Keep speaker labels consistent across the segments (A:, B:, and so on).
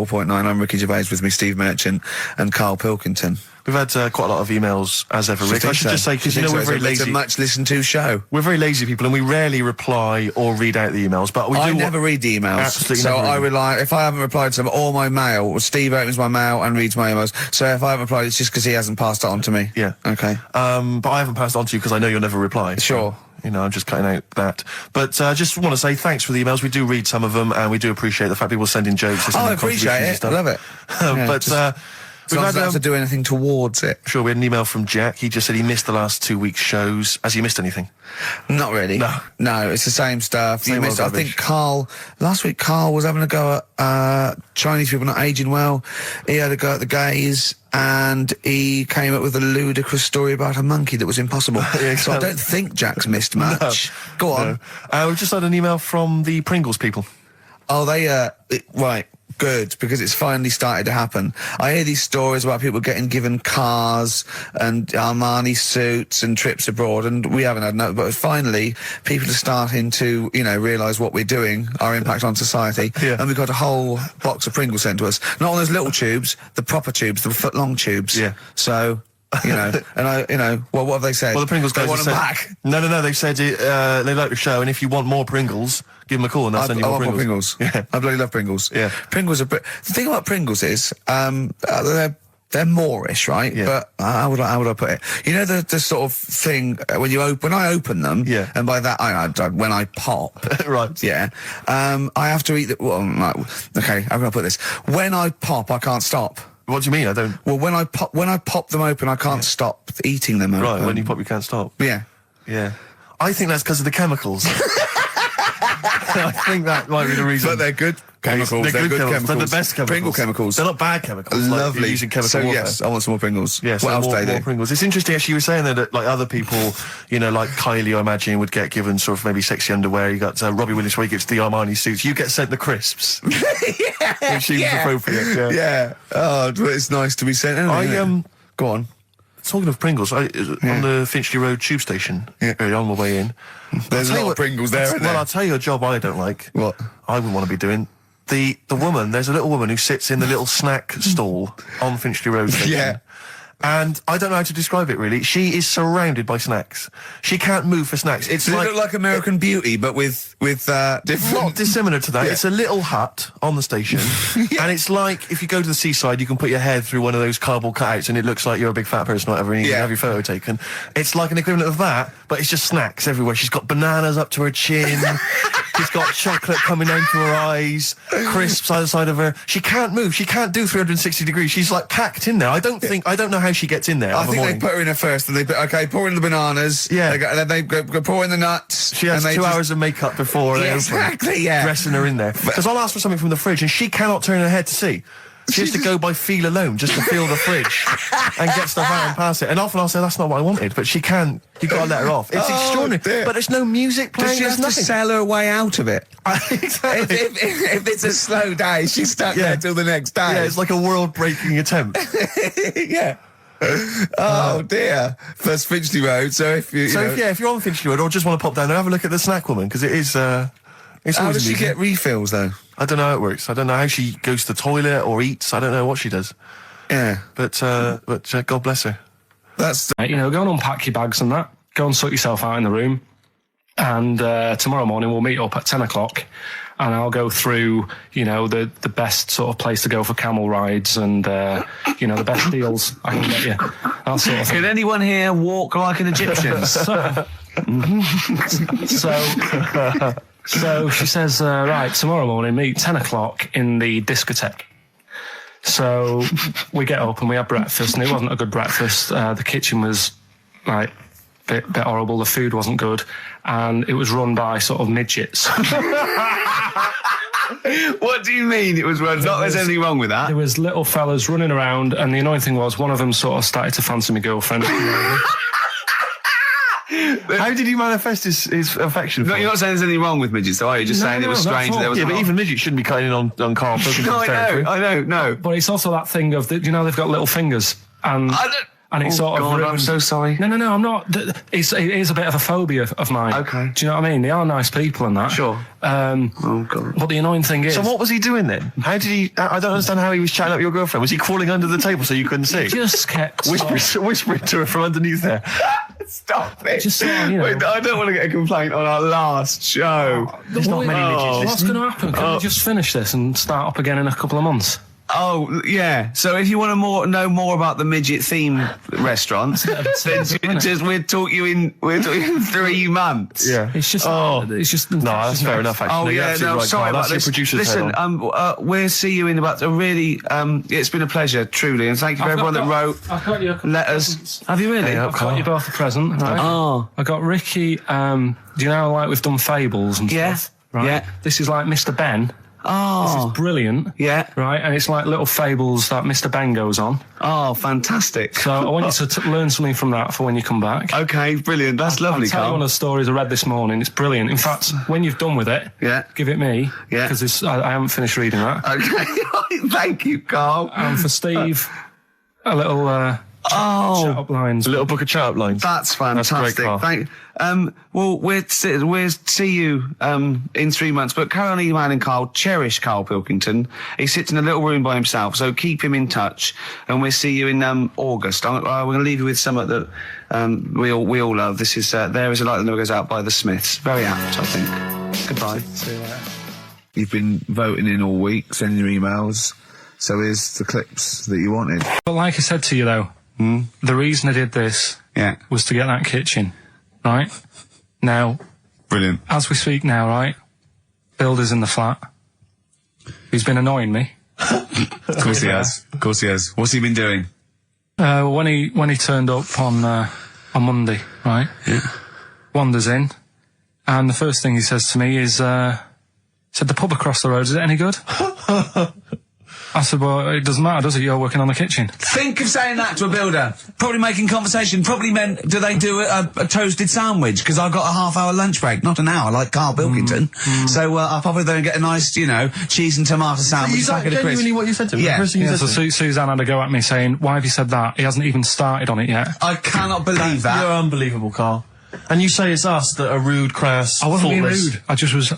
A: 94.9. I'm Ricky Gervais, with me Steve Merchant and Karl Pilkington.
B: We've had quite a lot of emails, as ever, Rick. I should just say, because we're very lazy.
A: It's a much listened to show.
B: We're very lazy people, and we rarely reply or read out the emails. But I
A: never read the emails.
B: Absolutely.
A: So I rely, if I haven't replied to them, or my mail, Steve opens my mail and reads my emails. So if I haven't replied, it's just because he hasn't passed it on to me.
B: Yeah.
A: Okay.
B: But I haven't passed it on to you because I know you'll never reply.
A: Sure.
B: You know, I'm just cutting out that. But I just want to say thanks for the emails. We do read some of them, and we do appreciate the fact people send in jokes.
A: I appreciate it. I love it.
B: We've
A: don't have to do anything towards it.
B: Sure, we had an email from Jack. He just said he missed the last 2 weeks' shows. Has he missed anything?
A: Not really. No, it's the same stuff.
B: Same
A: I think last week Karl was having a go at Chinese people not aging well. He had a go at the gays, and he came up with a ludicrous story about a monkey that was impossible. Yeah, so I don't think Jack's missed much. No, go on.
B: No. We've just had an email from the Pringles people.
A: Oh, right. Good, because it's finally started to happen. I hear these stories about people given cars and Armani suits and trips abroad, and we haven't had no. But finally, people are starting to, realise what we're doing, our impact on society. Yeah. And we've got a whole box of Pringles sent to us. Not on those little tubes, the proper tubes, the foot-long tubes. Yeah. So. And what have they said?
B: Well, the Pringles guys
A: want
B: said,
A: them back.
B: No, they've said they like the show, and if you want more Pringles, give them a call and they'll send you more Pringles.
A: Yeah. I bloody love Pringles.
B: Yeah.
A: Pringles are... The thing about Pringles is, they're Moorish, right? Yeah. But how would I put it? You know the sort of thing when I open them,
B: yeah.
A: And by that when I pop,
B: right?
A: Yeah. I have to eat the. Well, okay, how can I put this? When I pop, I can't stop.
B: What do you mean? I don't...
A: Well, when I pop them open, I can't stop eating them.
B: Right, when you pop, you can't stop.
A: Yeah.
B: Yeah. I think that's because of the chemicals. I think that might be the reason.
A: But they're good chemicals.
B: They're good chemicals. They're the best chemicals.
A: Pringle chemicals.
B: They're not bad chemicals.
A: Lovely.
B: Like using chemical warfare.
A: Yes, I want some more Pringles.
B: Yes,
A: what else
B: more
A: do?
B: Pringles. It's interesting, actually, you were saying that like other people, like Kylie, I imagine, would get given sort of maybe sexy underwear. You got Robbie Williams where he gets the Armani suits. You get sent the crisps.
A: Yeah.
B: Which seems appropriate.
A: Yeah. Oh, it's nice to be sent. Go on.
B: Talking of Pringles, on the Finchley Road tube station, on my way in,
A: there's a lot of Pringles there, isn't there?
B: Well, I'll tell you a job I don't like.
A: What?
B: I wouldn't want to be doing. The woman, there's a little woman who sits in the little snack stall on Finchley Road station. Yeah. And I don't know how to describe it, really. She is surrounded by snacks. She can't move for snacks. Does it look
A: like American Beauty, but with different...
B: Not dissimilar to that. Yeah. It's a little hut on the station. And it's like, if you go to the seaside, you can put your head through one of those cardboard cutouts and it looks like you're a big fat person or whatever, and you can have your photo taken. It's like an equivalent of that, but it's just snacks everywhere. She's got bananas up to her chin. She's got chocolate coming down to her eyes, crisps either side of her. She can't move. She can't do 360 degrees. She's like packed in there. I don't know how she gets in there.
A: I think they put her in there first, and pour in the bananas. Yeah. And then they go pour in the nuts.
B: She has 2 hours of makeup before they open. Dressing her in there. Because I'll ask for something from the fridge, and she cannot turn her head to see. She has to go by feel alone, just to feel the fridge and get stuff out and pass it. And often I'll say, that's not what I wanted, but she can't. You've got to let her off. It's extraordinary. Dear. But there's no music playing.
A: Does she have to sell her way out of it?
B: Exactly.
A: If it's a slow day, she's stuck there till the next day.
B: Yeah, it's like a world-breaking attempt.
A: Yeah. Oh dear. That's Finchley Road. So if
B: you're on Finchley Road or just want to pop down and have a look at the snack woman, because it is...
A: how does she get refills, though?
B: I don't know how it works. I don't know how she goes to the toilet or eats. I don't know what she does.
A: Yeah.
B: But God bless her.
A: That's...
C: go and unpack your bags and that. Go and sort yourself out in the room. And tomorrow morning we'll meet up at 10 o'clock and I'll go through, the best sort of place to go for camel rides and, the best deals I can get you. That sort of thing.
A: Can anyone here walk like an Egyptian?
C: So she says, right, tomorrow morning, meet 10 o'clock in the discotheque. So we get up and we have breakfast, and it wasn't a good breakfast. The kitchen was, like, bit horrible. The food wasn't good. And it was run by sort of midgets.
A: What do you mean it was run? There's anything wrong with that.
C: There was little fellas running around, and the annoying thing was one of them sort of started to fancy my girlfriend.
B: How did he manifest his affection for?
A: No, you're not saying there's anything wrong with midgets, though, are you? Just saying it was strange. There was
B: but even midgets shouldn't be cutting in on Karl Pilkington's territory.
A: I know.
C: But it's also that thing of, they've got little fingers, and And it's sort of
A: God,
C: ruined.
A: I'm so sorry.
C: No, I'm not. It is a bit of a phobia of mine.
A: Okay.
C: Do you know what I mean? They are nice people and that.
A: Sure. Oh, God.
C: But the annoying thing is...
B: So what was he doing then? How did he... I don't understand how he was chatting up your girlfriend. Was he crawling under the table so you couldn't see?
C: Just kept...
B: Whispering to her from underneath there.
A: Stop it.
C: Just sort of, you know...
A: Wait, I don't want to get a complaint on our last show.
B: There's not many midgets
C: What's going to happen? Can we just finish this and start up again in a couple of months?
A: Oh, yeah. So if you want to know more about the midget theme restaurant, then we'll talk you in 3 months.
B: Yeah.
C: It's just... It's just...
B: No, that's fair enough, actually.
A: Oh,
B: You're
A: yeah,
B: absolutely
A: no,
B: right,
A: sorry
B: Carl.
A: about
B: That's your
A: this.
B: producer's head
A: Listen,
B: on.
A: we'll see you in about a really... it's been a pleasure, truly, and thank you for everyone that wrote
C: I've got you
A: letters. Have you really?
C: I've got you both a present, right?
A: Oh.
C: I got Ricky, do you know, like, we've done fables and
A: Yeah.
C: stuff, right?
A: Yeah.
C: This is like Mr. Ben.
A: Oh.
C: This is brilliant.
A: Yeah.
C: Right, and it's like little fables that Mr. Ben goes on.
A: Oh, fantastic.
C: So I want you to learn something from that for when you come back.
A: Okay, brilliant. That's lovely,
C: I'll tell you
A: Carl.
C: one of the stories I read this morning. It's brilliant. In fact, when you've done with it, give it me.
A: Yeah.
C: Because I haven't finished reading that.
A: Okay, thank you, Carl.
C: And for Steve, a little chat up lines.
B: A little book of chat-up lines.
A: That's fantastic.
B: Carl.
A: Well, we'll see you in 3 months. But carry on emailing Carl. Cherish Karl Pilkington. He sits in a little room by himself, so keep him in touch. And we'll see you in August. We're going to leave you with something that we all love. This is There Is a Light That Never Goes Out by the Smiths. Very apt, I think. Goodbye.
C: See you later.
A: You've been voting in all week, sending your emails. So here's the clips that you wanted.
C: But like I said to you, though, the reason I did this was to get that kitchen, right? Now,
A: Brilliant.
C: as we speak now, right, Builder's in the flat. He's been annoying me.
A: Of course he has. Of course he has. What's he been doing?
C: When he turned up on Monday, right?
A: Yeah.
C: Wanders in, and the first thing he says to me is, said, the pub across the road, is it any good? I said, well, it doesn't matter, does it? You're working on the kitchen.
D: Think of saying that to a builder. Probably making conversation. Probably meant, do they do a toasted sandwich? Because I've got a half-hour lunch break, not an hour, like Karl Pilkington. So I'll probably then get a nice, cheese and tomato sandwich.
B: Is that genuinely what you said to him?
D: Yeah.
B: The first thing you
C: Yeah,
B: said
C: so
B: to him?
C: Suzanne had a go at me saying, why have you said that? He hasn't even started on it yet.
D: I cannot believe that.
B: You're unbelievable, Carl. And you say it's us that are rude, crass,
C: I wasn't being
B: thoughtless.
C: rude. I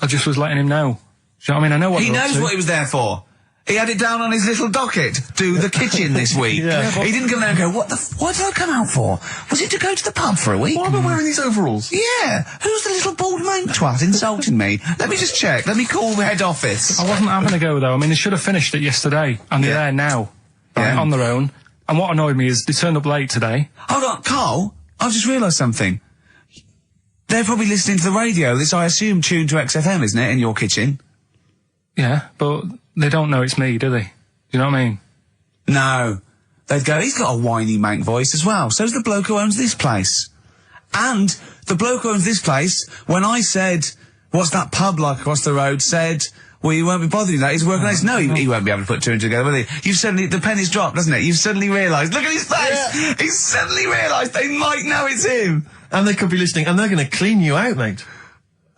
C: just was letting him know. Do you know what I mean? I know what
D: He
C: they're up
D: knows
C: to.
D: what he was there for. He had it down on his little docket. Do the kitchen this week.
B: Yeah.
D: He didn't come there and go, what did I come out for? Was it to go to the pub for a week?
B: Why am I wearing these overalls?
D: Yeah. Who's the little bald mank twat insulting me? Let me just check. Let me call the head office.
C: I wasn't having a go, though. I mean, they should have finished it yesterday, and they're there now, right,
D: Yeah.
C: on their own. And what annoyed me is they turned up late today.
D: Hold on, Carl, I've just realised something. They're probably listening to the radio. This, I assume, tuned to XFM, isn't it, in your kitchen?
C: Yeah, but they don't know it's me, do they? Do you know what I mean?
D: No. They'd go, he's got a whiny mank voice as well. So's the bloke who owns this place. And the bloke who owns this place, when I said, what's that pub like across the road, said, well, you won't be bothering that. He's working on this. No, he won't be able to put two and two together, will he? You've suddenly, the penny's dropped, doesn't it? You've suddenly realised. Look at his face!
B: Yeah.
D: He's suddenly realised they might know it's him.
B: And they could be listening, and they're going to clean you out, mate.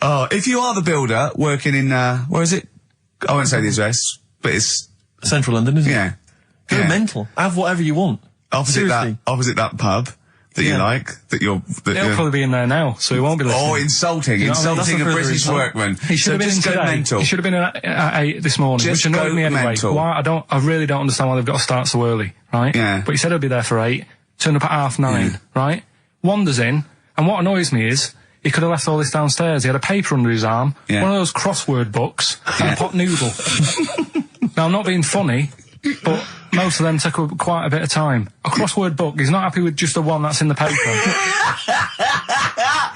D: Oh, if you are the builder working in, where is it? I won't say the address, but it's,
B: Central London, isn't it?
D: yeah.
B: Go mental. Have whatever you want.
D: Opposite
B: Seriously.
D: that pub that you
B: Yeah.
D: like, that you're,
C: He'll probably be in there now, so he won't be listening.
D: or insulting,
C: You know what I mean?
D: insulting a
B: That's a further
D: British
B: insult.
D: workman.
C: He should have been in
D: just go
C: today.
D: mental.
C: He should have been in at 8 this morning,
D: Just
C: which annoyed
D: go
C: me anyway.
D: mental.
C: Why? I really don't understand why they've got to start so early, right?
D: Yeah.
C: But he said he'll be there for 8, turned up at 9:30, right? Wanders in, and what annoys me is, he could have left all this downstairs. He had a paper under his arm,
D: Yeah.
C: one of those crossword books, and a pot noodle. Now, I'm not being funny, but most of them take up quite a bit of time. A crossword book, he's not happy with just the one that's in the paper.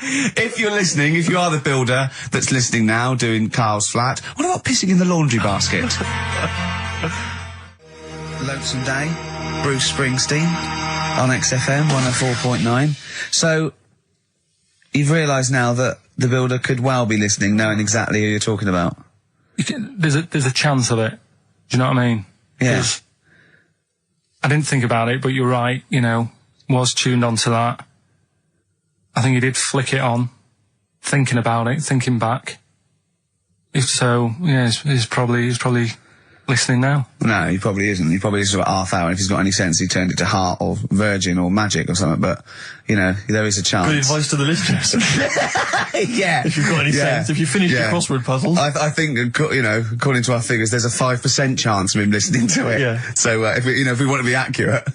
D: If you're listening, if you are the builder that's listening now, doing Karl's flat, what about pissing in the laundry basket? Lonesome Day, Bruce Springsteen, on XFM 104.9. So, you've realised now that the builder could well be listening, knowing exactly who you're talking about.
C: There's a chance of it. Do you know what I mean?
D: Yeah.
C: 'Cause I didn't think about it, but you're right, was tuned onto that. I think he did flick it on, thinking about it, thinking back. If so, yeah, he's probably listening now.
A: No, he probably isn't. He probably listens to about half hour. If he's got any sense, he turned it to Heart or Virgin or Magic or something. But, you know, there is a chance.
B: Good advice to the listeners.
A: Yeah.
B: If you've got any sense, if you finish your crossword puzzles.
A: I think, you know, according to our figures, there's a 5% chance of him listening to it.
B: Yeah.
A: So, if we want to be accurate.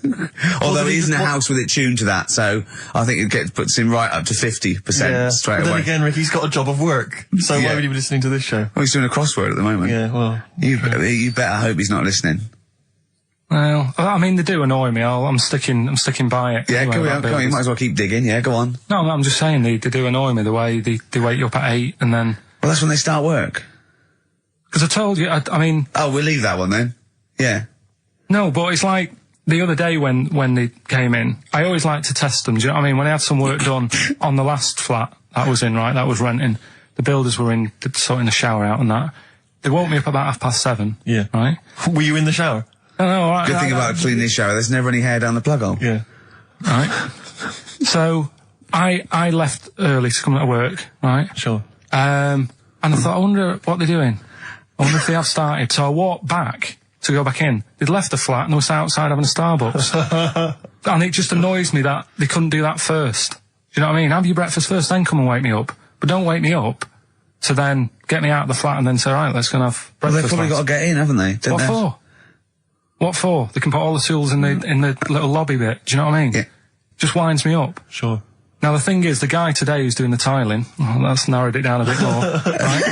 A: Although he is in a house with it tuned to that, so I think it puts him right up to 50% straight
B: but
A: away.
B: then again, Ricky's got a job of work, so why would he be listening to this show?
A: Well, he's doing a crossword at the moment.
B: Yeah, well.
A: You better hope he's not listening.
C: Well, I mean, they do annoy me. I'm sticking by it.
A: Yeah,
C: anyway,
A: go on. You might as well keep digging. Yeah, go on.
C: No, I'm just saying they do annoy me the way they wake you up at 8 and then.
A: Well, that's when they start work.
C: Because I told you, I mean.
A: Oh, we'll leave that one then. Yeah.
C: No, but it's like the other day when they came in, I always like to test them. Do you know what I mean? When I had some work done on the last flat that was in, right, that was renting, the builders were sorting the shower out and that. They woke me up about 7:30.
B: Yeah.
C: Right?
B: Were you in the shower?
C: No, right.
A: Good thing about cleaning this shower, there's never any hair down the plug hole.
B: Yeah.
C: Right. So, I left early to come to work, right?
B: Sure.
C: And I thought, I wonder what they're doing. I wonder if they have started. So I walked back to go back in. They'd left the flat and they were outside having a Starbucks. And it just annoys me that they couldn't do that first. Do you know what I mean? Have your breakfast first, then come and wake me up. But don't wake me up to then get me out of the flat and then say, right, let's go and have breakfast.
A: Well, they've probably got to get in, haven't they?
C: What for? What for? They can put all the tools in the little lobby bit. Do you know what I mean?
A: Yeah.
C: Just winds me up.
B: Sure.
C: Now the thing is, the guy today who's doing the tiling, that's narrowed it down a bit more, right?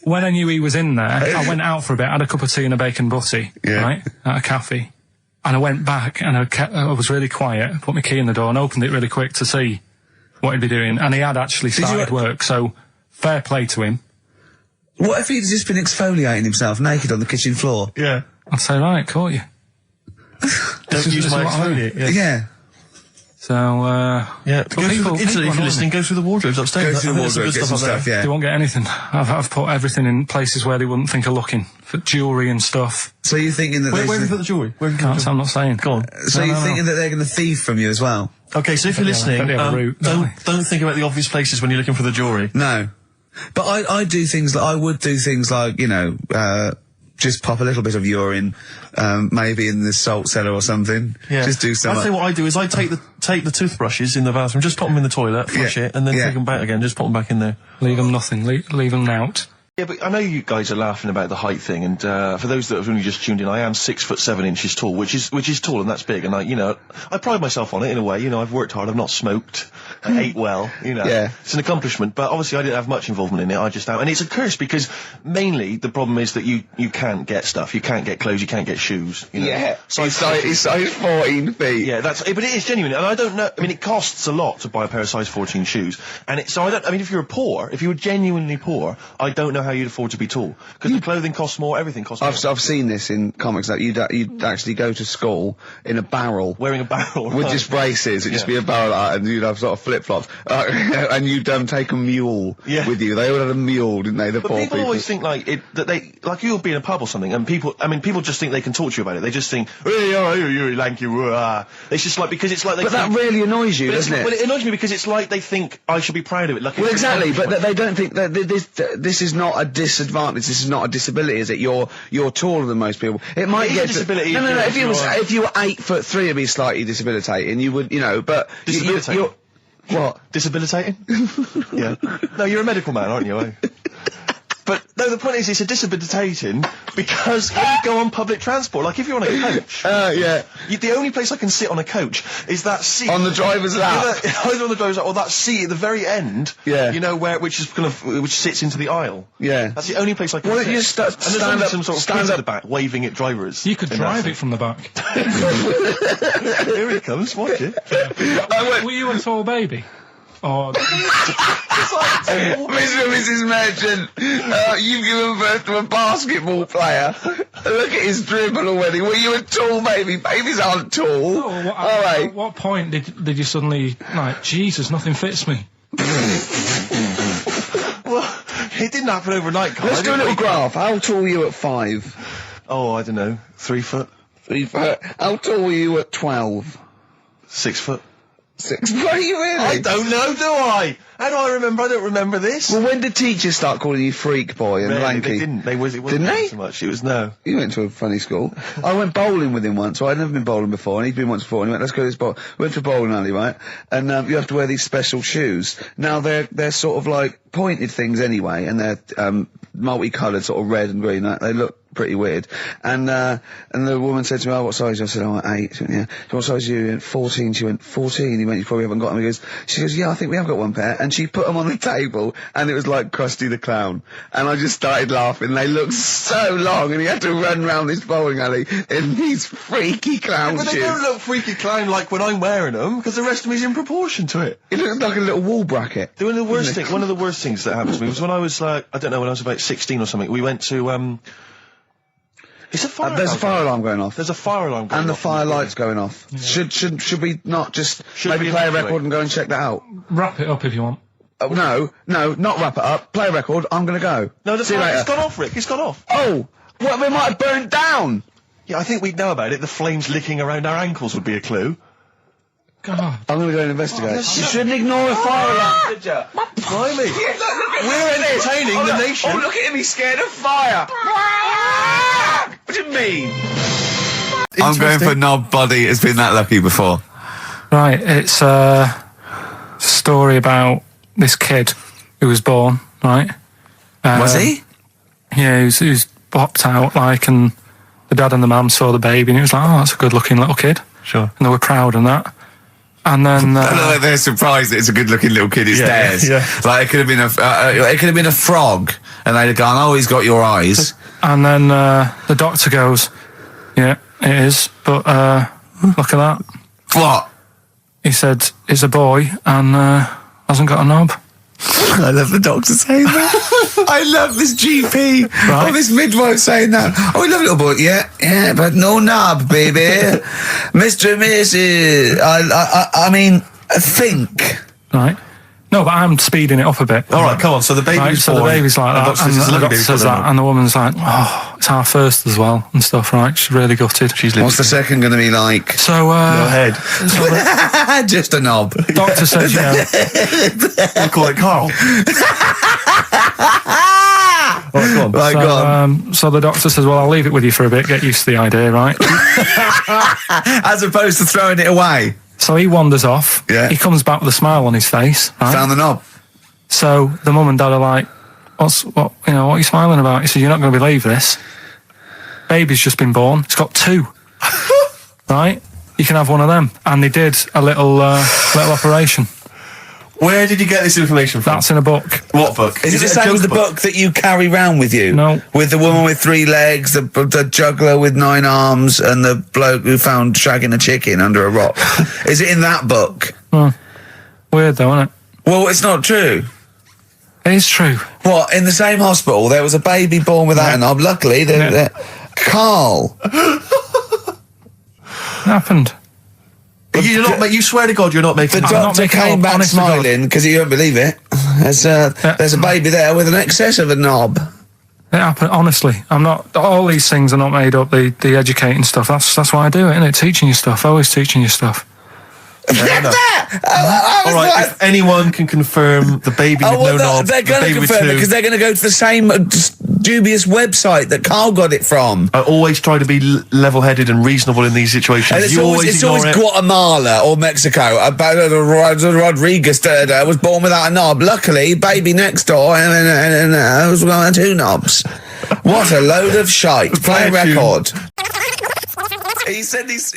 C: When I knew he was in there, I went out for a bit, had a cup of tea and a bacon butty, right, at a cafe. And I went back and I was really quiet, put my key in the door and opened it really quick to see what he'd be doing. And he had actually started work, so fair play to him.
A: What if he'd just been exfoliating himself naked on the kitchen floor?
B: Yeah.
C: I'd say, right, caught you.
B: Don't use my exfoliate.
A: Yeah.
C: So,
B: yeah. If you're listening, go through the wardrobes upstairs.
A: Go through the wardrobe, get some stuff, yeah.
C: They won't get anything. I've put everything in places where they wouldn't think of looking. For jewellery and stuff.
A: So you're thinking that
B: where have you put the jewellery?
C: I'm not saying.
B: Go on.
A: So you're thinking that they're going to thieve from you as well?
B: Okay, so if you're listening, don't think about the obvious places when you're looking for the jewellery.
A: No. But I would do things like, you know, just pop a little bit of urine, maybe in the salt cellar or something.
B: Yeah.
A: Just do something.
B: I'd say what I do is I take the toothbrushes in the bathroom, just pop them in the toilet, flush it, and then take them back again, just pop them back in there.
C: Leave them nothing, leave them out.
E: Yeah, but I know you guys are laughing about the height thing, and for those that have only just tuned in, I am 6'7" tall, which is tall and that's big, and I pride myself on it in a way. You know, I've worked hard, I've not smoked, I ate well. You know, it's an accomplishment. But obviously, I didn't have much involvement in it. I just and it's a curse because mainly the problem is that you can't get stuff, you can't get clothes, you can't get shoes. You know?
A: Yeah, it's size 14 feet.
E: Yeah, but it is genuine, and I don't know. I mean, it costs a lot to buy a pair of size 14 shoes, and so I don't. I mean, if you were genuinely poor, I don't know how you'd afford to be tall because the clothing costs more, everything costs more.
A: I've seen this in comics that you'd actually go to school in a barrel,
E: wearing a barrel
A: with just braces. It'd just be a barrel, and you'd have sort of flip flops, and you'd take a mule with you. They all had a mule, didn't they?
E: But people always think like you'll be in a pub or something, and people just think they can talk to you about it. They just think, hey, you lanky, it's just like because it's like.
A: But that really annoys you, doesn't it?
E: Well, it annoys me because it's like they think I should be proud of it. Like
A: well, exactly, but they don't think that this is not a disadvantage. This is not a disability, is it? You're taller than most people. It might get
E: a disability.
A: No. If you were 8'3", it'd be slightly debilitating. You would, you know, but
E: debilitating.
A: What?
E: Debilitating? Yeah. No, you're a medical man, aren't you? But no, the point is, it's a debilitating because when you go on public transport, like if you're on a coach. The only place I can sit on a coach is that seat
A: on the driver's lap.
E: Either on the driver's lap or that seat at the very end. Yeah. You know which sits into the air.
A: Yeah.
E: That's the only place I can sit.
A: Well, you stand up,
E: some sort of kids at the back waving at drivers.
C: You could drive it from the back.
E: Here he comes. Watch it.
C: Were you a tall baby? Oh,
A: Mr. and Mrs. Merchant, you've given birth to a basketball player. Look at his dribble already. Were you a tall baby? Babies aren't tall.
C: Oh, at what point did you suddenly, like, Jesus, nothing fits me?
E: Well, it didn't happen overnight, Carl.
A: Let's do a little graph. How tall were you at 5?
E: Oh, I don't know. 3 foot.
A: 3 foot. How tall were you at 12?
E: 6 foot.
A: 6. Were you really?
E: I don't know, do I? How do I remember? I don't remember this.
A: Well, when did teachers start calling you freak boy and
E: Really,
A: lanky?
E: they didn't. It wasn't
A: Didn't they?
E: so much. It was no.
A: You went to a funny school. I went bowling with him once. I'd never been bowling before, and he'd been once before, and he went, let's go to this bowl. We went to a bowling alley, right? And you have to wear these special shoes. Now, they're sort of like pointed things anyway, and they're multicoloured, sort of red and green. They look pretty weird. And the woman said to me, oh, what size? I said, oh, 8. She went, yeah. So what size are you? He went, 14. She went, 14. He went, you probably haven't got them. She goes, yeah, I think we have got one pair. And she put them on the table, and it was like Krusty the Clown. And I just started laughing. They looked so long, and he had to run round this bowling alley in these freaky clown
E: But
A: shoes.
E: they don't look freaky clown like when I'm wearing them, because the rest of me's in proportion to it.
A: It looked like a little wall bracket.
E: One of the worst things that happened to me was when I was like, I don't know, when I was about 16 or something, we went to, it's a fire
A: There's a
E: alarm.
A: fire alarm going off.
E: There's a fire alarm going
A: And the
E: off.
A: fire light's going off. Yeah. Should we not just maybe
E: we
A: play a
E: evacuate?
A: record and go and check that out?
C: Wrap it up if you want.
A: Oh, no, not wrap it up. Play a record, I'm gonna go.
E: No, the
A: See you
E: fire,
A: later.
E: it's gone off, Rick, it's gone off.
A: Oh! What, we might have burnt down!
E: Yeah, I think we'd know about it. The flames licking around our ankles would be a clue.
C: God.
A: I'm gonna go and investigate.
E: that's
A: You
E: so-
A: shouldn't ignore a fire alarm, did ya?
E: Blimey. We're entertaining the nation.
A: Oh, look at him, he's scared of fire! What do you mean? I'm going for knob body. It's been that lucky before.
C: Right, it's a story about this kid who was born, right?
A: Was he?
C: Yeah, he was popped out, like, and the dad and the mum saw the baby, and he was like, oh, that's a good-looking little kid.
B: Sure.
C: And they were proud and that. And then...
A: they're surprised that it's a good-looking little kid. It's theirs.
B: yeah.
A: Like, it could have been a frog, and they'd have gone, oh, he's got your eyes.
C: And then the doctor goes, yeah, it is, but look at that.
A: What?
C: He said, it's a boy and hasn't got a knob.
A: I love the doctor saying that. I love this GP.
C: Right.
A: Oh, this midwife saying that. Oh, we love little boy. Yeah, but no knob, baby. Mr. and Mrs. I mean, think.
C: Right. No, but I'm speeding it up a bit.
B: All right, come on. So the baby
C: Right,
B: was
C: so
B: born.
C: the baby's like that, and the doctor says that, and the woman's like, oh, it's our first as well, and stuff, right? She's really gutted.
A: What's the second going to be like?
C: So,
B: Go ahead.
A: Just a knob.
C: doctor says, you know,
B: We'll call it Carl. All right, go on.
A: Right, go on.
C: so the doctor says, well, I'll leave it with you for a bit, get used to the idea, right?
A: As opposed to throwing it away.
C: So he wanders off.
A: Yeah.
C: He comes back with a smile on his face, right?
A: Found the knob.
C: So the mum and dad are like, what are you smiling about? He said, you're not going to believe this. Baby's just been born. It's got 2. Right? You can have one of them. And they did a little operation.
B: Where did you get this information from?
C: That's in a book.
B: What book?
A: Is it the
B: a
A: same as
B: joke
A: the book that you carry round with you?
C: No.
A: With the woman with 3 legs, the juggler with 9 arms, and the bloke who found shagging a chicken under a rock? Is it in that book?
C: Weird though, isn't it?
A: Well, it's not true.
C: It is true.
A: What, in the same hospital, there was a baby born without a knob. Luckily, Karl.
C: It happened.
B: You swear to God you're not making
A: The
B: this up.
A: doctor
C: making
A: came
C: up,
A: back
C: honest to God.
A: smiling because he won't believe it. There's a baby there with an excess of a knob.
C: It happened, honestly. I'm not, all these things are not made up, the educating stuff. That's why I do it, innit? Teaching you stuff, always teaching you stuff.
A: Get
B: enough.
A: that!
B: All right, if anyone can confirm the baby with no knob,
A: they're
B: the
A: going to
B: baby with
A: confirm it
B: 2,
A: because they're going to go to the same dubious website that Karl got it from.
B: I always try to be level-headed and reasonable in these situations.
A: And it's
B: You
A: always
B: ignore it.
A: Guatemala or Mexico. Rodriguez was born without a knob. Luckily, baby next door and was got 2 knobs. What a load of shite. Play a record. He said this,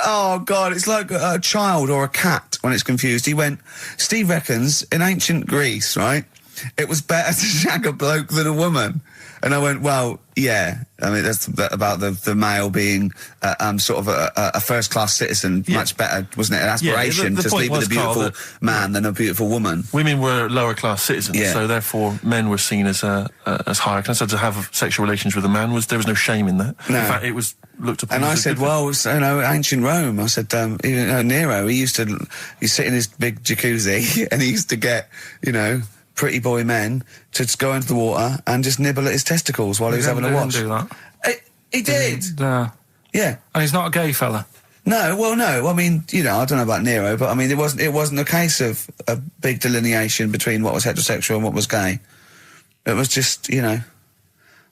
A: oh God, it's like a child or a cat when it's confused. He went, Steve reckons in ancient Greece, right, it was better to shag a bloke than a woman. And I went, well, yeah. I mean, that's about the male being sort of a first-class citizen.
B: Yeah.
A: Much better, wasn't it? An aspiration
B: the
A: to
B: point
A: sleep with a
B: was,
A: beautiful
B: Karl,
A: man than a beautiful woman.
B: Women were lower-class citizens,
A: Yeah.
B: so therefore men were seen as higher class. So to have sexual relations with a man there was no shame in that.
A: No.
B: In fact, it was looked upon.
A: And
B: as
A: I
B: a
A: said,
B: good
A: well, it's, ancient Rome. I said, even Nero, he'd sit in his big jacuzzi and he used to get, pretty boy men to just go into the water and just nibble at his testicles while he was having a watch.
C: He didn't do that.
A: He did.
C: Yeah.
A: Yeah.
C: And he's not a gay fella.
A: No, well, no. I mean, you know, I don't know about Nero, but I mean, it wasn't a case of a big delineation between what was heterosexual and what was gay. It was just, you know,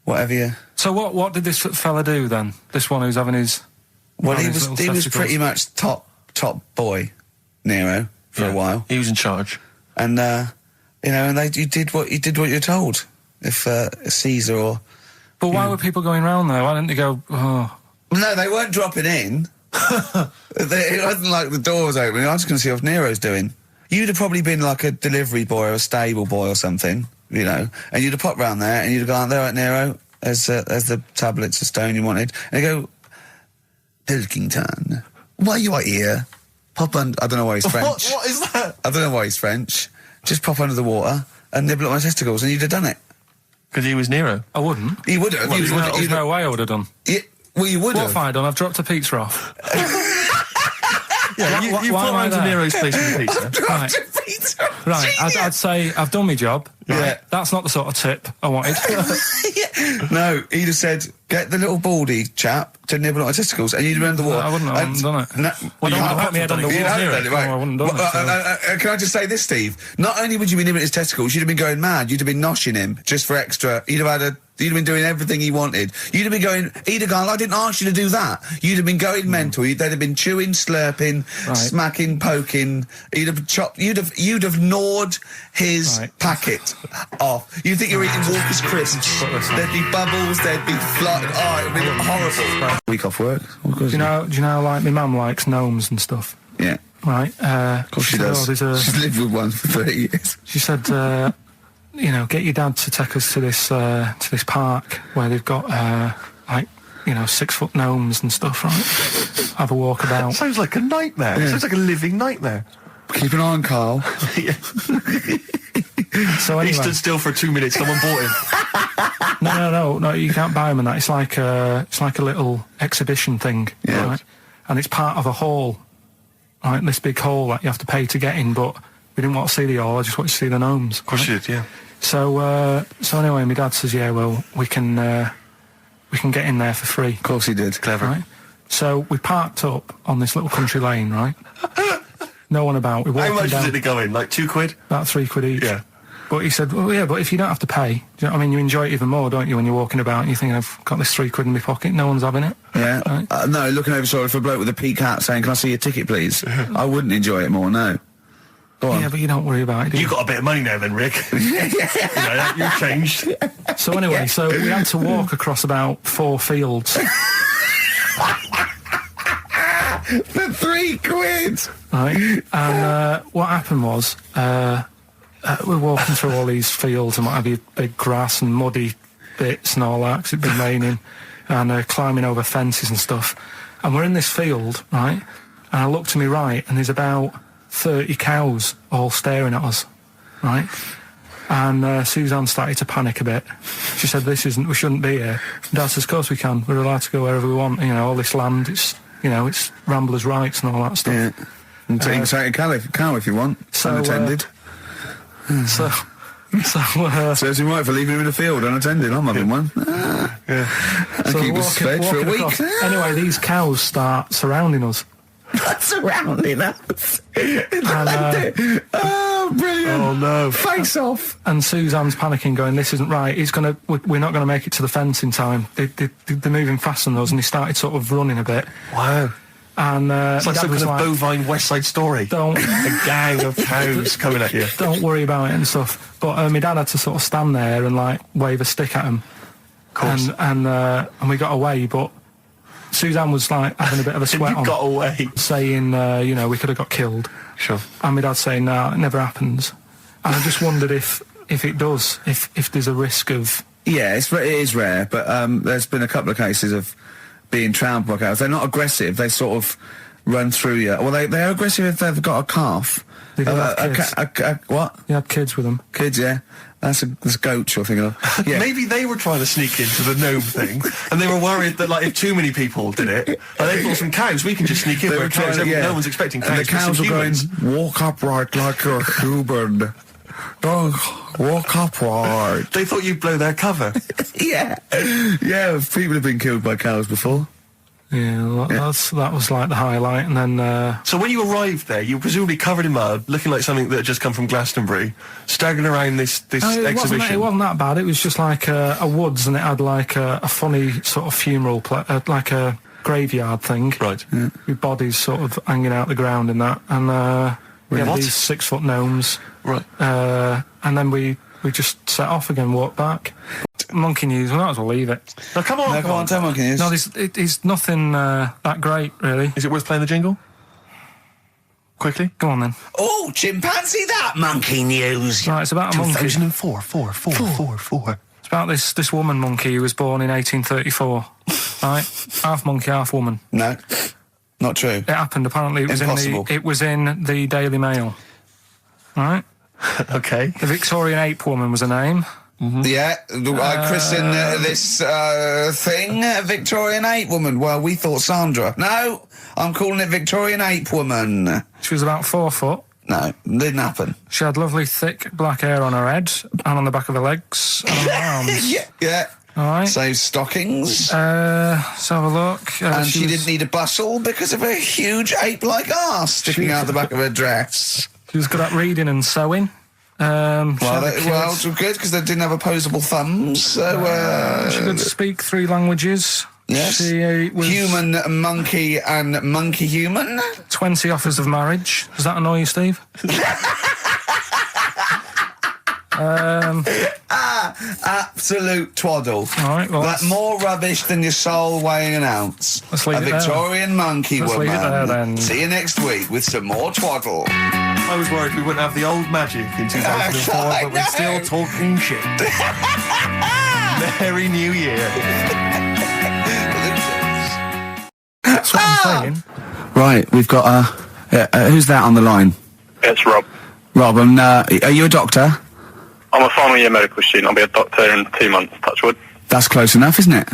A: whatever you...
C: So what did this fella do then? This one who's having his...
A: Well,
C: having
A: he
C: his
A: was
C: little
A: pretty
C: testicles?
A: much top boy, Nero, for a while.
B: He was in charge.
A: And, you know, and you did what you're told. If Caesar or...
C: But why were people going round there? Why didn't they go, oh...
A: No, they weren't dropping in. It wasn't like the doors opening. I was just going to see what Nero's doing. You'd have probably been like a delivery boy or a stable boy or something, you know, and you'd have popped round there and you'd have gone, there right, Nero, there's the tablets of stone you wanted. And they go, Pilkington, why you are here? Pop under... I don't know why he's French.
B: What is that?
A: I don't know why he's French. Just pop under the water and nibble at my testicles and you'd have done it.
B: Because he was Nero.
C: I wouldn't.
A: You would have.
C: There's no way I would have done.
A: Well, you would
C: What
A: have.
C: have I done? I've dropped a pizza off.
B: Yeah, you
C: why
B: put
C: am I
B: round to
C: there?
B: Nero's place with the pizza.
C: Right. Right, I'd say I've done my job. Right.
A: Yeah.
C: That's not the sort of tip I wanted.
A: No, he'd have said, get the little baldy chap to nibble at my testicles, and you'd have been under the water.
C: I wouldn't have done it.
A: No,
C: Well,
A: you
C: I
A: have
C: put my head on the
A: You'd
C: wall
A: have
C: near
A: done
C: it.
A: it, right.
C: No, I wouldn't have done it,
A: Can I just say this, Steve? Not only would you be nibbling his testicles, you'd have been going mad. You'd have been noshing him just for extra. You'd have been doing everything he wanted. You'd have been going, he'd have gone, I didn't ask you to do that. You'd have been going mental. They'd have been chewing, slurping, smacking, poking. You'd have chopped, you'd have gnawed his packet off. You think you're eating Walker's crisps. There'd be bubbles, there'd be flood. Oh, it'd be horrible. Week off work.
C: Do you know, like, my mum likes gnomes and stuff?
A: Yeah.
C: Right?
A: Of course she does. She's lived with one for 30 years.
C: She said, you know, get your dad to take us to this park where they've got, like, you know, 6-foot gnomes and stuff, right? Have a walk about.
B: Sounds like a nightmare.
A: Yeah.
B: Sounds like a living nightmare.
A: Keep an eye on Carl.
C: So anyway,
B: He stood still for 2 minutes. Someone bought him.
C: No, you can't buy them and that. It's like a little exhibition thing,
A: Yeah.
C: right? And it's part of a hall, right? This big hall that you have to pay to get in, but we didn't want to see the hall, I just wanted to see the gnomes.
B: Of course you did, yeah.
C: So anyway, my dad says, yeah, well, we can get in there for free.
A: Of course he did.
B: Clever.
C: Right? So we parked up on this little country lane, right? No one about. We walked
B: How much
C: down,
B: was it to go in? Like £2?
C: about £3 each.
B: Yeah.
C: But he said, well, yeah, but if you don't have to pay, do you know what I mean? You enjoy it even more, don't you, when you're walking about and you think, I've got this £3 in my pocket, no one's having it.
A: Yeah.
C: Right?
A: No, looking over shoulder for a bloke with a peak hat saying, can I see your ticket, please? I wouldn't enjoy it more, no. Go on.
C: Yeah, but you don't worry about it, do you?
B: You got a bit of money now then, Rick. You know, you've changed.
C: So anyway, so we had to walk across about 4 fields.
A: For £3.
C: Right? And what happened was, we're walking through all these fields and what have you, big grass and muddy bits and all that, 'cause it'd been raining, and climbing over fences and stuff. And we're in this field, right? And I look to my right, and there's about 30 cows all staring at us, right? And Suzanne started to panic a bit. She said, we shouldn't be here. And Dad says, of course we can. We're allowed to go wherever we want. You know, all this land, it's ramblers' rights and all that stuff.
A: Yeah. And you can take a cow if you want.
C: So,
A: unattended.
C: So
A: Serves him right for leaving him in the field unattended. I'm having one. I keep us fed for a week.
C: across. Anyway, these cows start surrounding us.
A: Surrounding us.
C: And,
A: Oh, brilliant.
B: Oh, no.
A: Face off.
C: and Suzanne's panicking, going, "This isn't right. We're not going to make it to the fence in time. They're moving faster than us." And he started sort of running a bit.
B: Wow.
C: And
B: It's like
C: Dad
B: some
C: was
B: kind of
C: like,
B: bovine West Side Story.
C: Don't
B: A gang of cows coming at you.
C: don't worry about it and stuff. But my dad had to sort of stand there and like wave a stick at him.
B: Of course.
C: And we got away, but Suzanne was like having a bit of a sweat
B: You
C: on,
B: got away.
C: saying, we could have got killed.
B: Sure.
C: And my dad saying, no, it never happens. And I just wondered if it does, if there's a risk of...
A: Yeah, it is rare, but there's been a couple of cases of being trampled by cows. They're not aggressive. They sort of run through you. Well, they're aggressive if they've got a calf.
C: They do have kids.
A: What?
C: They had kids with them.
A: Kids, yeah. That's goats you're thinking of. Yeah.
B: Maybe they were trying to sneak into the gnome thing, and they were worried that, like, if too many people did it, they thought some cows, we can just sneak in.
A: They
B: Where
A: were
B: cows,
A: trying, yeah.
B: no one's expecting cows.
A: And the cows
B: but
A: were going,
B: humans.
A: walk upright like you're human. Don't walk upright.
B: They thought you'd blow their cover.
A: Yeah. Yeah, people have been killed by cows before.
C: Yeah, that was like the highlight, and then
B: So when you arrived there, you were presumably covered in mud, looking like something that had just come from Glastonbury, staggering around this exhibition.
C: It wasn't that bad. It was just like a woods, and it had like a funny sort of funeral, like a graveyard thing,
B: Right.
C: with bodies sort of hanging out the ground and that, and we had
B: What?
C: these 6-foot gnomes,
B: Right.
C: and then we just set off again, walked back. Monkey news, we might as well leave it.
B: Now, come on.
A: No, come on, tell Monkey News.
C: No, it's nothing that great, really.
B: Is it worth playing the jingle? Quickly.
C: Go on then.
A: Oh, chimpanzee that Monkey News.
C: Right, it's about a monkey.
B: 2004, four.
C: It's about this woman monkey who was born in 1834. Right, half monkey, half woman.
A: No, not true.
C: It happened. Apparently,
A: Impossible.
C: it was in the Daily Mail. Right.
B: Okay.
C: The Victorian ape woman was her name.
A: Yeah, I christened this thing Victorian Ape Woman. Well, we thought Sandra. No, I'm calling it Victorian Ape Woman.
C: She was about 4 foot.
A: No, didn't happen.
C: She had lovely thick black hair on her head and on the back of her legs and on her arms.
A: Yeah.
C: All right.
A: Save stockings.
C: Let's have a look.
A: And she didn't need a bustle because of her huge ape-like arse sticking out the back of her dress.
C: She was good at reading and sewing.
A: Well, it's good because they didn't have opposable thumbs. So
C: she could speak 3 languages.
A: yes,
C: She was
A: human, monkey, and monkey human.
C: 20 offers of marriage. Does that annoy you, Steve?
A: Absolute twaddle.
C: All right, well,
A: Like more rubbish than your soul weighing an ounce.
C: Let's leave
A: a
C: it there.
A: Victorian monkey
C: Let's
A: woman.
C: leave it there, then.
A: See you next week with some more twaddle.
B: I was worried we wouldn't have the old magic in 2004,
A: I
B: but we're
A: know.
B: still talking shit. Merry New Year.
C: that's what I'm saying.
A: Right, we've got who's that on the line?
F: It's Rob.
A: Rob, and are you a doctor?
F: I'm a final year medical student. I'll be a doctor in 2 months, touch wood.
A: That's close enough, isn't it?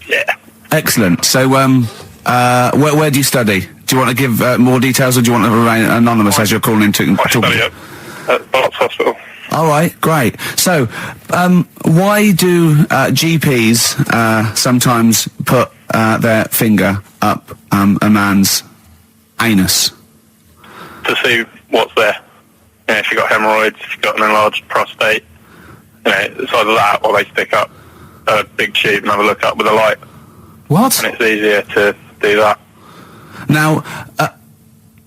F: Yeah.
A: Excellent. So, where do you study? Do you want to give more details, or do you want to remain anonymous as you're calling in to
F: I study at Barts Hospital.
A: All right, great. So, why do GPs sometimes put their finger up a man's anus?
F: To see what's there. You know, if you've got hemorrhoids, if you've got an enlarged prostate, you know, it's either that or they stick up a big tube and have a look up with a light.
C: What?
F: And it's easier to do that.
A: Now,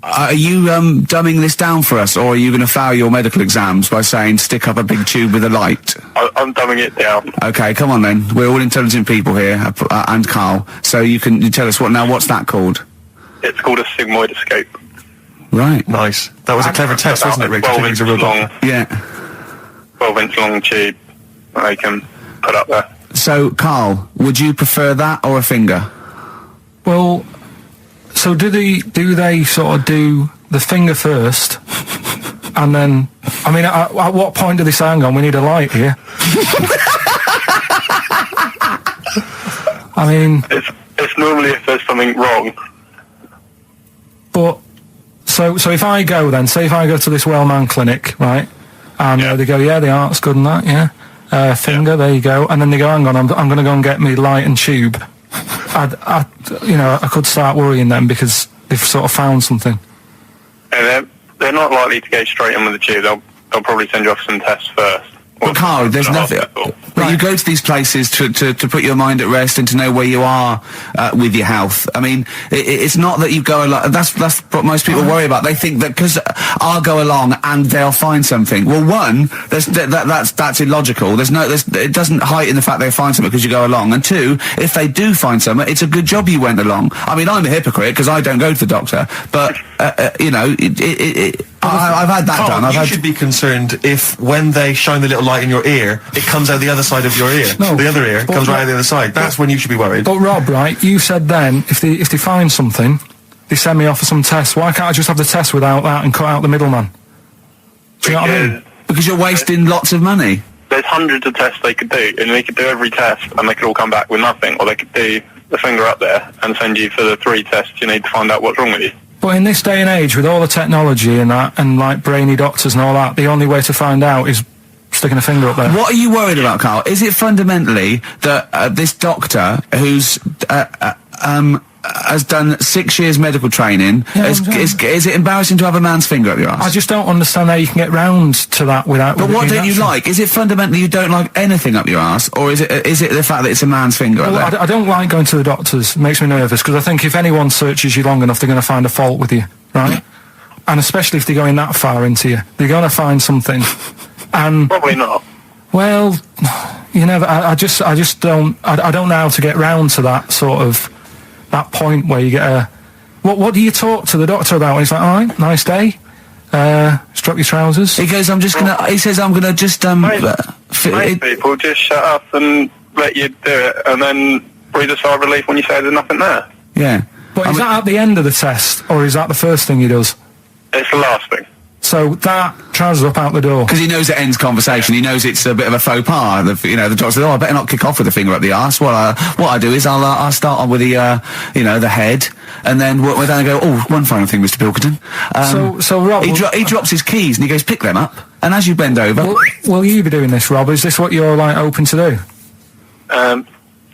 A: are you dumbing this down for us, or are you going to fail your medical exams by saying stick up a big tube with a light?
F: I'm dumbing it down.
A: Okay, come on then. We're all intelligent people here, and Carl. So you tell us what's that called?
F: It's called a sigmoidoscope.
A: Right.
B: Nice. That was a clever test, wasn't it, Rick?
F: 12 inch long,
A: Yeah.
F: 12-inch long tube that they can put up there.
A: So, Carl, would you prefer that or a finger?
C: Well, so do they sort of do the finger first, and then, I mean, at what point do they say, hang on, we need a light here? I mean...
F: It's normally if there's something wrong.
C: But, so if I go then, say if I go to this well-known clinic, right, and
F: Yeah.
C: they go, yeah, the art's good and that, yeah, finger, there you go, and then they go, hang on, I'm going to go and get me light and tube. I could start worrying then because they've sort of found something.
F: And they're not likely to go straight in with the tube. They'll probably send you off some tests first.
A: Well, Carl, there's nothing. But you go to these places to put your mind at rest and to know where you are with your health. I mean, it's not that you go along. That's what most people worry about. They think that because I'll go along and they'll find something. Well, one, that's illogical. It doesn't heighten the fact they'll find something because you go along. And two, if they do find something, it's a good job you went along. I mean, I'm a hypocrite because I don't go to the doctor, but I've had that done.
B: You should be concerned if when they shine the little light in your ear, it comes out the other side of your ear.
C: No,
B: the other ear comes right out the other side. That's when you should be worried.
C: But Rob, right, you said then, if they find something, they send me off for some tests. Why can't I just have the test without that and cut out the middleman? Do you know what I mean?
A: Because you're wasting lots of money.
F: There's hundreds of tests they could do, and they could do every test, and they could all come back with nothing. Or they could do the finger up there and send you for the 3 tests you need to find out what's wrong with you.
C: But in this day and age, with all the technology and that, and like brainy doctors and all that, the only way to find out is sticking a finger up there.
D: What are you worried about, Carl? Is it fundamentally that this doctor who's has done 6 years medical training, is it embarrassing to have a man's finger up your ass?
C: I just don't understand how you can get round to that without...
D: But what don't you like? Is it fundamentally you don't like anything up your ass, or is it the fact that it's a man's finger up there?
C: I don't like going to the doctors. It makes me nervous, because I think if anyone searches you long enough, they're going to find a fault with you, right? And especially if they're going that far into you. They're going to find something. And...
F: Probably not.
C: Well, you know, I just don't... I don't know how to get round to that sort of... that point where you get a... What do you talk to the doctor about? And he's like, all right, nice day. Strap your trousers.
D: He goes, he says, I'm gonna just,
F: Most people just shut up and let you do it, and then breathe a sigh of relief when you say there's nothing there.
D: Yeah.
C: But is that at the end of the test, or is that the first thing he does?
F: It's the last thing.
C: So that trousers up out the door.
D: Because he knows it ends conversation. He knows it's a bit of a faux pas. The doctor says, I better not kick off with a finger up the arse. What I do is I'll start on with the, the head, and then we'll then go, one final thing, Mr. Pilkington.
C: So Rob...
D: He drops his keys, and he goes, pick them up, and as you bend over...
C: Will you be doing this, Rob? Is this what you're, open to do?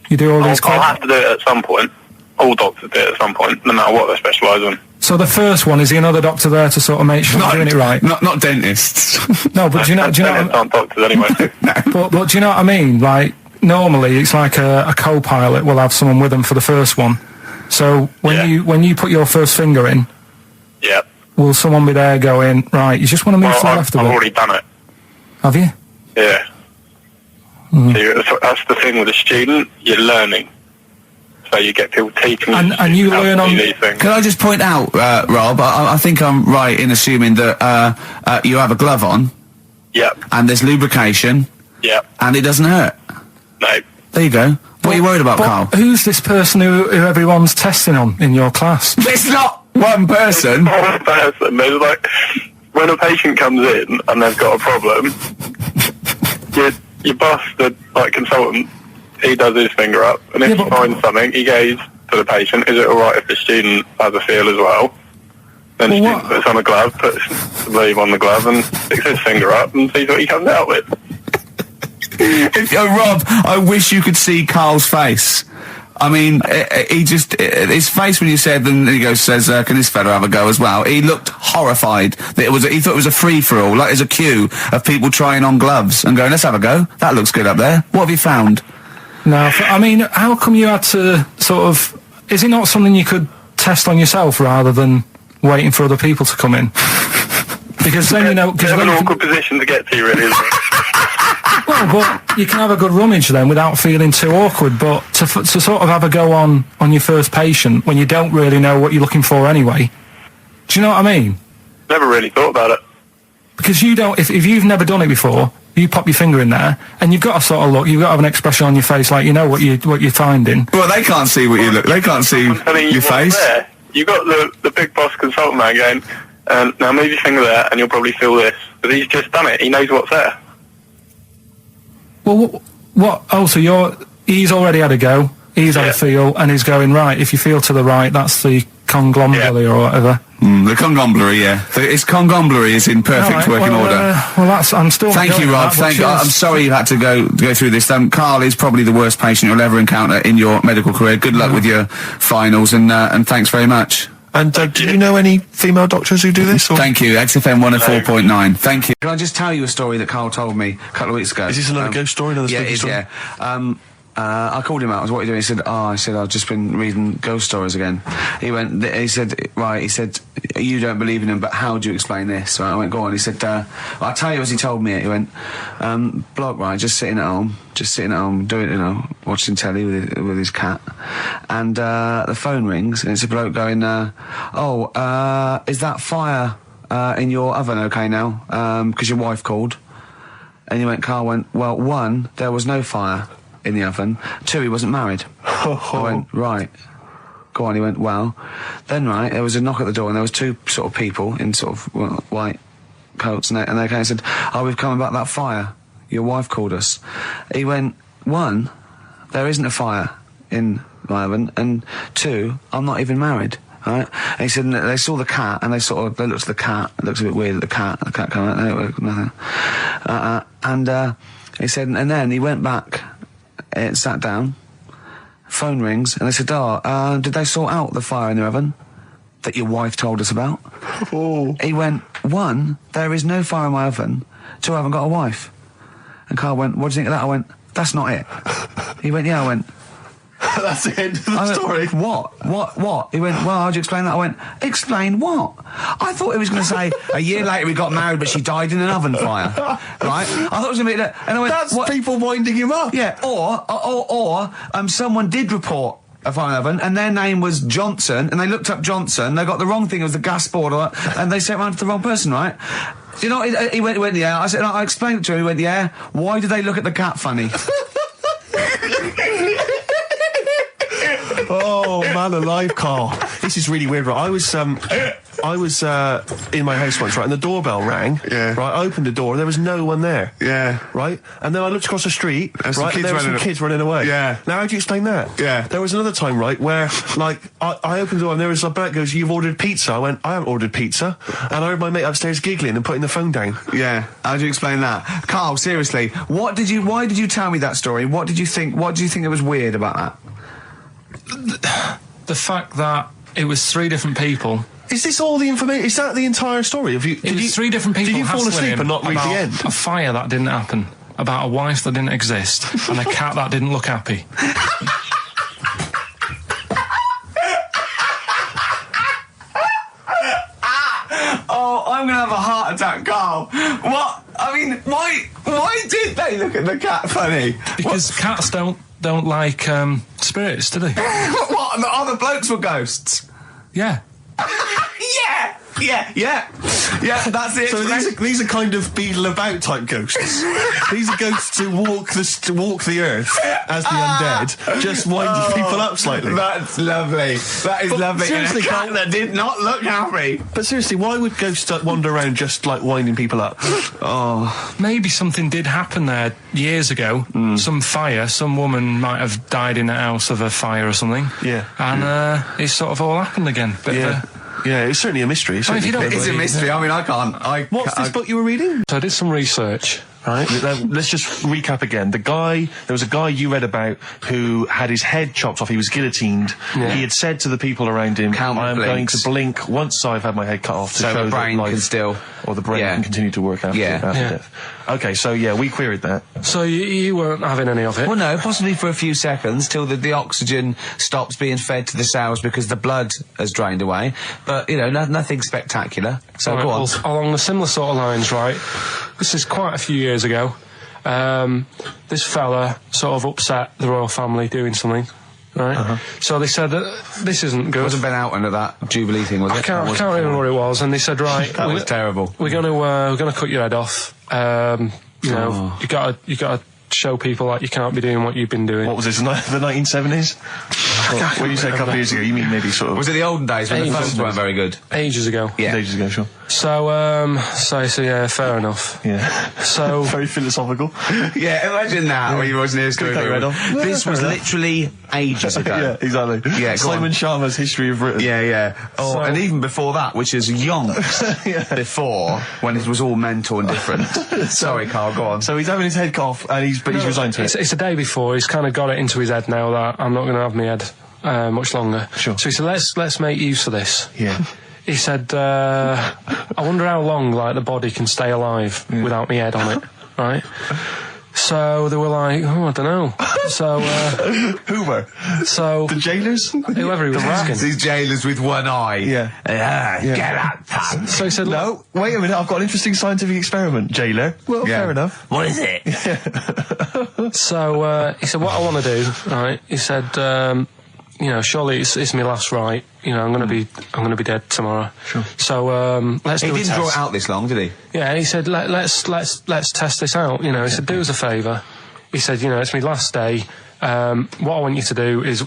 C: You do all these...
F: I'll have to do it at some point. All doctors do it at some point, no matter what they specialise in.
C: So the first one, is the another doctor there to sort of make sure you're doing it right?
D: Not dentists.
C: No, but do you know...
F: Dentists aren't doctors anyway.
C: But do you know what I mean? Normally it's like a co-pilot will have someone with them for the first one. So when you put your first finger in...
F: Yeah.
C: Will someone be there going, right, you just want to move to the left of it?
F: I've already done it.
C: Have you?
F: Yeah. So that's the thing with a student, you're learning. So you get people teaching
C: and you learn on
F: these things.
D: Can I just point out, Rob, I think I'm right in assuming that you have a glove on.
F: Yep.
D: And there's lubrication.
F: Yep.
D: And it doesn't hurt.
F: No.
D: There you go. What are you worried about, Carl?
C: Who's this person who everyone's testing on in your class?
D: It's not one person.
F: One person. There's when a patient comes in and they've got a problem, your boss, the consultant, he does his finger up, and if he finds something, he goes to the patient, is it alright if the student has a feel as well? Then the student puts on a glove, puts the leave on the glove, and sticks his finger up and sees what he comes out with.
D: Rob, I wish you could see Carl's face. I mean, his face when you said, and he says, can this fella have a go as well? He looked horrified. That he thought it was a free-for-all, like there's a queue of people trying on gloves and going, let's have a go. That looks good up there. What have you found?
C: No, I mean, how come you had to sort of... Is it not something you could test on yourself rather than waiting for other people to come in? Because then, you know...
F: It's an awkward position to get to, really, isn't it?
C: Well, but you can have a good rummage then without feeling too awkward, but to sort of have a go on your first patient when you don't really know what you're looking for anyway, do you know what I mean?
F: Never really thought about it.
C: Because you don't... If you've never done it before... You pop your finger in there, and you've got to sort of look. You've got to have an expression on your face, like you know what you're finding.
D: Well, they can't see what you look. They can't see your face.
F: There. You got the big boss consultant man going, now move your finger there, and you'll probably feel this. But he's just done it. He knows what's there.
C: Well, what? Oh, so he's already had a go. He's had a feel, and he's going right. If you feel to the right, that's the conglomerate or whatever.
D: The conglomerate, yeah. Its conglomerate is in perfect working order.
C: I'm still...
D: Thank you, Rob. I'm sorry you had to go through this. Carl is probably the worst patient you'll ever encounter in your medical career. Good luck with your finals, and thanks very much.
B: And do you know any female doctors who do this? Or?
D: Thank you. XFM 104.9. Thank you. Can I just tell you a story that Carl told me a couple of weeks ago?
B: Is this another ghost story? Another spooky story?
D: Yeah. I called him out. I was, what are you doing? He said, I've just been reading ghost stories again. He said, you don't believe in them, but how do you explain this? So I went, go on. He said, I'll tell you as he told me it. He went, bloke, right, just sitting at home, doing, watching telly with his cat. And, the phone rings, and it's a bloke going, is that fire, in your oven okay now? 'Cause your wife called. And Carl went, well, 1, there was no fire in the oven. 2, he wasn't married. I went, right. Go on. He went, well. Then, right, there was a knock at the door, and there was 2 sort of people in sort of white coats, and they came and said, we've come about that fire. Your wife called us. He went, 1, there isn't a fire in my oven, and 2, I'm not even married. Right? And he said, they saw the cat, and they looked at the cat. It looks a bit weird at the cat. The cat came out, nothing.
A: And he said, and then he went back, sat down, phone rings, and they said, did they sort out the fire in the oven that your wife told us about?
B: Oh.
A: He went, 1, there is no fire in my oven. 2, I haven't got a wife. And Karl went, what do you think of that? I went, that's not it. He went, yeah. I went,
B: That's the end of the story.
A: What? He went, well, how'd you explain that? I went, explain what? I thought he was going to say, a year later we got married, but she died in an oven fire. Right? I thought it was going to be that. And I went,
B: That's people winding him up.
A: Yeah, or someone did report a fire oven, and their name was Johnson, and they looked up Johnson, they got the wrong thing, it was the gas board, and they sent it round to the wrong person, right? You know, he went, yeah. I said, I explained it to him, he went, yeah. Why did they look at the cat funny?
B: Oh, man alive, Karl. This is really weird, right? I was in my house once, right, and the doorbell rang.
A: Yeah.
B: Right, I opened the door, there was no one there.
A: Yeah.
B: Right? And then I looked across the street,
A: There's some
B: right, and there were some kids running away.
A: Yeah.
B: Now, how do you explain that?
A: Yeah.
B: There was another time, right, where, like, I opened the door and there was a bloke goes, you've ordered pizza. I went, I haven't ordered pizza. And I heard my mate upstairs giggling and putting the phone down.
A: Yeah. How do you explain that? Karl, seriously, why did you tell me that story? What do you think it was weird about that?
C: The fact that it was 3 different people.
B: Is this all the information? Is that the entire story?
C: It was 3 different people.
B: Did you fall
C: hassling
B: asleep
C: him
B: and not read the
C: about
B: end?
C: A fire that didn't happen, about a wife that didn't exist, and a cat that didn't look happy.
A: Oh, I'm gonna have a heart attack, Karl. What? I mean, why did they look at the cat funny?
C: Because cats don't like spirits, do they?
A: What? The other blokes were ghosts?
C: Yeah.
A: Yeah, that's it.
B: So these are kind of beetle about type ghosts. These are ghosts who walk the earth as the undead, just winding people up slightly.
A: That's lovely. That is lovely.
B: seriously,
A: And a cat that did not look happy.
B: But seriously, why would ghosts wander around just like winding people up?
A: Oh,
C: Maybe something did happen there years ago. Some fire, some woman might have died in a house of a fire or something.
B: Yeah.
C: And it's sort of all happened again. But
B: Yeah, it's certainly a mystery.
C: I mean, if you don't
A: it's a mystery. I mean, I can't.
B: What's this book you were reading?
C: So I did some research.
B: Right. Let's just recap again. There was a guy you read about who had his head chopped off. He was guillotined.
C: Yeah.
B: He had said to the people around him,
A: Count
B: I am
A: blinks.
B: going to blink once I've had my head cut off to
A: So
B: show
A: the brain
B: that life,
A: can still...
B: or the brain
A: Yeah.
B: can continue to work after death. Okay, so yeah, we queried that.
C: So you weren't having any of it?
A: Well, no, possibly for a few seconds till the oxygen stops being fed to the cells because the blood has drained away. But, you know, nothing spectacular. So
C: Right,
A: go on.
C: well, along the similar sort of lines, right? This is quite a few years ago. This fella sort of upset the royal family doing something, right? So they said that this isn't good.
A: Wasn't Ben Out under that Jubilee thing, was it?
C: I can't remember what it was, and they said, right,
A: That was terrible.
C: We're gonna cut your head off. You know, you gotta show people that you can't be doing what you've been doing.
B: What was this, the 1970s? When you say a couple of years ago, you mean maybe sort of...
A: Was it the olden days when the
C: Ages.
A: phones weren't very good?
C: Ages ago.
A: Yeah.
B: Ages ago, sure.
C: So yeah, fair enough.
B: Yeah.
C: So
B: Very philosophical.
A: Yeah, imagine that when you watching the history.
B: Cut your head off.
A: This was literally ages ago.
B: Yeah, exactly.
A: Yeah, go
B: Simon
A: on.
B: Sharma's History of Britain.
A: Yeah. Oh,
C: So-
A: and even before that, which is yonks before, when it was all mental and different. Sorry, Karl, go on.
B: So he's having his head cut off, and he's resigned to it.
C: It's a day before. He's kind of got it into his head now that I'm not going to have my head much longer.
B: Sure.
C: So he said, let's make use of this.
B: Yeah.
C: He said, I wonder how long like the body can stay alive without my head on it, right? So they were like, oh, I don't know. So
B: Hoover.
C: so
B: The jailers?
C: whoever he was asking.
A: These jailers with one eye.
B: Yeah.
A: Get out, pal.
C: So he said,
B: No, wait a minute, I've got an interesting scientific experiment, jailer. Well,
A: Yeah.
B: fair enough.
A: What is it?
C: So he said, what I want to do, right? He said, you know, surely it's my last right. You know, I'm gonna be dead tomorrow.
B: Sure.
C: So let's
A: He
C: do a
A: didn't
C: test.
A: draw it out this long, did he?
C: Yeah, and he said, let's test this out. You know, he said, do us a favour. He said, you know, it's my last day. What I want you to do is,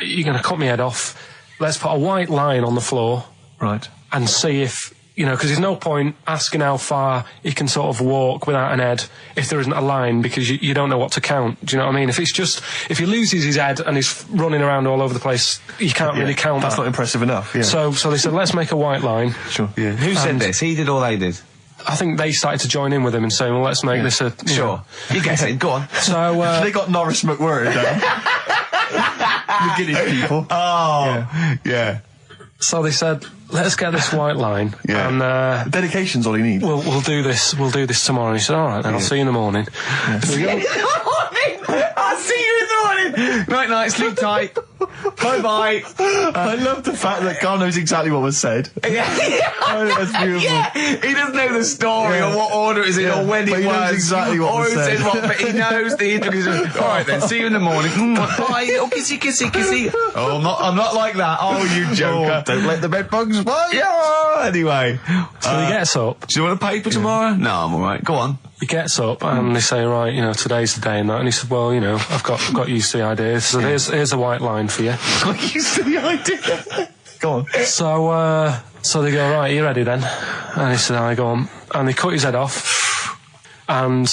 C: you're going to cut my head off. Let's put a white line on the floor.
B: Right.
C: And see if, you know, because there's no point asking how far he can sort of walk without an head if there isn't a line, because you don't know what to count. Do you know what I mean? If he loses his head and he's running around all over the place, you can't really count
B: That's
C: that.
B: not impressive enough, yeah.
C: So they said, let's make a white line.
B: Sure.
A: Yeah. Who said
C: And-
A: this? He did or they did?
C: I think they started to join in with him and saying, well, let's make this a...
D: Sure. You get it. Go on.
C: So,
B: They got Norris McWhirter down. The Guinness people.
D: Oh, yeah.
C: so they said, let's get this white line.
B: Yeah.
C: And
B: Dedication's all you need.
C: we'll do this tomorrow. And he said, all right, then I'll see you in the morning. So we go,
D: I'll see you in the morning. Night, sleep tight. Bye.
B: I love the fact that Carl knows exactly what was said. Oh, that's beautiful.
D: Yeah, he doesn't know the story or what order it is in or when
B: But
D: it
B: he
D: was.
B: knows exactly what
D: or
B: was
D: who
B: said.
D: said what, but he knows the intricacies. All right then, see you in the morning. Bye, little kissy. Oh, I'm not like that. Oh, you joker.
B: Don't let the bed bugs fly.
D: Yeah, anyway.
C: so he gets up.
D: Do you want a paper tomorrow? No, I'm all right. Go on.
C: He gets up and they say, right, today's the day and that. And he said, well, I've got used to the idea. So here's a white line for you.
B: Got used to the idea. Go on.
C: So they go, right, are you ready then? And he said, I go on. And they cut his head off. And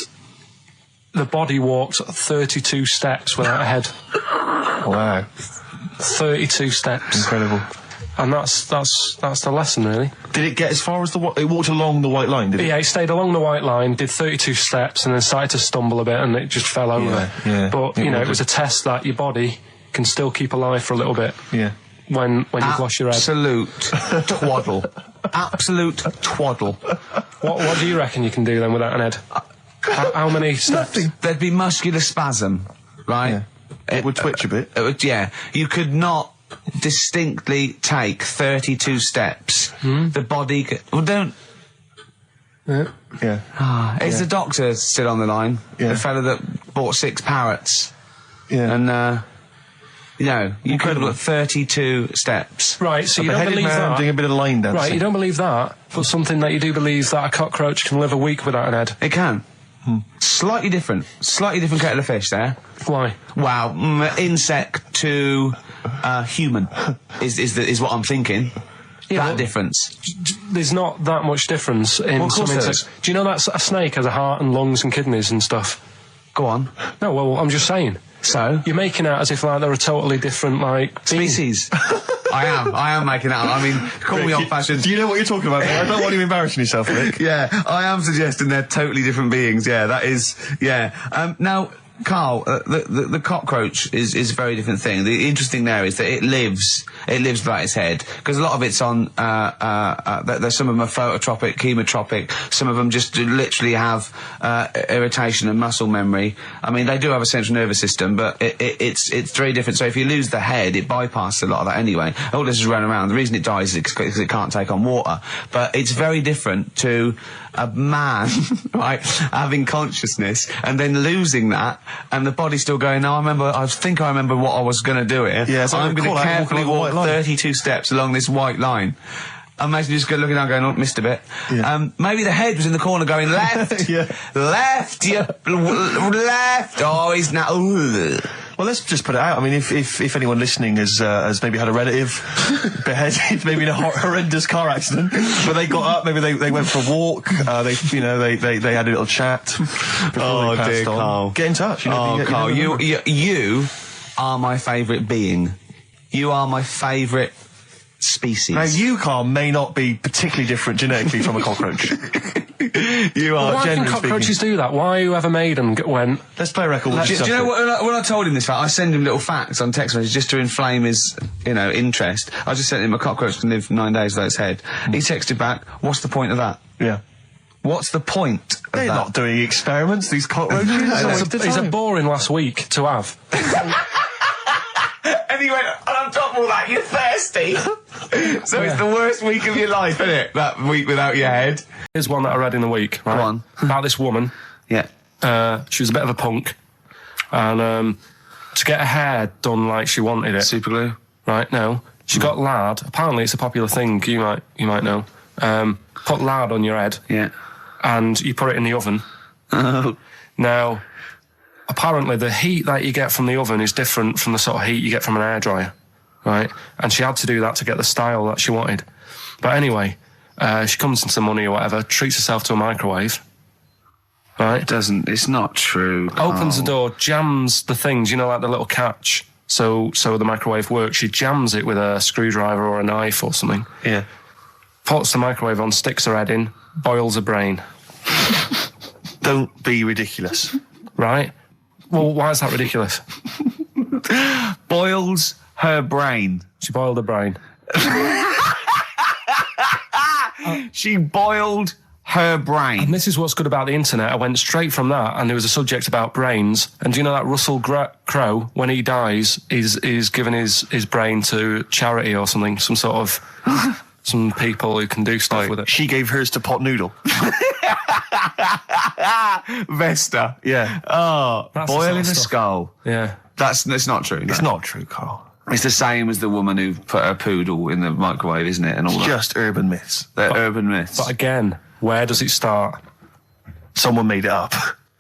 C: the body walked 32 steps without a head.
B: Wow.
C: 32 steps.
B: Incredible.
C: And that's the lesson, really.
B: Did it get as far as it walked along the white line, did it?
C: Yeah, it stayed along the white line, did 32 steps, and then started to stumble a bit, and it just fell over.
B: Yeah.
C: But, it was a test that your body can still keep alive for a little bit.
B: Yeah.
C: When you've lost your head.
D: Absolute twaddle. Absolute twaddle.
C: What do you reckon you can do then without an head? How many steps?
D: There'd be muscular spasm, right?
B: Yeah. It would twitch a bit.
D: It would, yeah. You could not distinctly take 32 steps. The body could... Well, don't...
B: Yeah.
D: Is the doctor still on the line?
B: Yeah.
D: The fella that bought 6 parrots.
B: Yeah.
D: And, you could have got 32 steps.
C: Right, so
B: A
C: you don't
B: beheaded
C: believe
B: man
C: that.
B: doing a bit of line dancing.
C: Right, you don't believe that, but something that you do believe that a cockroach can live a week without an head.
D: It can. Slightly different kettle of fish there.
C: Why?
D: Wow, insect to human is what I'm thinking.
C: Yeah,
D: that difference.
C: There's not that much difference in
D: Well, of
C: some
D: course there
C: insects. Do you know that a snake has a heart and lungs and kidneys and stuff?
D: Go on.
C: No, well, I'm just saying.
D: So?
C: You're making out as if like they're a totally different
D: Species. I am making that up. I mean, call me old-fashioned.
B: Do you know what you're talking about? I don't want you embarrassing yourself, Rick.
D: Yeah, I am suggesting they're totally different beings. Yeah, that is. Yeah. Now, Carl, the cockroach is a very different thing. The interesting there is that it lives without its head, because a lot of it's on. There's some of them are phototropic, chemotropic. Some of them just literally have irritation and muscle memory. I mean, they do have a central nervous system, but it's very different. So if you lose the head, it bypasses a lot of that anyway. All this is running around. The reason it dies is because it can't take on water. But it's very different to a man, right, having consciousness and then losing that, and the body's still going, no, I think I remember what I was going to do here.
B: Yeah, so
D: I'm going to carefully walk 32 steps along this white line. Imagine just looking down going, oh, missed a bit.
B: Yeah.
D: Maybe the head was in the corner going, left, left, left. Oh, he's now...
B: Well, let's just put it out. I mean, if anyone listening has maybe had a relative beheaded, maybe in a horrendous car accident, but they got up, maybe they went for a walk, they had a little chat before they passed on.
D: Carl.
B: Get in touch.
D: Carl, you are my favourite being. You are my favourite species.
B: Now, you, Carl, may not be particularly different genetically from a cockroach. You are.
C: Why can cockroaches do that? Why whoever made them went...
B: Let's play a record.
D: Do you know what? When I told him this fact, I send him little facts on text messages just to inflame his, interest. I just sent him a cockroach can live 9 days without its head. He texted back, "What's the point of that?
B: Yeah.
D: What's the point of
B: They're
D: that?"
B: not doing experiments. These cockroaches.
C: He's a boring last week to have.
D: And he went, and on top of all that, you're thirsty. So it's the worst week of your life, isn't it? That week without your head.
C: Here's one that I read in the week, right?
D: Go on.
C: About this woman.
D: Yeah.
C: She was a bit of a punk. And to get her hair done like she wanted it.
D: Super glue.
C: Right, no. She got lard. Apparently it's a popular thing, you might know. Put lard on your head.
D: Yeah.
C: And you put it in the oven.
D: Oh.
C: Now, apparently the heat that you get from the oven is different from the sort of heat you get from an hairdryer, right? And she had to do that to get the style that she wanted. But anyway, she comes into money or whatever, treats herself to a microwave, right?
D: It's not true.
C: Opens the door, jams the things, like the little catch, so the microwave works. She jams it with a screwdriver or a knife or something.
B: Yeah.
C: puts the microwave on, sticks her head in, boils a brain.
B: Don't be ridiculous.
C: Right? Well, why is that ridiculous?
D: Boils her brain.
C: She boiled a brain.
D: She boiled her brain.
C: And this is what's good about the internet. I went straight from that, and there was a subject about brains. And do you know that Russell Crowe, when he dies, is given his brain to charity or something, some sort of some people who can do stuff with it.
B: She gave hers to Pot Noodle.
D: Vesta.
B: Yeah.
D: Oh,
C: That's the
D: boiling
C: sort
D: a
C: of stuff.
D: skull.
C: Yeah.
D: That's not true.
B: It's not true, Carl.
D: It's the same as the woman who put her poodle in the microwave, isn't it? And all
B: It's
D: that.
B: just urban myths.
D: They're urban myths.
C: But again, where does it start?
B: Someone made it up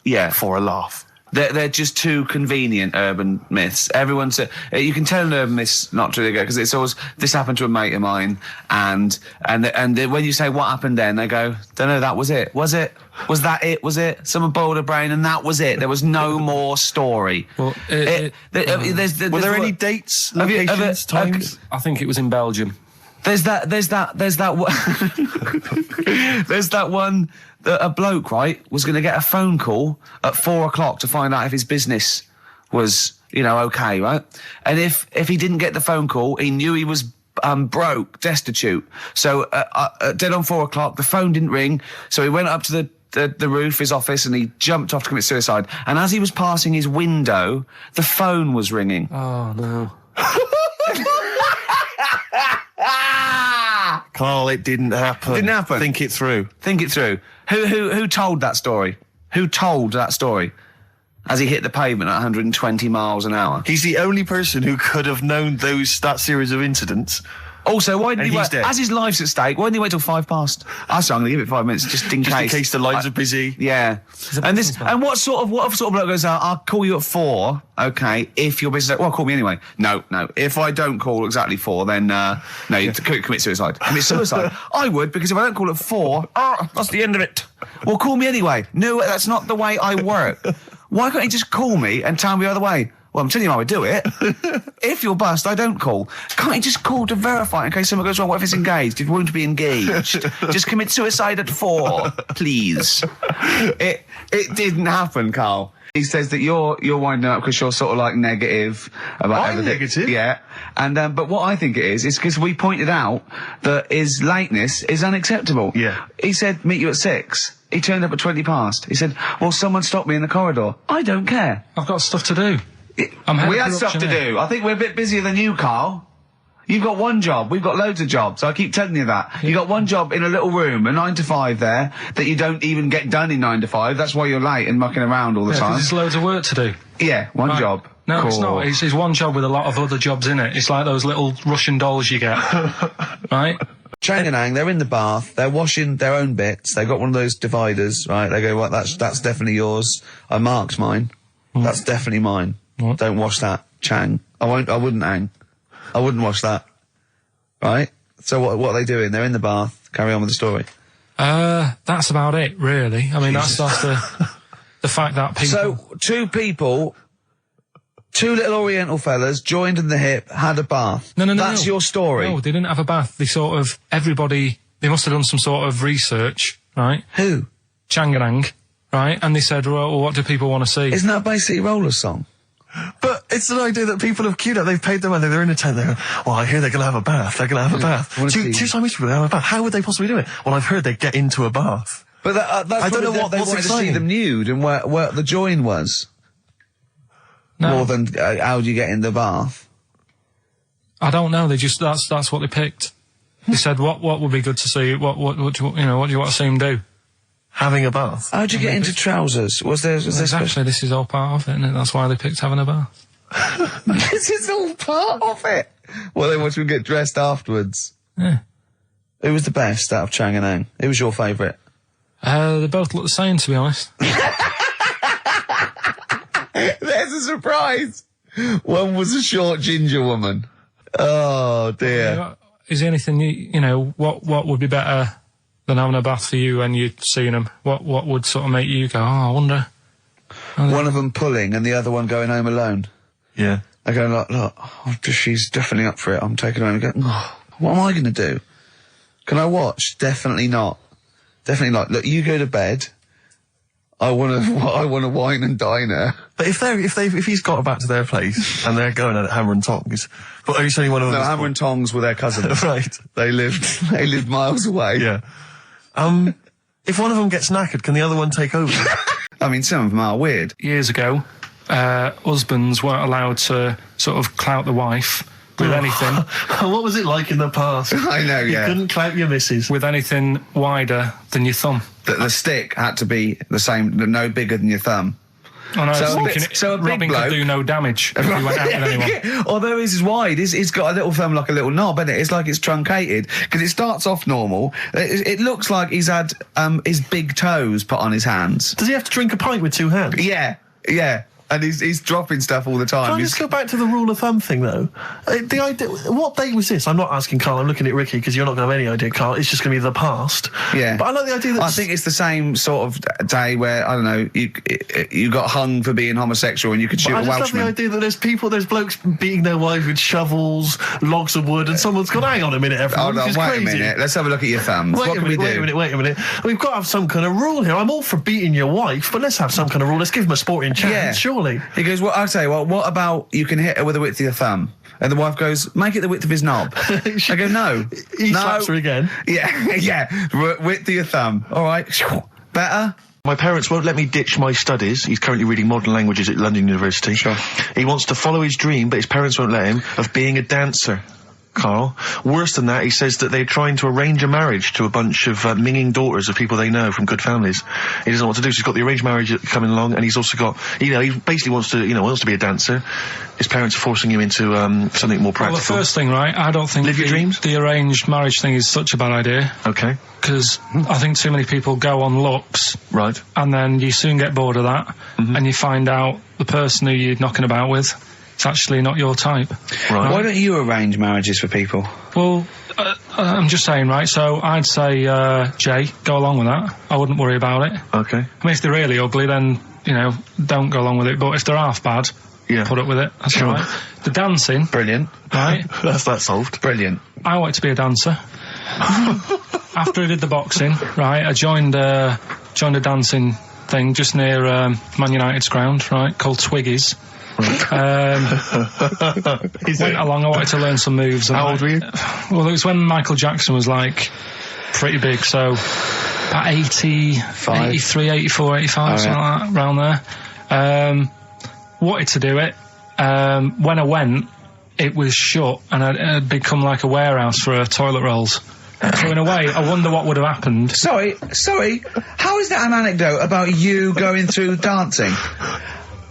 D: yeah.
B: for a laugh.
D: They're just too convenient urban myths. Everyone's you can tell an urban myth's not true because it's always this happened to a mate of mine, and when you say what happened then, they go, don't know, that was it. Was it? Was that it? Was it? Someone boiled a brain and that was it. There was no more story.
C: Well,
B: Were there any dates, locations, times?
C: I think it was in Belgium.
D: There's that one that a bloke, right, was going to get a phone call at 4 o'clock to find out if his business was, okay, right? And if he didn't get the phone call, he knew he was broke, destitute. So dead on 4 o'clock, the phone didn't ring. So he went up to the roof, his office, and he jumped off to commit suicide. And as he was passing his window, the phone was ringing.
C: Oh, no.
B: Carl, it didn't happen.
D: Didn't happen.
B: Think it through.
D: Think it through. Who told that story? Who told that story? As he hit the pavement at 120 miles an hour.
B: He's the only person who could have known that series of incidents.
D: Also, why didn't
B: And
D: he
B: he's
D: wait?
B: dead.
D: As his life's at stake, why didn't he wait till 5 past? I'm going to give it 5 minutes just in
B: Just
D: case.
B: in case the lines are busy.
D: Yeah. And what sort of bloke goes out, I'll call you at 4, okay, if your business... Well, call me anyway. No. If I don't call exactly 4, then, you commit suicide. Commit suicide. I would, because if I don't call at 4, that's the end of it. Well, call me anyway. No, that's not the way I work. Why can't he just call me and tell me the other way? Well, I'm telling you how I do it. If you're bust, I don't call. Can't you just call to verify in case something goes wrong? What if it's engaged? It won't be engaged. Just commit suicide at 4, please. It didn't happen, Carl. He says that you're winding up because you're sort of like negative about
B: I'm
D: everything.
B: negative?
D: Yeah. And but what I think it is because we pointed out that his lateness is unacceptable.
B: Yeah.
D: He said meet you at 6. He turned up at 20 past. He said, well, someone stopped me in the corridor. I don't care.
C: I've got stuff to do.
D: We had stuff to do. I think we're a bit busier than you, Carl. You've got one job. We've got loads of jobs. I keep telling you that. You got one job in a little room, a 9 to 5 there, that you don't even get done in 9 to 5. That's why you're late and mucking around all the time.
C: There's loads of work to do.
D: Yeah, one job.
C: No,
D: cool.
C: it's not. It's one job with a lot of other jobs in it. It's like those little Russian dolls you get. Right?
A: Chang and Ang, they're in the bath, they're washing their own bits, they've got one of those dividers, right? They go, well, that's definitely yours. I marked mine. That's definitely mine.
C: What?
A: Don't wash that, Chang. I wouldn't, Ang. I wouldn't wash that. Right? So what are they doing? They're in the bath. Carry on with the story.
C: That's about it, really. I mean, that's the fact that people...
A: So, two little Oriental fellas joined in the hip, had a bath.
C: No.
A: That's your story.
C: No, they didn't have a bath. They they must have done some sort of research, right?
A: Who?
C: Chang and Ang, right? And they said, well, what do people want to see?
A: Isn't that a Bay City Rollers song?
B: But it's an idea that people have queued up. They've paid their money. They're in a tent. They're, well, I hear they're going to have a bath. They're going to have a bath. Two Siamese people have a bath. How would they possibly do it? Well, I've heard they get into a bath.
A: But that's
B: I don't know
A: they
B: what's
A: wanted to see
B: exciting.
A: them nude and where the join was.
C: No.
A: More than how do you get in the bath?
C: I don't know. They just that's what they picked. They said what would be good to see. What do you want to see them do?
B: Having a bath.
A: How do you get into trousers? Was there
C: Exactly. This is all part of it, and that's why they picked having a bath.
A: This is all part of it. Well, they want you to get dressed afterwards.
C: Yeah.
A: Who was the best out of Chang and Ang? Who was your favourite?
C: They both look the same, to be honest.
A: There's a surprise. One was a short ginger woman. Oh dear.
C: Is there anything what would be better than having a bath for you when you'd seen them? What would sort of make you go, I wonder?
A: One of them pulling and the other one going home alone.
B: Yeah.
A: I go, look, she's definitely up for it. I'm taking her home and go, what am I going to do? Can I watch? Definitely not. Definitely not. Look, you go to bed. I want to wine and dine her.
B: But if he's got back to their place and they're going at it hammer and tongs, but are you saying one of them?
A: No, hammer and tongs were their cousins.
B: Right.
A: They lived miles away.
B: Yeah. If one of them gets knackered, can the other one take over?
A: I mean, some of them are weird.
C: Years ago, husbands weren't allowed to sort of clout the wife with anything.
B: What was it like in the past?
A: I know, yeah.
B: You couldn't clout your missus.
C: With anything wider than your thumb.
A: The stick had to be the same, no bigger than your thumb.
C: Oh no,
A: So a big
C: Robin
A: bloke
C: could do no damage if he went out with anyone.
A: Yeah. Although his is wide, he's got a little thumb like a little knob, isn't it? It's like it's truncated, because it starts off normal. It looks like he's had his big toes put on his hands.
B: Does he have to drink a pint with 2 hands?
A: Yeah. And he's dropping stuff all the time.
B: Can I just go back to the rule of thumb thing, though? The idea, what day was this? I'm not asking Carl, I'm looking at Ricky, because you're not going to have any idea, Carl. It's just going to be the past.
A: Yeah.
B: But I like the idea that...
A: I think it's the same sort of day where, I don't know, you got hung for being homosexual and you could shoot a Welshman.
B: I just love the idea that there's blokes beating their wives with shovels, logs of wood, and someone's gone, hang on a minute, everyone,
A: Hold on, wait a minute. Let's have a look at your thumbs. What can we do?
B: Wait a minute. We've got to have some kind of rule here. I'm all for beating your wife, but let's have some kind of rule. Let's give him a sporting chance, surely.
A: He goes, well, I'll tell you what about you can hit her with the width of your thumb? And the wife goes, make it the width of his knob. I go, no.
B: He slaps her again.
A: Yeah, width of your thumb. All right. Better?
E: My parents won't let me ditch my studies. He's currently reading modern languages at London University.
A: Sure.
E: He wants to follow his dream, but his parents won't let him, of being a dancer. Carl. Worse than that, he says that they're trying to arrange a marriage to a bunch of minging daughters of people they know from good families. He doesn't know what to do, so he's got the arranged marriage coming along, and he's also got, he basically wants to be a dancer. His parents are forcing him into something more practical.
C: Well, the first thing, right, I don't think
E: Live your dreams?
C: The arranged marriage thing is such a bad idea.
E: Okay.
C: Because I think too many people go on looks.
E: Right.
C: And then you soon get bored of that, and you find out the person who you're knocking about with, it's actually not your type.
E: Right.
A: Why don't you arrange marriages for people?
C: Well, I'm just saying, right, so I'd say, Jay, go along with that. I wouldn't worry about it.
E: Okay.
C: I mean, if they're really ugly, then, don't go along with it. But if they're half bad, put up with it. That's
E: Sure.
C: all right. The dancing.
A: Brilliant.
C: Right.
E: That's that solved.
A: Brilliant.
C: I wanted to be a dancer. After I did the boxing, right, I joined a dancing thing just near Man United's ground, right, called Twiggy's. Went along, I wanted to learn some moves.
E: How old were you?
C: Well, it was when Michael Jackson was, pretty big, so about 83, 84, 85, something like that, around there. Wanted to do it. When I went, it was shut, and it had become like a warehouse for toilet rolls. So in a way, I wonder what would have happened.
A: Sorry, how is that an anecdote about you going through dancing?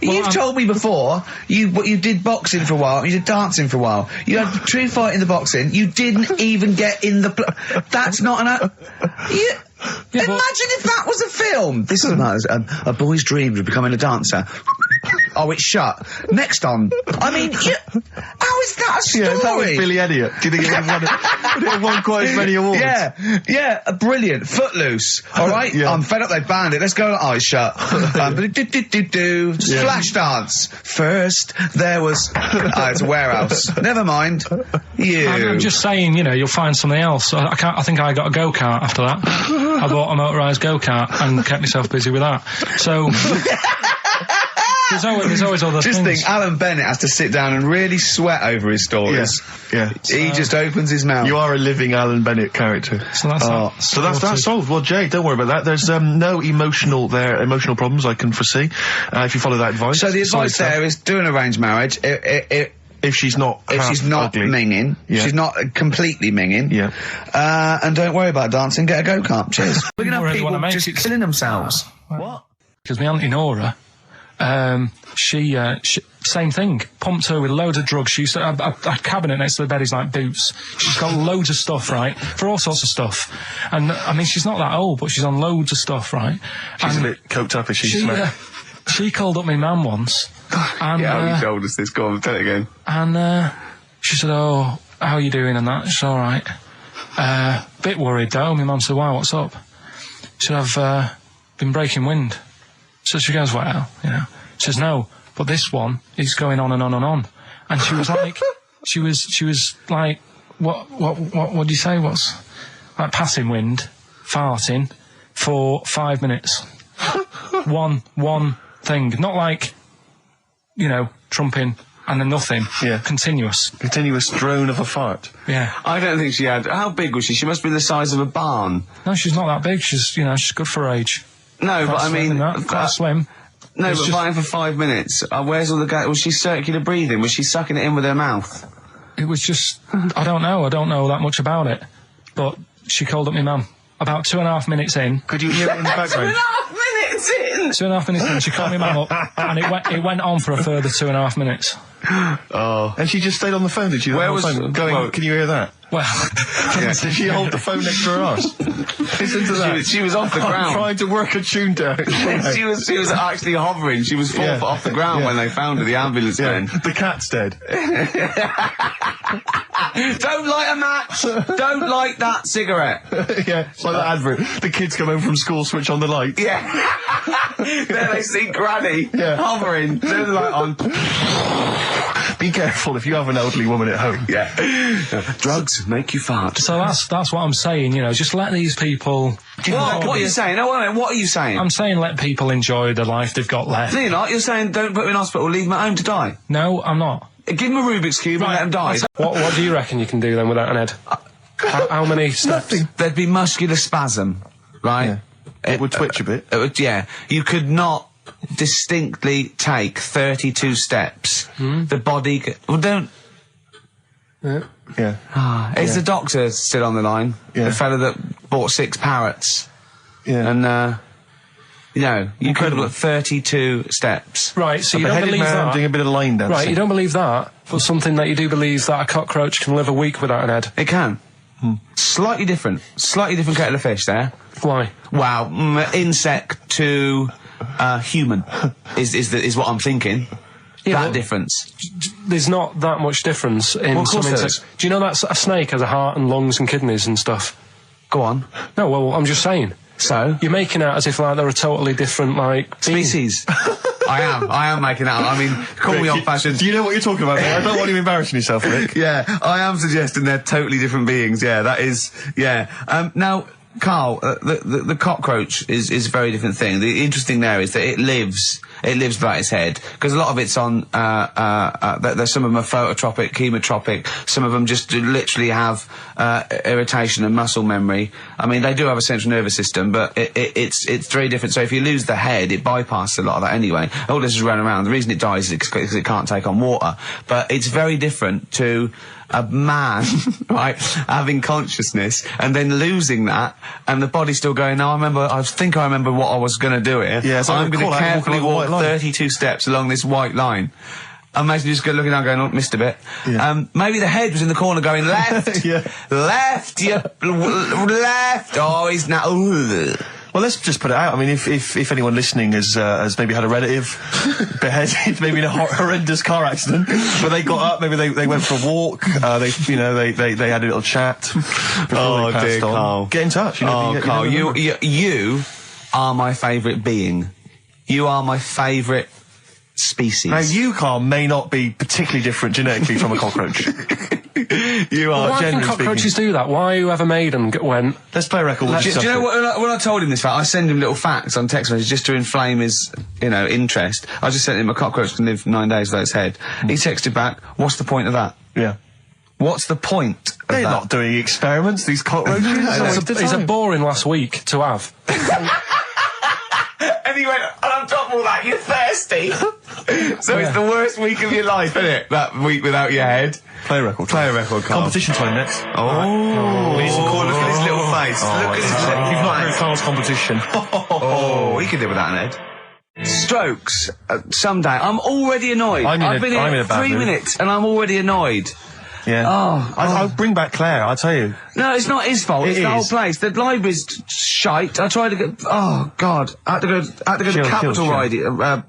A: You've told me before you did boxing for a while, you did dancing for a while. You had a true fight in the boxing. You didn't even get in the. That's not an. Imagine if that was a film. This is a boy's dreams of becoming a dancer. Oh, it's shut. Next on. I mean, how is that a story?
E: Yeah, that was Billy Elliot. Do you think it would have won quite as many awards?
A: Yeah, brilliant. Footloose. All right,
E: Yeah.
A: I'm fed up. They banned it. Let's go. Eyes shut. Flash dance. First, there was. It's a warehouse. Never mind.
C: I'm just saying, you'll find something else. I think I got a go-kart after that. I bought a motorised go-kart and kept myself busy with that. So. There's always other things.
A: Just think, Alan Bennett has to sit down and really sweat over his stories.
E: Yeah.
A: He just opens his mouth.
E: You are a living Alan Bennett character.
C: So that's
E: solved. Well, Jay, don't worry about that. There's no emotional problems I can foresee if you follow that advice.
A: So the advice there is do an arranged marriage.
E: If she's not ugly.
A: minging, she's not completely minging.
E: Yeah.
A: And don't worry about dancing. Get a go-kart. Cheers. We're gonna have people just killing themselves.
C: What? Because my auntie Nora. She same thing, pumped her with loads of drugs. She used to have a cabinet next to the bed is like boots. She's got loads of stuff, right, for all sorts of stuff. And I mean, she's not that old, but she's on loads of stuff, right?
E: She's a bit coked up, is she?
C: She called up my mum once. And,
A: you told us this. Go on, tell it again.
C: And she said, "Oh, how are you doing?" And that. She's all right. Bit worried though. My mum said, "Why? What's up?" She said, "I've been breaking wind." So she goes, "Well, She says, "No, but this one is going on and on and on." And she was like, she was like, what do you say? like passing wind, farting, for 5 minutes. one thing. Not like, you know, trumping and then nothing.
B: Yeah.
C: Continuous.
B: Continuous drone of a fart.
C: Yeah.
D: I don't think she had... How big was she? She must be the size of a barn.
C: No, she's not that big. She's, you know, she's good for her age.
D: No, but
C: Quite
D: I
C: slim
D: mean...
C: in that, quite slim.
D: No,
C: It's
D: but
C: just-
D: fighting for 5 minutes. Where's all the gas? Was she circular breathing? Was she sucking it in with her mouth?
C: It was just, I don't know that much about it. But she called up my mum. About 2.5 minutes in.
B: Could you hear it in the background?
D: 2.5 minutes in!
C: 2.5 minutes in, she called my mum up, and it went on for a further 2.5 minutes.
B: Oh. And she just stayed on the phone, did she?
D: Where
B: The whole
D: was-
B: time going,
D: well-
B: can you hear that?
C: Well,
B: Did she hold the phone next to her arse? Listen to that.
D: She was off the
B: I'm
D: ground.
B: trying to work a tune down.
D: she was actually hovering. She was 4 foot off the ground when they found her, the ambulance men.
B: The cat's dead.
D: Don't light a match! Don't light that cigarette!
B: Yeah, it's like that advert. The kids come home from school, switch on the light.
D: Yeah. Then they see Granny hovering, turn the light on.
B: Be careful if you have an elderly woman at home.
D: Yeah. Drugs make you fart.
C: so that's what I'm saying, you know, just let these people...
D: What are you saying? No, wait a minute, what are you saying?
C: I'm saying let people enjoy the life they've got left.
D: No, you're not. You're saying don't put them in hospital, leave them at home to die.
C: No, I'm not.
D: Give them a Rubik's Cube and let them die.
C: What do you reckon you can do then without an head? How many steps?
D: There'd be muscular spasm, right?
B: It would twitch a bit.
D: It would, yeah. You could not distinctly take 32 steps. The body... Well, don't...
B: Yeah.
D: Is the doctor still on the line?
B: Yeah.
D: The fella that bought 6 parrots.
B: Yeah.
D: And, you know, you could have got 32 steps.
C: Right, so you
B: A
C: don't
B: beheaded
C: believe
B: man
C: that?
B: doing a bit of line dancing.
C: Right, you don't believe that, but something that you do believe that a cockroach can live a week without an head.
D: It can. Slightly different kettle of fish there.
C: Why?
D: Wow, insect to human is what I'm thinking.
C: Yeah,
D: that difference.
C: There's not that much difference in
D: Well, of
C: some
D: course there
C: insects.
D: is.
C: Do you know that a snake has a heart and lungs and kidneys and stuff?
D: Go on.
C: No, well, I'm just saying.
D: So?
C: You're making out as if like they're a totally different, like... being.
D: Species. I am making that up. I mean, call me old-fashioned.
B: Do you know what you're talking about, mate? I don't want you embarrassing yourself, Rick.
D: Yeah, I am suggesting they're totally different beings. Yeah, that is. Yeah. Now, Carl, the cockroach is a very different thing. The interesting there is that it lives without its head, because a lot of it's on. There's some of them are phototropic, chemotropic. Some of them just literally have irritation and muscle memory. I mean, they do have a central nervous system, but it's very different. So if you lose the head, it bypasses a lot of that anyway. All this is running around. The reason it dies is because it can't take on water. But it's very different to a man, right, having consciousness and then losing that, and the body's still going, no, I think I remember what I was going to do here.
B: Yeah, so
D: I'm going to carefully walk
B: line.
D: 32 steps along this white line. Imagine you just looking down going, oh, missed a bit.
B: Yeah.
D: Maybe the head was in the corner going, left,
B: Yeah.
D: left, left. Oh, he's now, ooh.
B: Well, let's just put it out. I mean, if anyone listening has maybe had a relative beheaded, maybe in a horrendous car accident, but they got up, maybe they went for a walk, they had a little chat before they passed on.
D: Carl.
B: Get in touch.
D: Carl, you are my favourite being. You are my favourite species.
B: Now, you, Carl, may not be particularly different genetically from a cockroach. You are,
C: Why can
B: generally
C: cockroaches
B: speaking.
C: do that? Why whoever made them went...
B: Let's play a record.
D: Do you know what, when I told him this fact, I send him little facts on text messages just to inflame his, interest. I just sent him a cockroach can live 9 days without its head. He texted back, what's the point of that?
B: Yeah.
D: What's the point of
B: They're
D: that?
B: not doing experiments, these cockroaches.
C: It's a boring last week to have.
D: And he went, and on top of all that, you're thirsty. So it's the worst week of your life, isn't it? That week without your head.
B: Play a record.
D: Play a record, Carl.
B: Competition time next.
D: Oh. We need some call. Look at his little face. Look at his little
B: You've not heard
D: face.
B: Carl's competition.
D: Oh, he could live without an head. Strokes. Someday. I'm already annoyed. I've been
B: I'm in
D: here
B: a bad
D: 3
B: mood.
D: minutes and I'm already annoyed.
B: Yeah. I'll bring back Claire, I'll tell you.
D: No, it's not his fault.
B: It
D: It's the whole
B: is.
D: place. The library's shite. I tried to get. Oh God! I had to go to Capital Library.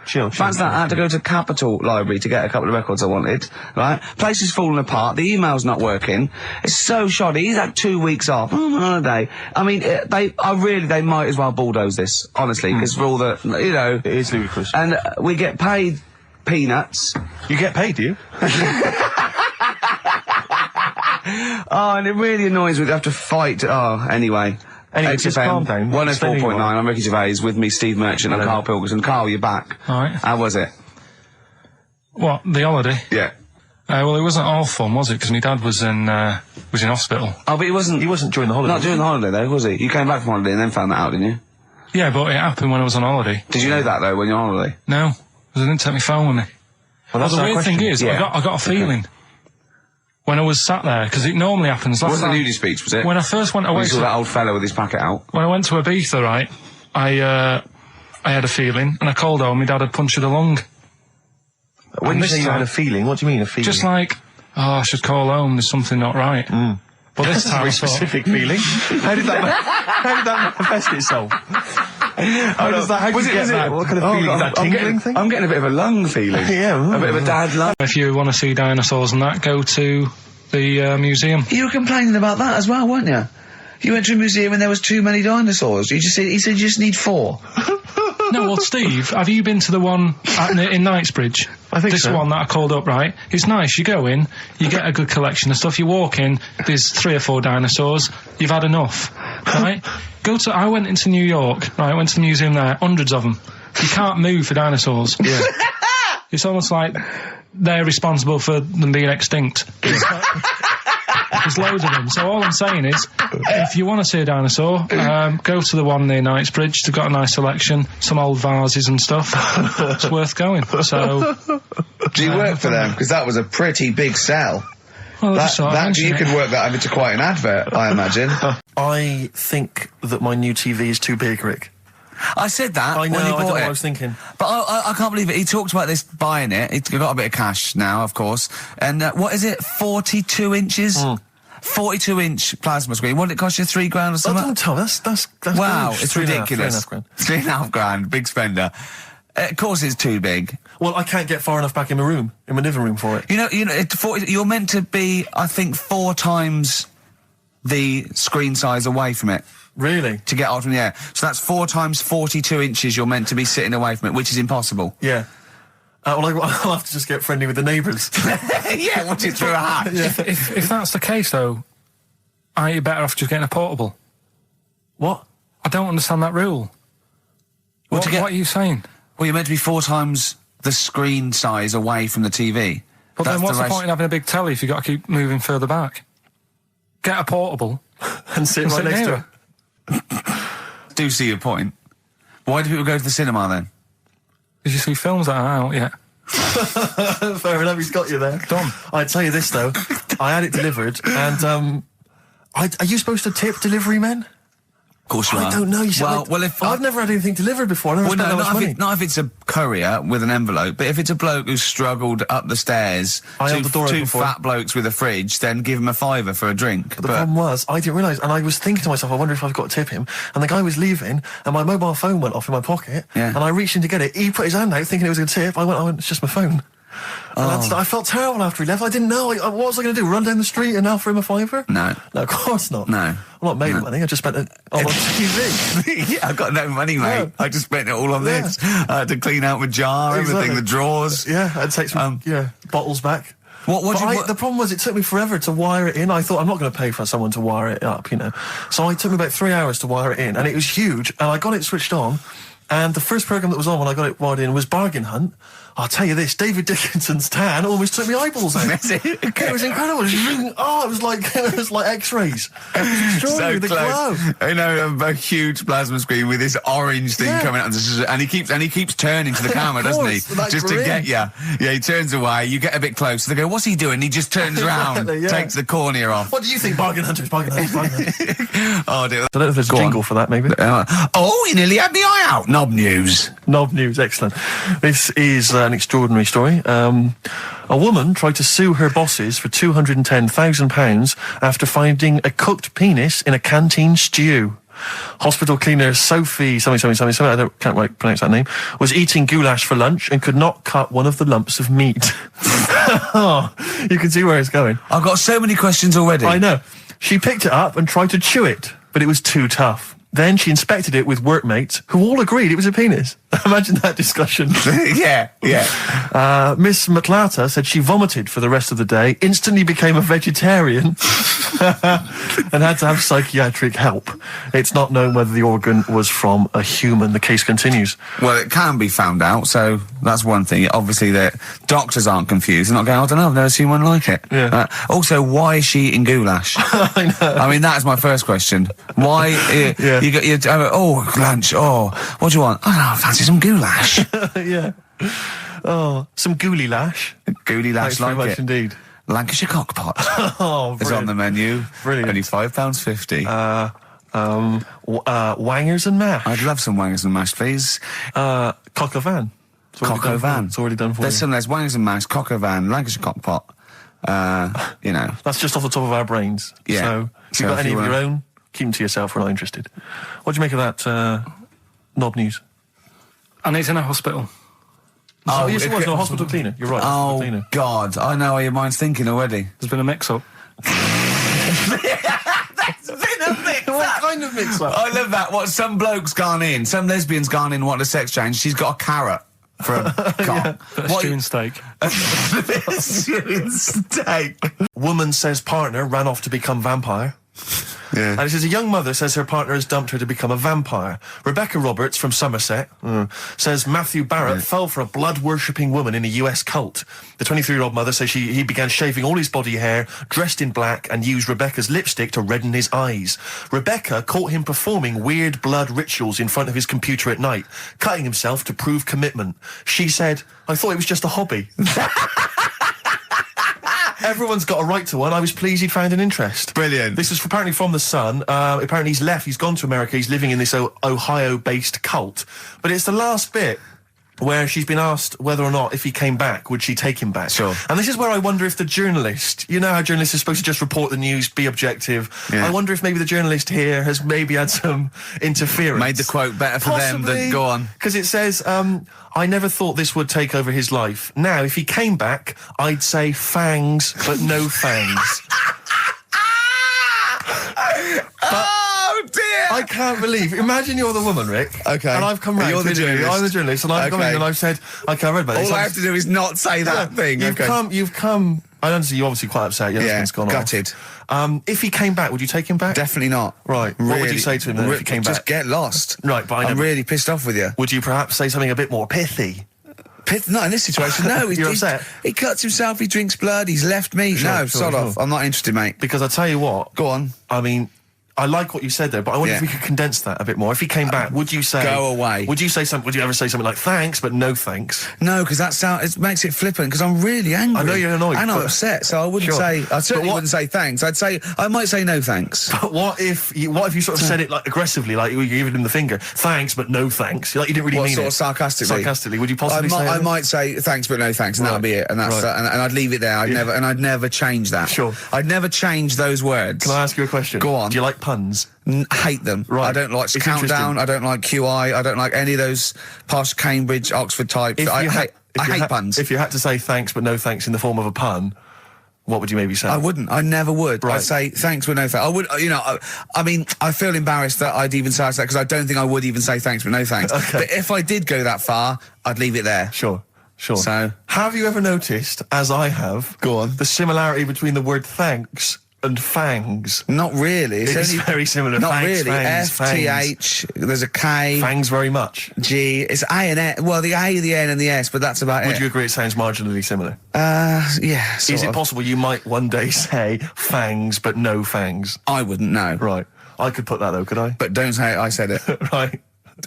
B: Chill.
D: Fancy that. I had to go to Capital Library to get a couple of records I wanted. Right? Place is falling apart. The email's not working. It's so shoddy. He's had 2 weeks off. I'm on holiday. I mean, they might as well bulldoze this, honestly, because for all the,
B: It is ludicrous.
D: and we get paid peanuts.
B: You get paid, do you?
D: Oh, and it really annoys me to have to fight. Oh, anyway.
B: Anyway, just calm down.
D: 104.9, I'm Ricky Gervais, with me Steve Merchant and Karl Pilkington. Karl, you're back.
C: All right.
D: How was it?
C: What, the holiday?
D: Yeah.
C: Well, it wasn't all fun, was it? Because my dad was in hospital.
D: Oh, but he wasn't
B: during the holiday.
D: Not during the holiday, though, was he? You came back from holiday and then found that out, didn't you?
C: Yeah, but it happened when I was on holiday.
D: Did you know that, though, when you're on holiday?
C: No, because I didn't take my phone with me.
B: Well,
C: the weird thing is, I got a feeling when I was sat there, because it normally happens.
D: It wasn't a nudie speech, was it?
C: When I first went away,
D: you saw that old fellow with his packet out.
C: When I went to Ibiza, right, I had a feeling, and I called home. My dad had punctured a lung.
B: When you say you had a feeling, what do you mean a feeling?
C: Just like, I should call home. There's something not right. But this time,
B: very specific feeling. How did that manifest itself? How did you get that? What kind of feeling? Is that tingling thing?
D: I'm getting a bit of a lung feeling.
B: Yeah.
D: A bit of a dad lung.
C: If you want to see dinosaurs and that, go to the museum.
A: You were complaining about that as well, weren't you? You went to a museum and there was too many dinosaurs. He said you just need 4.
C: No, well, Steve, have you been to the one in Knightsbridge?
B: I think
C: this
B: so.
C: one that I called up, right? It's nice. You go in, you get a good collection of stuff. You walk in, there's 3 or 4 dinosaurs. You've had enough, right? I went into New York, right? I went to the museum there, hundreds of them. You can't move for dinosaurs.
B: Yeah.
C: It's almost like they're responsible for them being extinct. There's loads of them. So all I'm saying is, if you want to see a dinosaur, go to the one near Knightsbridge. They've got a nice selection, some old vases and stuff. It's worth going. So,
A: do you work for them? Because that was a pretty big sell.
C: Well,
A: you could work that into quite an advert, I imagine.
B: I think that my new TV is too big, Rick.
A: I said that
B: I know,
A: when he
B: I don't
A: bought
B: know
A: it.
B: what I was thinking.
A: But I can't believe it. He talked about this buying it. He's got a bit of cash now, of course. And what is it? 42 inches? 42-inch plasma screen. What did it cost you? $3 grand or something?
B: Don't tell me. That's
A: wow,
B: huge.
A: it's ridiculous. $3.5 grand. Big spender. Of course, it's too big.
B: Well, I can't get far enough back in my living room for it.
A: You know, you're meant to be, I think, 4 times the screen size away from it.
B: Really?
A: To get out from the air. So that's 4 times 42 inches you're meant to be sitting away from it, which is impossible.
B: Yeah. Well, I'll have to just get friendly with the neighbours.
A: Yeah, watch it through a hat.
C: Yeah. If that's the case, though, aren't you better off just getting a portable?
B: What?
C: I don't understand that rule. What are you saying?
A: Well, you're meant to be 4 times the screen size away from the TV.
C: But then what's the point in having a big telly if you've got to keep moving further back? Get a portable
B: and sit right next to it.
A: Do see your point. Why do people go to the cinema then?
C: Did you see films that are out yet?
B: Fair enough, he's got you there.
C: Done.
B: I tell you this though, I had it delivered, and are you supposed to tip delivery men?
A: Of course you are.
B: I don't know. You see, I've never had anything delivered before. I never spent that much money.
A: Not if it's a courier with an envelope, but if it's a bloke who's struggled up the stairs, two fat blokes with a fridge, then give him a £5 for a drink.
B: But the problem was, I didn't realise, and I was thinking to myself, I wonder if I've got to tip him. And the guy was leaving, and my mobile phone went off in my pocket, and I reached in to get it. He put his hand out thinking it was a tip. I went, it's just my phone. And I felt terrible after he left. I didn't know. What was I going to do? Run down the street and offer him a £5?
A: No,
B: of course not.
A: No.
B: I'm not made of money. I just spent it on TV.
A: Yeah, I got no money, mate.
B: Yeah.
A: I just spent it all on this. I had to clean out my jar, everything, the drawers.
B: Yeah, I'd take some bottles back.
A: The
B: problem was it took me forever to wire it in. I thought I'm not going to pay for someone to wire it up, you know. So it took me about 3 hours to wire it in, and it was huge. And I got it switched on, and the first program that was on when I got it wired in was Bargain Hunt. I'll tell you this, David Dickinson's tan almost took me eyeballs out. It was incredible. It was like X-rays. It was extraordinary.
A: So close. I know, a huge plasma screen with this orange thing coming out, and he keeps turning to the camera, doesn't he? Just to get you. Yeah, he turns away. You get a bit closer. They go, "What's he doing?" He just turns around, takes the cornea off.
B: What do you think, Bargain Hunters? Bargain Hunters.
A: Oh dear.
B: I don't know if there's a jingle for that, maybe.
A: You nearly had the eye out. Knob news.
B: Knob news, excellent. This is an extraordinary story. A woman tried to sue her bosses for £210,000 after finding a cooked penis in a canteen stew. Hospital cleaner Sophie, something, I can't pronounce that name, was eating goulash for lunch and could not cut one of the lumps of meat. You can see where it's going.
A: I've got so many questions already.
B: I know. She picked it up and tried to chew it, but it was too tough. Then she inspected it with workmates, who all agreed it was a penis. Imagine that discussion.
A: Yeah.
B: Miss McLarter said she vomited for the rest of the day, instantly became a vegetarian, and had to have psychiatric help. It's not known whether the organ was from a human. The case continues.
A: Well, it can be found out, so that's one thing. Obviously, the doctors aren't confused. They're not going, I don't know, I've never seen one like it.
B: Yeah.
A: Also, why is she eating goulash?
B: I know.
A: I mean, that's my first question. Why?
B: Yeah.
A: You got lunch. Oh, what do you want? I fancy some goulash.
B: Yeah. Oh, some gooly lash.
A: Gooly lash,
B: Thanks very
A: like
B: much
A: it.
B: indeed.
A: Lancashire cockpot
B: Oh,
A: is on the menu.
B: Brilliant.
A: Only £5.50.
B: Wangers and mash.
A: I'd love some wangers and mash, please.
B: Cock o' van.
A: Cock o' van.
B: It's already done for
A: There's
B: you.
A: wangers and mash, cock o' van, Lancashire cockpot. You know.
B: That's just off the top of our brains.
A: Yeah.
B: So, if you've got any of your own, keep them to yourself. We're not interested. What do you make of that nod news?
C: And he's in a hospital.
B: Oh, yes, it was. No, hospital cleaner. You're right. Hospital
A: Oh,
B: cleaner.
A: God. I know how your mind's thinking already.
C: There's been a mix-up.
A: That's been a mix-up.
B: What kind of mix-up?
A: I love that. What, some bloke's gone in, some lesbian's gone in, wanted a sex change. She's got a carrot for a cock.
C: Bit of stew and steak.
A: Stewing steak.
B: Woman says partner ran off to become vampire.
A: Yeah.
B: And it says a young mother says her partner has dumped her to become a vampire. Rebecca Roberts from Somerset says Matthew Barrett fell for a blood-worshipping woman in a US cult. The 23-year-old mother says he began shaving all his body hair, dressed in black, and used Rebecca's lipstick to redden his eyes. Rebecca caught him performing weird blood rituals in front of his computer at night, cutting himself to prove commitment. She said, I thought it was just a hobby. Everyone's got a right to one. I was pleased he'd found an interest.
A: Brilliant.
B: This is apparently from The Sun. Apparently he's left. He's gone to America. He's living in this Ohio-based cult. But it's the last bit where she's been asked whether or not, if he came back, would she take him back?
A: Sure.
B: And this is where I wonder if the journalist, you know how journalists are supposed to just report the news, be objective.
A: Yeah.
B: I wonder if maybe the journalist here has maybe had some interference.
A: Made the quote better for them than go on.
B: Because it says, I never thought this would take over his life. Now, if he came back, I'd say fangs, but no fangs.
A: Oh, dear.
B: I can't believe. Imagine you're the woman, Rick.
A: Okay.
B: And I've come round.
A: You're the
B: to you.
A: journalist.
B: I'm the journalist, and I've come in and I've said, okay, I read about this.
A: All I have to do is not say that thing.
B: You've come. I understand you're obviously quite upset. Your husband's gone
A: gutted.
B: off. If he came back, would you take him back?
A: Definitely not.
B: Right. What would you say to him then if he came
A: Just
B: back?
A: get lost.
B: Right, but
A: I'm really pissed off with you.
B: Would you perhaps say something a bit more pithy?
A: Not in this situation, no.
B: You're upset?
A: He cuts himself, he drinks blood, he's left me.
B: Sure,
A: Sod off. I'm not interested, mate.
B: Because I tell you what.
A: Go on.
B: I mean, I like what you said there, but I wonder if we could condense that a bit more. If he came back, would you say...
A: Go away.
B: Would you ever say something like, thanks, but no thanks?
A: No, because it makes it flippant, because I'm really angry.
B: I know you're annoyed.
A: And I'm upset, so I wouldn't say... I certainly wouldn't say thanks. I might say no thanks.
B: But what if you sort of said it like aggressively, like you were giving him the finger, thanks, but no thanks? Like you didn't really mean
A: sort
B: it.
A: of sarcastically?
B: Sarcastically, would you possibly say
A: I might say thanks, but no thanks, and that'll be it. And that's and I'd leave it there. I'd never change that.
B: Sure.
A: I'd never change those words.
B: Can I ask you a question?
A: Go on.
B: Do you like puns?
A: Hate them.
B: Right.
A: I don't like
B: It's
A: Countdown.
B: interesting.
A: I don't like QI. I don't like any of those posh Cambridge, Oxford types. I hate puns.
B: If you had to say thanks but no thanks in the form of a pun, what would you maybe say?
A: I wouldn't. I never would.
B: Right.
A: I'd say thanks but no thanks. I would. I mean, I feel embarrassed that I'd even say that because I don't think I would even say thanks but no thanks.
B: Okay.
A: But if I did go that far, I'd leave it there.
B: Sure.
A: So,
B: have you ever noticed, as I have,
A: Go on.
B: the similarity between the word thanks and fangs?
A: not really.
B: It's very similar.
A: Not
B: Thanks,
A: really.
B: fangs,
A: FTH. There's a K.
B: Fangs very much.
A: G. It's A and N. Well, the A, the N, and the S, but that's about it.
B: Would you agree it sounds marginally similar?
A: Yeah.
B: Is it possible you might one day say fangs but no fangs?
A: I wouldn't know.
B: Right. I could put that though, could I?
A: But don't say I said it.
B: Right.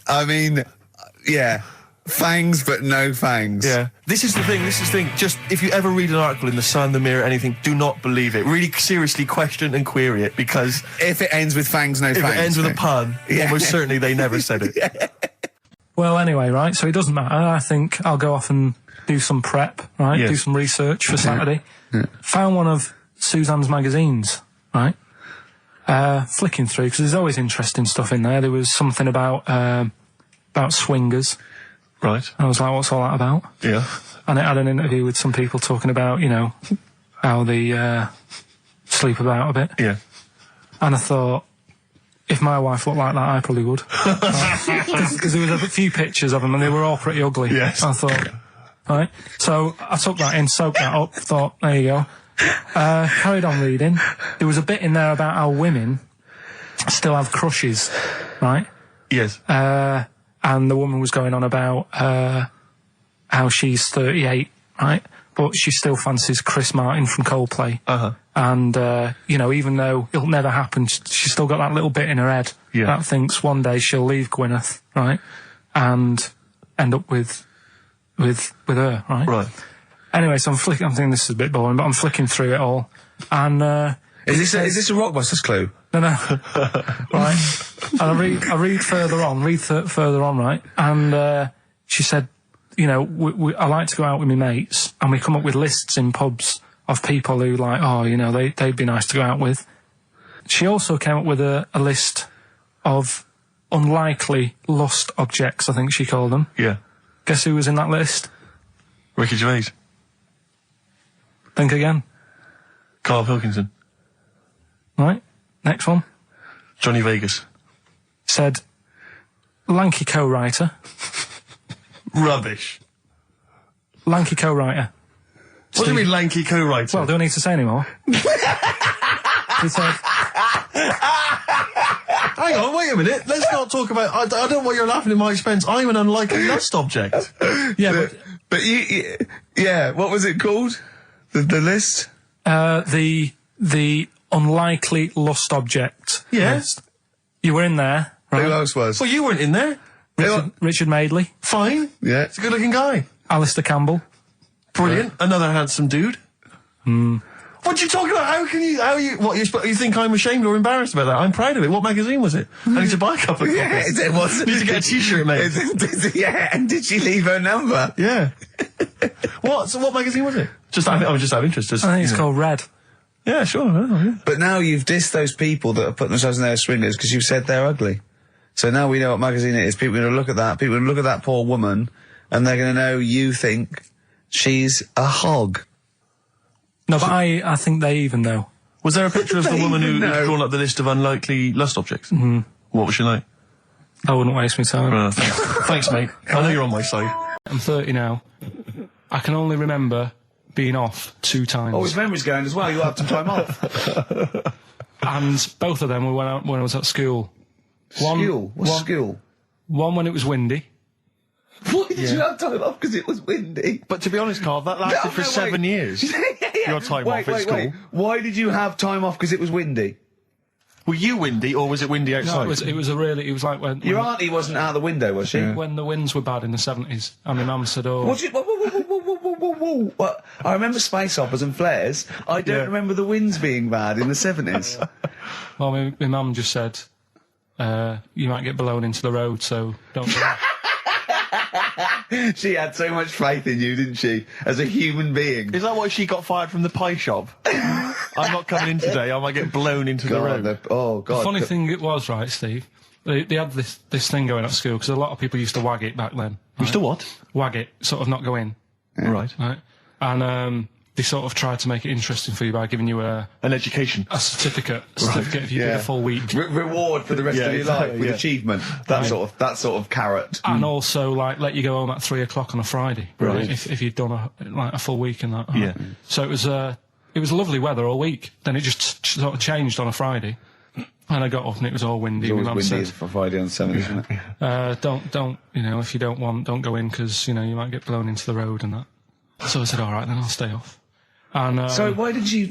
A: I mean, yeah. Fangs, but no fangs.
B: Yeah. This is the thing. Just, if you ever read an article in The Sun, The Mirror, anything, do not believe it. Really seriously question and query it, because...
A: If it ends with fangs, no
B: if
A: fangs.
B: it ends with a pun, almost certainly they never said it.
C: Well, anyway, right, so it doesn't matter. I think I'll go off and do some prep, right?
B: Yes.
C: Do some research for Saturday. Found one of Suzanne's magazines, right? Flicking through, because there's always interesting stuff in there. There was something about swingers.
B: Right.
C: I was like, what's all that about?
B: Yeah.
C: And it had an interview with some people talking about, how they sleep about a bit.
B: Yeah.
C: And I thought, if my wife looked like that, I probably would. Because there was a few pictures of them and they were all pretty ugly.
B: Yes.
C: I thought, right. So I took that in, soaked that up, thought, there you go. Carried on reading. There was a bit in there about how women still have crushes, right?
B: Yes.
C: And the woman was going on about how she's 38, right? But she still fancies Chris Martin from Coldplay.
B: Uh-huh.
C: And, you know, even though it'll never happen, she's still got that little bit in her head that thinks one day she'll leave Gwyneth, right? And end up with her, right?
B: Right.
C: Anyway, so I'm thinking this is a bit boring, but I'm flicking through it all. And,
A: Is this a Rockbusters clue?
C: no, right? And I read further on, right? And, she said, you know, I like to go out with my mates, and we come up with lists in pubs of people who like, oh, you know, they'd be nice to go out with. She also came up with a list of unlikely lust objects, I think she called them.
B: Yeah.
C: Guess who was in that list?
B: Ricky Gervais.
C: Think again.
B: Karl Pilkington.
C: Right, next one.
B: Johnny Vegas.
C: Said, lanky co-writer.
B: Rubbish.
C: Lanky co-writer.
B: What do you mean lanky co-writer?
C: Well, do I need to say any more? He said,
B: hang on, wait a minute. Let's not talk about... I don't know why you're laughing at my expense. I'm an unlikely lust object.
C: yeah,
A: But yeah, what was it called? The list?
C: the unlikely lust object.
B: Yes.
C: You were in there, right?
A: Who else was?
B: Well, you weren't in there.
C: Richard Madeley,
B: Fine.
A: Yeah.
B: He's a good-looking guy.
C: Alistair Campbell.
B: Brilliant. Another handsome dude. What are you talking about? You think I'm ashamed or embarrassed about that? I'm proud of it. What magazine was it? I need to buy a couple of copies.
A: It was.
B: Need to get a t-shirt made.
A: Yeah, and did she leave her number?
B: Yeah. What magazine was it? I was just out of interest.
C: I think it's called Red.
B: Yeah, sure. Yeah.
A: But now you've dissed those people that are putting themselves in their swingers because you've said they're ugly. So now we know what magazine it is. People are going to look at that. People are going to look at that poor woman, and they're going to know you think she's a hog.
C: No, but I think they even know.
B: Was there a picture of the woman who'd drawn up the list of unlikely lust objects? Mm-hmm. What was she like?
C: I wouldn't waste my time.
B: Thanks, mate. I know you're on my side.
C: I'm 30 now. I can only remember being off 2 times.
A: Oh, his memory's going as well. You had some time off.
C: And both of them were when I was at school.
A: What's school?
C: One when it was windy.
A: Why did you have time off? Because it was windy.
B: But to be honest, Carl, that lasted for 7 years. Your time off at school.
A: Why did you have time off? Because it was windy.
B: Were you windy, or was it windy outside?
C: No, it was like when...
A: Your auntie wasn't out the window, was she?
C: When the winds were bad in the 70s, and my mum said, oh...
A: Whoa. What? I remember space operas and flares. I don't remember the winds being bad in the 70s.
C: Well, my mum just said, you might get blown into the road, so don't do that.
A: She had so much faith in you, didn't she? As a human being.
B: Is that why she got fired from the pie shop? I'm not coming in today, I might get blown into the road.
A: God.
C: The funny thing it was, right, Steve, they had this thing going at school, because a lot of people used to wag it back then.
B: Used to what?
C: Wag it, sort of not go in.
A: Yeah.
B: Right.
C: And they sort of tried to make it interesting for you by giving you an
B: education.
C: A certificate if you did a full week.
A: Reward for the rest of your life with achievement. That sort of carrot.
C: And also, like, let you go home at 3 o'clock on a Friday.
B: Right.
C: If you'd done a full week and that.
B: Yeah.
C: So it was lovely weather all week. Then it just sort of changed on a Friday. And I got up and it was all windy.
A: It was always windy for Friday on the 7th, isn't it?
C: Don't, if you don't go in because, you might get blown into the road and that. So I said, all right, then I'll stay off. And,
A: so why did you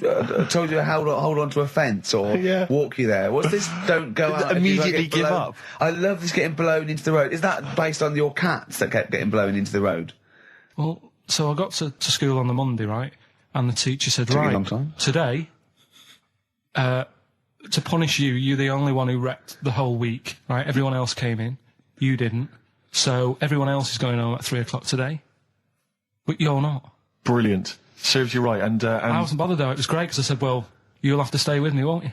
A: told you to hold on to a fence or walk you there? What's this? Don't go out.
B: Immediately give up.
A: I love this getting blown into the road. Is that based on your cats that kept getting blown into the road?
C: Well, so I got to school on the Monday, right? And the teacher said,
A: Took you a
C: right,
A: long time.
C: today, to punish you, you're the only one who wrecked the whole week, right? Everyone else came in. You didn't. So everyone else is going home at 3 o'clock today. But you're not.
B: Brilliant. Serves you right. And
C: I wasn't bothered though. It was great because I said, well, you'll have to stay with me, won't you?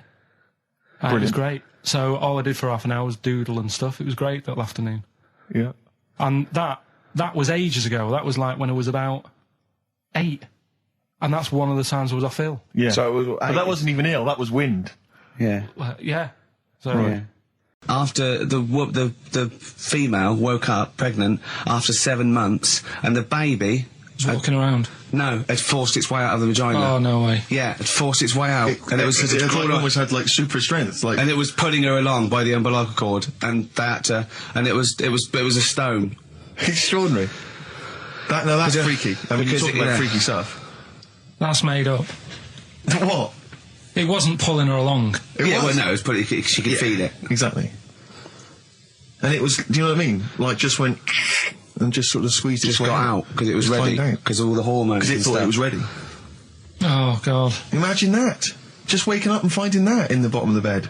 C: And it was great. So all I did for half an hour was doodle and stuff. It was great that afternoon.
B: Yeah.
C: And that was ages ago. That was like when I was about 8. And that's one of the times I was off ill.
B: Yeah.
A: So it was,
B: but that wasn't even ill. That was wind.
A: Yeah.
C: Yeah. So
A: Right.
D: after the female woke up pregnant after 7 months, and the baby
C: was walking around.
D: No, had forced its way out of the vagina.
C: Oh, no way.
D: Yeah, had forced its way out, and it was
E: almost had like super strength, like,
D: and it was pulling her along by the umbilical cord, and that, and it was a stone.
E: Extraordinary. That's freaky. I mean, you're talking about freaky stuff.
C: That's made up.
E: What?
C: It wasn't pulling her along.
D: Well, no, it was she could feel it.
E: Exactly. And it was, do you know what I mean? Like, just went and just sort of squeezed its way
D: out because it was ready, because all the hormones.
E: Because it thought it was ready.
C: Oh God!
E: Imagine that. Just waking up and finding that in the bottom of the bed.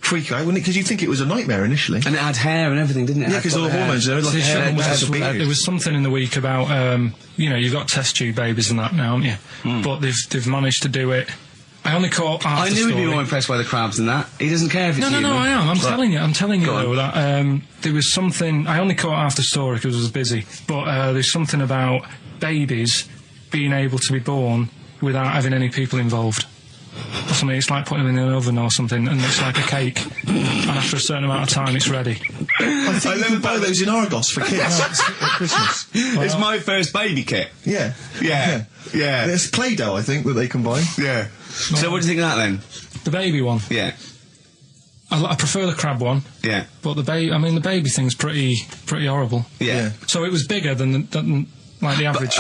E: Freak out, wouldn't it? Because you'd think it was a nightmare initially.
D: And it had hair and everything, didn't it?
E: Yeah, because all the hormones there, like hair.
C: There was something in the week about, you've got test tube babies and that now, haven't you? But they've managed to do it. I only caught half the story.
D: I knew he'd be more impressed by the crabs than that. He doesn't care if it's
C: No, I am. I'm telling you though, that there was something. I only caught half the story because I was busy. But there's something about babies being able to be born without having any people involved. Or something. It's like putting them in an oven or something, and it's like a cake. And after a certain amount of time, it's ready.
E: I think you can buy those in Argos for kids at Christmas.
D: It's my first baby kit.
E: Yeah. There's Play-Doh, I think, that they can buy.
D: Yeah. So what do you think of that then?
C: The baby one.
D: Yeah.
C: I prefer the crab one.
D: Yeah.
C: But the baby thing's pretty horrible.
D: Yeah.
C: So it was bigger than like the average.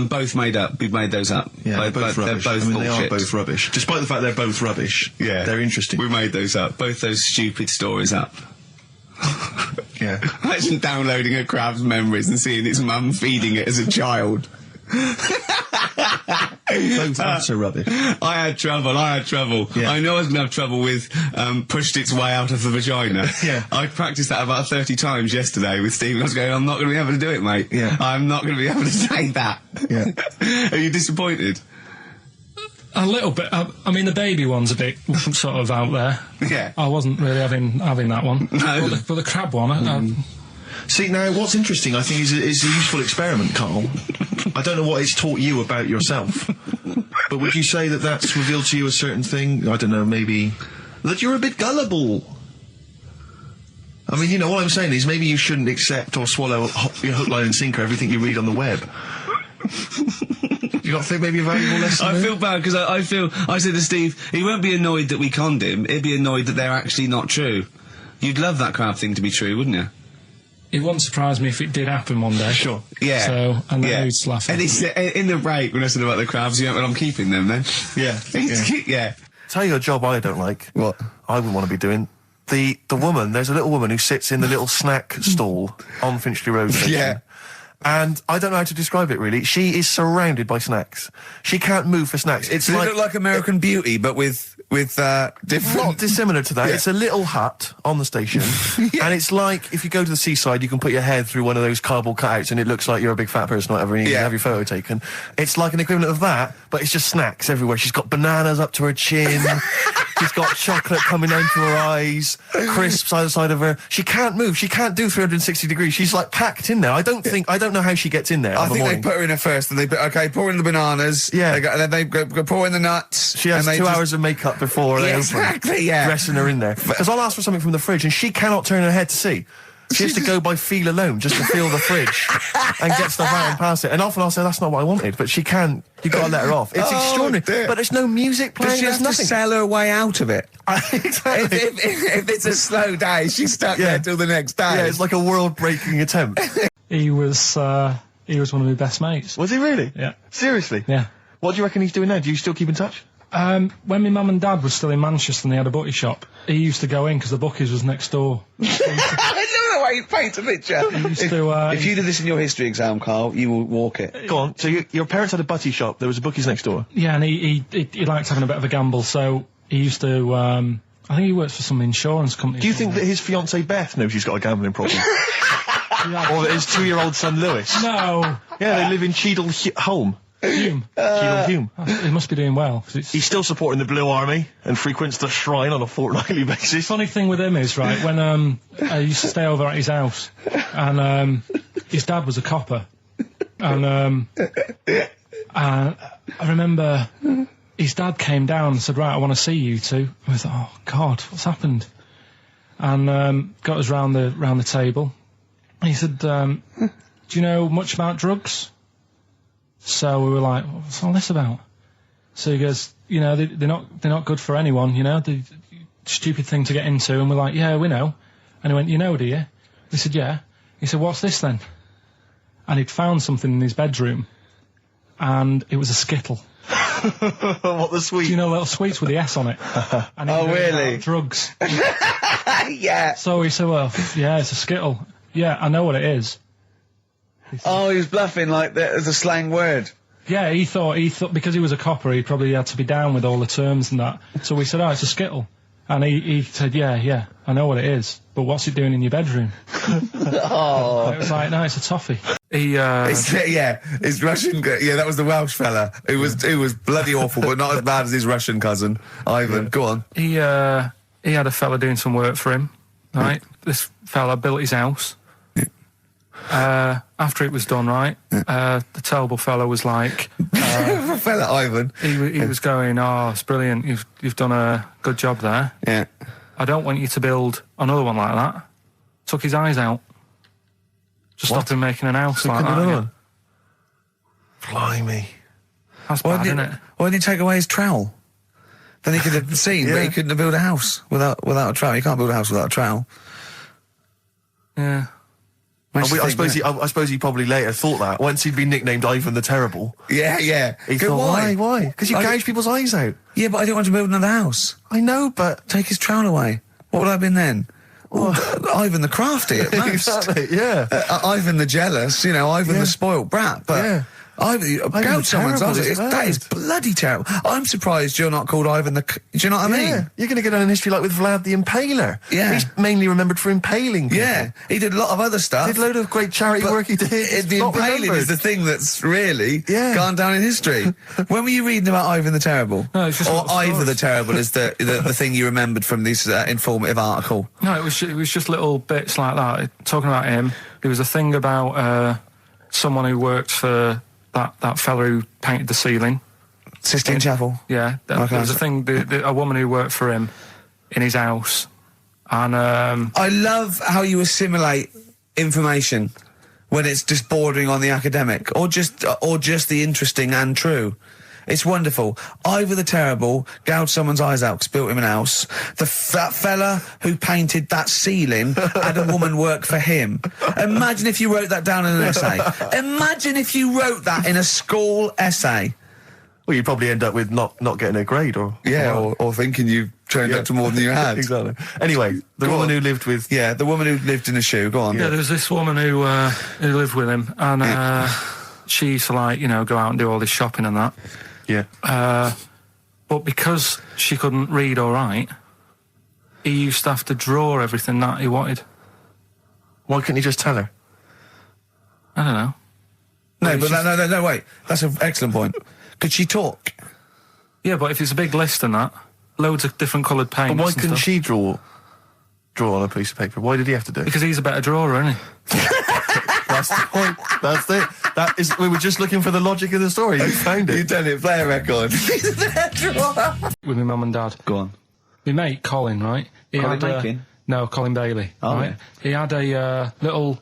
D: Both made up. We made those up.
E: Yeah, they're both rubbish. They are both rubbish. Despite the fact they're both rubbish. Yeah. They're interesting.
D: We made those up. Both those stupid stories up.
E: Yeah.
D: Imagine downloading a crab's memories and seeing its mum feeding it as a child.
E: Both are rubbish.
D: I had trouble.
E: Yeah.
D: I know I was going to have trouble with pushed its way out of the vagina.
E: Yeah.
D: I practiced that about 30 times yesterday with Steve. I was going, I'm not going to be able to do it, mate.
E: Yeah.
D: I'm not going to be able to say that.
E: Yeah.
D: Are you disappointed?
C: A little bit. I mean, the baby one's a bit sort of out there.
D: Yeah.
C: I wasn't really having that one.
D: No.
C: But the crab one,
E: See, now, what's interesting, I think, is a useful experiment, Carl. I don't know what it's taught you about yourself, but would you say that that's revealed to you a certain thing? I don't know, maybe that you're a bit gullible. I mean, all I'm saying is maybe you shouldn't accept or swallow hook, line and sinker everything you read on the web. You not think maybe a valuable lesson?
D: I feel bad because I said to Steve, he won't be annoyed that we conned him, he'd be annoyed that they're actually not true. You'd love that crab thing to be true, wouldn't you?
C: it wouldn't surprise me if it did happen one day.
E: Sure.
D: Yeah.
C: So, and the mood's laughing.
D: And it's, in the break, when I said about the crabs, you know, I'm keeping them then.
E: Yeah.
D: Yeah.
B: Tell you a job I don't like.
A: What?
B: I wouldn't want to be doing. The woman, there's a little woman who sits in the little snack stall on Finchley Road station.
A: Yeah.
B: And I don't know how to describe it, really. She is surrounded by snacks. She can't move for snacks.
A: Does it look like American Beauty, but with different...
B: Not dissimilar to that.
A: Yeah.
B: It's a little hut on the station. And it's like, if you go to the seaside, you can put your head through one of those cardboard cutouts and it looks like you're a big fat person, whatever, and you can have your photo taken. It's like an equivalent of that, but it's just snacks everywhere. She's got bananas up to her chin. She's got chocolate coming down to her eyes, crisps either side of her. She can't move. She can't do 360 degrees. She's like packed in there. I don't know how she gets in there.
A: I think they put her in there first, and pour in the bananas.
B: Yeah.
A: And then they go pour in the nuts.
B: She has 2 hours of makeup before they open.
A: Exactly, yeah.
B: Dressing her in there. Because I'll ask for something from the fridge, and she cannot turn her head to see. She has to go by feel alone, just to feel the fridge and get stuff out and pass it. And often I'll say, that's not what I wanted, but she can. You've got to let her off. It's extraordinary.
A: Dear.
B: But there's no music playing,
A: Does she have
B: nothing.
A: to sell her way out of it?
B: Exactly.
A: If it's a slow day, she's stuck there till the next day.
B: Yeah, it's like a world-breaking attempt.
C: He was one of my best mates.
E: Was he really?
C: Yeah.
E: Seriously?
C: Yeah.
E: What do you reckon he's doing now? Do you still keep in touch?
C: When my mum and dad were still in Manchester and they had a butty shop, he used to go in because the bookies was next door.
A: I know the way you paint a picture. If you did this in your history exam, Carl, you will walk it.
E: Go on. So your parents had a butty shop. There was a bookies next door.
C: Yeah, and he liked having a bit of a gamble, so he used to. I think he works for some insurance company.
E: Do you think that his fiancée Beth knows he's got a gambling problem? Or that his 2-year-old son Lewis?
C: No.
E: Yeah, they live in Cheadle Holme.
C: Hume.
E: Cheadle Hume.
C: He must be doing well.
E: He's still supporting the Blue Army and frequents the shrine on a fortnightly basis.
C: Funny thing with him is, right, when I used to stay over at his house, and his dad was a copper, and I remember his dad came down and said, right, I want to see you two. And I thought, oh God, what's happened? and got us round the table. And he said, "Do you know much about drugs?" So we were like, "What's all this about?" So he goes, "You know, they're not good for anyone. You know, the stupid thing to get into." And we're like, "Yeah, we know." And he went, "You know, do you?" We said, "Yeah." He said, "What's this then?" And he'd found something in his bedroom, and it was a Skittle.
E: What, the sweet?
C: Do you know, little sweets with the S on it? And
A: Oh, really?
C: Drugs.
A: Yeah.
C: So he said, "Well, yeah, it's a Skittle." "Yeah, I know what it is."
A: Oh, he was bluffing like that as a slang word.
C: Yeah, he thought because he was a copper, he probably had to be down with all the terms and that. So we said, "Oh, it's a Skittle." And he said, yeah, I know what it is, but what's it doing in your bedroom?
A: Oh.
C: It was like, "No, it's a toffee."
A: His Russian, that was the Welsh fella. It was bloody awful, but not as bad as his Russian cousin, Ivan. Yeah. Go on.
C: He had a fella doing some work for him, right? Yeah. This fella built his house. Yeah. After it was done, right, the terrible fella was like...
A: fella, Ivan.
C: He was going, "Oh, it's brilliant, you've done a good job there.
A: Yeah.
C: I don't want you to build another one like that." Took his eyes out. Just stopped him making an house like that. Again.
B: Blimey.
C: That's bad, isn't it?
A: Why didn't he take away his trowel? Then he could have seen, but he couldn't have built a house without a trowel. You can't build a house without a trowel.
C: Yeah.
B: I suppose he probably later thought that once he'd been nicknamed Ivan the Terrible.
A: Yeah.
B: He thought, why? Because you gouge people's eyes out.
A: Yeah, but I didn't want to build another house.
B: I know, but
A: take his trowel away. What would I have been then? Ivan the Crafty at most.
B: Exactly. Yeah.
A: Ivan the Jealous. You know, Ivan the spoilt brat. But
B: yeah.
A: Gouge someone's eyes. That is bloody terrible. I'm surprised you're not called Ivan the... Do you know what I mean?
B: You're going to go down in history like with Vlad the Impaler.
A: Yeah.
B: He's mainly remembered for impaling people.
A: Yeah. He did a lot of other stuff.
B: Did a load of great charity work he did.
A: The impaling is the thing that's really gone down in history. When were you reading about Ivan the Terrible?
C: No, it's just...
A: Or Ivor the Terrible is the thing you remembered from this informative article?
C: No, it was just little bits like that. Talking about him, there was a thing about someone who worked for... That fella who painted the ceiling.
A: Sistine Chapel?
C: Yeah. There was a thing, a woman who worked for him in his house. And
A: I love how you assimilate information when it's just bordering on the academic, or just the interesting and true. It's wonderful. Ivor the Terrible gouged someone's eyes out because built him an house. That fella who painted that ceiling had a woman work for him. Imagine if you wrote that down in an essay. Imagine if you wrote that in a school essay.
B: Well, you'd probably end up with not getting a grade, or
A: thinking you turned up to more than you had.
B: Exactly. Anyway, the woman who lived with...
A: Yeah, the woman who lived in a shoe. Go on.
C: Yeah, there was this woman who lived with him, and she used to, like, you know, go out and do all this shopping and that.
B: Yeah.
C: But because she couldn't read or write, he used to have to draw everything that he wanted.
B: Why couldn't he just tell her?
C: I don't know.
A: No, wait. That's an excellent point. Could she talk?
C: Yeah, but if it's a big list and that, loads of different coloured paints.
B: But why couldn't she draw on a piece of paper? Why did he have to do it?
C: Because he's a better drawer, isn't he?
B: That's the point. That's it. That is. We were just looking for the logic of the story. You found it.
A: You've done it. Play a record.
C: With my mum and dad.
A: Go on.
C: My mate Colin, right?
A: Colin Bacon?
C: No, Colin Bailey.
A: Oh,
C: right? Yeah. He had a little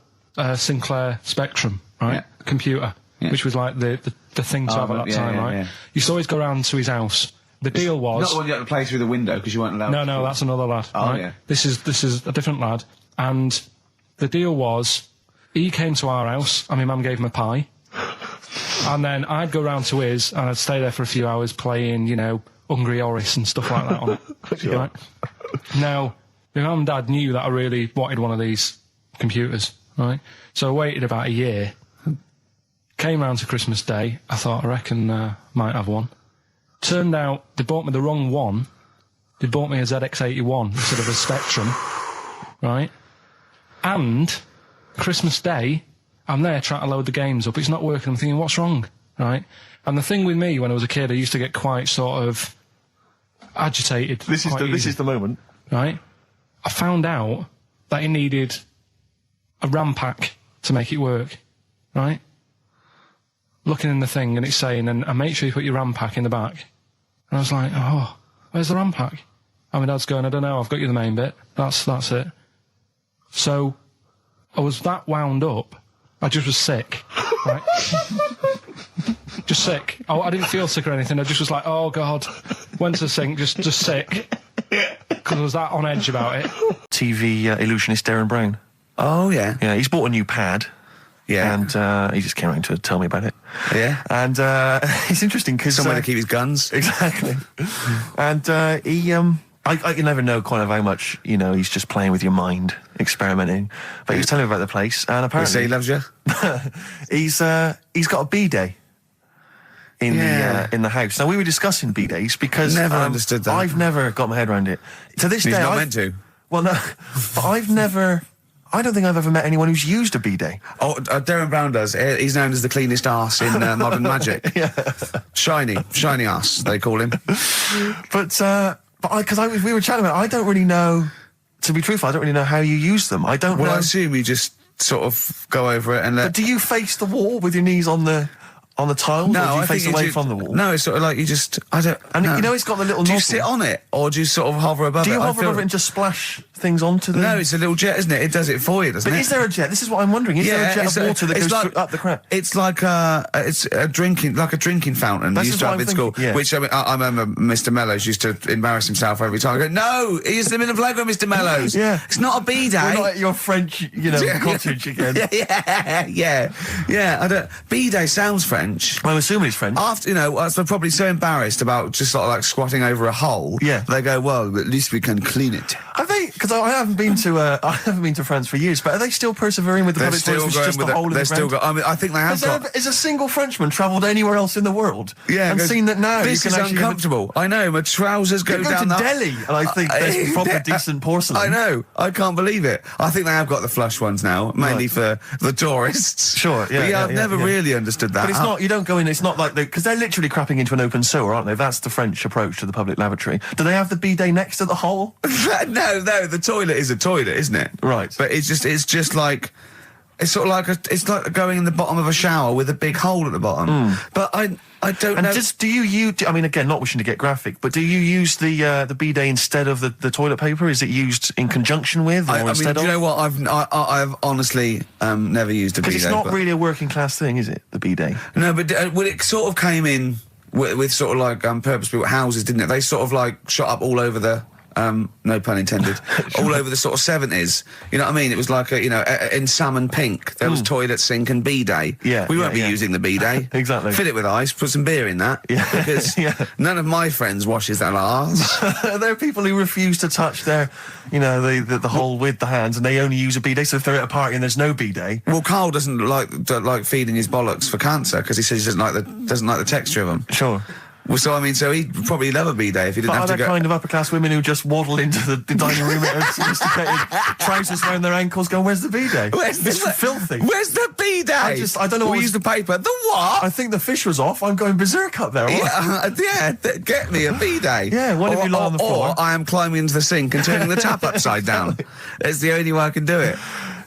C: Sinclair Spectrum, right? Computer, which was like the thing to have at that time, right? Yeah. You used to always go round to his house. The deal was...
A: Not the one you had to play through the window because you weren't allowed
C: No, that's another lad.
A: Oh,
C: right?
A: yeah.
C: This is a different lad. And the deal was, he came to our house and my mum gave him a pie. And then I'd go round to his and I'd stay there for a few hours playing, you know, Hungry Horace and stuff like that on it.
B: Sure.
C: Right? Now, my mum and dad knew that I really wanted one of these computers, right? So I waited about a year. Came round to Christmas Day. I thought, I reckon might have one. Turned out they bought me the wrong one. They bought me a ZX81 instead of a Spectrum, right? And Christmas Day, I'm there trying to load the games up. It's not working. I'm thinking, what's wrong, right? And the thing with me when I was a kid, I used to get quite sort of agitated.
B: This is the moment,
C: right? I found out that it needed a RAM pack to make it work, right? Looking in the thing and it's saying, and make sure you put your RAM pack in the back. And I was like, oh, where's the RAM pack? And my dad's going, I don't know, I've got you the main bit. That's it. So I was that wound up, I just was sick, right? Just sick. I didn't feel sick or anything, I just was like, oh God. Went to the sink, just sick. Because I was that on edge about it.
B: TV illusionist Darren Brown.
A: Oh, yeah.
B: Yeah, he's bought a new pad.
A: Yeah.
B: And he just came around to tell me about it.
A: Yeah.
B: And it's interesting because...
A: Somewhere to keep his guns.
B: Exactly. And I can never know kind of how much, he's just playing with your mind, experimenting. But he was telling me about the place, and apparently...
A: Say he loves you?
B: he's got a B-day in the house. Now, we were discussing B-days because...
A: Never understood that.
B: I've never got my head around it. To this day...
A: He's not meant to.
B: Well, no, but I don't think I've ever met anyone who's used a B-day.
A: Oh, Darren Brown does. He's known as the cleanest arse in Modern Magic.
B: Yeah.
A: Shiny arse, they call him.
B: But we were chatting about it, I don't really know, to be truthful, I don't really know how you use them. I don't know.
A: Well, I assume you just sort of go over it and let...
B: But do you face the wall with your knees on the tiles,
A: No,
B: or do you
A: I
B: face
A: think
B: away from the wall?
A: No, it's sort of like you just... I don't...
B: And
A: no.
B: it's got the little
A: Do you
B: nozzle.
A: sit on it, or do you sort of hover above it?
B: Do you hover above it and just splash things onto them?
A: No, it's a little jet, isn't it? It does it for you, doesn't
B: But
A: it?
B: is there a jet? This is what I'm wondering. Is there a jet of water that goes up the crap?
A: It's like it's a drinking fountain.
B: That's
A: used to have in school.
B: yeah.
A: Which I remember Mr. Mellows used to embarrass himself every time. I go, no, he's in the playground, Mr. Mellows.
B: Yeah.
A: It's not a B-day.
B: We're not at your French, cottage again.
A: Yeah. I don't. B-day sounds French.
B: I'm assuming it's French.
A: After, they're probably so embarrassed about just sort of like squatting over a hole.
B: Yeah.
A: They go, well, at least we can clean it.
B: Have they? Because I haven't been to France for years. But are they still persevering with the public toilets? Which is just the hole in the ground?
A: I think they have
B: Has a single Frenchman travelled anywhere else in the world?
A: Yeah,
B: and seen that now
A: this
B: you can
A: is
B: actually
A: uncomfortable. I know, my trousers go down
B: to Delhi, and I think there's proper decent porcelain.
A: I know, I can't believe it. I think they have got the flush ones now, mainly for the tourists.
B: Sure, yeah.
A: But I've never really understood that.
B: But it's not. You don't go in. It's not like because they're literally crapping into an open sewer, aren't they? That's the French approach to the public lavatory. Do they have the bidet next to the hole?
A: No. The toilet is a toilet, isn't it?
B: Right.
A: But it's just like. It's sort of like it's like going in the bottom of a shower with a big hole at the bottom. But I don't know.
B: And do you I mean, again, not wishing to get graphic, but do you use the bidet instead of the toilet paper? Is it used in conjunction with, or instead of?
A: Do you know what? I've honestly never used a bidet.
B: Because it's not really a working class thing, is it? The bidet.
A: No, but it sort of came in with sort of like purpose-built houses, didn't it? They sort of like shot up all over the. No pun intended. All over the sort of 70s. You know what I mean? It was like in salmon pink. There was toilet, sink, and bidet.
B: Yeah,
A: we won't be using the bidet.
B: Exactly.
A: Fill it with ice. Put some beer in that.
B: Yeah,
A: because none of my friends washes their arse.
B: There are people who refuse to touch their, the hole with the hands, and they only use a bidet. So if they're at a party and there's no bidet,
A: well, Carl doesn't like feeding his bollocks for cancer because he says he doesn't like the texture of them.
B: Sure.
A: Well, so so he'd probably love a bidet if he didn't have to go.
B: Are there kind of upper class women who just waddle into the dining room in sophisticated trousers around their ankles, going, "Where's the bidet? It's filthy.
A: Where's the bidet?
B: I don't know.
A: We use the paper. The what?
B: I think the fish was off. I'm going berserk up there.
A: Get me a bidet.
B: Yeah, one of you lie on the floor.
A: Or I am climbing into the sink and turning the tap upside down. It's the only way I can do it.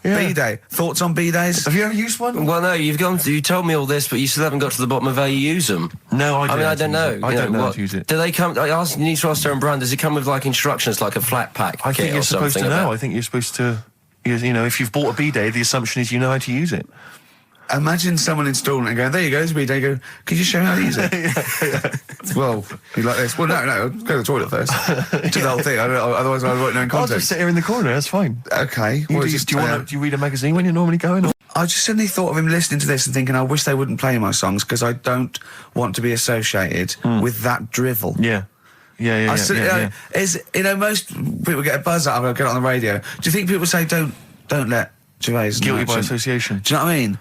A: Yeah. B-day. Thoughts on B-days?
B: Have you ever used one?
G: Well, no, you told me all this, but you still haven't got to the bottom of how you use them.
B: No, I
G: don't know.
B: I don't know how to use it.
G: Do they come... you need to ask Darren Brown, does it come with, like, instructions, like a flat pack
B: I think you're supposed to know. I think you're supposed to... if you've bought a bidet, the assumption is you know how to use it.
A: Imagine someone installing it and going, there you go, there's a bidet. Go, could you show me how to use it? Well, you like this? Well, no, go to the toilet first. Do the whole thing. Otherwise I won't know in context.
B: I'll just sit here in the corner, that's fine.
A: Okay.
B: Do you read a magazine when you're normally going? Or?
A: I just suddenly thought of him listening to this and thinking, I wish they wouldn't play my songs because I don't want to be associated with that drivel.
B: Yeah. Yeah.
A: Most people get a buzz out of it, get it on the radio. Do you think people say, don't let Gervais
B: guilty by association?
A: Do you know what I mean?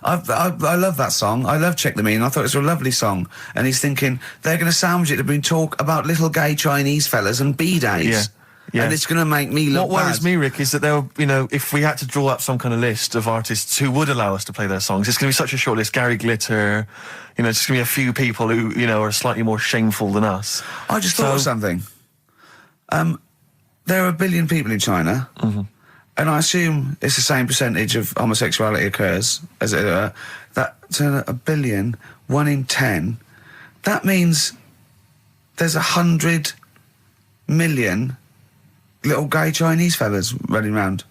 A: I love that song. I love Check the Meaning. I thought it was a lovely song. And he's thinking, they're going to sandwich it to bring talk about little gay Chinese fellas and B-days. Yeah. And it's going to make me look
B: What worries
A: bad.
B: me, Rick, is that if we had to draw up some kind of list of artists who would allow us to play their songs, it's going to be such a short list. Gary Glitter, it's just going to be a few people who, are slightly more shameful than us.
A: I just thought of something. There are 1 billion people in China, and I assume it's the same percentage of homosexuality occurs, as it were. That's 1 billion, 1 in 10. That means there's 100 million little gay Chinese fellas running around.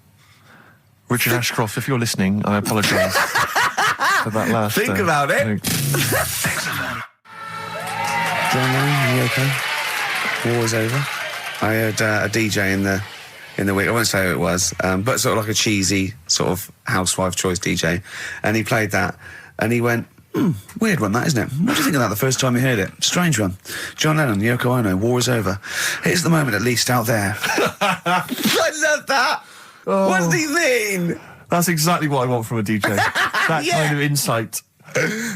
B: Richard Ashcroft, if you're listening, I apologise for that last...
A: Think about it. John Lennon, you okay? War's over. I heard a DJ in the week, I won't say who it was, but sort of like a cheesy sort of housewife choice DJ, and he played that, and he went, weird one that, isn't it? What do you think of that the first time you heard it? Strange one. John Lennon, Yoko Ono, war is over. Here's the moment at least out there. I love that.
B: Oh.
A: What does he mean?
B: That's exactly what I want from a DJ. That
A: Yeah.
B: kind of insight.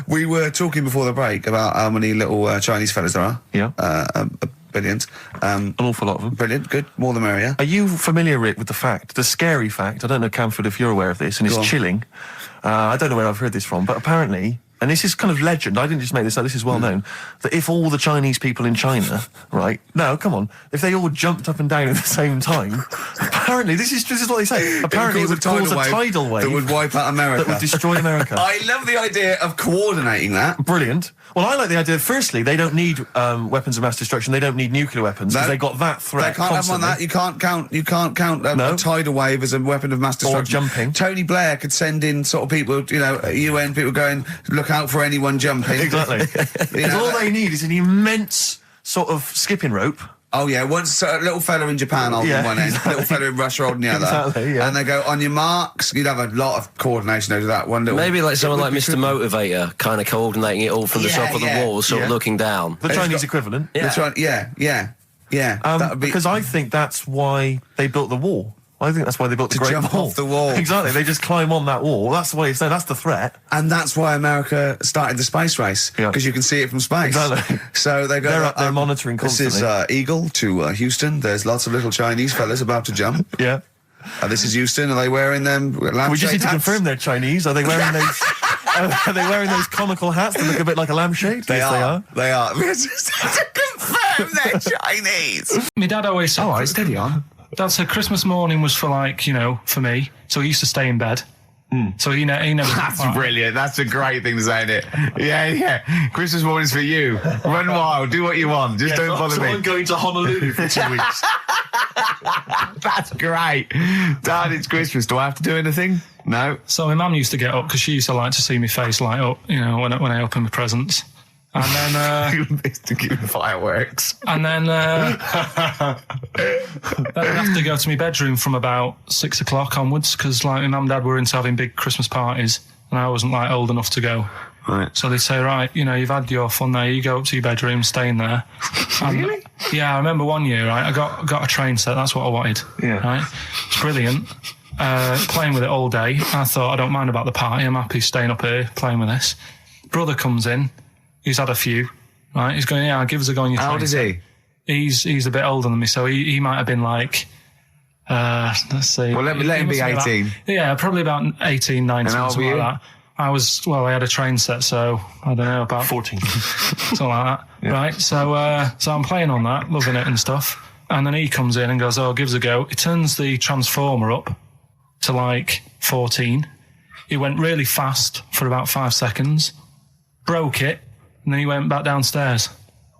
A: We were talking before the break about how many little Chinese fellas there are.
B: Yeah.
A: Billions.
B: An awful lot of them.
A: Brilliant, good, more the merrier.
B: Are you familiar, Rick, with the scary fact, I don't know, Camford, if you're aware of this, and
A: Go
B: it's
A: on.
B: chilling. I don't know where I've heard this from, but apparently, and this is kind of legend, I didn't just make this up, this is well known, that if all the Chinese people in China, right, no, come on, if they all jumped up and down at the same time, apparently, this is what they say, apparently it would cause a tidal wave
A: that would wipe out America.
B: that would destroy America.
A: I love the idea of coordinating that.
B: Brilliant. Well, I like the idea. Firstly, they don't need weapons of mass destruction. They don't need nuclear weapons because they got that threat.
A: They can't
B: constantly.
A: have on that. You can't count a tidal wave as a weapon of mass destruction.
B: Or jumping.
A: Tony Blair could send in sort of people, UN people going, look out for anyone jumping.
B: Exactly. Because all they need is an immense sort of skipping rope.
A: Oh yeah, once a little fella in Japan holding one end,
B: exactly.
A: little fella in Russia holding the other,
B: Exactly, yeah.
A: and they go on your marks. You'd have a lot of coordination over that one little.
G: Maybe like someone like Mr. Motivator, kind of coordinating it all from the top of the wall, sort of looking down.
B: The Chinese equivalent.
A: Yeah. That would be,
B: because I think that's why they built the wall. I think that's why they built the
A: To
B: Great
A: jump
B: Wall.
A: off the wall.
B: Exactly. They just climb on that wall. That's the way it's done. That's the threat.
A: and that's why America started the space race,
B: Yeah.
A: because you can see it from space.
B: Exactly.
A: So they go.
B: They're up there monitoring constantly.
A: This is Eagle to Houston. There's lots of little Chinese fellas about to jump.
B: Yeah.
A: This is Houston. Are they wearing them?
B: We just need to confirm they're Chinese. Are they wearing those? Are they wearing those comical hats that look a bit like a lampshade?
A: They
B: Yes,
A: are. They are. We just need to confirm they're Chinese.
C: My dad always said,
A: All right, steady on.
C: Dad said Christmas morning was for for me. So he used to stay in bed. So he never.
H: That's brilliant. That's a great thing to say, isn't it? Yeah. Christmas morning's for you. Run wild. Do what you want. Just don't bother me.
B: I'm going to Honolulu for 2 weeks.
H: That's great. Dad, it's Christmas. Do I have to do anything? No.
C: So my mum used to get up because she used to like to see my face light up, when I open my presents. And then
H: to keep the fireworks.
C: And then I'd have to go to my bedroom from about 6 o'clock onwards because my mum and dad were into having big Christmas parties and I wasn't old enough to go.
A: Right.
C: So they'd say, right, you've had your fun there, you go up to your bedroom, stay in there.
H: Really?
C: Yeah, I remember one year, right, I got a train set, that's what I wanted.
H: Yeah.
C: Right? It's brilliant. Playing with it all day. I thought, I don't mind about the party, I'm happy staying up here playing with this. Brother comes in. He's had a few, right? He's going, give us a go on your train.
H: How old is he?
C: He's a bit older than me, so he might have been like, let's see.
H: Well, let him be 18.
C: Probably about 18, 19,
H: And how old
C: something
H: were
C: like
H: you?
C: that. I had a train set, so I don't know, about
B: 14.
C: something like that, right? So I'm playing on that, loving it and stuff. And then he comes in and goes, give us a go. He turns the transformer up to 14. He went really fast for about 5 seconds, broke it, and then he went back downstairs.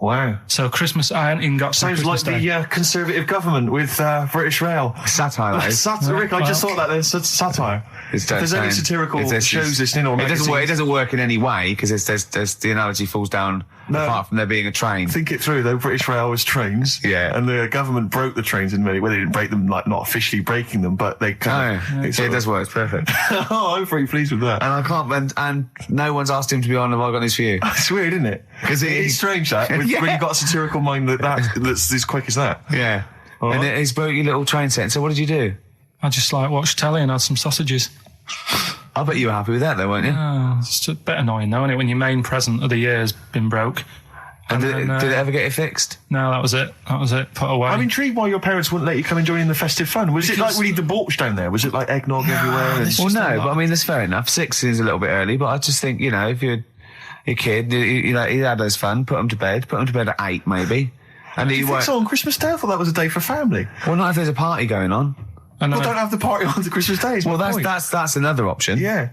B: Wow.
C: So Christmas, I hadn't even got to
B: Sounds
C: Christmas
B: like
C: Day.
B: the Conservative government with British Rail.
H: Satire, though.
B: Rick, I just thought that there's satire. If there's any satirical shows listening or
H: it
B: magazines,
H: doesn't work in any way because there's the analogy falls down apart from there being a train.
B: think it through though. British Rail was trains, and the government broke the trains in many. Well, they didn't break them, not officially breaking them, but they kind of.
H: It does work. It's perfect.
B: Oh, I'm pretty pleased with that.
H: And I can't. And no one's asked him to be on. Have I got news for you?
B: It's weird, isn't it? Because it's strange that when you've got a satirical mind that's as quick as that.
H: Yeah. And he's broke your little train set. So what did you do?
C: I just watched telly and had some sausages.
H: I bet you were happy with that, though, weren't you?
C: Oh, it's a bit annoying, though, isn't it, when your main present of the year has been broke.
H: And did it ever get it fixed?
C: No, that was it. Put away.
B: I'm intrigued why your parents wouldn't let you come and join in the festive fun. Was it like really debauched down there? Was it like eggnog everywhere?
H: Well, no, but I mean, that's fair enough. 6 is a little bit early, but I just think, if you're a kid, you had those fun, put them to bed at 8, maybe. And
B: Do you think so on Christmas Day? I thought that was a day for family.
H: Well, not if there's a party going on.
C: And
B: Well, don't have the party on the Christmas Day.
H: Well, that's another option.
B: Yeah.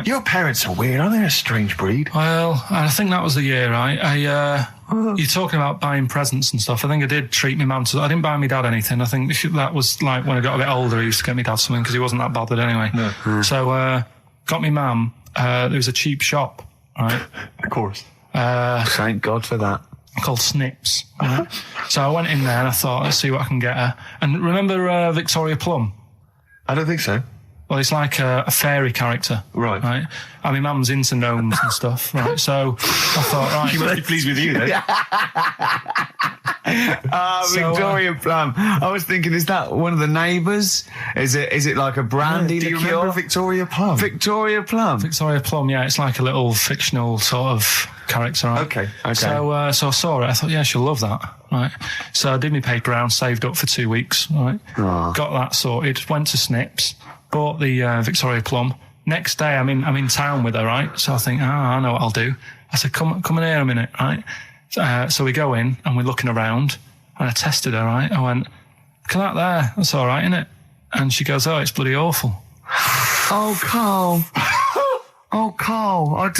B: Your parents are weird, aren't they? A strange breed.
C: Well, I think that was the year, right? You're talking about buying presents and stuff. I think I did treat my mum to... I didn't buy my dad anything. I think that was like when I got a bit older, I used to get my dad something because he wasn't that bothered anyway.
B: No.
C: So, got my mum... there was a cheap shop, right?
B: Of course.
H: Thank God for that.
C: Called Snips. Right? So I went in there and I thought, let's see what I can get her. And remember Victoria Plum?
B: I don't think so.
C: Well, it's like a fairy character.
B: Right.
C: Right. I mean, mum's into gnomes and stuff, right? So I thought, right.
B: She must be pleased with you, then.
H: Victoria Plum. I was thinking, is that one of the neighbours? Is it like a brandy
B: Do you
H: liqueur?
B: remember Victoria Plum?
H: Victoria Plum.
C: Victoria Plum, yeah, it's like a little fictional sort of character, right?
B: Okay.
C: So I saw it, I thought, yeah, she'll love that, right? So I did my paper round, saved up for 2 weeks, right?
H: Oh.
C: Got that sorted, went to Snips, bought the Victoria Plum. Next day, I'm in town with her, right? So I think, I know what I'll do. I said, come in here a minute, right? So we go in and we're looking around and I tested her, right? I went, look at that there, that's all right, isn't it? And she goes, oh, it's bloody awful.
H: Oh, Carl. Oh, Carl.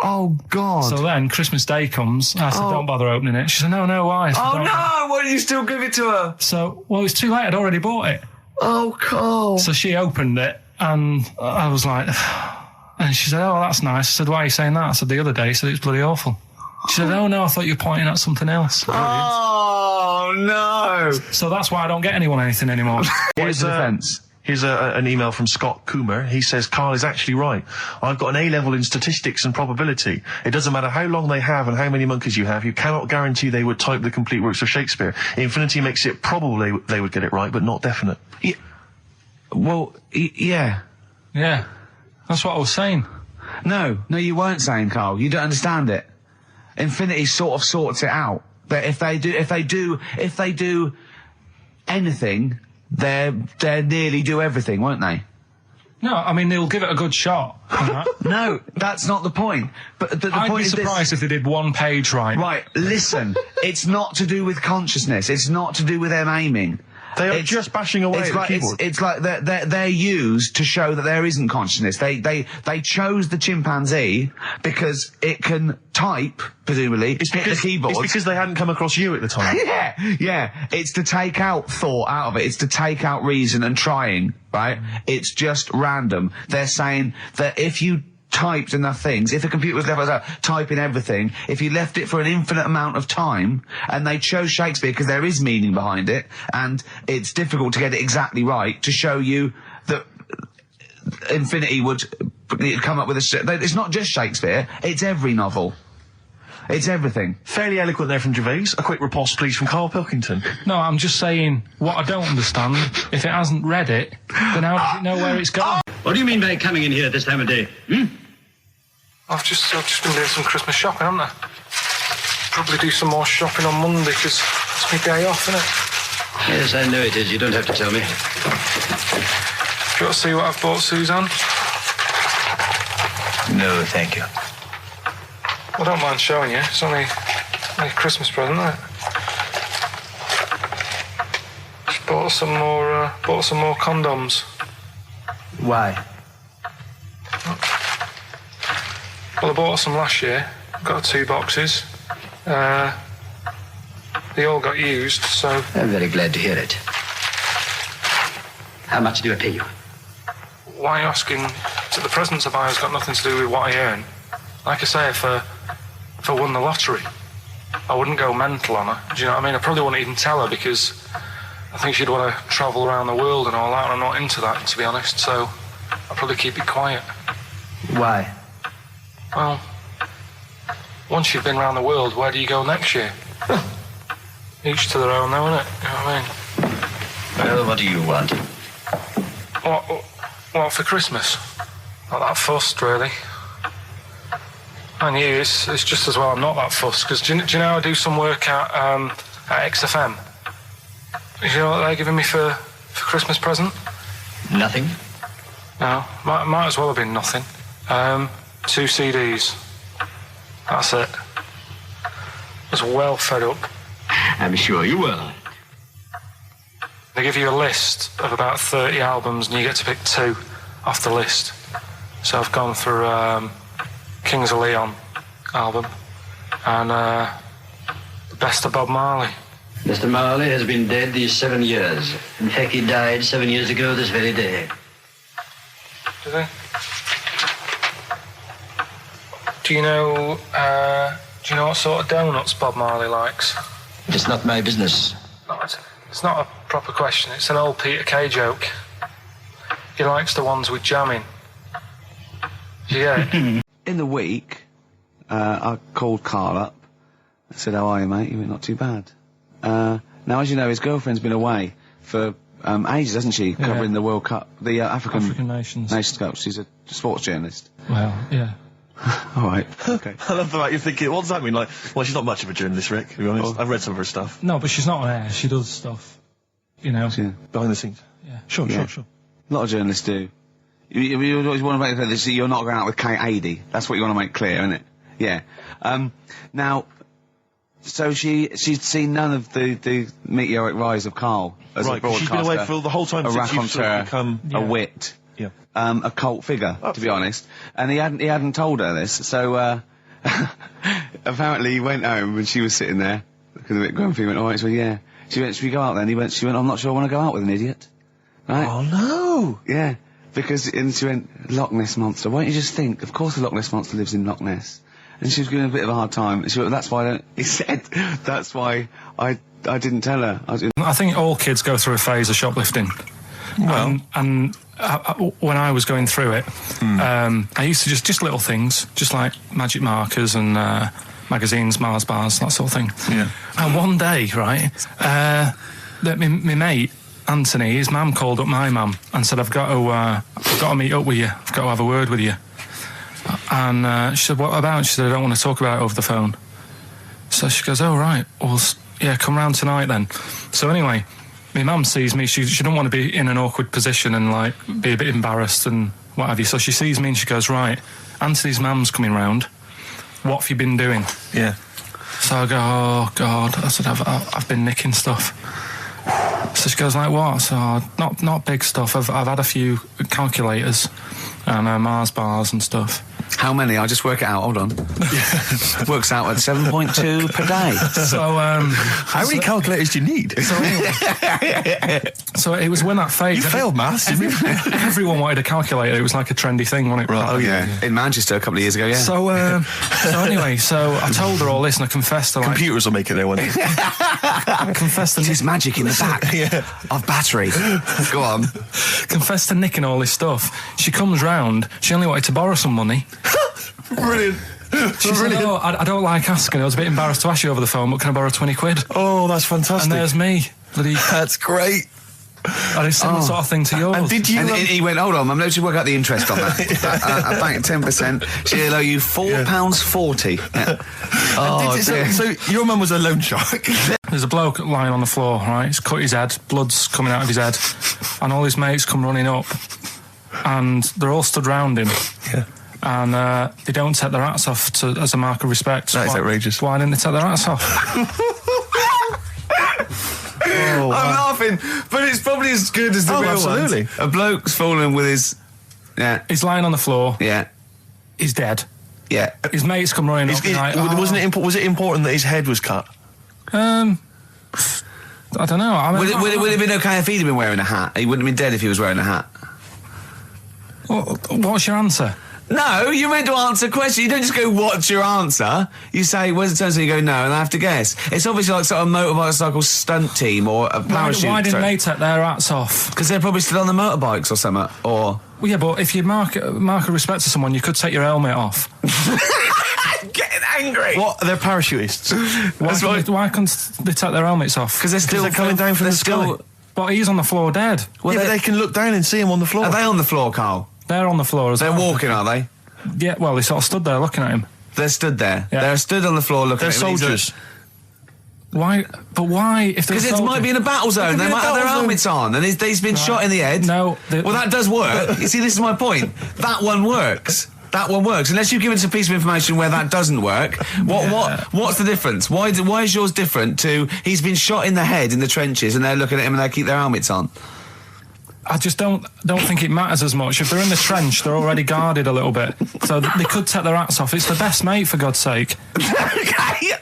H: Oh, God.
C: So then Christmas Day comes. I said, don't bother opening it. She said, no, why? I said,
H: Oh,
C: "Don't."
H: no. Why did you still give it to her?
C: So, well, it was too late. I'd already bought it.
H: Oh, Carl.
C: So she opened it and I was like, and she said, oh, that's nice. I said, why are you saying that? I said, the other day, she said, it's bloody awful. She said, oh, no, I thought you were pointing at something else.
H: Oh, no.
C: So that's why I don't get anyone anything anymore.
H: Here's the defence.
E: Here's an email from Scott Coomer. He says, Carl is actually right. I've got an A-level in statistics and probability. It doesn't matter how long they have and how many monkeys you have. You cannot guarantee they would type the complete works of Shakespeare. Infinity makes it probable they would get it right, but not definite.
H: Yeah. Well, yeah.
C: Yeah, that's what I was saying.
H: No, you weren't saying, Carl. You don't understand it. Infinity sort of sorts it out. But if they do anything, they'll nearly do everything, won't they?
C: No, I mean, they'll give it a good shot.
H: No, that's not the point. But the
C: I'd
H: point
C: be
H: is
C: surprised if they did one page right.
H: Right, listen. It's not to do with consciousness. It's not to do with them aiming.
E: They are just bashing away at the keyboard.
H: It's like they're used to show that there isn't consciousness. They chose the chimpanzee because it can type, presumably, hit the keyboard.
E: It's because they hadn't come across you at the time.
H: Yeah. It's to take out thought out of it. It's to take out reason and trying, right? It's just random. They're saying that if you typed enough things, if a computer was left typing everything, if you left it for an infinite amount of time, and they chose Shakespeare because there is meaning behind it, and it's difficult to get it exactly right, to show you that Infinity would come up with it's not just Shakespeare, it's every novel. It's everything.
E: Fairly eloquent there from Gervais. A quick riposte, please, from Karl Pilkington.
C: No, I'm just saying, what I don't understand, if it hasn't read it, then how does it know where it's going?
I: What do you mean by coming in here at this time of day?
C: I've just been doing some Christmas shopping, haven't I? Probably do some more shopping on Monday, because it's my day off, isn't it?
I: Yes, I know it is. You don't have to tell me.
C: Do you want to see what I've bought, Suzanne?
I: No, thank you.
C: I don't mind showing you. It's only a Christmas present, isn't it? Just bought some more condoms.
I: Why?
C: Well, I bought some last year. Got 2 boxes. They all got used, so...
I: I'm very glad to hear it. How much do I pay you?
C: Why are you asking? So the presents I buy has got nothing to do with what I earn. Like I say, if I won the lottery, I wouldn't go mental on her. Do you know what I mean? I probably wouldn't even tell her because I think she'd want to travel around the world and all that, and I'm not into that, to be honest, so I'd probably keep it quiet.
I: Why?
C: Well, once you've been around the world, where do you go next year? Each to their own, though, innit? You know what I mean?
I: Well, what do you want?
C: What for Christmas? Not that fussed, really. And you, it's just as well I'm not that fussed, because do you know I do some work at XFM? Do you know what they're giving me for Christmas present?
I: Nothing.
C: No, might as well have been nothing. 2 CDs. That's it. I was well fed up.
I: I'm sure you will.
C: They give you a list of about 30 albums and you get to pick 2 off the list. So I've gone for Kings of Leon album and the best of Bob Marley.
I: Mr. Marley has been dead these 7 years. In fact, he died 7 years ago this very day.
C: Did he? Do you know what sort of donuts Bob Marley likes?
I: It's not my business.
C: No, it's not a proper question. It's an old Peter Kay joke. He likes the ones with jam in. Yeah.
H: In the week, I called Karl up. I said, "How are you, mate?" He went, "Not too bad." Now, as you know, his girlfriend's been away for ages, hasn't she? Covering the World Cup, the African
C: Nations
H: Cup. She's a sports journalist.
C: Well, yeah.
H: All right. Okay.
E: I love the fact you're thinking, what does that mean? Like, well, she's not much of a journalist, Rick, to be honest. I've read some of her stuff.
C: No, but she's not on air. She does stuff, you know.
H: Yeah.
E: Behind the scenes.
C: Yeah.
E: Sure.
H: A lot of journalists do. You always want to make clear that you're not going out with Kate Adie. That's what you want to make clear, isn't it? Yeah. Now, so she'd seen none of the meteoric rise of Karl as a
E: Right, 'cause
H: broadcaster.
E: she's been away for the whole time
H: a
E: since you've sort of
H: raconteur,
E: become...
H: a wit.
E: Yeah.
H: A cult figure, to be honest. And he hadn't told her this, so, apparently he went home and she was sitting there, looking a bit grumpy, went, "Alright," she went, "Yeah." She went, "Should we go out then?" She went, "I'm not sure I want to go out with an idiot." Right?
E: Oh, no!
H: Yeah. And she went, "Loch Ness Monster. Why don't you just think, of course the Loch Ness Monster lives in Loch Ness." And she was giving a bit of a hard time. And she went, "That's why he said, that's why I didn't tell her."
C: I think all kids go through a phase of shoplifting. Well, and when I was going through it, I used to just little things, just like magic markers and magazines, Mars bars, that sort of thing.
B: Yeah.
C: And one day, right, my mate Anthony, his mum called up my mum and said, I've got to meet up with you. I've got to have a word with you." And she said, "What about?" She said, "I don't want to talk about it over the phone." So she goes, "Oh, right. Well, yeah, come round tonight then." So anyway, my mum sees me. She don't want to be in an awkward position and, like, be a bit embarrassed and what have you. So she sees me and she goes, "Right, Anthony's mum's coming round. What have you been doing?"
B: Yeah.
C: So I go, "Oh, God." I said, I've been nicking stuff." So she goes, "Like what?" So, not big stuff. I've had a few calculators and Mars bars and stuff.
A: How many? I'll just work it out. Hold on. Works out at 7.2 per day.
C: So,
B: How many calculators do you need?
C: So it was when that phase.
B: You failed maths, didn't you?
C: Everyone wanted a calculator. It was like a trendy thing, wasn't it?
A: Right. Oh yeah. In Manchester a couple of years ago. Yeah.
C: So anyway, so I told her all this and I confessed to, like,
B: Computers will make it there one day.
C: I confessed to
A: There's magic in the back of battery. Go on.
C: confessed to nicking all this stuff. She comes round. She only wanted to borrow some money.
B: Brilliant.
C: She said, "Oh, I don't like asking. I was a bit embarrassed to ask you over the phone, but can I borrow 20 quid?
B: Oh, that's fantastic.
C: And there's me.
B: That's great.
C: And it's similar sort of thing to yours.
B: And did you...
A: And he went, "Hold on, I'm going to work out the interest on that. I bank 10%. She'll owe you £4.40. Yeah. Oh, dear.
B: So your mum was a loan shark.
C: There's a bloke lying on the floor, right? He's cut his head, blood's coming out of his head, and all his mates come running up, and they're all stood round him.
B: Yeah.
C: And they don't take their hats off as a mark of respect.
B: That is outrageous.
C: Why didn't they take their hats off?
A: I'm laughing, but it's probably as good as the real
B: absolutely.
A: ones. A bloke's fallen with his... Yeah.
C: He's lying on the floor.
A: Yeah.
C: He's dead.
A: Yeah.
C: His mates come running up. Like,
B: Was it important that his head was cut?
C: I don't know. I mean,
A: Would it have been okay if he'd have been wearing a hat? He wouldn't have been dead if he was wearing a hat.
C: What's your answer?
A: No, you're meant to answer questions. You don't just go, "What's your answer?" You say, "Where's the turn?" And you go, "No," and I have to guess. It's obviously like sort of motorcycle stunt team or a parachute.
C: Why didn't they take their hats off?
A: Because they're probably still on the motorbikes or something. Or
C: Well, yeah, but if you mark a respect to someone, you could take your helmet off.
A: getting angry.
B: What? They're parachutists.
C: Why can't they take their helmets off?
A: Because they're
B: coming down from the sky.
C: But he's on the floor dead.
B: Well, yeah, but they can look down and see him on the floor.
A: Are they on the floor, Carl?
C: They're on the floor as well.
A: They're walking, are they?
C: Yeah, well, they sort of stood there looking at him.
A: They're stood there.
C: Yeah.
A: They're stood on the floor looking
B: They're
A: at him.
B: soldiers.
C: Why? But why?
A: Because it might be in a battle zone. They might have their helmets on, and he's been shot in the head.
C: No.
A: Well, that does work. You see, this is my point. That one works. That one works. Unless you've given us a piece of information where that doesn't work. What's the difference? Why is yours different to he's been shot in the head in the trenches and they're looking at him and they keep their helmets on?
C: I just don't think it matters as much. If they're in the trench, they're already guarded a little bit, so they could take their hats off. It's the best mate, for God's sake.
D: Okay,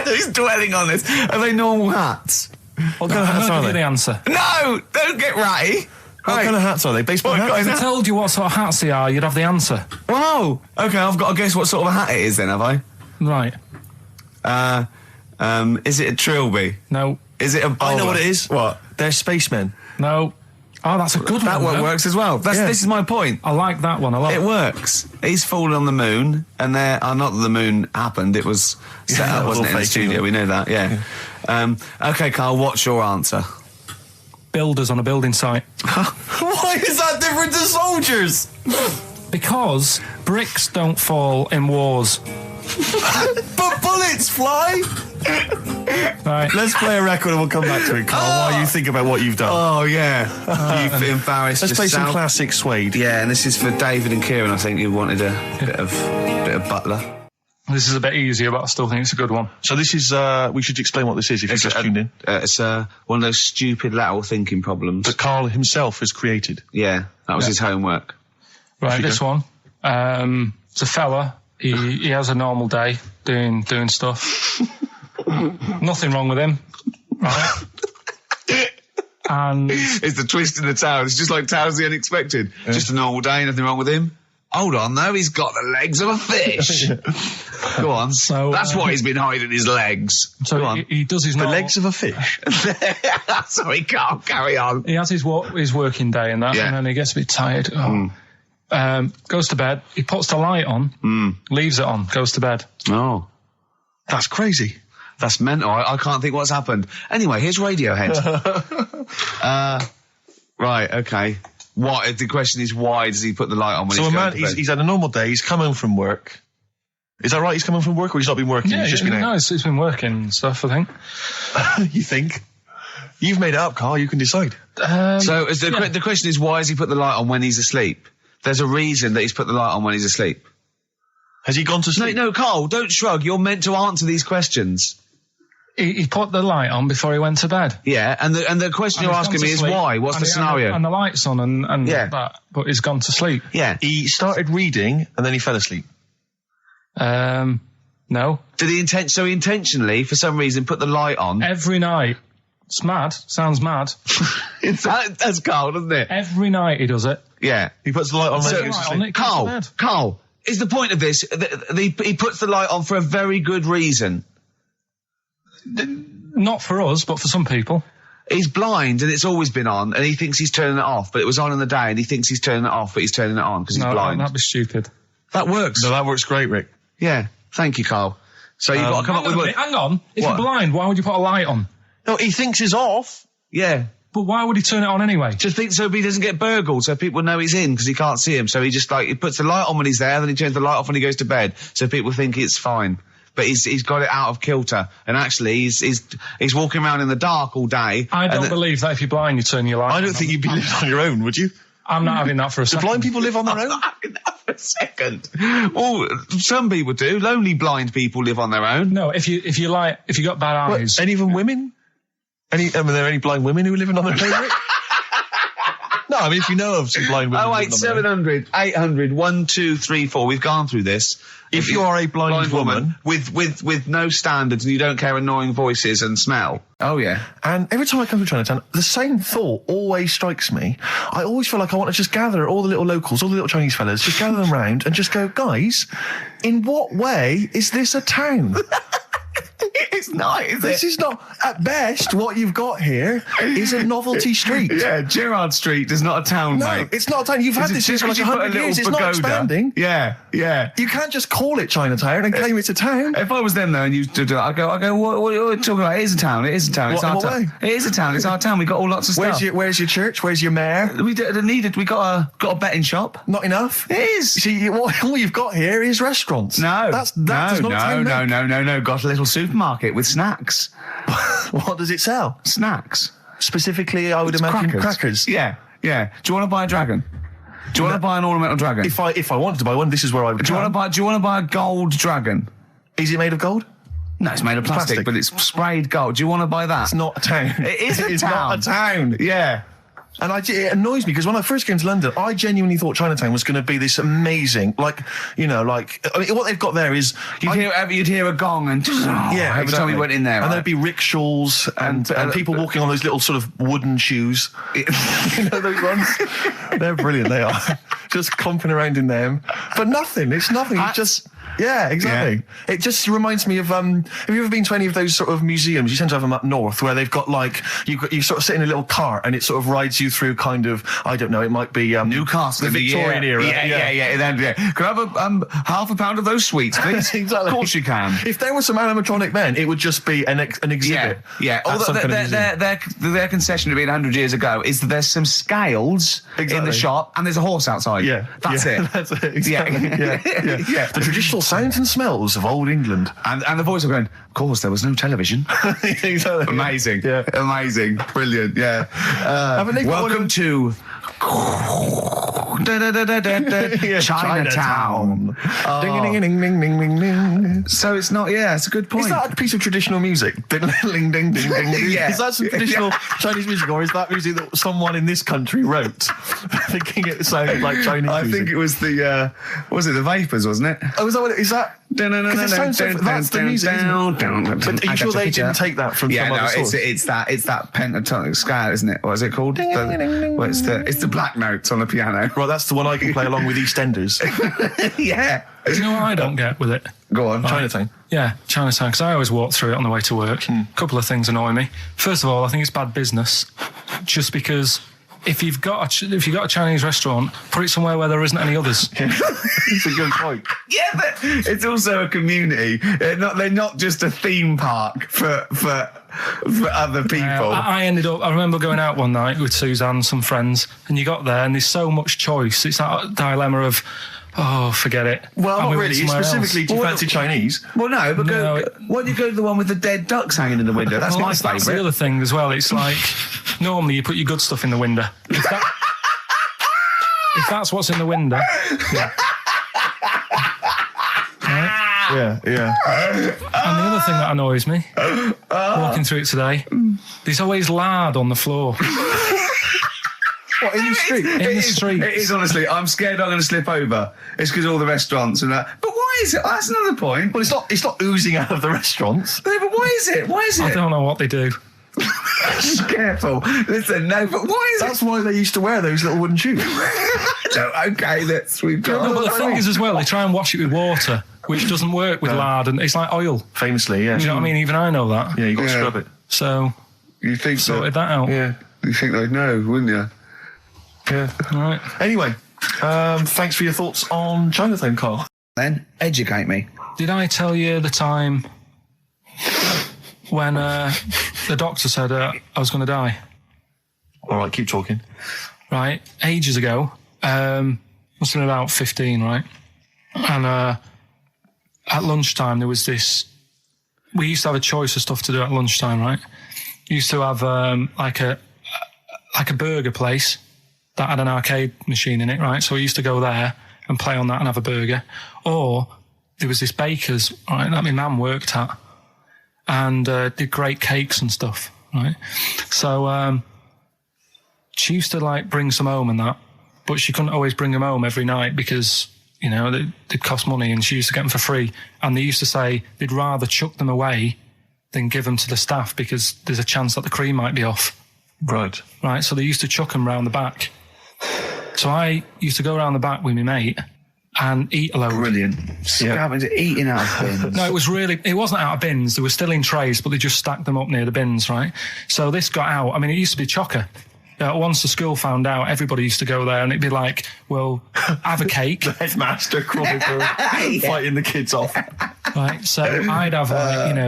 D: he's dwelling on this. Are they normal hats?
B: What kind of hats are
C: Give you
B: they?
C: the answer.
D: No, don't get ratty.
B: What kind of hats are they? Baseball hats?
C: If I told you what sort of hats they are, you'd have the answer.
D: Whoa. Okay, I've got to guess what sort of a hat it is then, have I?
C: Right.
D: Is it a trilby?
C: No.
D: Is it a bowler?
B: I know what it is.
D: What?
B: They're spacemen.
C: No. Oh, that's a good
D: That
C: one.
D: one works as well. This is my point.
C: I like that one a lot.
D: It works. He's fallen on the moon, and not that the moon happened. It was set up, wasn't it, in the studio? We know that. Yeah. Okay, Carl. What's your answer?
C: Builders on a building site.
D: Why is that different to soldiers?
C: Because bricks don't fall in wars.
D: But bullets fly.
C: Right.
B: Let's play a record and we'll come back to it, Carl, while you think about what you've done.
D: Oh yeah. You've embarrassed
B: Let's play
D: yourself.
B: some classic Suede.
D: Yeah, and this is for David and Kieran. I think you wanted a bit of Butler.
C: This is a bit easier, but I still think it's a good one.
E: So this is, we should explain what this is if you just tuned in.
D: It's one of those stupid lateral thinking problems
E: That Karl himself has created.
D: Yeah, that was his homework.
C: Right, this one. It's a fella. He has a normal day doing stuff. Nothing wrong with him. Right. And
D: It's the twist in the tale. It's just like Tales of the Unexpected. Just a normal day, nothing wrong with him. Hold on, though, he's got the legs of a fish. Go on.
C: So,
D: that's why he's been hiding his legs.
C: so
D: Go on.
C: he does his
E: The
C: normal,
E: legs of a fish.
D: Sorry, Carl, carry on.
C: He has his working day and that,
D: Yeah.
C: and then he gets a bit tired. Goes to bed. He puts the light on, leaves it on, goes to bed.
D: Oh,
E: That's crazy.
D: that's mental. I can't think what's happened. Anyway, here's Radiohead. Right, okay. The question is, why does he put the light on when
E: So
D: he's
E: a
D: going
E: man,
D: to bed?
E: he's had a normal day, he's come home from work. Is that right? He's come home from work or he's not been working?
C: Yeah,
E: he's just been out?
C: no, it's been working and stuff, I think.
E: You think? You've made it up, Carl. You can decide.
D: So the question is, why has he put the light on when he's asleep? There's a reason that he's put the light on when he's asleep.
E: Has he gone to sleep?
D: No, Carl, don't shrug. You're meant to answer these questions.
C: He put the light on before he went to bed.
D: Yeah, and the question you're asking me is why? What's the scenario?
C: And the light's on and that, but he's gone to sleep.
D: Yeah.
E: He started reading and then he fell asleep.
C: No.
D: Did he intentionally, for some reason, put the light on?
C: Every night. It's mad. Sounds mad.
D: That's Carl, doesn't it?
C: Every night he does it.
D: Yeah.
E: He puts the light on.
C: So-
E: when he goes to sleep.
D: Carl, is the point of this, he puts the light on for a very good reason.
C: Not for us, but for some people.
D: He's blind and it's always been on and he thinks he's turning it off, but it was on in the day and he thinks he's turning it off, but he's turning it on because he's blind.
C: That'd be stupid.
D: That works.
E: No, that works great, Rick.
D: Yeah. Thank you, Carl. So you've got to come up with what...
C: Hang on. If
D: What?
C: you're blind, why would you put a light on?
E: No, he thinks it's off.
D: Yeah.
C: But why would he turn it on anyway?
D: Just think so he doesn't get burgled, so people know he's in because he can't see him. So he just he puts the light on when he's there, then he turns the light off when he goes to bed, so people think it's fine. But he's got it out of kilter, and actually he's walking around in the dark all day.
C: I don't believe that if you're blind, you turn your light on.
E: I don't think you'd be living on your own, would you?
C: I'm not having that for a
E: Do
C: second.
E: blind people live on their own?
D: For a second. Well, some people do. Lonely blind people live on their own.
C: No, if you got bad eyes.
E: Any even women? Are there any blind women who are living on their own, Rick? No, I mean, if you know of some blind women.
D: Oh, wait, 700, 800, 1234. We've gone through this.
E: If you are a blind woman
D: with no standards and you don't care annoying voices and smell. Oh, yeah.
B: And every time I come to Chinatown, the same thought always strikes me. I always feel like I want to just gather all the little locals, all the little Chinese fellas, just gather them round and just go, guys, in what way is this a town?
D: It's not, is
B: This is not, at best, what you've got here is a novelty street.
D: Yeah, Gerrard Street is not a town,
B: No,
D: mate.
B: it's not a town. You've had this here for like 100 years. It's not expanding.
D: Yeah, yeah.
B: You can't just call it Chinatown and claim it's a town.
D: If I was them though and you do that, I go, what are you talking about? It is a town. It is a town. It's
B: What-
D: our
B: in what
D: town.
B: way?
D: It is a town. It's our town. We got all lots of stuff.
B: Where's your church? Where's your mayor?
D: We got a betting shop.
B: Not enough.
D: It is.
B: You see, all you've got here is restaurants.
D: No,
B: that does not town make.
D: no. Got a little supermarket with snacks.
B: What does it sell?
D: Snacks.
B: Specifically, I would imagine crackers.
D: Yeah. Do you want to buy a dragon? Do you want to buy an ornamental dragon?
B: If I wanted to buy one, this is where I would.
D: Do you want to buy a gold dragon?
B: Is it made of gold?
D: No, it's made of plastic, but it's sprayed gold. Do you want to buy that?
B: It's not a town.
D: It is a
B: It's
D: town.
B: not a town.
D: Yeah.
B: And it annoys me because when I first came to London, I genuinely thought Chinatown was going to be this amazing, what they've got there is
H: you'd hear a gong and every time you went in there,
B: and there'd be rickshaws and people walking on those little sort of wooden shoes. You know those ones? They're brilliant. They are just comping around in them, but nothing. It's nothing. It's just. Yeah, exactly. Yeah. It just reminds me of, have you ever been to any of those sort of museums? You tend to have them up north where they've got you sort of sit in a little cart and it sort of rides you through kind of, I don't know, it might be
H: Newcastle,
B: the Victorian era.
H: Yeah. Can I have half a pound of those sweets, please?
B: Exactly.
H: Of course you can.
B: If there was some animatronic then, it would just be an exhibit.
H: Yeah. Although their concession to being 100 years ago is that there's some scales in the shop and there's a horse outside.
B: Yeah.
H: That's it.
B: That's it. Exactly. Yeah. The traditional sounds and smells of old England.
H: And the voice of going, of course, there was no television.
B: Exactly.
H: Amazing.
B: Yeah.
H: Amazing. Brilliant. Yeah. Welcome to Chinatown.
B: Ding, ding, ding, ding, ding, ding.
H: So it's not, it's a good point.
B: Is that a piece of traditional music? Ding, ding, ding, ding, ding.
H: Yeah.
B: Is that some traditional Chinese music, or is that music that someone in this country wrote, thinking it sounded like Chinese music?
H: I think it was the Vapors, wasn't it?
B: Oh, is that what it is? That? It sounds so, that's the music, isn't it? But are you sure they didn't take that from some other source?
H: It's that pentatonic scale, isn't it? What is it called? It's the black notes on the piano.
B: Right, that's the one I can play along with EastEnders.
H: Yeah.
C: Do you know what I don't get with it?
H: Go on.
B: Chinatown.
C: Yeah, Chinatown, because I always walk through it on the way to work. A couple of things annoy me. First of all, I think it's bad business, just because if you've got a Chinese restaurant, put it somewhere where there isn't any others.
B: It's a good point.
H: Yeah, but it's also a community. They're not just a theme park for other people.
C: I remember going out one night with Suzanne and some friends, and you got there and there's so much choice. It's that dilemma of, forget it.
B: Well, not really. Specifically, do you fancy Chinese?
H: Well, no, but why do you go to the one with the dead ducks hanging in the window? That's my favourite.
C: That's the other thing as well. It's like, normally you put your good stuff in the window. If that's what's in the window, yeah. Right?
B: Yeah.
C: And the other thing that annoys me, walking through it today, there's always lard on the floor.
B: What, in the street?
C: In the street.
H: It is, honestly. I'm scared I'm going to slip over. It's because all the restaurants and that. But why is it? That's another point.
B: Well, it's not oozing out of the restaurants.
H: No, but why is it?
C: I don't know what they do.
H: Careful. Listen, no, but why is
B: That's why they used to wear those little wooden shoes.
H: Okay, we've got...
C: No, but the thing is as well, they try and wash it with water, which doesn't work with lard, and it's like oil.
B: Famously, yeah.
C: You know what I mean? Even I know that.
B: Yeah, you've got to scrub it.
C: So,
H: you think
C: sorted that out.
H: Yeah. You think they'd know, wouldn't you?
B: Yeah.
C: Right.
B: Anyway, thanks for your thoughts on Chinatown, Carl.
H: Then, educate me.
C: Did I tell you the time when the doctor said I was going to die?
B: All right, keep talking.
C: Right, ages ago, must have been about 15, right? And at lunchtime there was this... We used to have a choice of stuff to do at lunchtime, right? We used to have like a burger place that had an arcade machine in it, right? So we used to go there and play on that and have a burger. Or there was this baker's, right, that my mum worked at, and did great cakes and stuff, right? So she used to bring some home and that, but she couldn't always bring them home every night because, you know, they'd cost money, and she used to get them for free. And they used to say they'd rather chuck them away than give them to the staff because there's a chance that the cream might be off.
B: Right.
C: Right, so they used to chuck them round the back. So I used to go around the back with my mate and eat a load.
H: Brilliant. Eating out of bins.
C: No, it wasn't out of bins. They were still in trays, but they just stacked them up near the bins, right? So this got out. I mean, it used to be chocker. Once the school found out, everybody used to go there, and it'd be like, well, have a cake.
B: The headmaster crawling through, fighting the kids off.
C: Right, so I'd have,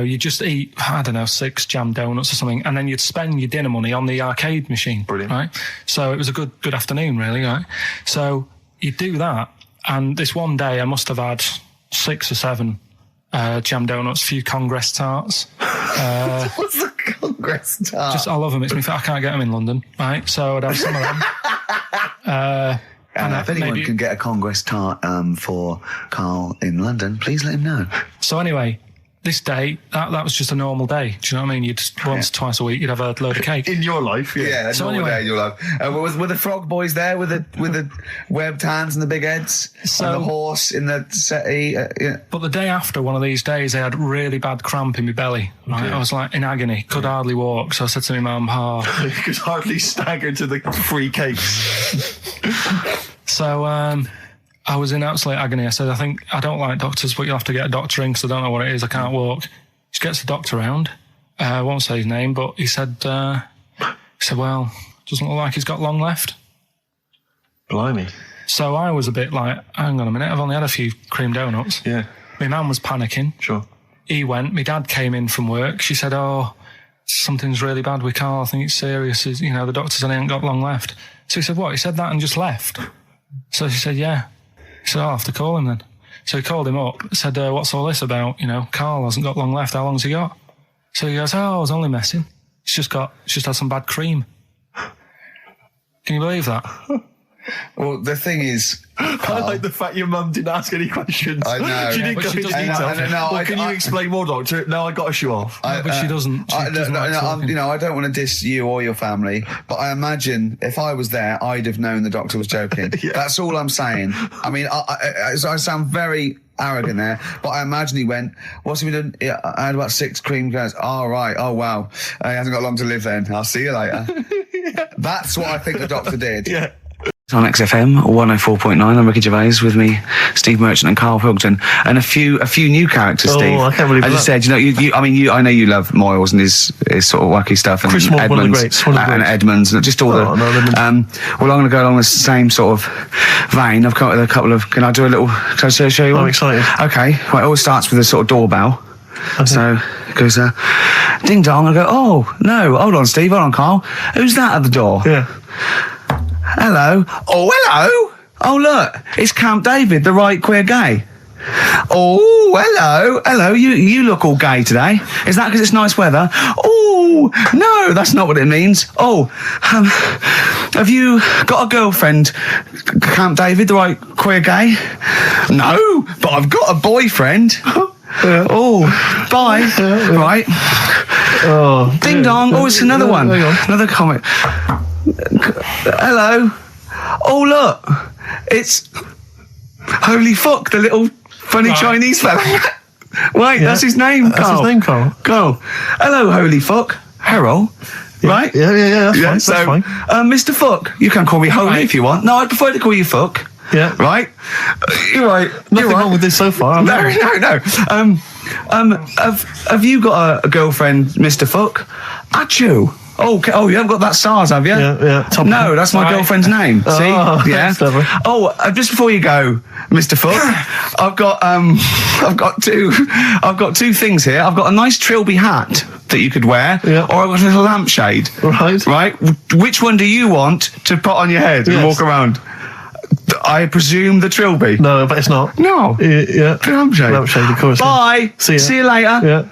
C: you just eat, 6 jam donuts or something, and then you'd spend your dinner money on the arcade machine.
B: Brilliant.
C: Right? So it was a good afternoon, really, right? So you'd do that, and this one day I must have had 6 or 7 jam donuts, a few Congress tarts.
H: What's the Congress tart?
C: I love them. It's me. I can't get them in London, right? So I'd have some of them.
H: And if anyone can get a Congress tart for Carl in London, please let him know.
C: So anyway, this day, that was just a normal day. Do you know what I mean? You'd once, twice a week, you'd have a load of cake.
B: In your life,
A: Yeah,
C: So
A: normal
C: anyway-
A: day in your life. Were the frog boys there with the webbed hands and the big heads?
C: So-
A: and the horse in the settee? Yeah.
C: But the day after one of these days, I had really bad cramp in my belly. Right? I was like in agony, could hardly walk. So I said to my mum,
B: You could hardly stagger to the free cakes.
C: So I was in absolute agony. I said, I don't like doctors, but you'll have to get a doctor in because I don't know what it is. I can't walk. She gets the doctor round. I won't say his name, but he said, well, doesn't look like he's got long left.
B: Blimey.
C: So I was a bit like, hang on a minute, I've only had a few cream donuts.
B: Yeah.
C: My mum was panicking.
B: Sure.
C: He went. My dad came in from work. She said, something's really bad with Karl. I think it's serious. The doctor said he ain't got long left. So he said, what? He said that and just left. So she said, yeah. He said, I'll have to call him then. So he called him up, said, what's all this about? Karl hasn't got long left. How long's he got? So he goes, I was only messing. It's just had some bad cream. Can you believe that?
A: Well, the thing is,
B: I like the fact your mum didn't ask any questions.
A: I know.
B: She didn't
C: but
B: go
C: she
B: into
C: doesn't.
B: detail.
A: I-
B: Can you explain more, doctor? No, I got a shoe off.
C: But she doesn't. She doesn't like talking.
A: I don't want to diss you or your family, but I imagine if I was there, I'd have known the doctor was joking. That's all I'm saying. I mean, I sound very arrogant there, but I imagine he went, what's he been doing? Yeah, I had about 6 cream cones. Oh, right. Oh, wow. He hasn't got long to live then. I'll see you later. That's what I think the doctor did.
B: Yeah.
D: On XFM 104.9, I'm Ricky Gervais, with me, Steve Merchant and Karl Pilkington, and a few new characters. Steve,
B: I can't believe
D: as I
B: that.
D: said, I know you love Moyles and his sort of wacky stuff, and
B: Chris Moyles,
D: Edmonds,
B: one of the greats,
D: and Edmonds, and just all
B: Edmonds.
D: well, I'm going to go along the same sort of vein. I've come up with a couple of. Can I show you one?
B: I'm excited.
D: Okay, well, it always starts with a sort of doorbell.
B: Okay.
D: So it goes, ding dong. I go, oh no, hold on, Steve, hold on, Karl. Who's that at the door?
B: Yeah.
D: Hello. Oh, hello. Oh, look, it's Camp David, the right queer gay. Oh, hello. Hello, you look all gay today. Is that because it's nice weather? Oh, no, that's not what it means. Oh, have you got a girlfriend, Camp David, the right queer gay? No, but I've got a boyfriend. Oh, bye. Right.
B: Oh.
D: Ding dong. Oh, it's another one.
B: Hang on.
D: Another comment. Hello. Oh, look. It's Holy Fuck, the little funny Chinese fella. Wait, that's his name,
B: That's
D: Karl.
B: his name, Karl.
D: Go. Hello, Holy Fuck. Harold. Right?
B: Yeah, that's fine.
D: Mr. Fuck. You can call me Holy if you want. No, I'd prefer to call you Fuck.
B: Yeah.
D: Right? You're right.
B: Nothing wrong with this so far.
D: No. Have you got a girlfriend, Mr. Fuck? Achoo. Oh, you haven't got that SARS, have you?
B: Yeah.
D: No, that's my girlfriend's name. See? Yeah.
B: Clever.
D: Oh, just before you go, Mr. Fuck, I've got two things here. I've got a nice Trilby hat that you could wear, or I've got a little lampshade. Right. Which one do you want to put on your head and walk around? I presume the Trilby.
B: No, but it's not.
D: No.
B: Yeah.
D: Lampshade.
B: Lampshade, of course.
D: Bye.
B: See
D: you later.
B: Yeah.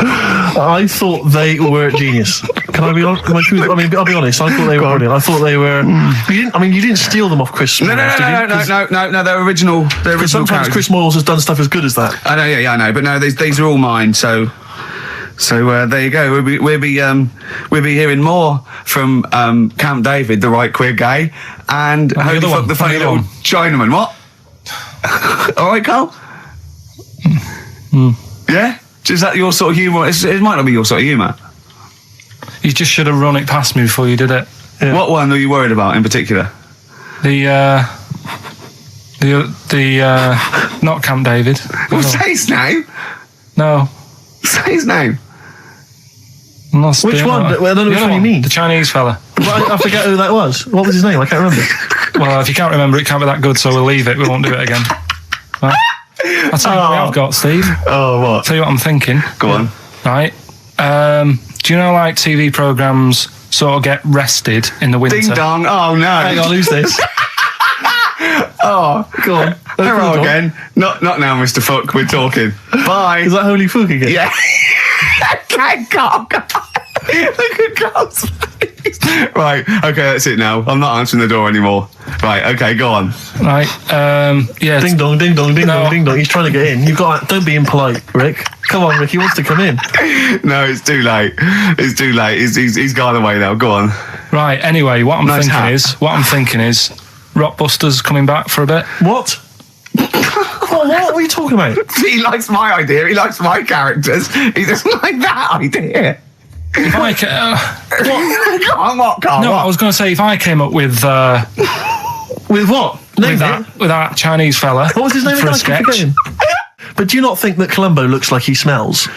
B: I thought they were genius. Can I be honest? I'll be honest. I thought they were brilliant. I thought they were. You didn't steal them off Chris.
D: No. They're original. They're original.
B: Sometimes
D: characters.
B: Chris Moyles has done stuff as good as that.
D: I know. Yeah, I know. But no, these are all mine. So there you go. We'll be hearing more from Camp David, the right queer gay, and Holy Fuck, the funny little Chinaman. What? All right, Karl. Yeah. Is that your sort of humour? It might not be your sort of humour.
C: You just should have run it past me before you did it.
D: Yeah. What one are you worried about in particular?
C: The not Camp David.
D: Well, say his name.
C: No.
D: Say his name.
B: Which one? I don't know which one you mean.
C: The Chinese fella.
B: I forget who that was. What was his name? I can't remember.
C: Well, if you can't remember, it can't be that good, so we'll leave it. We won't do it again. Right? I'll tell you what I've got, Steve.
B: Oh, what?
C: I'll tell you what I'm thinking.
D: Go on.
C: Right. Do you know, like, TV programmes sort of get rested in the winter?
D: Ding dong. Oh, no.
B: Hang on, who's this?
D: Oh,
B: go on.
D: Hello again. Not now, Mr. Fuck. We're talking. Bye.
B: Is that Holy Fuck again?
D: Yeah. God. Look at Carl's face. Right. Okay, that's it now. I'm not answering the door anymore. Right. Okay, go on.
C: Right. Yeah.
B: Ding dong, ding dong, ding dong, ding dong. He's trying to get in. You've got. Don't be impolite, Rick. Come on, Rick, he wants to come in.
D: No, it's too late. It's too late. He's gone away now. Go on.
C: Right, anyway, what I'm
D: Nice
C: thinking is Rockbusters coming back for a bit.
B: What? What are you talking about?
D: He likes my idea. He likes my characters. He doesn't like that idea.
C: If I
D: What? Carl,
C: no,
D: what?
C: I was going to say, if I came up with
B: With what? Name it.
C: with that Chinese fella
B: What was his name
C: for
B: again?
C: a
B: I keep
C: sketch.
B: forgetting. But do you not think that Columbo looks like he smells?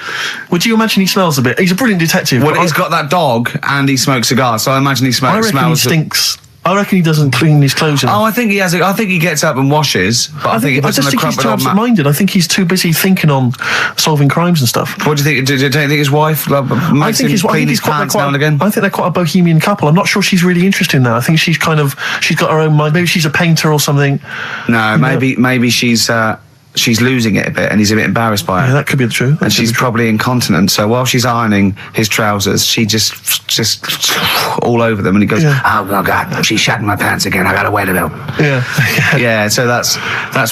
B: Would you imagine he smells a bit? He's a brilliant detective.
D: Well,
B: but
D: he's got that dog and he smokes cigars, so I imagine he
B: I
D: smells.
B: reckon he stinks. I reckon he doesn't clean his clothes enough.
D: Oh, I think he has. I think he gets up and washes, but I think he puts
B: just
D: on a
B: think he's
D: crumpled
B: too
D: old mat.
B: absent-minded. I think he's too busy thinking on solving crimes and stuff.
D: What do you think? Do you think his wife makes him clean his pants now and again?
B: I think they're quite a bohemian couple. I'm not sure she's really interested in that. I think she's got her own mind. Maybe she's a painter or something.
D: No, maybe she's losing it a bit, and he's a bit embarrassed by it.
B: Yeah, that could be the truth.
D: And she's probably incontinent, so while she's ironing his trousers, she just all over them, and he goes, "Oh God, she's shatting my pants again. I gotta wait a little."
B: Yeah.
D: Yeah, so that's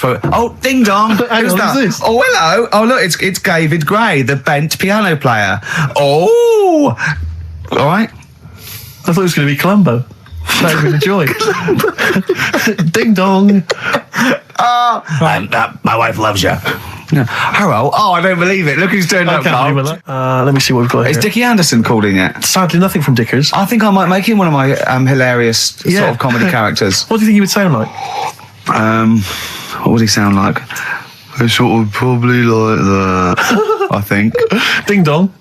D: what. Oh, ding dong! Who's that?
B: Who's this?
D: Oh, hello! Oh, look, it's David Gray, the bent piano player. Oh, all right.
B: I thought it was going to be Columbo. That would be the joy. Ding dong.
D: My wife loves you. Hello. Oh, I don't believe it. Look who's turned up, Carl.
B: Let me see what we've got
D: Is
B: here.
D: Dickie Anderson called in yet?
B: Sadly, nothing from Dickers.
D: I think I might make him one of my hilarious sort of comedy characters.
B: What do you think he would sound like?
D: What would he sound like? Sort of probably like that, I think.
B: Ding dong.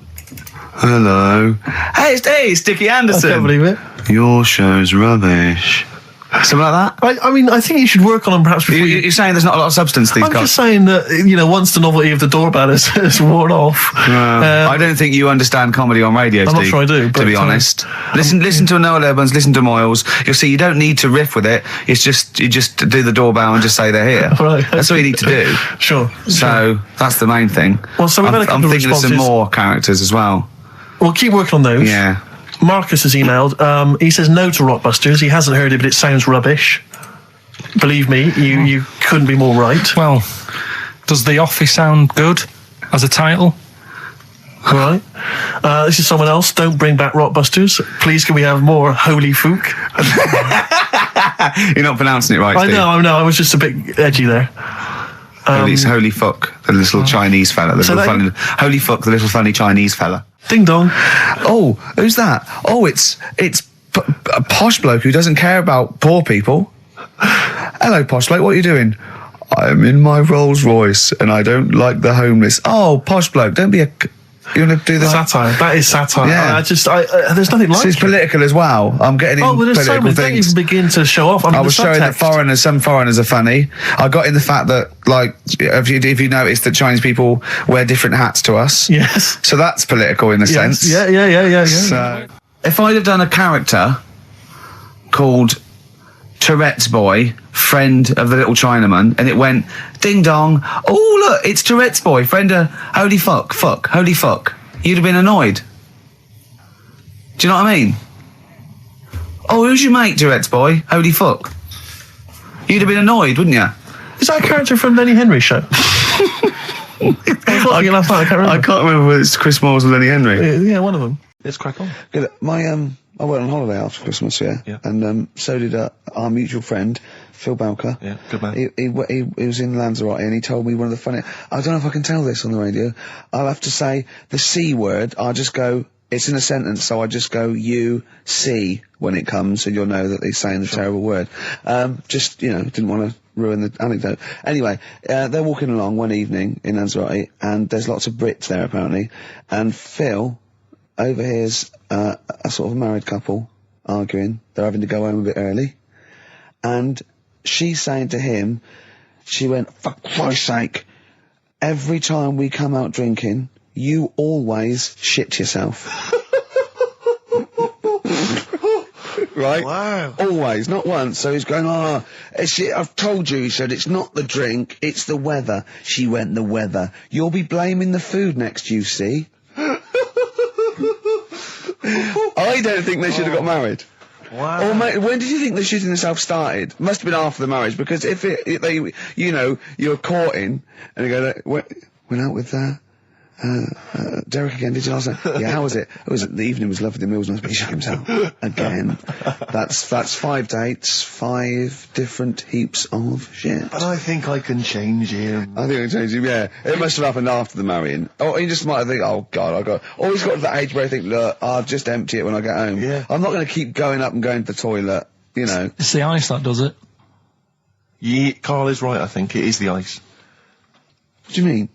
D: Hello. Hey, it's Dickie Anderson.
B: I can't believe it.
D: Your show's rubbish. Something like that?
B: I mean, I think you should work on them perhaps before
D: You're saying there's not a lot of substance to these
B: I'm
D: guys?
B: just saying that, once the novelty of the doorbell has worn off.
D: I don't think you understand comedy on radio,
B: I'm
D: Steve.
B: not sure I do,
D: to be
B: but,
D: honest. Listen to Noel Evans, listen to Moyles. You'll see you don't need to riff with it. It's just, you just do the doorbell and just say they're here.
B: Right.
D: That's all you need to do.
B: Sure.
D: So, that's the main thing.
B: Well, so we've had a couple
D: I'm
B: of
D: thinking of some
B: responses.
D: more characters as well.
B: We'll keep working on those.
D: Yeah.
B: Marcus has emailed. He says no to Rockbusters. He hasn't heard it, but it sounds rubbish. Believe me, you couldn't be more right.
C: Well, does The Office sound good as a title?
B: All right. This is someone else. Don't bring back Rockbusters. Please, can we have more Holy Fook?
D: You're not pronouncing it right,
B: I
D: Steve.
B: know. I was just a bit edgy there.
D: It's Holy Fuck, the little Chinese fella. Holy Fuck, the little funny Chinese fella.
B: Ding dong.
D: Oh, who's that? Oh, it's a posh bloke who doesn't care about poor people. Hello, posh bloke, what are you doing? I'm in my Rolls Royce and I don't like the homeless. Oh, posh bloke, don't be a... You want to do that?
B: Satire. That is satire.
D: Yeah.
B: There's nothing like
D: It's
B: it.
D: political as well. I'm getting
B: Oh, well, there's so
D: political
B: many. Don't
D: things.
B: even begin to show off. I mean,
D: I was
B: the
D: showing that
B: subtext.
D: some foreigners are funny. I got in the fact that, like, if you notice that Chinese people wear different hats to us.
B: Yes.
D: So that's political in a sense.
B: Yeah.
D: So, if I'd have done a character called Tourette's Boy, friend of the little Chinaman, and it went, ding dong, oh look, it's Tourette's Boy, friend of holy fuck, holy fuck, you'd have been annoyed. Do you know what I mean? Oh, who's your mate, Tourette's Boy? Holy fuck. You'd have been annoyed, wouldn't you?
B: Is that a character from Lenny Henry's show? I
D: can't remember whether it's Chris Moores or Lenny Henry.
B: Yeah, one of them.
E: Let's crack on.
A: Good. I went on holiday after Christmas, yeah. And so did our mutual friend, Phil Bowker.
E: Yeah, good man.
A: He was in Lanzarote and he told me one of the funny... I don't know if I can tell this on the radio. I'll have to say the C word. I'll just go... It's in a sentence, so I just go you see when it comes, and you'll know that he's saying the terrible word. Just, didn't want to ruin the anecdote. Anyway, they're walking along one evening in Lanzarote, and there's lots of Brits there apparently, and Phil overhears a sort of married couple arguing. They're having to go home a bit early, and she's saying to him, she went, for Christ's sake, every time we come out drinking, you always shit yourself. Right?
E: Wow.
A: Always, not once. So he's going, I've told you, he said, it's not the drink, it's the weather. She went, the weather. You'll be blaming the food next, you see. I don't think they should have got married.
E: Wow.
A: Or mate, when did you think the shitting themselves started? Must have been after the marriage, because if you're courting, and you go, went out with Derek again, did you last night? Yeah, how was it? The evening was lovely, the meals must be shut himself. Again. That's 5 dates, 5 different heaps of shit.
E: But I think I can change him.
A: I think I can change him, yeah. It must have happened after the marrying. Or you just might think, oh God, always got to that age where I think, look, I'll just empty it when I get home.
E: Yeah.
A: I'm not going to keep going up and going to the toilet, you know.
C: It's the ice that does it.
E: Yeah, Carl is right, I think. It is the ice.
A: What do you mean?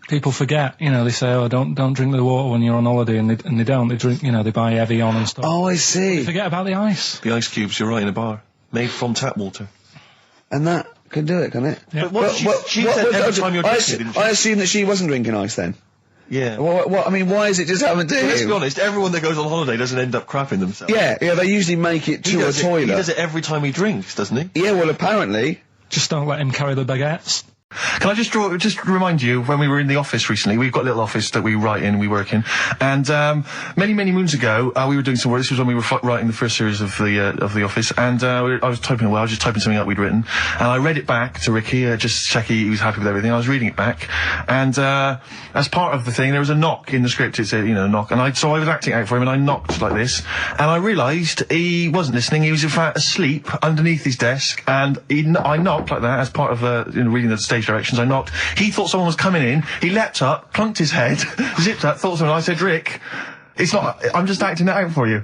C: People forget, you know, they say, oh, don't drink the water when you're on holiday, and they don't. They drink, you know, they buy Evian and stuff.
A: Oh, I see.
C: They forget about the ice.
E: The ice cubes, you're right, in a bar. Made from tap water.
A: And that can do it, can it?
C: Yeah.
E: But what she said every time you're drinking, didn't she?
A: I assume that she wasn't drinking ice then.
E: Yeah.
A: What, I mean, why is it just happened to him?
E: Let's be honest, everyone that goes on holiday doesn't end up crapping themselves.
A: Yeah, they usually make it to a toilet.
E: He does it every time he drinks, doesn't he?
A: Yeah, well, apparently.
C: Just don't let him carry the baguettes.
B: Can I just remind you, when we were in the office recently, we've got a little office that we write in, we work in, and many moons ago, we were doing some work. This was when we were writing the first series of the office, and I was typing away. I was just typing something up we'd written, and I read it back to Ricky, just check he was happy with everything. I was reading it back, and as part of the thing, there was a knock in the script. It said, you know, knock, and so I was acting out for him, and I knocked like this, and I realised he wasn't listening. He was in fact asleep underneath his desk, and I knocked like that as part of reading the stage directions. I knocked. He thought someone was coming in. He leapt up, plunked his head, zipped up, thought someone. I said, Rick, it's not. I'm just acting it out for you.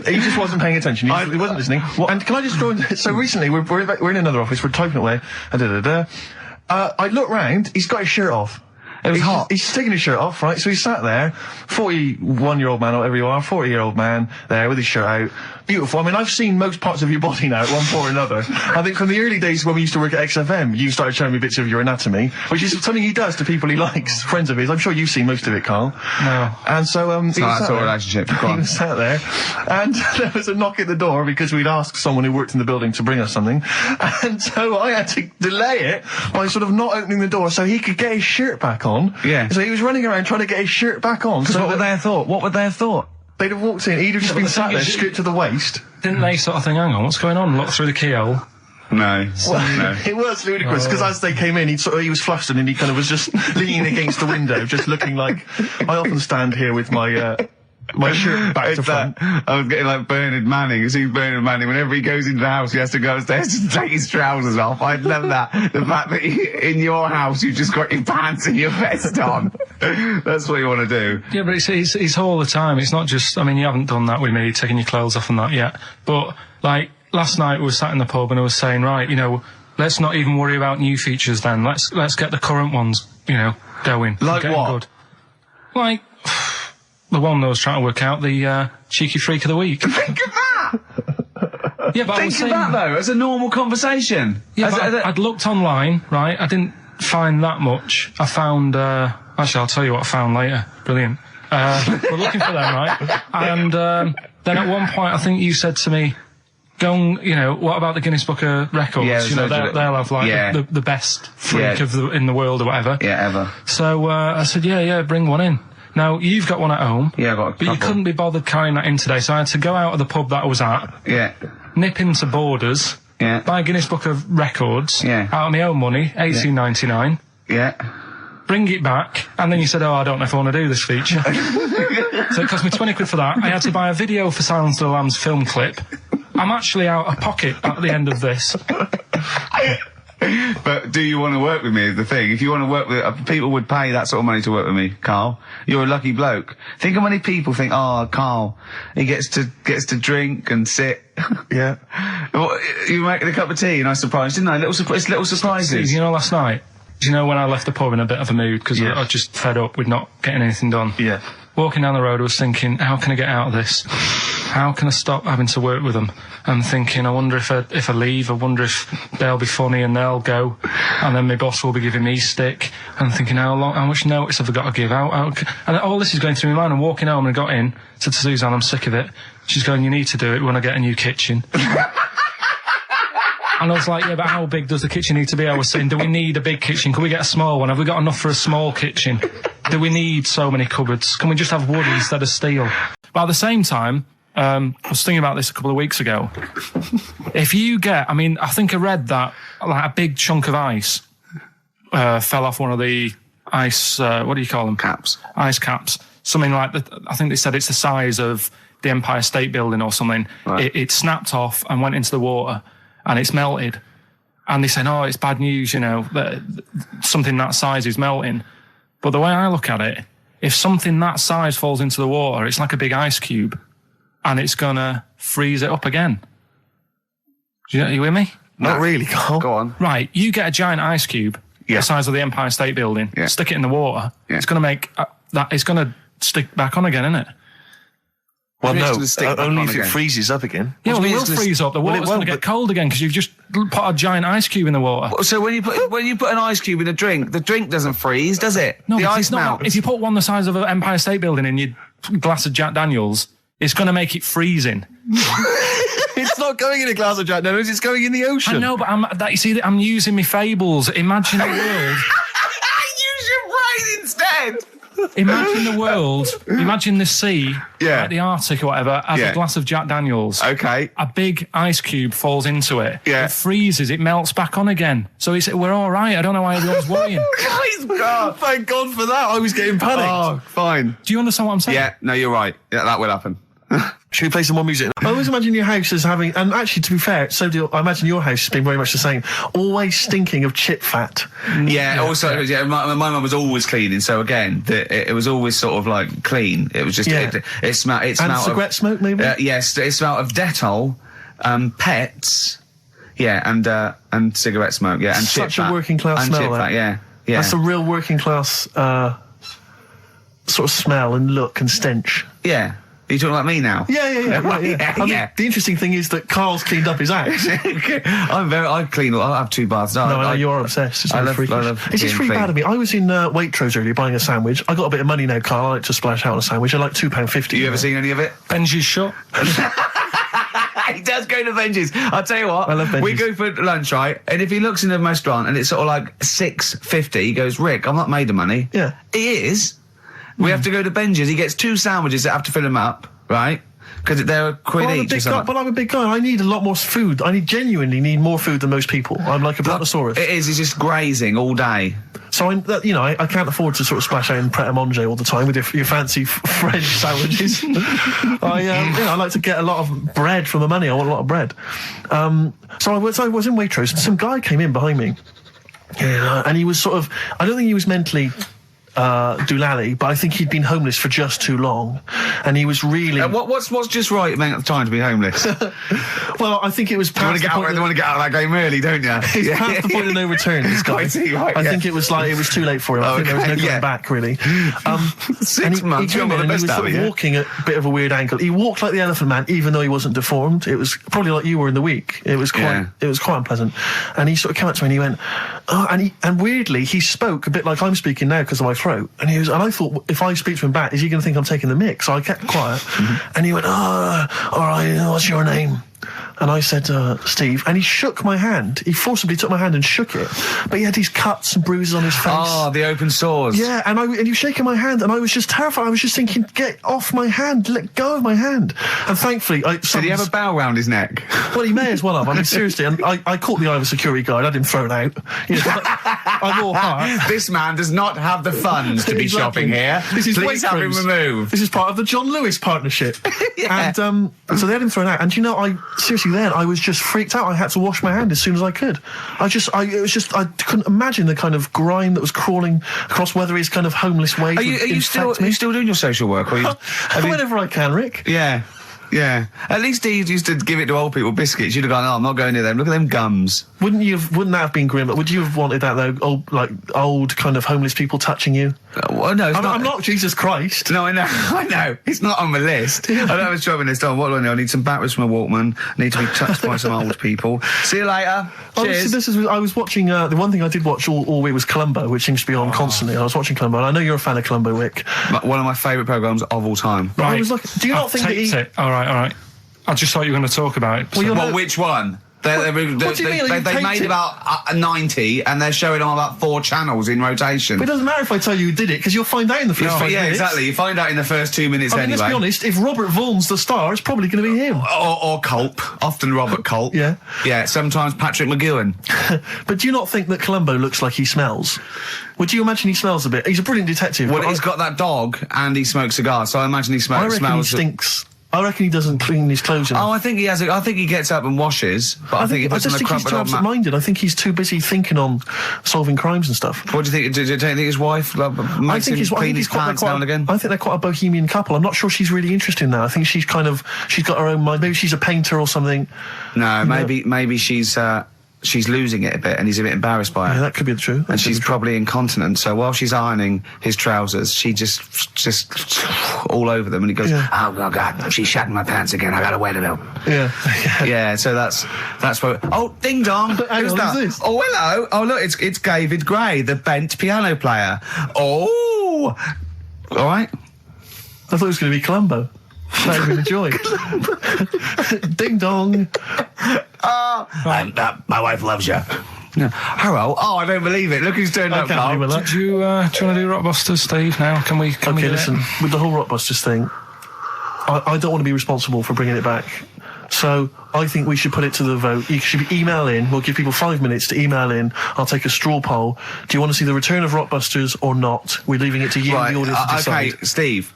B: He just wasn't paying attention. He wasn't listening. And can I just draw in? So recently, we're in another office. We're typing away. I look round. He's got his shirt off.
D: It was hot.
B: He's taking his shirt off, right? So he sat there, 41-year-old man, or whatever you are, 40-year-old man, there with his shirt out. Beautiful. I mean, I've seen most parts of your body now at one point or another. I think from the early days when we used to work at XFM, you started showing me bits of your anatomy, which is something he does to people he likes, friends of his. I'm sure you've seen most of it, Carl.
C: No.
B: And so,
D: It's not that sort of relationship. Go
B: he
D: on.
B: was sat there, and there was a knock at the door because we'd asked someone who worked in the building to bring us something, and so I had to delay it by sort of not opening the door so he could get his shirt back on.
D: Yeah.
B: So he was running around trying to get his shirt back on. So
D: what would they have thought? What would they have thought?
B: they'd have walked in, he'd have just been sat there, stripped to the waist.
C: Didn't they sort of think, hang on, what's going on? Look through the keyhole.
D: No. No.
B: It was ludicrous, because as they came in, he was flustered and he kind of was just leaning against the window, just looking like, I often stand here with my shirt back to front.
D: I was getting like Bernard Manning. You see Bernard Manning, whenever he goes into the house, he has to go upstairs to take his trousers off. I love that. The fact that in your house, you've just got your pants and your vest on. That's what you want to do.
C: Yeah, but it's all the time. It's not just, I mean, you haven't done that with me, taking your clothes off and that yet. But, like, last night we were sat in the pub and I was saying, right, you know, let's not even worry about new features then. Let's get the current ones, you know, going.
D: Like
C: getting
D: what?
C: Good. Like, the one that I was trying to work out, the cheeky freak of the week.
D: Think of that!
C: Yeah, but I was
D: Think of
C: saying,
D: that, though, as a normal conversation.
C: yeah, but I'd looked online, right? I didn't find that much. I found, actually, I'll tell you what I found later. Brilliant. We're looking for them, right? And then at one point, I think you said to me, go and, you know, what about the Guinness Book of Records?
D: Yeah,
C: you know, they'll have, like, the best freak in the world or whatever.
D: Yeah, ever.
C: So I said, yeah, bring one in. Now, you've got one at home.
D: Yeah, I've got a
C: But you
D: couple.
C: couldn't be bothered carrying that in today, so I had to go out of the pub that I was at,
D: Yeah.
C: nip into Borders,
D: Yeah.
C: buy a Guinness Book of Records,
D: Yeah.
C: out of my own money, $18.99,
D: Yeah.
C: bring it back, and then you said, oh, I don't know if I want to do this feature. So it cost me 20 quid for that. I had to buy a video for Silence of the Lambs film clip. I'm actually out of pocket at the end of this.
D: But do you want to work with me is the thing. If you want to work with... people would pay that sort of money to work with me, Carl. You're a lucky bloke. Think how many people think, oh, Carl, he gets to drink and sit.
B: Yeah.
D: Well, you making a cup of tea and I surprised, didn't I? Little surprises.
C: You know, last night, do you know when I left the pub in a bit of a mood because
B: Yeah.
C: I was just fed up with not getting anything done?
B: Yeah.
C: Walking down the road, I was thinking, how can I get out of this? How can I stop having to work with them? I'm thinking, I wonder if I leave, I wonder if they'll be funny and they'll go, and then my boss will be giving me stick. And I'm thinking, how much notice have I got to give out? And all this is going through my mind. I'm walking home and I got in, said to Suzanne, I'm sick of it. She's going, you need to do it when I get a new kitchen. And I was like, yeah, but how big does the kitchen need to be? I was saying, do we need a big kitchen? Can we get a small one? Have we got enough for a small kitchen? Do we need so many cupboards? Can we just have wood instead of steel? But at the same time, I was thinking about this a couple of weeks ago. If you get, I mean, I think I read that like a big chunk of ice fell off one of the ice, what do you call them?
H: Caps.
C: Ice caps. Something like that. I think they said it's the size of the Empire State Building or something.
H: Right.
C: It snapped off and went into the water, and it's melted. And they said, oh, it's bad news, you know, that something that size is melting. But the way I look at it, if something that size falls into the water, it's like a big ice cube, and it's gonna freeze it up again. Are you with me?
B: Not really, Carl.
H: Go on.
C: Right, you get a giant ice cube, the size of the Empire State Building, stick it in the water, it's gonna make it's gonna stick back on again, isn't it?
B: Well, no, only if
H: again.
B: it freezes up again.
C: Yeah, well, it will freeze up. The water's going to get cold again because you've just put a giant ice cube in the water.
H: So when you put an ice cube in a drink, the drink doesn't freeze, does it?
C: No,
H: the
C: because
H: ice melts.
C: If you put one the size of an Empire State Building in your glass of Jack Daniels, it's going to make it freezing.
B: It's not going in a glass of Jack Daniels, it's going in the ocean.
C: I know, but I'm using my fables. Imagine the world.
H: Use your brain instead.
C: Imagine the world. Imagine the sea, like the Arctic or whatever, as a glass of Jack Daniels.
H: Okay.
C: A big ice cube falls into it.
H: Yeah.
C: It freezes. It melts back on again. So we're all right. I don't know why everyone's worrying.
B: Thank God for that. I was getting panicked.
H: Oh, fine.
C: Do you understand what I'm saying?
H: Yeah, no, you're right. Yeah, that will happen.
B: Should we play some more music? I always imagine your house as having, and actually, to be fair, I imagine your house has been very much the same. Always stinking of chip fat.
H: Yeah. Also, my mum was always cleaning. So again, it was always sort of like clean. It was just it smelled. It smelled
B: and cigarette smoke, maybe.
H: Yes, it smelled of Dettol, pets. Yeah, and cigarette smoke. Yeah, and
B: such
H: chip
B: a
H: fat.
B: working class
H: and
B: smell.
H: Chip fat, yeah.
B: That's a real working class sort of smell and look and stench.
H: Yeah. Are you talking like me now?
B: Yeah. I mean, the interesting thing is that Carl's cleaned up his house.
H: I clean. I have 2 baths.
B: No, you're obsessed. It's It's just really bad of me. I was in Waitrose earlier buying a sandwich. I got a bit of money now, Carl. I like to splash out on a sandwich. I like £2.50.
H: You ever seen any of it?
C: Benji's shop.
H: He does go to Benji's. I'll tell you what.
B: I love Benji's.
H: We go for lunch, right? And if he looks in the restaurant and it's sort of like $6.50, he goes, Rick, I'm not made of money.
B: Yeah.
H: He is. We have to go to Benji's. He gets 2 sandwiches that have to fill him up, right? Because they're a quid each or something.
B: But I'm a big guy. I need a lot more food. I genuinely need more food than most people. I'm like a brontosaurus.
H: It is. He's just grazing all day.
B: So I can't afford to sort of splash out in Pret a Manger all the time with your fancy French sandwiches. I like to get a lot of bread for my money. I want a lot of bread. So I was in Waitrose and some guy came in behind me, and he was sort of, I don't think he was mentally doolally, but I think he'd been homeless for just too long, and he was really.
H: What's just right amount of time to be homeless?
B: Well, I think it was.
H: You want to get out of that game early, don't you?
B: He's past the point of no return. This guy. I think it was like it was too late for him. I think there was no going back really.
H: 6 months.
B: He was sort of walking at a bit of a weird angle. He walked like the Elephant Man, even though he wasn't deformed. It was probably like you were in the week. It was quite unpleasant. And he sort of came up to me and he went, and weirdly he spoke a bit like I'm speaking now because of my throat. And I thought, if I speak to him back, is he going to think I'm taking the mick? So I kept quiet. And he went, all right, what's your name? And I said, Steve. And he shook my hand. He forcibly took my hand and shook it. But he had these cuts and bruises on his face.
H: Oh, the open sores.
B: Yeah, and he was shaking my hand, and I was just terrified. I was just thinking, get off my hand, let go of my hand. And thankfully,
H: did he have a bow round his neck?
B: Well, he may as well have. I mean, seriously, and I caught the eye of a security guard. I had him thrown out. I'm all heart.
H: This man does not have the funds to be shopping here. Please have him removed.
B: This is part of the John Lewis partnership. And so they had him thrown out. And seriously, then I was just freaked out. I had to wash my hand as soon as I could. I couldn't imagine the kind of grime that was crawling across whether his kind of homeless ways.
H: Are you still doing your social work? Or
B: whenever I can, Rick.
H: Yeah. Yeah. At least he used to give it to old people biscuits. You'd have gone, I'm not going near them. Look at them gums.
B: Wouldn't that have been grim? But would you have wanted that though? Old kind of homeless people touching you?
H: Well, no,
B: I'm not Jesus Christ.
H: No, I know. It's not on the list. I don't have a shopping list on. What do I know? I need some batteries from a Walkman. I need to be touched by some old people. See you later. Cheers.
B: I was watching, the one thing I did watch all week was Columbo, which seems to be on constantly. I was watching Columbo, and I know you're a fan of Columbo, Rick.
H: One of my favourite programmes of all time.
C: Right.
B: I was like, do you not think that
C: All right. I just thought you were going to talk about it.
H: Well, which one? They
B: do you mean?
H: they
B: Taped
H: made
B: it?
H: about 90, and they're showing on about 4 channels in rotation.
B: But it doesn't matter if I tell you who did it, because you'll find out in the first 5
H: Yeah,
B: minutes.
H: exactly. You find out in the first 2 minutes
B: I mean,
H: anyway.
B: let's be honest, if Robert Vaughan's the star, it's probably going to be him.
H: Or Culp. Often Robert Culp.
B: Yeah.
H: Yeah, sometimes Patrick McGowan.
B: But do you not think that Columbo looks like he smells? Would you imagine he smells a bit? He's a brilliant detective.
H: Well,
B: but
H: he's got that dog, and he smokes cigars, so I imagine he
B: I reckon
H: smells...
B: he stinks. I reckon he doesn't clean his clothes enough.
H: Oh, I think he has. I think he gets up and washes, but I think he puts
B: I just
H: on a
B: think he's
H: crumpled
B: too
H: old
B: absent-minded. I think he's too busy thinking on solving crimes and stuff.
H: What do you think? Do you think his wife makes him clean his pants now and again?
B: I think they're quite a bohemian couple. I'm not sure she's really interested in that. I think she's got her own mind. Maybe she's a painter or something.
H: No, maybe she's losing it a bit, and he's a bit embarrassed by it.
B: Yeah, that could be the truth.
H: And she's probably incontinent, so while she's ironing his trousers, she just all over them, and he goes, "Oh God, she's shatting my pants again. I gotta wet it up."
B: Yeah,
H: yeah. So that's what. Oh, ding dong! Who's that?
B: Who's this?
H: Oh, hello. Oh, look, it's David Gray, the bent piano player. Oh, all right.
B: I thought it was going to be Columbo. That would be the joy. Ding dong.
H: My wife loves you. No. Hello. Oh, I don't believe it. Look who's turned up, Carl.
C: Did you, do you want to do Rockbusters, Steve, now? Can we do
B: listen,
C: it?
B: with the whole Rockbusters thing, I don't want to be responsible for bringing it back. So I think we should put it to the vote. You should email in. We'll give people 5 minutes to email in. I'll take a straw poll. Do you want to see the return of Rockbusters or not? We're leaving it to you, the audience, to decide.
H: Okay, Steve.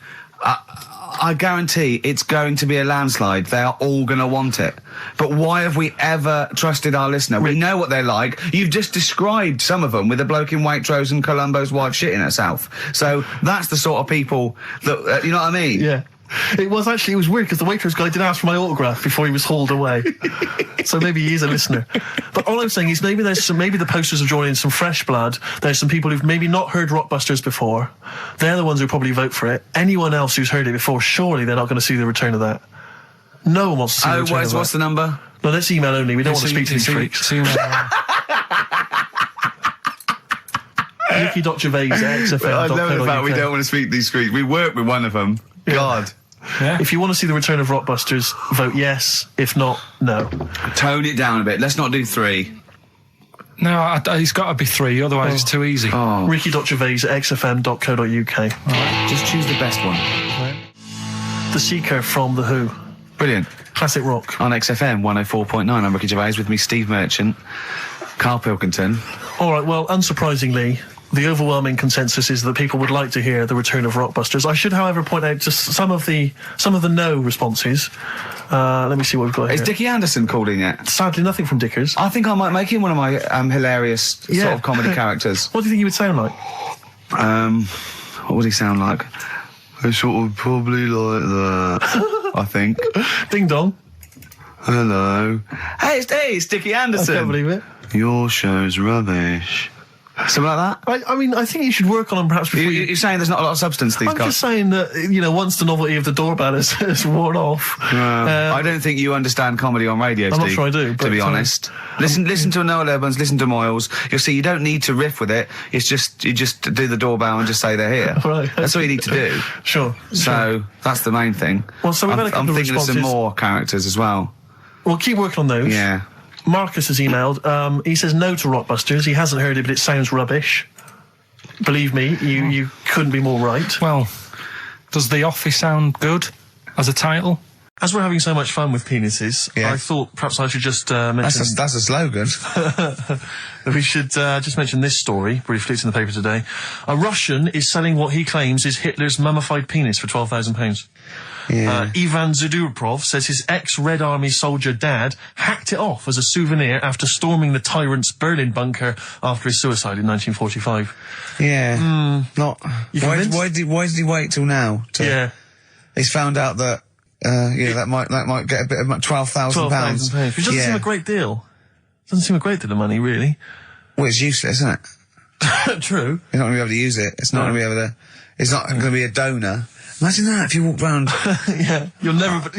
H: I guarantee it's going to be a landslide. They are all going to want it. But why have we ever trusted our listener? We know what they're like. You've just described some of them with a bloke in Waitrose and Columbo's wife shitting herself. So that's the sort of people that, you know what I mean?
B: Yeah. It was weird because the Waitrose guy did ask for my autograph before he was hauled away. So maybe he is a listener. But all I'm saying is maybe the posters have drawn in some fresh blood. There's some people who've maybe not heard Rockbusters before. They're the ones who probably vote for it. Anyone else who's heard it before, surely they're not going to see the return of that. No one wants to see the return of that.
H: What's the number?
B: No, that's email only. We don't want to speak to these freaks. Ricky.Gervais at XFM.
H: I love the fact we don't want to speak to these freaks. We work with one of them.
B: Yeah.
H: God.
C: Yeah.
B: If you want to see the return of Rockbusters, vote yes. If not, no.
H: Tone it down a bit. Let's not do 3.
C: No, it's got to be 3, otherwise it's too easy.
H: Oh.
B: Ricky.Gervais at xfm.co.uk.
H: Right, just choose the best one.
B: The Seeker from The Who.
H: Brilliant.
B: Classic rock.
H: On XFM 104.9, I'm Ricky Gervais, with me Steve Merchant, Karl Pilkington.
B: All right, well, unsurprisingly, the overwhelming consensus is that people would like to hear the return of Rockbusters. I should, however, point out just some of the no responses. Let me see what we've got here.
H: Is Dickie Anderson called in yet?
B: Sadly, nothing from Dickers.
H: I think I might make him one of my hilarious sort of comedy characters.
B: What do you think he would sound like?
H: What would he sound like? Sort of probably like that, I think.
B: Ding dong.
H: Hello. Hey, it's Dickie Anderson.
B: I can't believe it.
H: Your show's rubbish. Something like that?
B: I mean, I think you should work on them perhaps before
H: You're saying there's not a lot of substance to these
B: I'm
H: guys?
B: just saying that, once the novelty of the doorbell has worn off.
H: I don't think you understand comedy on radio, Steve.
B: I'm not sure I do,
H: to be honest. Listen to Noel Urbans, listen to Moyles. You'll see you don't need to riff with it. It's just, you just do the doorbell and just say they're here.
B: Right.
H: That's all you need to do.
B: Sure.
H: So, that's the main thing.
B: Well, so we've had a couple
H: I'm
B: of
H: thinking of some
B: responses.
H: more characters as well.
B: We'll keep working on those.
H: Yeah.
B: Marcus has emailed. He says no to Rockbusters. He hasn't heard it, but it sounds rubbish. Believe me, you couldn't be more right.
C: Well, does The Office sound good as a title?
B: As we're having so much fun with penises, I thought perhaps I should just mention...
A: That's a slogan.
B: We should just mention this story, briefly. It's in the paper today. A Russian is selling what he claims is Hitler's mummified penis for £12,000.
A: Yeah.
B: Ivan Zadurprov says his ex-Red Army soldier dad hacked it off as a souvenir after storming the tyrant's Berlin bunker after his suicide in 1945.
A: Yeah. Not.
B: You
A: Why
B: convinced?
A: did he wait till now? He's found out that. That might get a bit of £12,000.
B: Which doesn't seem a great deal. Doesn't seem a great deal of money, really.
A: Well, it's useless, isn't it?
B: True.
A: You're not going to be able to use it. It's not going to be able to. It's not going to be a donor. Imagine that if you walked round.
B: Yeah, you'll never.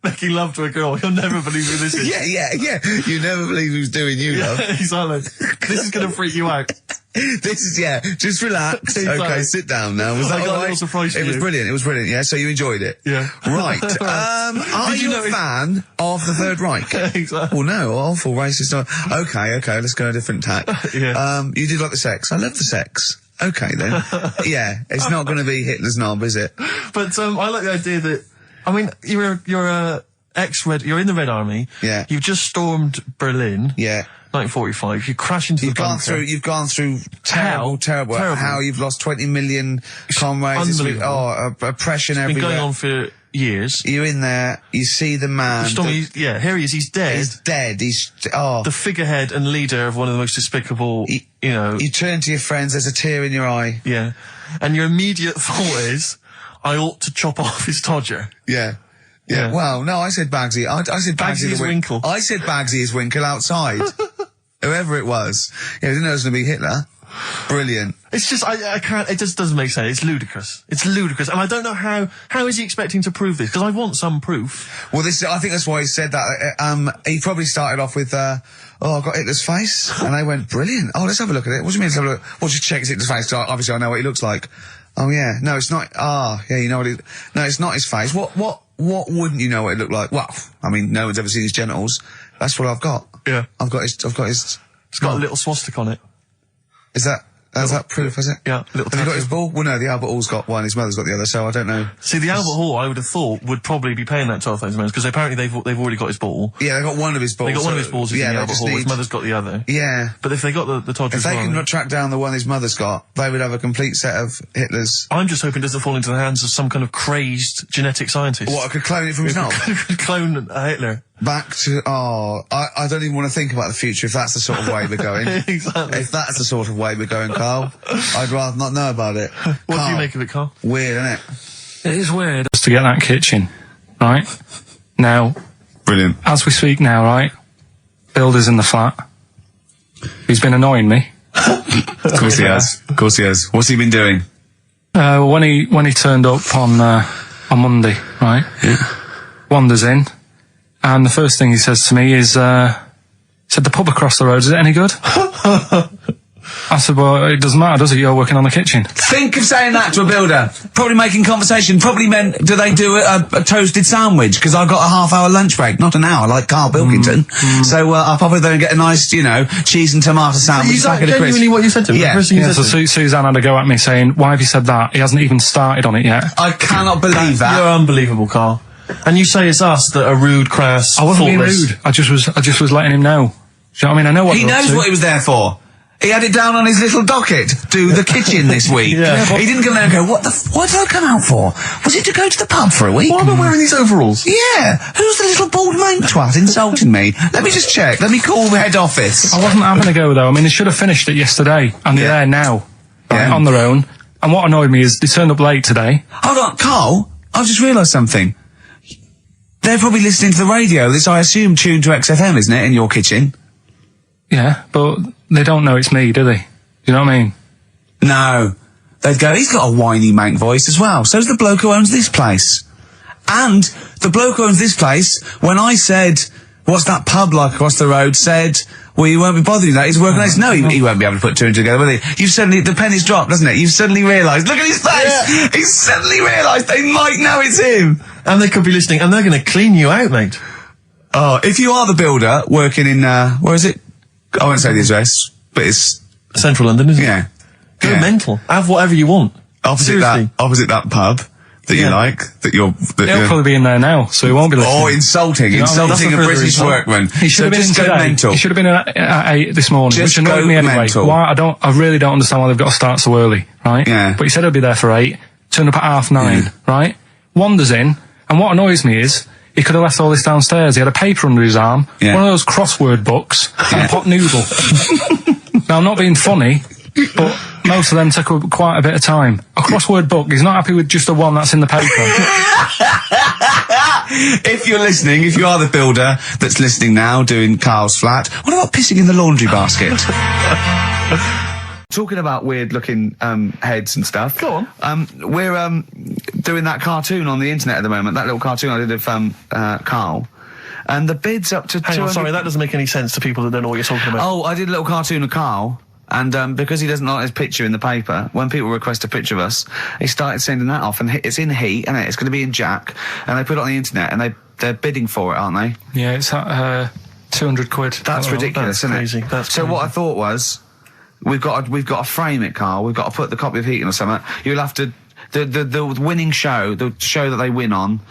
B: making love to a girl. You'll never believe who this is.
A: Yeah. You never believe who's doing you, love.
B: Exactly. This is going to freak you out.
A: This is, just relax.
B: Exactly.
A: Okay, sit down now. Was that
B: I got a
A: all
B: little
A: right?
B: surprise for
A: It was
B: you.
A: brilliant. It was brilliant. Yeah, so you enjoyed it.
B: Yeah.
A: Right. Are
B: Did you
A: you
B: know
A: a fan of the Third Reich?
B: Exactly.
A: Well, no, awful racist. Okay, let's go a different tack.
B: Yeah.
A: You did like the sex. I love the sex. Okay then. Yeah, it's not going to be Hitler's knob, is it?
B: But I like the idea that, I mean, you're you're in the Red Army.
A: Yeah.
B: You've just stormed Berlin.
A: Yeah.
B: 1945. You crash into the bunker.
A: You've gone through terrible. How you've lost 20 million comrades.
B: Unbelievable.
A: Oppression
B: It's been
A: everywhere.
B: going on for years.
A: You're in there. You see the man.
B: Here he is. He's dead.
A: He's dead.
B: The figurehead and leader of one of the most despicable.
A: You turn to your friends. There's a tear in your eye.
B: Yeah. And your immediate thought is, I ought to chop off his todger.
A: Yeah.
B: Yeah.
A: Well, no, I said Bagsy. I said
B: Bagsy is Winkle.
A: I said Bagsy is Winkle outside. Whoever it was. Yeah, I didn't know it was going to be Hitler. Brilliant.
B: It's just, I can't, it just doesn't make sense. It's ludicrous. It's ludicrous. And I don't know how is he expecting to prove this? Because I want some proof.
A: Well, I think that's why he said that. He probably started off with, I've got Hitler's face. And they went, brilliant. Oh, let's have a look at it. What do you mean let's have a look? Well, just check his Hitler's face. Obviously, I know what he looks like. Oh, yeah. No, it's not. Yeah, you know what no, it's not his face. What wouldn't you know what it looked like? Well, I mean, no one's ever seen his genitals. That's what I've got.
B: Yeah.
A: I've got his.
B: It's got a little swastika on it.
A: Is that proof, is it?
B: Yeah, little
A: Have you got his ball? Well, no, the Albert Hall's got one, his mother's got the other, so I don't know.
B: See, the Albert Hall, I would have thought, would probably be paying that £12,000, because apparently they've already got his ball.
A: Yeah, they got one of his balls.
B: They got one of his balls in the Albert Hall, his mother's got the other.
A: Yeah.
B: But if they got the Todger
A: if they
B: as well,
A: can track down the one his mother's got, they would have a complete set of Hitler's.
B: I'm just hoping it doesn't fall into the hands of some kind of crazed genetic scientist.
A: What, I could clone it from his knob?
B: Clone Hitler.
A: Back to, I don't even want to think about the future if that's the sort of way we're going.
B: Exactly.
A: If that's the sort of way we're going, Carl, I'd rather not know about it.
B: What do you make of it, Carl?
A: Weird, isn't it?
C: It is weird just to get that kitchen, right? Now,
A: Brilliant.
C: as we speak now, right? Builder's in the flat. He's been annoying me.
A: Of course he has. Of course he has. What's he been doing?
C: When he turned up on Monday, right?
A: Yeah.
C: Wanders in, and the first thing he says to me is, said, the pub across the road, is it any good? I said, well, it doesn't matter, does it? You're working on the kitchen.
D: Think of saying that to a builder. Probably making conversation. Probably meant, do they do a toasted sandwich? Because I've got a half-hour lunch break, not an hour, like Karl Pilkington. So I'll probably then get a nice, cheese and tomato sandwich.
B: Is that genuinely what you said to him?
D: Yeah.
C: So Suzanne had a go at me saying, why have you said that? He hasn't even started on it yet.
D: I cannot believe that.
B: You're unbelievable, Carl. And you say it's us that are rude, crass,
C: I wasn't being
B: thoughtless.
C: rude. I just was letting him know. Do you know what I mean? I know what
D: He knows what he was there for. He had it down on his little docket. Do the kitchen this week.
B: Yeah.
D: He didn't come there and go, what did I come out for? Was it to go to the pub for a week?
B: Why am I wearing these overalls?
D: Yeah. Who's the little bald mate twat insulting me? Let me just check. Let me call the head office.
C: I wasn't having a go though. I mean, they should have finished it yesterday, and they're there now, right, on their own. And what annoyed me is they turned up late today.
D: Hold on, Carl. I've just realised something. They're probably listening to the radio. This, I assume, tuned to XFM, isn't it, in your kitchen?
C: Yeah, but they don't know it's me, do they? You know what I mean?
D: No. They'd go, he's got a whiny mank voice as well. So's the bloke who owns this place. And the bloke who owns this place, when I said, what's that pub like across the road, said, well, you won't be bothering that. He's working nice. No, he won't be able to put two and two together, will he? You've suddenly, the penny's dropped, doesn't it? You've suddenly realised. Look at his face! Yeah. He's suddenly realised they might know it's him.
B: And they could be listening, and they're going to clean you out, mate.
D: Oh, if you are the builder working in, where is it? I won't say the address, but it's
B: Central London, isn't it?
D: Yeah.
B: Go
D: Yeah.
B: mental. Have whatever you want.
D: Opposite that pub that you like,
C: He'll probably be in there now, so he won't be listening.
D: Oh, insulting
C: You know what I mean?
D: a
C: That's a
D: British
C: further
D: workman.
C: He should have been in
D: just go
C: today.
D: mental.
C: He should have been at 8 this morning,
D: Just
C: which annoyed
D: go
C: me anyway.
D: mental.
C: Why? I really don't understand why they've got to start so early, right?
D: Yeah.
C: But he said he'll be there for 8, turned up at 9:30, right? Wanders in, and what annoys me is, he could have left all this downstairs. He had a paper under his arm, one of those crossword books, and a pot noodle. Now, I'm not being funny, but most of them take up quite a bit of time. A crossword book, he's not happy with just the one that's in the paper.
D: If you're listening, if you are the builder that's listening now, doing Carl's flat, what about pissing in the laundry basket?
H: talking about weird-looking heads and stuff.
B: Go on.
H: We're doing that cartoon on the internet at the moment. That little cartoon I did of Karl. And the bid's up to
B: Hang on,
H: 200...
B: sorry, that doesn't make any sense to people that don't know what you're talking about.
H: Oh, I did a little cartoon of Karl, and because he doesn't like his picture in the paper, when people request a picture of us, he started sending that off, and it's in Heat, and it's going to be in Jack, and they put it on the internet, and they're bidding for it, aren't they?
C: Yeah, it's at 200 quid.
H: That's ridiculous, isn't
B: crazy.
H: it?
B: That's
H: so
B: crazy.
H: what I thought was, we've got to frame it, Karl. We've got to put the copy of Heat in or something. You'll have to the winning show, the show that they win on.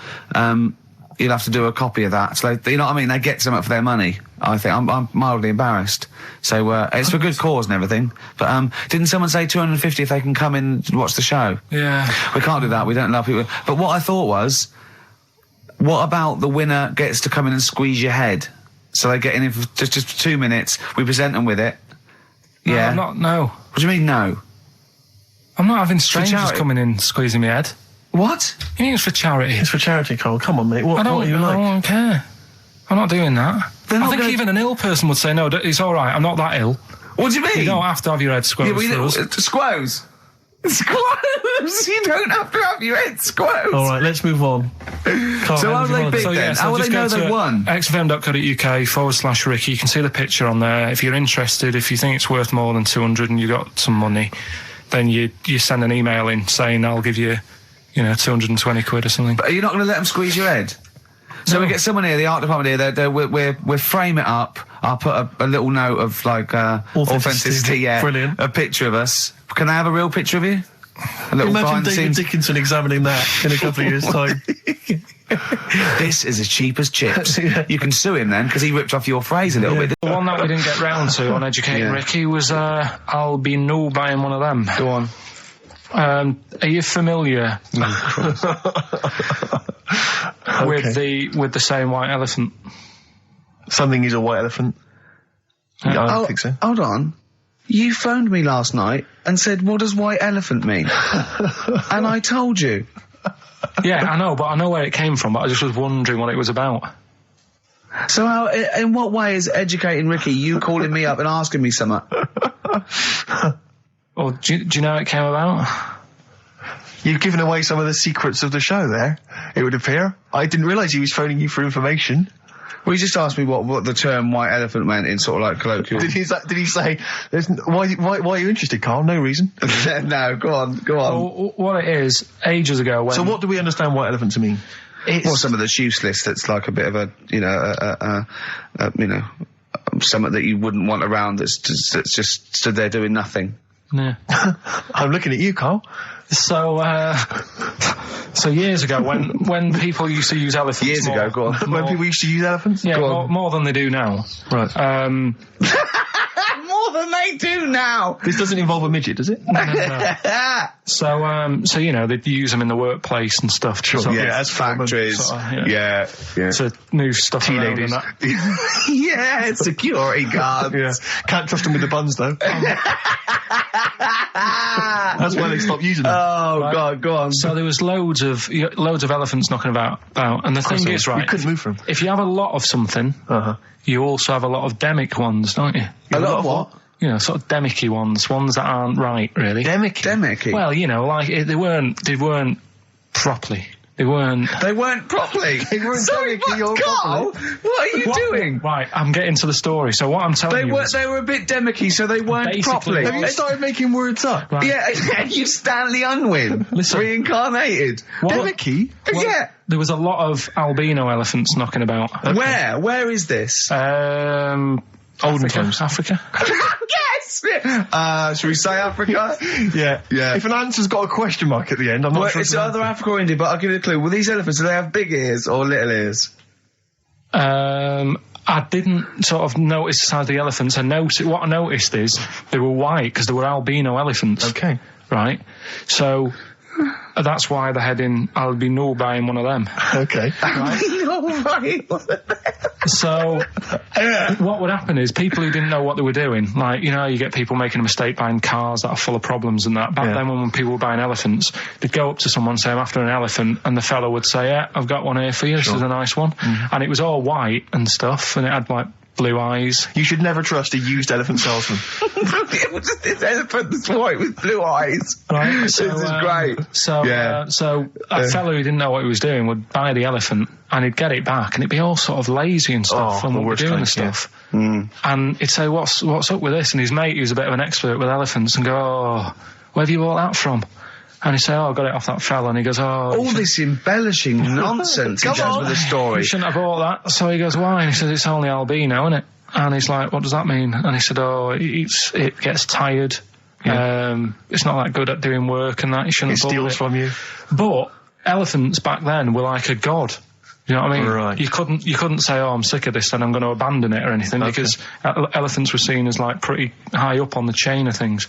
H: You'll have to do a copy of that. So you know what I mean? They get something for their money. I think I'm mildly embarrassed. So it's for good cause and everything. But didn't someone say 250 if they can come in and watch the show?
C: Yeah.
H: We can't do that. We don't allow people. But what I thought was, what about the winner gets to come in and squeeze your head? So they get in for just 2 minutes. We present them with it.
C: No,
H: Yeah.
C: I'm not. No.
H: What do you mean no?
C: I'm not having strangers
H: charity.
C: coming in squeezing my head.
H: What?
C: You think it's for charity?
B: It's for charity, Karl. Come on, mate. What are you like?
C: I don't care. I'm not doing that.
H: They're
C: I
H: not
C: think
H: gonna-
C: even an ill person would say, no, it's all right, I'm not that ill.
H: What do you mean?
C: You don't have to have your head squeezed for us.
H: Squoze. Squoze. You don't have to have your head squoze.
B: All right, let's move on. Karl,
H: So how
B: was
H: do
B: your
H: they
B: holiday?
H: bid then? How will they
C: just
H: know
C: go
H: they've
C: to
H: won?
C: xfm.co.uk/Ricky. You can see the picture on there. If you're interested, if you think it's worth more than 200 and you got some money, then you send an email in saying I'll give you, 220 quid or something.
H: But are you not going to let them squeeze your head? So we get someone here, the art department here. We'll frame it up. I'll put a little note of authenticity. Yeah,
B: Brilliant.
H: A picture of us. Can I have a real picture of you? A little
B: Imagine
H: behind the
B: David
H: scenes.
B: Dickinson examining that in a couple of years' time.
H: This is as cheap as chips. You can sue him then because he ripped off your phrase a little bit.
C: The one that we didn't get round to on Educating Ricky was I'll be no buying one of them.
H: Go on.
C: Are you familiar with the saying white elephant?
B: Something is a white elephant. I don't think so.
H: Hold on. You phoned me last night and said, what does white elephant mean? And I told you.
C: Yeah, I know, but I know where it came from, but I just was wondering what it was about.
H: So how, in what way is Educating Ricky you calling me up and asking me something?
C: Or do you know how it came about?
B: You've given away some of the secrets of the show there, it would appear. I didn't realise he was phoning you for information.
H: Well, he just asked me what the term white elephant meant in sort of like colloquial.
B: Did he say, why are you interested, Karl? No reason.
H: No, go on.
C: Well, what it is, ages ago when...
B: So what do we understand white elephant to mean?
H: Well, some of the useless that's like a bit of something that you wouldn't want around that's just stood there doing nothing.
C: Yeah.
B: I'm looking at you, Karl.
C: So years ago, when people used to use elephants...
H: Years ago, go on.
B: When people used to use elephants?
C: Yeah, more than they do now.
B: Right.
H: More than they do now!
B: This doesn't involve a midget, does it?
C: No. So they'd use them in the workplace and stuff. To sort of-
H: as factories.
C: sort of, yeah.
H: Yeah.
C: To move stuff around and
B: ladies.
C: that.
H: Yeah, security guards.
B: Yeah. Can't trust them with the buns, though. That's why they stopped using them.
H: Oh,
C: Right.
H: God, go on.
C: So there was loads of elephants knocking about, and the thing is, right,
B: You couldn't move from.
C: if you have a lot of something, you also have a lot of demic ones, don't you?
H: A lot of what?
C: Sort of demicky ones that aren't right, really.
H: Demicky.
C: Well, like they weren't properly. They weren't.
H: They weren't properly. Sorry, what, Karl? What are you doing?
C: Right, I'm getting to the story. So what I'm telling you is,
H: They were a bit demicky, so they weren't
C: Basically,
H: properly.
B: Have you started making words up?
C: Right.
H: Yeah, you Stanley Unwin.
C: Listen.
H: Reincarnated.
B: Demicky?
H: Yeah.
C: there was a lot of albino elephants knocking about.
H: Where? Where is this?
C: Olden times. Africa.
H: Yes! Should we say Africa?
B: Yeah.
H: Yeah.
B: If an answer's got a question mark at the end, I'm not
H: Well,
B: sure.
H: it's either Africa or India, but I'll give you a clue. Well, these elephants, do they have big ears or little ears?
C: I didn't sort of notice the size of the elephants. What I noticed is they were white because they were albino elephants.
B: Okay.
C: Right? So that's why they're heading, I'll be no buying one of them.
B: Okay.
H: Right.
C: So what would happen is people who didn't know what they were doing, like, you get people making a mistake buying cars that are full of problems and that. Back then when people were buying elephants, they'd go up to someone and say, I'm after an elephant, and the fellow would say, yeah, I've got one here for you, this is a nice one. And it was all white and stuff, and it had like blue eyes.
E: You should never trust a used elephant salesman.
H: This elephant that's white with blue eyes.
C: Right, so,
H: this is great.
C: So a fellow who didn't know what he was doing would buy the elephant and he'd get it back and it'd be all sort of lazy and stuff from what we're doing and stuff. And he'd say, what's up with this? And his mate, who's a bit of an expert with elephants, and go, oh, where have you bought that from? And he say, oh, I got it off that fella. And he goes, oh...
H: All this embellishing nonsense he does with the story.
C: You shouldn't have bought that. So he goes, why? And he says, it's only albino, isn't it? And he's like, what does that mean? And he said, oh, it gets tired. Yeah. It's not that good at doing work and that. You shouldn't have bought it.
E: It steals from you.
C: But elephants back then were like a god. You know what I mean?
E: Right.
C: You couldn't say, oh, I'm sick of this and I'm going to abandon it or anything, because elephants were seen as like pretty high up on the chain of things.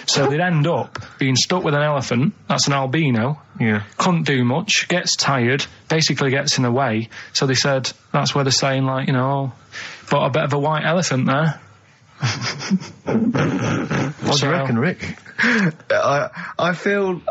C: So they'd end up being stuck with an elephant, that's an albino, couldn't do much, gets tired, basically gets in the way. So they said, that's where they're saying, like, you know, but a bit of a white elephant there.
E: What do you reckon, Rick?
H: I feel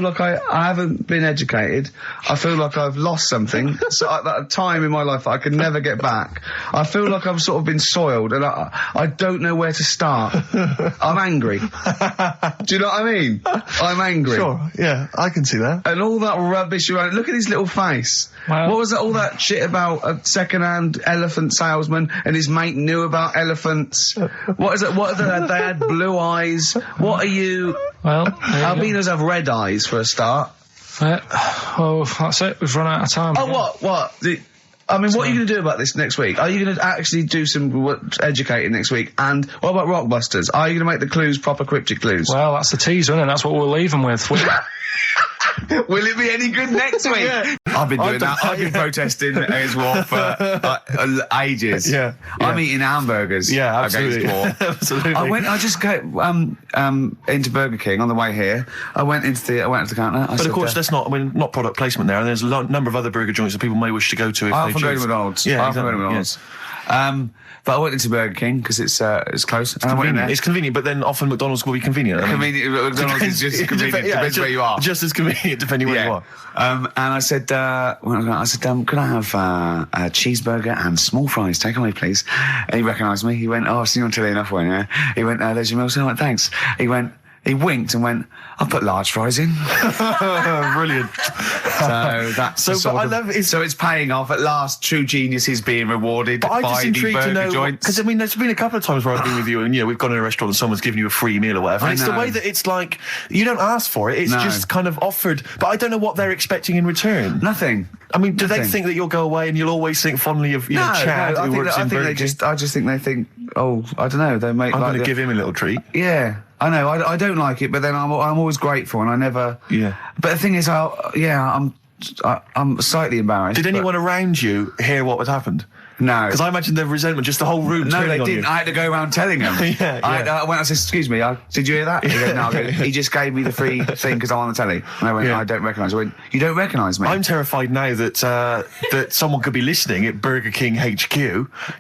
H: like I haven't been educated. I feel like I've lost something. So at that time in my life that I could never get back. I feel like I've sort of been soiled and I don't know where to start. I'm angry. Do you know what I mean? I'm angry.
E: Sure, yeah, I can see that.
H: And all that rubbish around. Look at his little face.
C: Well,
H: what was that, all that shit about a second-hand elephant salesman and his mate knew about elephants? What is it? They had blue eyes. What are you?
C: Well,
H: albinos have red eyes for a start.
C: That's it. We've run out of time.
H: Oh, again. What? I mean, what are you going to do about this next week? Are you going to actually do some educating next week? And what about Rockbusters? Are you going to make the clues proper cryptic clues?
C: Well, that's the teaser, isn't it? That's what we'll leave them with.
H: Will it be any good next week? I've been doing that. I've been protesting against war for ages.
B: Yeah.
H: I'm eating hamburgers.
B: Yeah, absolutely.
H: Against war.
B: Absolutely.
H: I just go into Burger King on the way here. I went into the counter.
E: But of course, that's not product placement there. And there's a number of other burger joints that people may wish to go to if
H: I
E: they
H: often go to
E: choose.
H: McDonald's.
E: Yeah,
H: I often go to McDonald's. But I went into Burger King because it's close.
E: It's convenient. It's convenient, but then often McDonald's will be convenient.
H: McDonald's is just convenient. Depends where you are.
E: Just as convenient depending where you are.
H: And I said, could I have a cheeseburger and small fries? Take away, please. And he recognised me. He went, oh, so you're not telling enough one, yeah? He went, there's your meal. So I went, thanks. He winked and went, I'll put large fries in.
E: Brilliant.
H: So that's so it's paying off. At last, true genius is being rewarded by the burger joints.
E: Because, I mean, there's been a couple of times where I've been with you and, we've gone to a restaurant and someone's given you a free meal or whatever. And it's the way that it's like, you don't ask for it. It's just kind of offered. But I don't know what they're expecting in returern.
H: Nothing.
E: I mean, do they think that you'll go away and you'll always think fondly of, Chad, who works in Burger King?
H: I just think they think, oh, I don't know, they make
E: I'm going to give him a little treat.
H: Yeah. I know, I don't like it, but then I'm always grateful, and I never...
E: Yeah.
H: But the thing is, I'm slightly embarrassed.
E: Did anyone around you hear what had happened?
H: No.
E: Because I imagine the resentment, just the whole room
H: No, they
E: on
H: didn't.
E: You.
H: I had to go around telling them. I went, I said, excuse me, did you hear that? He goes, no. He just gave me the free thing because I'm on the telly. And I went, I don't recognise. I went, you don't recognise me?
E: I'm terrified now that that someone could be listening at Burger King HQ.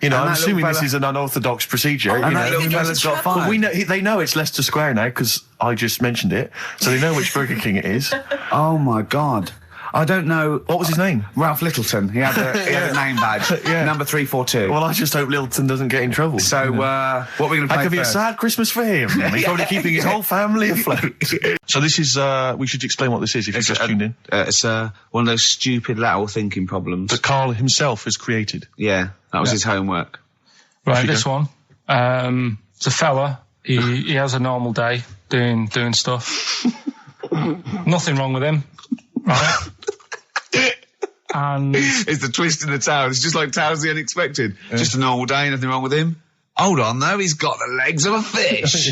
E: I'm assuming this is an unorthodox procedure.
H: And that little fella's got fired.
E: Well, they know it's Leicester Square now because I just mentioned it. So they know which Burger King it is.
H: Oh, my God. I don't know.
E: What was his name?
H: Ralph Littleton. He had a name badge. Number 342.
E: Well, I just hope Littleton doesn't get in trouble.
H: So, what are we going to play
E: That could be
H: first?
E: a sad Christmas for him. He's probably keeping his whole family afloat. So this is, we should explain what this is if you've just tuned in.
H: It's one of those stupid lateral thinking problems.
E: That Karl himself has created.
H: Yeah, that was his homework.
C: Right, this one. It's a fella. He has a normal day doing stuff. Nothing wrong with him. Right. And
H: it's the twist in the tale. It's just like Tales of the Unexpected. Just a normal day, nothing wrong with him. Hold on, though, he's got the legs of a fish.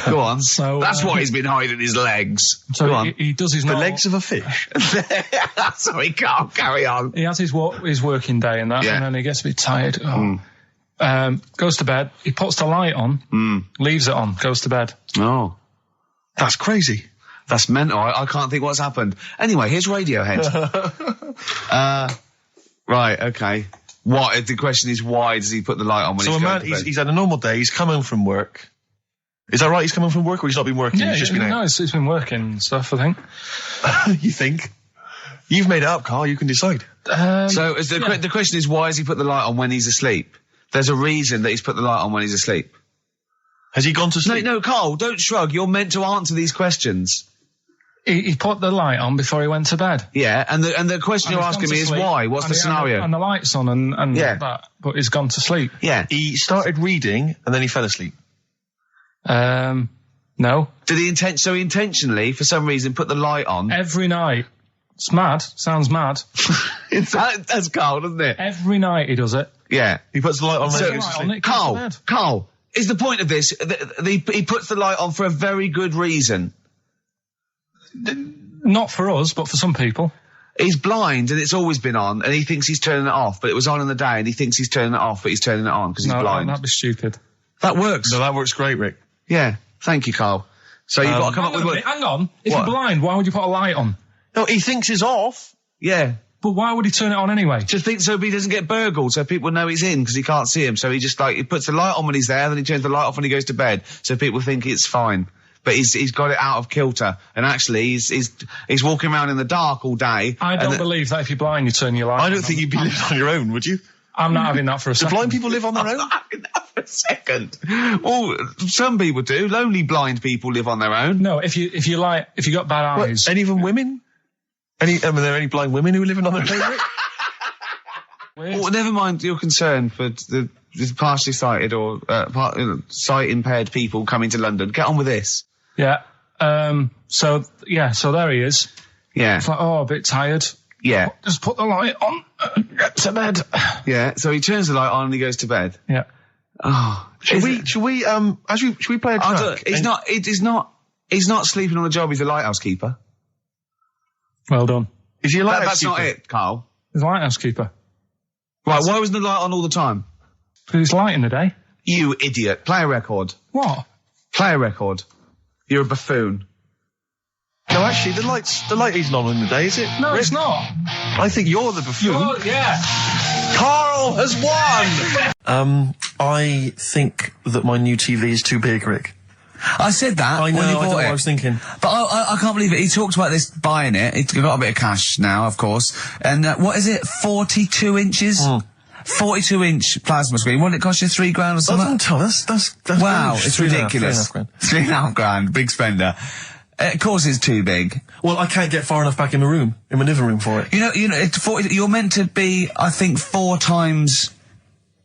H: Go on.
C: So,
H: that's what he's been hiding his legs.
C: So
H: Go on.
C: He does his
E: The legs of a fish.
H: Sorry, can't carry on.
C: He has his working day and that, and then he gets a bit tired. Goes to bed. He puts the light on, leaves it on, goes to bed.
H: Oh.
E: That's crazy.
H: That's mental. I can't think what's happened. Anyway, here's Radiohead. Right, okay. What? The question is, why does he put the light on when he's going to bed?
E: He's had a normal day. He's come home from work. Is that right? He's come home from work, or he's not been working?
C: Yeah,
E: he's just been out.
C: No, he's been working and stuff, I think.
E: You think? You've made it up, Carl. You can decide.
H: So the question is, why has he put the light on when he's asleep? There's a reason that he's put the light on when he's asleep.
E: Has he gone to sleep?
H: No, Carl, don't shrug. You're meant to answer these questions.
C: He put the light on before he went to bed.
H: Yeah, and the question you're asking me is why? What's the scenario?
C: And the light's on and
H: Yeah.
C: that, but he's gone to sleep.
H: Yeah.
E: He started reading and then he fell asleep.
C: No.
H: Did he intentionally, for some reason, put the light on?
C: Every night. It's mad. Sounds mad.
H: That's Carl, doesn't it?
C: Every night he does it.
H: Yeah.
E: He puts the light on when
H: So,
E: he goes to sleep.
H: Carl, is the point of this, he puts the light on for a very good reason.
C: Not for us, but for some people.
H: He's blind and it's always been on and he thinks he's turning it off, but it was on in the day and he thinks he's turning it off, but he's turning it on because he's blind.
C: That'd be stupid.
H: That works.
E: No, that works great, Rick.
H: Yeah. Thank you, Carl. So you've got to come up with...
C: Hang on. If
H: What?
C: you're blind, why would you put a light on?
E: No, he thinks it's off.
H: Yeah.
C: But why would he turn it on anyway?
H: Just think so he doesn't get burgled, so people know he's in because he can't see him. So he just he puts the light on when he's there, then he turns the light off when he goes to bed, so people think it's fine. But he's got it out of kilter, and actually he's walking around in the dark all day.
C: I don't believe that if you're blind, you turn your light on.
E: I don't think you'd be living on your own, would you?
C: I'm not having that for a
E: Do
C: second.
E: blind people live on their own?
H: I'm not having that for a second. Well, some people do. Lonely blind people live on their own.
C: No, if you got bad eyes.
E: Any of them women? Are there any blind women who are living on their own, Rick?
H: Well, never mind your concern for the partially sighted or sight impaired people coming to London. Get on with this.
C: Yeah. So there he is.
H: Yeah.
C: It's like, oh, a bit tired.
H: Yeah.
C: Just put the light on. Get to bed.
H: Yeah. So he turns the light on and he goes to bed.
C: Yeah.
H: Oh.
E: Should we play a track?
H: He's not sleeping on the job. He's a lighthouse keeper.
C: Well done.
E: Is he a lighthouse
H: That's not
E: keeper?
H: it, Carl.
C: He's a lighthouse keeper.
H: Right. Why wasn't the light on all the time?
C: Because it's light in the day.
H: You idiot. Play a record.
C: What?
H: Play a record. You're a buffoon.
E: No, actually, the light isn't on in the day, is it?
C: No,
E: Rick?
C: it's not.
E: I think you're the buffoon.
C: Oh, yeah.
E: Carl has won! I think that my new TV is too big, Rick.
D: I said that
B: I know,
D: when he
B: I don't know
D: bought
B: what
D: it.
B: I was thinking.
D: But I can't believe it. He talked about this buying it. He's got a bit of cash now, of course. And what is it? 42 inches? 42-inch plasma screen. What did it cost you? $3 grand or something?
B: That's
D: Wow,
B: huge.
D: it's
B: 3.5
D: ridiculous.
B: grand.
D: $3.5 grand. Big spender. Of course it's too big.
B: Well, I can't get far enough back in my room, in my living room for it.
D: You know, you're meant to be, I think, 4 times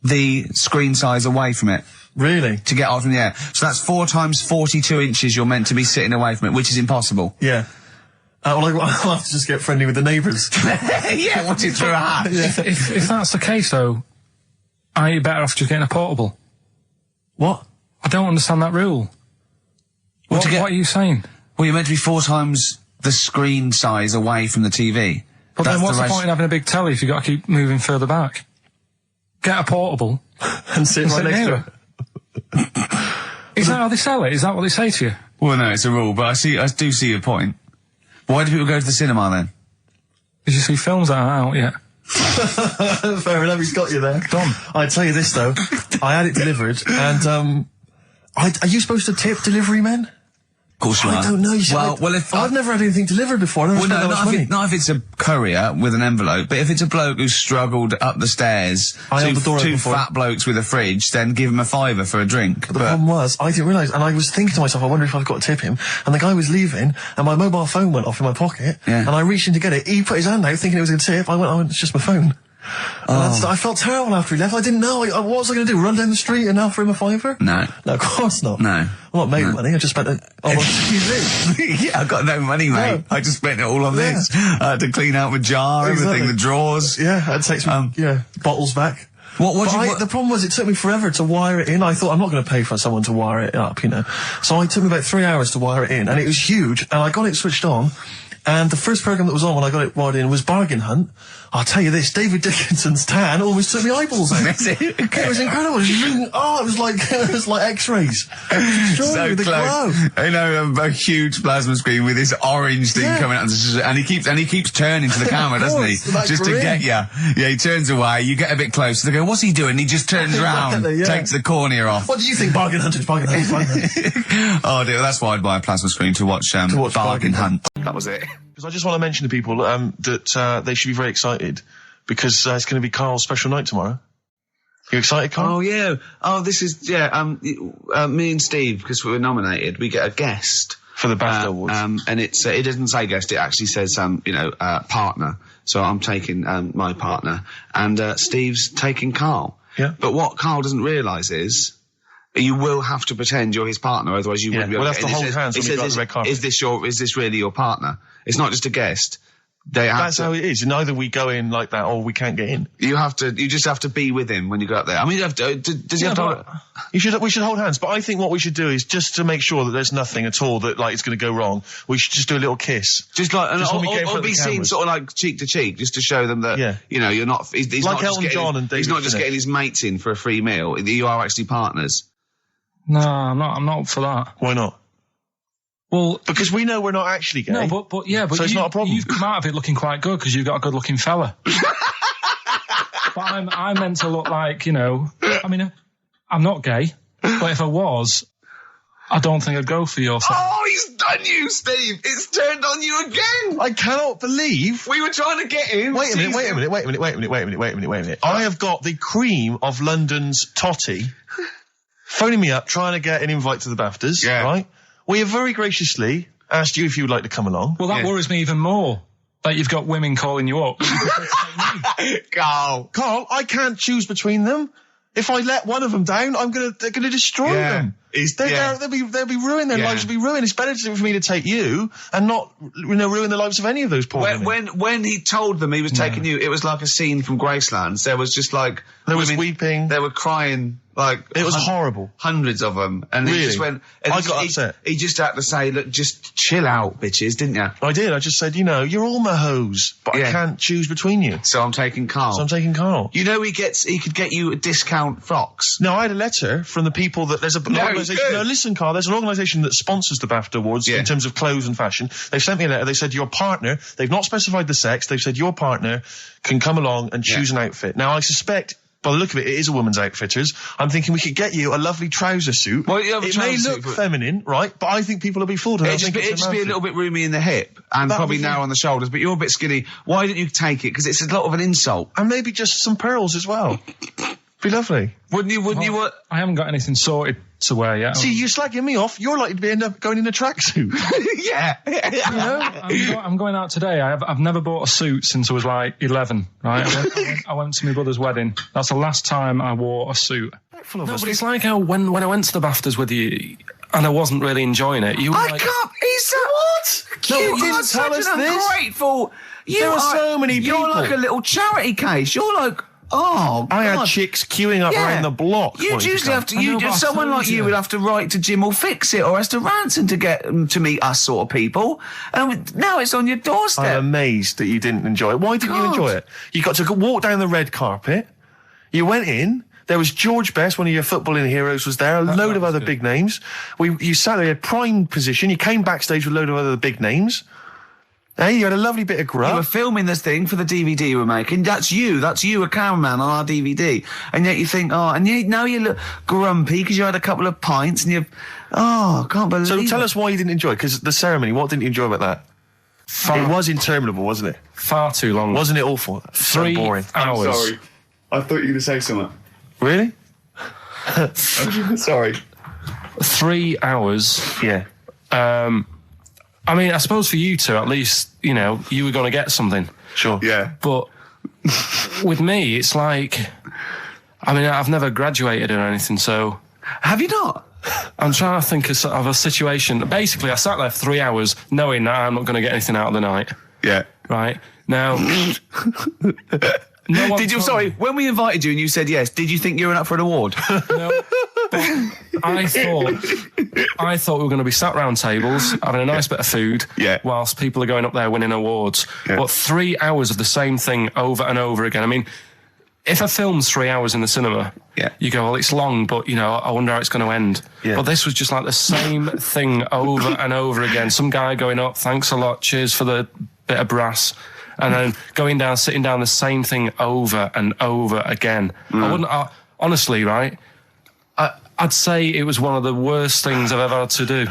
D: the screen size away from it.
B: Really?
D: To get out from the air. So that's 4 times 42 inches you're meant to be sitting away from it, which is impossible.
B: Yeah. Well, I'll have to just get friendly with the neighbours.
D: Yeah, watch it through a hat.
C: If that's the case, though, are you better off just getting a portable?
B: What?
C: I don't understand that rule. What are you saying?
D: Well, you're meant to be 4 times the screen size away from the TV.
C: But then what's the point in having a big telly if you've got to keep moving further back? Get a portable.
B: And sit right next to it.
C: Is that how they sell it? Is that what they say to you?
D: Well, no, it's a rule, but I do see your point. Why do people go to the cinema then?
C: Did you see films that aren't out yet?
B: Fair enough, he's got you there.
C: Done.
B: I'd tell you this, though. I had it delivered, and, are you supposed to tip delivery men?
D: Of course you are.
B: I don't know. I've never had anything delivered before. I've never spent that much money.
D: Not if it's a courier with an envelope, but if it's a bloke who's struggled up the stairs, two fat blokes with a fridge, then give him a $5 for a drink.
B: But the problem was, I didn't realise, and I was thinking to myself, I wonder if I've got to tip him. And the guy was leaving, and my mobile phone went off in my pocket, and I reached in to get it. He put his hand out, thinking it was a tip. I went, it's just my phone. And I felt terrible after he left. I didn't know. What was I going to do? Run down the street and offer him a $5?
D: No.
B: No, of course not.
D: No.
B: I'm not made of money. I just spent it on TV.
D: Yeah, I've got no money, mate.
B: No.
D: I just spent it all on this. To clean out my jar, everything, the drawers.
B: Yeah, I'd take some, bottles back. The problem was it took me forever to wire it in. I thought I'm not going to pay for someone to wire it up, So it took me about 3 hours to wire it in, and it was huge, and I got it switched on. And the first programme that was on when I got it wired in was Bargain Hunt. I'll tell you this, David Dickinson's tan almost took me eyeballs out. It was incredible. It was like X-rays.
D: So close. I know, a huge plasma screen with this orange thing coming out, and he keeps turning to the camera, doesn't he? Just to get you. Yeah, he turns away. You get a bit closer. They go, "What's he doing?" He just turns around, takes the cornea off.
B: What do you think? Bargain Hunt is Bargain Hunt.
D: Oh dear, that's why I'd buy a plasma screen to watch Bargain Hunt.
H: That was it.
E: Because I just want to mention to people that they should be very excited because it's going to be Karl's special night tomorrow. You excited, Karl?
H: Oh, yeah. Oh, this is, me and Steve, because we were nominated, we get a guest.
E: For the BAFTA Awards.
H: And it doesn't say guest, it actually says, partner. So I'm taking my partner. And Steve's taking Karl.
E: Yeah.
H: But what Karl doesn't realise is, you will have to pretend you're his partner, otherwise you wouldn't be able
E: we'll
H: to
E: have to hold hands when we go on the red carpet.
H: Is this really your partner? It's not just a guest.
E: That's how it is. And either we go in like that or we can't get in.
H: You just have to be with him when you go up there. I mean, you have to, does he have to...
E: We should hold hands, but I think what we should do is just to make sure that there's nothing at all that like it's going to go wrong. We should just do a little kiss,
H: or be seen sort of like cheek to cheek, just to show them that you're not. He's
E: like
H: not
E: Elton John and David
H: he's not just
E: Finnick.
H: getting his mates in for a free meal. You are actually partners.
C: No, I'm not up for that.
E: Why not?
C: Well,
E: because we know we're not actually gay.
C: No, but so it's not a problem. You've come out of it looking quite good because you've got a good-looking fella. But I'm meant to look like, I mean, I'm not gay, but if I was, I don't think I'd go for your side.
H: Oh, he's done you, Steve! It's turned on you again!
E: I cannot believe...
H: We were trying to get him.
E: Wait a minute. I have got the cream of London's totty phoning me up, trying to get an invite to the BAFTAs, right? We have very graciously asked you if you would like to come along.
C: Well, that worries me even more, that you've got women calling you up.
H: Karl,
E: I can't choose between them. If I let one of them down, they're gonna destroy them. They'll be ruined. Their lives will be ruined. It's better for me to take you and not, ruin the lives of any of those poor women.
H: When he told them he was taking you, it was like a scene from Graceland. There was just like
E: there was weeping.
H: They were crying. Like
E: it was horrible.
H: Hundreds of them, and
E: really?
H: He just went. And
E: I got upset.
H: He just had to say, "Look, just chill out, bitches," didn't you?
E: I did. I just said, you're all my hoes, but I can't choose between you.
H: So I'm taking Karl. He could get you a discount frocks.
E: No, I had a letter from the people that there's an organisation. No, listen, Karl. There's an organisation that sponsors the BAFTA Awards in terms of clothes and fashion. They sent me a letter. They said your partner. They've not specified the sex. They've said your partner can come along and choose an outfit. Now I suspect, by the look of it, it is a woman's outfitters. I'm thinking we could get you a lovely trouser suit.
H: Well,
E: it may look feminine, right? But I think people will be fooled.
H: It'd just be a little bit roomy in the hip and probably narrow on the shoulders, but you're a bit skinny. Why didn't you take it? Because it's a lot of an insult.
E: And maybe just some pearls as well. Be lovely.
H: Wouldn't you?
C: I haven't got anything sorted to wear yet.
E: See, you're slagging me off. You're likely to end up going in a tracksuit.
C: I'm going out today. I've never bought a suit since I was like 11, right? I went to my brother's wedding. That's the last time I wore a suit. No, but it's like how when I went to the BAFTAs with you and I wasn't really enjoying it, you were like...
A: What?
E: No,
A: you
E: didn't
A: are
E: tell us
A: such an
E: this.
A: ungrateful...
E: There are so many people.
A: You're like a little charity case. You're like... Oh, God.
E: I had chicks queuing up around the block.
A: You usually have to. Someone like you would have to write to Jim or Fix It or Esther Ranson to get to meet us sort of people. And now it's on your doorstep.
E: I'm amazed that you didn't enjoy it. Why didn't you enjoy it? You got to walk down the red carpet. You went in. There was George Best, one of your footballing heroes, was there. A load of other big names. You sat there in prime position. You came backstage with a load of other big names. Hey, you had a lovely bit of grub.
A: You were filming this thing for the DVD we were making. That's you, a cameraman on our DVD. And yet you think, now you look grumpy because you had a couple of pints and I can't believe it.
E: So tell us why you didn't enjoy it, because the ceremony, what didn't you enjoy about that? It was interminable, wasn't it?
C: Far too long.
E: Wasn't it awful?
C: 3
E: boring.
C: hours.
H: I'm sorry. I thought you were going to say something.
E: Really?
H: Sorry.
C: 3 hours.
E: Yeah.
C: I mean, I suppose for you two, at least, you were going to get something.
E: Sure.
H: Yeah.
C: But with me, it's like, I've never graduated or anything, so...
A: Have you not?
C: I'm trying to think of a situation. Basically, I sat there for 3 hours knowing that I'm not going to get anything out of the night.
H: Yeah.
C: Right? Now...
A: when we invited you and you said yes, did you think you were up for an award?
C: No. I thought we were going to be sat round tables having a nice bit of food whilst people are going up there winning awards. Yeah. But 3 hours of the same thing over and over again. I mean, if a film's 3 hours in the cinema, you go, well, it's long, but, I wonder how it's going to end. Yeah. But this was just like the same thing over and over again. Some guy going up, thanks a lot, cheers for the bit of brass. And then going down, sitting down, the same thing over and over again. Honestly, right, I'd say it was one of the worst things I've ever had to do.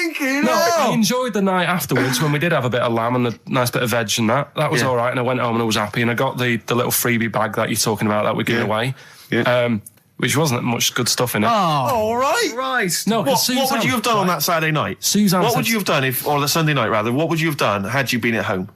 B: Fucking
C: No, I
B: hell!
C: enjoyed the night afterwards when we did have a bit of lamb and a nice bit of veg and that. That was all right, and I went home and I was happy, and I got the little freebie bag that you're talking about that we're giving away.
H: Yeah.
C: Which wasn't much good stuff in it.
B: Oh, all right.
H: Christ.
C: No,
B: What
C: 'cause
B: would you have done on that Saturday night?
C: Suzanne
B: What
C: said-
B: would you have done or the Sunday night rather? What would you have done had you been at home?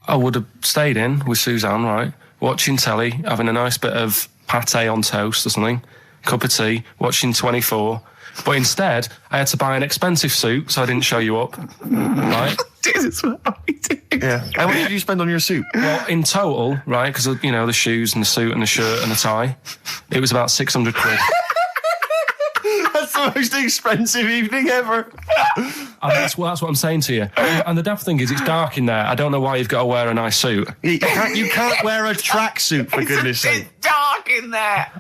C: I would have stayed in with Suzanne, right, watching telly, having a nice bit of pate on toast or something, cup of tea, watching 24. But instead, I had to buy an expensive suit, so I didn't show you up, right?
H: Jesus, what are we doing?
B: Yeah. How much did you spend on your suit?
C: Well, in total, right, because, you know, the shoes and the suit and the shirt and the tie, it was about 600 quid.
B: That's the most expensive evening ever.
C: And that's what I'm saying to you. And the daft thing is, it's dark in there. I don't know why you've got to wear a nice suit.
B: You can't wear a tracksuit, for goodness sake.
H: It's dark in there.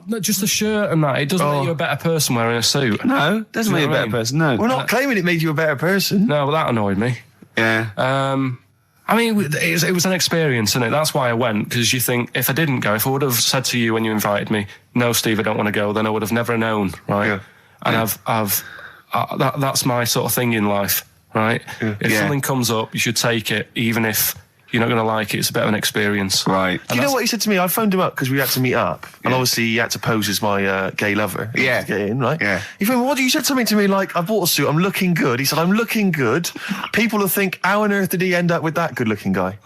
C: No, just the shirt and that. It doesn't make you a better person wearing a suit.
H: No, doesn't
C: Do
H: make
C: you
H: you
C: know
H: a
C: what I
H: better
C: mean?
H: person, no.
B: We're not claiming it made you a better person.
C: No, well, that annoyed me.
H: Yeah.
C: I mean, it was an experience, isn't it? That's why I went, because you think, if I didn't go, if I would have said to you when you invited me, no, Steve, I don't want to go, then I would have never known, right?
B: Yeah.
C: And that's my sort of thing in life, right?
B: Yeah.
C: If something comes up, you should take it, even if you're not going to like it. It's a bit of an experience.
H: Right.
B: Do you know what he said to me? I phoned him up because we had to meet up, and obviously he had to pose as my gay lover.
H: Yeah.
B: To get in, right?
H: Yeah.
B: He phoned, what? You said something to me like, I bought a suit, I'm looking good. He said, I'm looking good. People will think, how on earth did he end up with that good-looking guy?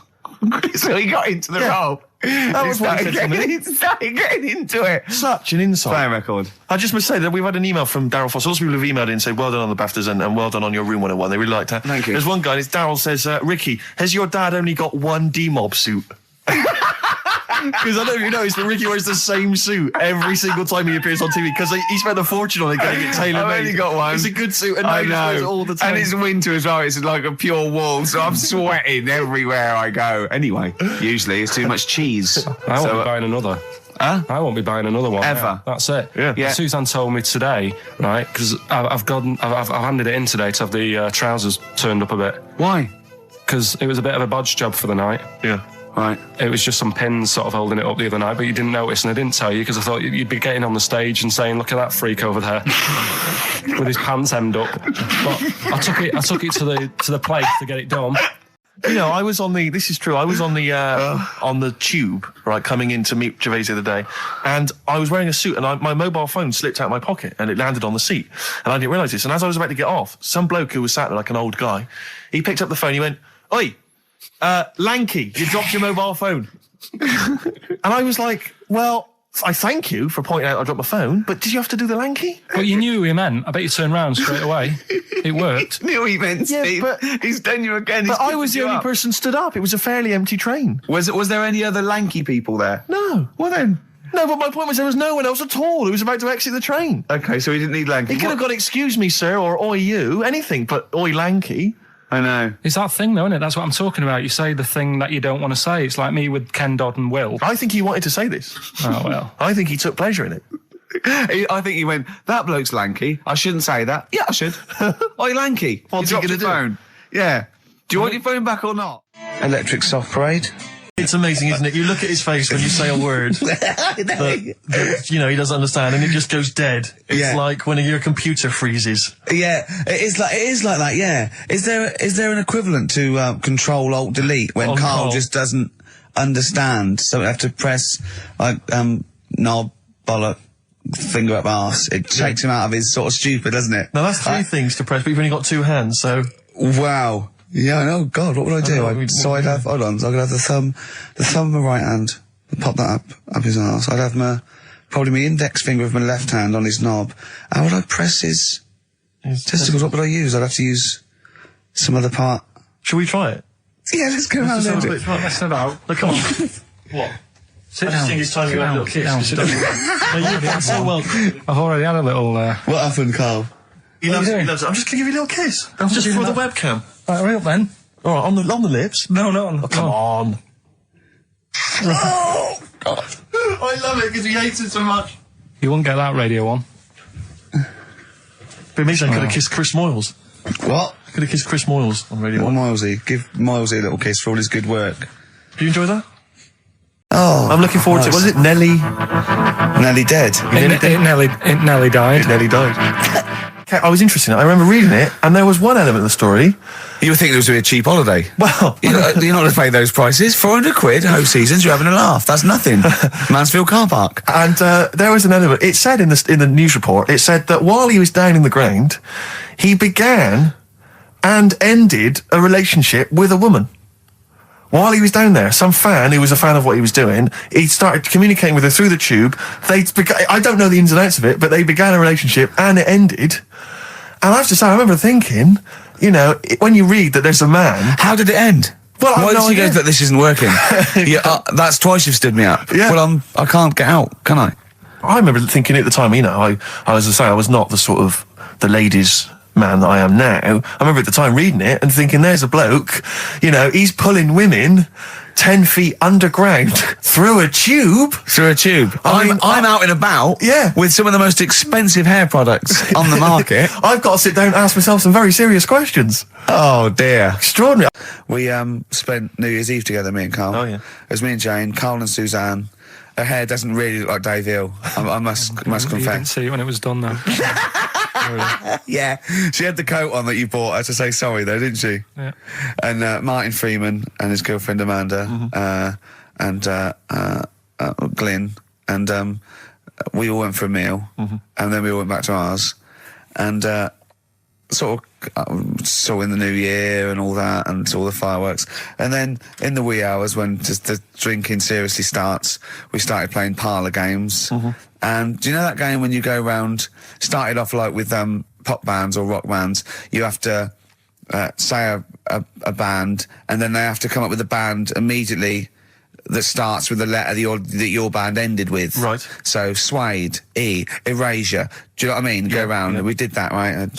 H: So he got into the role.
B: That was what he said to me.
H: He started getting into it.
B: Such an insight.
H: Play record.
B: I just must say that we've had an email from Daryl Foss. Lots of people have emailed in and said, well done on the BAFTAs and well done on your Room 101. They really liked that.
H: Thank you.
B: There's one guy, and it's Daryl says, Ricky, has your dad only got one D-Mob suit? Because I don't know if you noticed, but Ricky wears the same suit every single time he appears on TV because he spent a fortune on it getting it tailor-made.
H: I've only got one.
B: It's a good suit, and
H: I
B: he wears it
H: know.
B: all the time.
H: And it's winter as well. It's like a pure wool, so I'm sweating everywhere I go. Anyway, usually it's too much cheese.
C: I won't be buying another.
H: Huh?
C: I won't be buying another one.
H: Ever.
C: Yeah, that's it.
B: Yeah.
C: Suzanne told me today, right, because I've handed it in today to have the trousers turned up a bit.
H: Why?
C: Because it was a bit of a bodge job for the night.
B: Yeah.
H: Right.
C: It was just some pins sort of holding it up the other night, but you didn't notice, and I didn't tell you because I thought you'd be getting on the stage and saying, "Look at that freak over there with his pants hemmed up." But I took it to the place to get it done.
B: You know, I was on the. This is true. I was on the tube, right, coming in to meet Gervais the other day, and I was wearing a suit, and my mobile phone slipped out of my pocket, and it landed on the seat, and I didn't realise this. And as I was about to get off, some bloke who was sat there like an old guy, he picked up the phone. He went, "Oi, Lanky, you dropped your mobile phone." And I was like, "Well, I thank you for pointing out I dropped my phone, but did you have to do the Lanky?"
C: But you knew who he meant. I bet you turned round straight away. It worked.
H: Knew he meant
B: Yeah,
H: Steve.
B: but-
H: He's done you again.
B: But
H: He's
B: I was the
H: picked you
B: only
H: up.
B: person stood up. It was a fairly empty train.
H: Was there any other lanky people there?
B: No.
H: Well then.
B: No, but my point was there was no one else at all who was about to exit the train.
H: Okay, so he didn't need lanky.
B: He could have gone, "Excuse me, sir," or "Oi, you," anything, but "Oi, Lanky."
H: I know.
C: It's that thing, though, isn't it? That's what I'm talking about. You say the thing that you don't want to say. It's like me with Ken Dodd and Will.
B: I think he wanted to say this.
C: Oh, well.
B: I think he took pleasure in it.
H: I think he went, "That bloke's lanky. I shouldn't say that." Yeah, I should. Oi, lanky.
B: What's he
H: dropped
B: gonna
H: your
B: do?
H: phone. Yeah. Do you want your phone back or not?
A: Electric soft parade.
B: It's amazing, isn't it? You look at his face when you say a word that you know, he doesn't understand, and it just goes dead. It's
A: Yeah.
B: like when your computer freezes.
A: Yeah, it is like that. Yeah. Is there an equivalent to Control Alt Delete when
C: On
A: Carl
C: call.
A: just doesn't understand? So we have to press like knob, bollock, finger up arse. It takes him out of his sort of stupid, doesn't it?
B: Now that's three things to press, but you've only got two hands, so
A: Wow. Yeah, I know. God, what would I do?
B: know,
A: I'd have, hold on, so I could have the thumb of my right hand, pop that up his arse. I'd have probably my index finger of my left hand on his knob. How would I press his testicles? What would I use? I'd have to use some other part.
B: should we try it?
A: Yeah, let's go around there. and do it.
C: Let's have out.
B: Look, come on. What?
C: Sit
B: I just
C: down.
B: think it's time you
C: Sit
B: had a
C: down.
B: little
C: Sit down.
B: kiss.
C: Sit down.
B: No, you've been so well.
C: I've already had a little...
A: What happened, Carl?
B: He loves it. He loves it. I'm just going to give you a little kiss. Just for the webcam.
C: Right, hurry up then.
B: All right, on the lips.
C: No.
B: Oh, come on. Oh, God. I love it because he hates it so much.
C: You won't get that radio on.
B: But maybe I could have kissed Chris Moyles.
A: What?
B: I could have kissed Chris Moyles on Radio
A: Well,
B: 1.
A: Milesy, give Milesy a little kiss for all his good work.
B: Do you enjoy that?
A: Oh,
B: I'm looking forward to it. Was it Nelly?
A: Nelly dead.
C: It nearly died.
B: Nelly died. I was interested in it. I remember reading it, and there was one element of the story.
A: You were thinking it was going to be a cheap holiday.
B: Well,
A: You're not going to pay those prices. 400 quid, host seasons, you're having a laugh. That's nothing. Mansfield car park.
B: and there was an element. It said in the news report, it said that while he was down in the ground, he began and ended a relationship with a woman. While he was down there, some fan who was a fan of what he was doing, he started communicating with her through the tube. I don't know the ins and outs of it, but they began a relationship and it ended. And I have to say, I remember thinking, you know, when you read that there's a man...
A: How did it end?
B: Well, I
A: Why
B: have
A: did
B: no
A: you go
B: idea.
A: that this isn't working? That's twice you've stood me up.
B: Yeah.
A: Well, I can't get out, can I?
B: I remember thinking at the time, you know, I was to say, I was not the sort of the ladies' man that I am now. I remember at the time reading it and thinking, there's a bloke, you know, he's pulling women 10 feet underground through a tube.
A: Through a tube.
B: I
A: I'm out and about with some of the most expensive hair products on the market.
B: I've got to sit down and ask myself some very serious questions.
A: Oh, dear.
B: Extraordinary.
A: We spent New Year's Eve together, me and Carl.
B: Oh, yeah.
A: It was me and Jane, Carl and Suzanne. Her hair doesn't really look like Dave Hill, I must
C: You didn't
A: confess.
C: see it when it was done, though.
A: Yeah, she had the coat on that you bought her to say sorry, though, didn't she?
C: Yeah.
A: And Martin Freeman and his girlfriend Amanda and Glyn and we all went for a meal and then we all went back to ours and sort of saw in the new year and all that and saw the fireworks, and then in the wee hours when just the drinking seriously starts, we started playing parlour games. And do you know that game when you go round, started off like with pop bands or rock bands, you have to say a band and then they have to come up with a band immediately that starts with the letter that your band ended with.
B: Right.
A: So Suede, E, Erasure. Do you know what I mean? Go around.
B: yeah.
A: We did that, right? And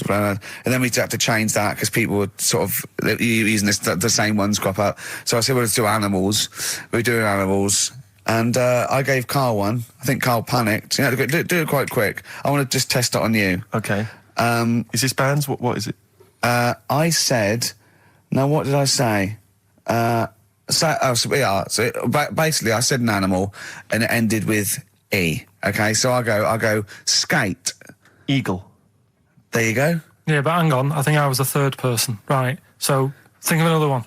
A: then we had to change that because people were sort of using the same ones crop up. So I said, well, let's do animals. We were doing animals. And I gave Carl one. I think Carl panicked. You know, do it quite quick. I want to just test it on you.
B: Okay. Is this bands? What is it?
A: I said... Now, what did I say? So basically, I said an animal, and it ended with E. Okay, so I go skate.
B: Eagle.
A: There you go.
C: Yeah, but hang on. I think I was the third person. Right. So think of another one.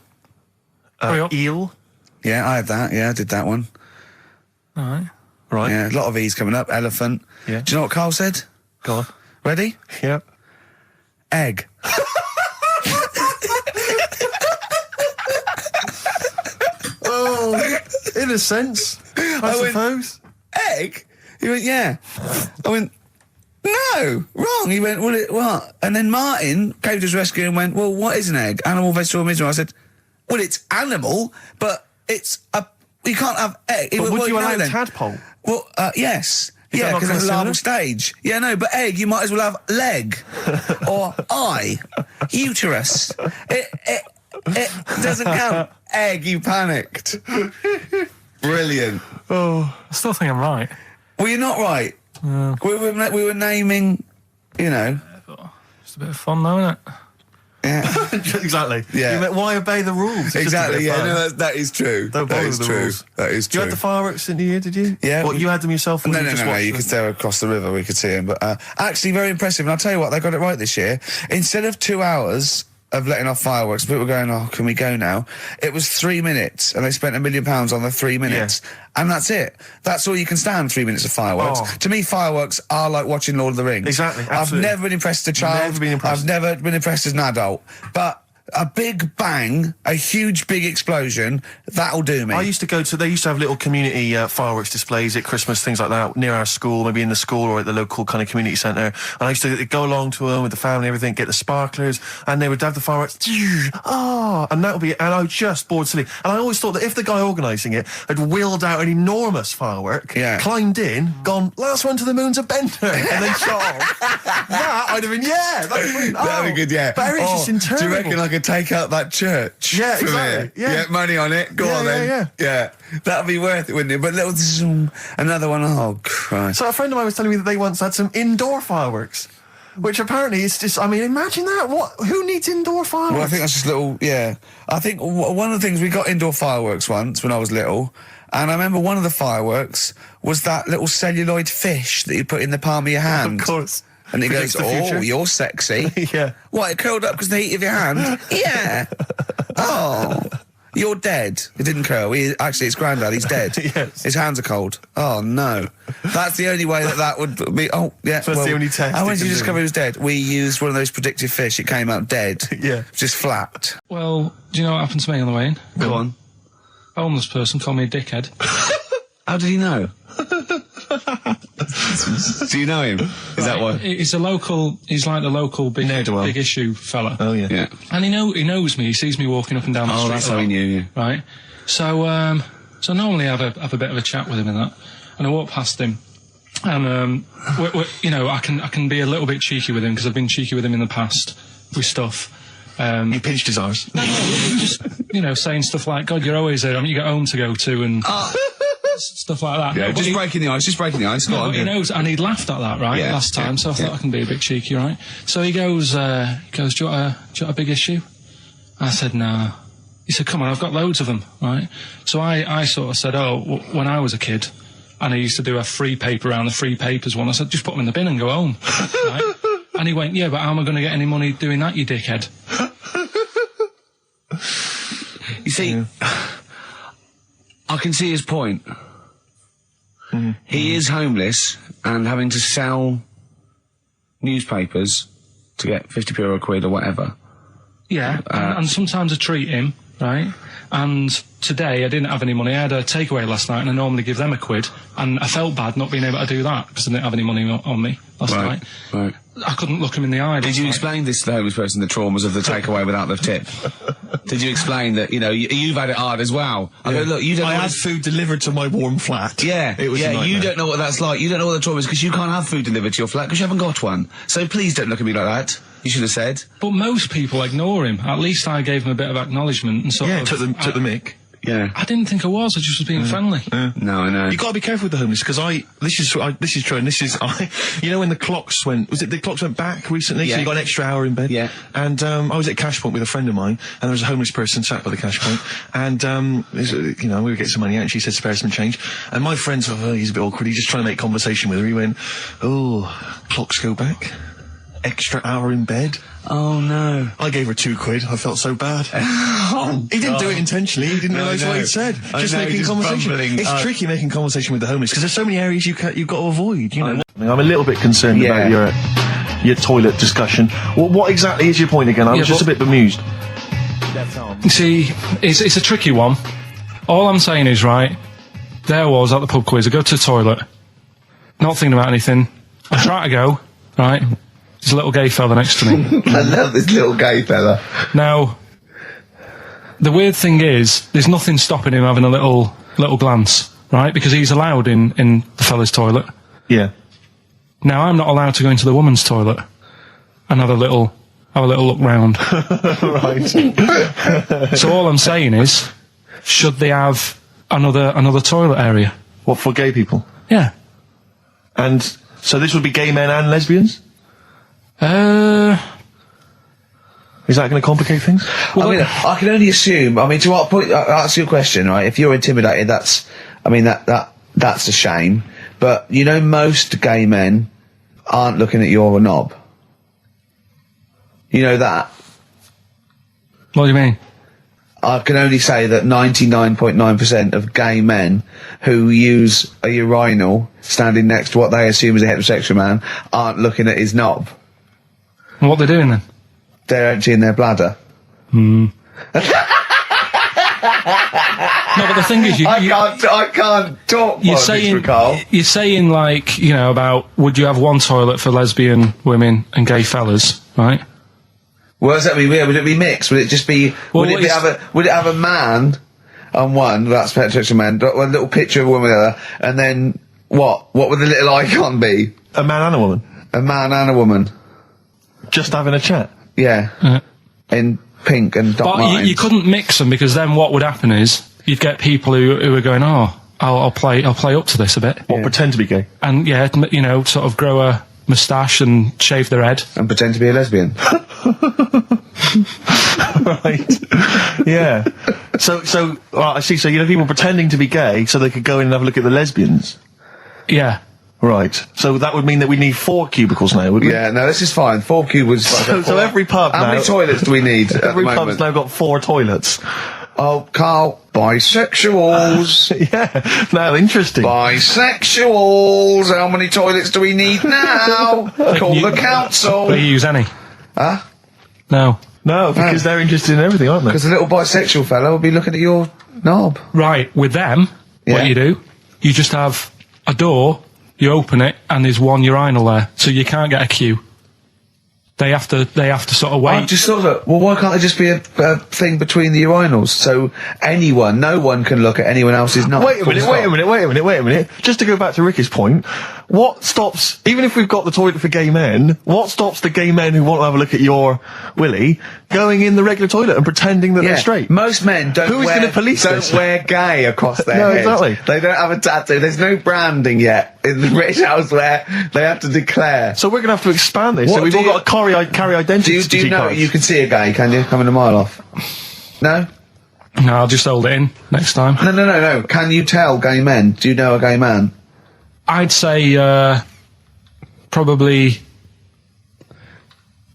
C: Hurry up.
B: Eel.
A: Yeah, I had that. Yeah, I did that one.
C: All right.
B: Right.
A: Yeah, a lot of E's coming up. Elephant.
B: Yeah.
A: Do you know what Carl said?
B: Go on.
A: Ready?
B: Yep.
A: Egg.
B: Oh, in a sense, I suppose.
A: Egg? He went, yeah. I went, no, wrong. He went, well, what? And then Martin came to his rescue and went, well, what is an egg? Animal, vegetable, mineral. I said, well, it's animal, but you can't have egg.
B: But
A: He went,
B: would
A: well,
B: you allow
A: then.
B: tadpole?
A: Well, yes.
B: Is
A: Yeah,
B: that not
A: because it's a larval
B: considered?
A: stage. Yeah, no, but egg, you might as well have leg or eye, uterus. It doesn't count. Egg, you panicked. Brilliant.
C: I still think I'm right.
A: Well, you're not right. We were naming, you know.
C: It's a bit of fun, though, isn't it?
A: Yeah.
B: Exactly.
A: Yeah.
B: You meant, why obey the rules? It's just a
A: Exactly.
B: bit of
A: Yeah.
B: fun.
A: No, that is true.
B: Don't
A: That
B: bother
A: is
B: with the
A: true.
B: rules.
A: That is
B: You
A: true.
B: had the fireworks in the year, did you?
A: Yeah,
B: What,
A: we-
B: you had them yourself? Or
A: No,
B: you
A: no,
B: just
A: no, no.
B: watched
A: You
B: them?
A: could stare across the river. We could see him, but actually very impressive. And I'll tell you what, they got it right this year. Instead of 2 hours of letting off fireworks, people were going, "Oh, can we go now?" It was 3 minutes, and they spent £1 million on the 3 minutes, and that's it. That's all you can stand. 3 minutes of fireworks.
B: Oh.
A: To me, fireworks are like watching Lord of the Rings.
B: Exactly,
A: I've
B: absolutely.
A: never been impressed as a child.
B: Never been impressed.
A: I've never been impressed as an adult, but. A big bang, a huge big explosion, that'll do me.
B: I used to go to, they used to have little community fireworks displays at Christmas, things like that, near our school, maybe in the school or at the local kind of community centre. And I used to go along to them with the family and everything, get the sparklers, and they would have the fireworks, and that would be, and I was just bored silly. And I always thought that if the guy organising it had wheeled out an enormous firework, climbed in, gone, last one to the moon's a bender, and then shot off, that I'd have been,
A: That'd be good, yeah.
B: But it's just interminable.
A: Do you reckon I could take out that church?
B: Yeah,
A: from
B: exactly,
A: here?
B: yeah.
A: Money on it. Go
B: Yeah,
A: on then.
B: yeah.
A: That'd be worth it, wouldn't it? But little zoom, another one. Oh Christ!
B: So a friend of mine was telling me that they once had some indoor fireworks, which apparently is just, I mean, imagine that. Who needs indoor fireworks?
A: Well, I think that's just little. Yeah, I think one of the things we got indoor fireworks once when I was little, and I remember one of the fireworks was that little celluloid fish that you put in the palm of your hand.
B: Of course.
A: And he goes,
B: Predicts the future.
A: oh, you're sexy.
B: Yeah.
A: What, it curled up because of the heat of your hand? Yeah. Oh, you're dead. It didn't curl. Actually, it's Grandad. He's dead.
B: Yes.
A: His hands are cold. Oh, no. That's the only way that would be... Oh, yeah.
B: So that's the only test
A: How
B: it
A: did you
B: can
A: discover
B: do.
A: he was dead? We used one of those predictive fish. It came out dead.
B: Yeah.
A: Just flat.
C: Well, do you know what happened to me on the way in?
D: Go on.
C: A homeless person called me a dickhead.
D: How did he know? Do you know him? Is that what?
C: He's like the local big issue fella.
B: Oh, yeah.
D: Yeah.
C: And he knows me. He sees me walking up and down the street.
D: Oh, that's
C: a
D: how
C: lot,
D: he knew you.
C: Right. So normally I have a bit of a chat with him and that. And I walk past him, and you know, I can be a little bit cheeky with him because I've been cheeky with him in the past with stuff.
B: He pinched his arse.
C: No, just saying stuff like, "God, you're always there. I mean, you got home to go to," and stuff like that.
D: Yeah,
C: No, but
D: just breaking the ice. Go
C: No,
D: on.
C: but he knows, and he laughed at that, right,
D: Yeah,
C: last time, so I thought I can be a bit cheeky, right? So he goes, do you want a big issue? I said, no. He said, come on, I've got loads of them, right? So I sort of said, when I was a kid, and I used to do a free paper around the free papers one, I said, just put them in the bin and go home, right? And he went, yeah, but how am I going to get any money doing that, you dickhead?
D: You see, I can see his point. He is homeless and having to sell newspapers to get 50p or a quid or whatever.
C: Yeah, and sometimes I treat him, right? And today I didn't have any money. I had a takeaway last night, and I normally give them a quid. And I felt bad not being able to do that because I didn't have any money on me last night.
D: Right.
C: I couldn't look him in the eye.
D: Did you explain this to the homeless person, the traumas of the takeaway without the tip? Did you explain that, you've had it hard as well? I go, look, you don't
B: I
D: know
B: had food delivered to my warm flat.
D: Yeah,
B: It was a nightmare.
D: you don't know what that's like. You don't know what the trauma is because you can't have food delivered to your flat because you haven't got one. So please don't look at me like that. You should have said.
C: But most people ignore him. At least I gave him a bit of acknowledgement and sort of...
B: took the mick.
D: Yeah.
C: I didn't think I was. I just was being friendly.
D: No, I know.
B: You got to be careful with the homeless because this is true, and this is when the clocks went back recently, so
D: Yeah.
B: you got an extra hour in bed.
D: Yeah.
B: And I was at Cash Point with a friend of mine, and there was a homeless person sat by the Cash Point, and we were getting some money out, and she said spare some change, and my friend thought, he's a bit awkward. He's just trying to make conversation with her. He went, clocks go back, extra hour in bed.
D: Oh no.
B: I gave her £2. I felt so bad. He didn't do it intentionally. He didn't realise what he said. Just making conversation. It's tricky making conversation with the homeless because there's so many areas you've got to avoid. I'm a little bit concerned about your toilet discussion. What exactly is your point again? I was just a bit bemused.
C: You see, it's a tricky one. All I'm saying is, right, there I was at the pub quiz. I go to the toilet, not thinking about anything. I try to go, right. There's a little gay fella next to me.
A: I love this little gay fella.
C: Now, the weird thing is, there's nothing stopping him having a little glance, right? Because he's allowed in the fella's toilet.
B: Yeah.
C: Now, I'm not allowed to go into the woman's toilet and have a little look round.
B: Right.
C: So all I'm saying is, should they have another toilet area?
B: What, for gay people?
C: Yeah.
B: And so this would be gay men and lesbians? Is that going to complicate things?
A: Well, I can only assume. I mean, to what point? That's your question, right? If you're intimidated, that's a shame. But most gay men aren't looking at your knob. You know that.
C: What do you mean?
A: I can only say that 99.9% of gay men who use a urinal standing next to what they assume is a heterosexual man aren't looking at his knob.
C: What they're doing then?
A: They're emptying their bladder.
C: No, but the thing is,
A: I can't talk.
C: You're saying like, about would you have one toilet for lesbian women and gay fellas, right?
A: What does that mean? Would it be mixed? Would it just be? Would it have a man on one? That's heterosexual man. One little picture of a woman on the other, and then what? What would the little icon be?
B: A man and a woman.
A: A man and a woman.
B: Just having a chat.
A: Yeah. In pink and dot
C: But
A: lines.
C: you couldn't mix them because then what would happen is you'd get people who are going, I'll play up to this a bit.
B: Or pretend to be gay.
C: And sort of grow a moustache and shave their head.
A: And pretend to be a lesbian.
B: Right. Yeah. So I see. So people pretending to be gay so they could go in and have a look at the lesbians.
C: Yeah.
E: Right. So that would mean that we need 4 cubicles now, wouldn't
A: Yeah, no, this is fine. 4 cubicles.
E: So every pub
A: How
E: now...
A: many toilets do we need at
E: Every
A: the
E: pub's
A: moment?
E: now got 4 toilets.
A: Oh, Carl, bisexuals.
E: Yeah. Now, interesting.
A: Bisexuals. How many toilets do we need now? Call the council.
C: Do you use any?
A: Huh?
C: No.
E: No, because they're interested in everything, aren't they?
A: Because the little bisexual fellow will be looking at your knob.
C: Right, with them,
A: Yeah.
C: what you do, you just have a door, you open it, and there's one urinal there, so you can't get a queue. They have to sort of wait.
A: I just thought that, well, why can't there just be a thing between the urinals so no one can look at anyone else's knob?
E: Wait a minute. Just to go back to Ricky's point, what stops, even if we've got the toilet for gay men, what stops the gay men who want to have a look at your willy going in the regular toilet and pretending that they're straight?
A: Most men don't
E: Who is gonna police this?
A: wear gay across their
E: No,
A: head.
E: exactly.
A: They don't have a tattoo. There's no branding yet in the British house where they have to declare.
E: So we're going to have to expand this.
A: What
E: So we've
A: do
E: all
A: you-
E: got to carry identity
A: Do you know
E: cards.
A: you can see a gay, can you? Coming a mile off. No?
C: No, I'll just hold it in next time.
A: No. Can you tell gay men? Do you know a gay man?
C: I'd say probably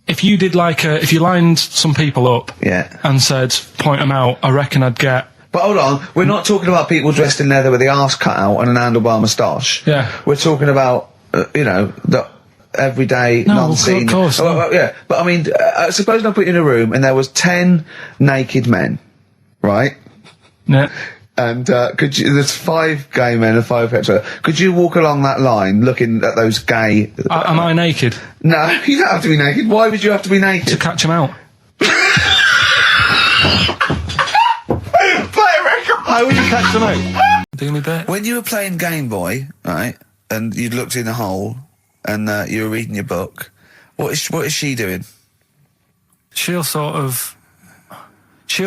C: if you did if you lined some people up
A: Yeah.
C: and said point them out, I reckon I'd get.
A: But hold on, we're not talking about people dressed in leather with the arse cut out and an handlebar moustache.
C: Yeah.
A: We're talking about, the everyday,
C: No,
A: non-seen...
C: of course,
A: Oh,
C: no.
A: well, yeah, but I mean, suppose I put you in a room and there was 10 naked men, right?
C: Yeah.
A: And there's 5 gay men and 5 hetero. Could you walk along that line looking at those gay...
C: Am I naked
A: No, you don't have to be naked. Why would you have to be
C: to
A: naked?
C: catch them out?
E: How would you catch them out?
C: Do me bit.
A: When you were playing Game Boy, right, and you'd looked in a hole and you were reading your book, what is she doing?
C: She'll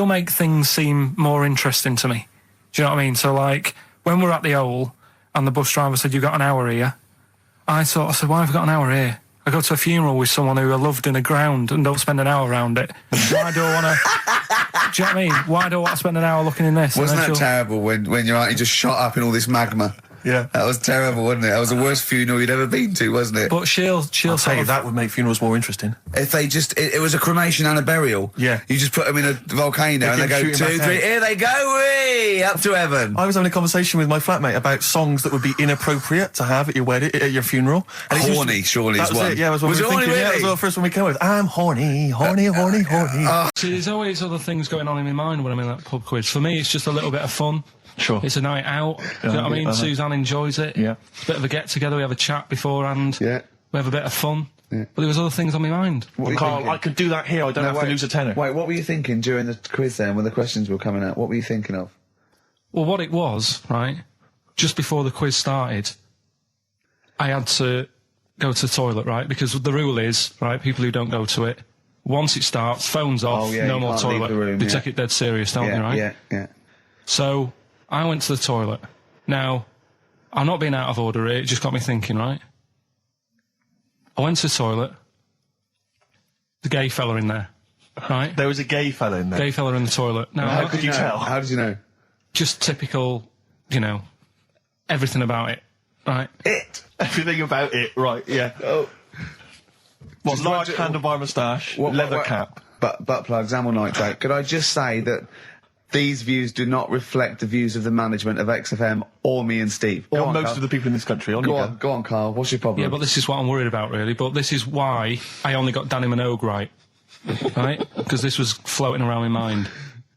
C: make things seem more interesting to me. Do you know what I mean? So like when we're at the Owl and the bus driver said, "You got an hour here," I said, "Why have I got an hour here? I go to a funeral with someone who I loved in the ground and don't spend an hour around it. Why do I want to?" Do you know what I mean? Why do I want to spend an hour looking in this? And
A: Wasn't
C: then
A: that
C: she'll-
A: terrible when your auntie just shot up in all this magma?
E: Yeah.
A: That was terrible, wasn't it? That was the worst funeral you'd ever been to, wasn't it?
C: But she'll
E: I'll
C: sort
E: tell you,
C: of
E: that would make funerals more interesting.
A: If they just, it was a cremation and a burial.
E: Yeah.
A: You just put them in a volcano and they
E: keep
A: go
E: shooting
A: 2,
E: back
A: 3,
E: out.
A: here they go, wee, up to heaven.
E: I was having a conversation with my flatmate about songs that would be inappropriate to have at your wedding, at your funeral. And it used to-
A: Horny, surely
E: That
A: is
E: was
A: one.
E: it, yeah, was what
A: Was
E: we
A: it
E: were
A: horny,
E: thinking. Yeah, that
A: really?
E: was the first one we came up with. I'm horny.
C: See, there's always other things going on in my mind when I'm in that pub quiz. For me, it's just a little bit of fun.
E: Sure.
C: It's a night out. Do you know what I mean? Suzanne enjoys it.
E: Yeah.
C: It's a bit of a get-together. We have a chat beforehand.
A: Yeah.
C: We have a bit of fun. Yeah. But there was other things on my mind.
A: What were you
E: Carl,
A: thinking?
E: I could do that here. I don't have to lose a tenner.
A: Wait, what were you thinking during the quiz then when the questions were coming out? What were you thinking of?
C: Well, what it was, right, just before the quiz started, I had to go to the toilet, right? Because the rule is, right, people who don't go to it, once it starts, phones off,
A: Oh, yeah,
C: no
A: you
C: more
A: can't leave
C: toilet.
A: the room,
C: They
A: yeah.
C: take it dead serious, don't they, right?
A: Yeah.
C: So I went to the toilet. Now, I'm not being out of order here, it just got me thinking, right? I went to the toilet. The gay fella in there, right?
E: There was a gay fella in there.
C: Gay fella in the toilet. Now,
E: How could you tell?
A: How did you know?
C: just typical, everything about it, right?
E: Everything about it, right, yeah.
A: Oh.
E: What,
A: Just
E: large
A: imagine-
E: handlebar moustache, leather cap.
A: Butt plugs, amyl nitrate. Could I just say that these views do not reflect the views of the management of XFM or me and Steve?
E: Or
A: Go on,
E: most
A: Carl.
E: of the people in this country.
A: Go on, Carl. What's your problem?
C: Yeah, but this is what I'm worried about, really. But this is why I only got Danny Minogue right, right? Because this was floating around my mind.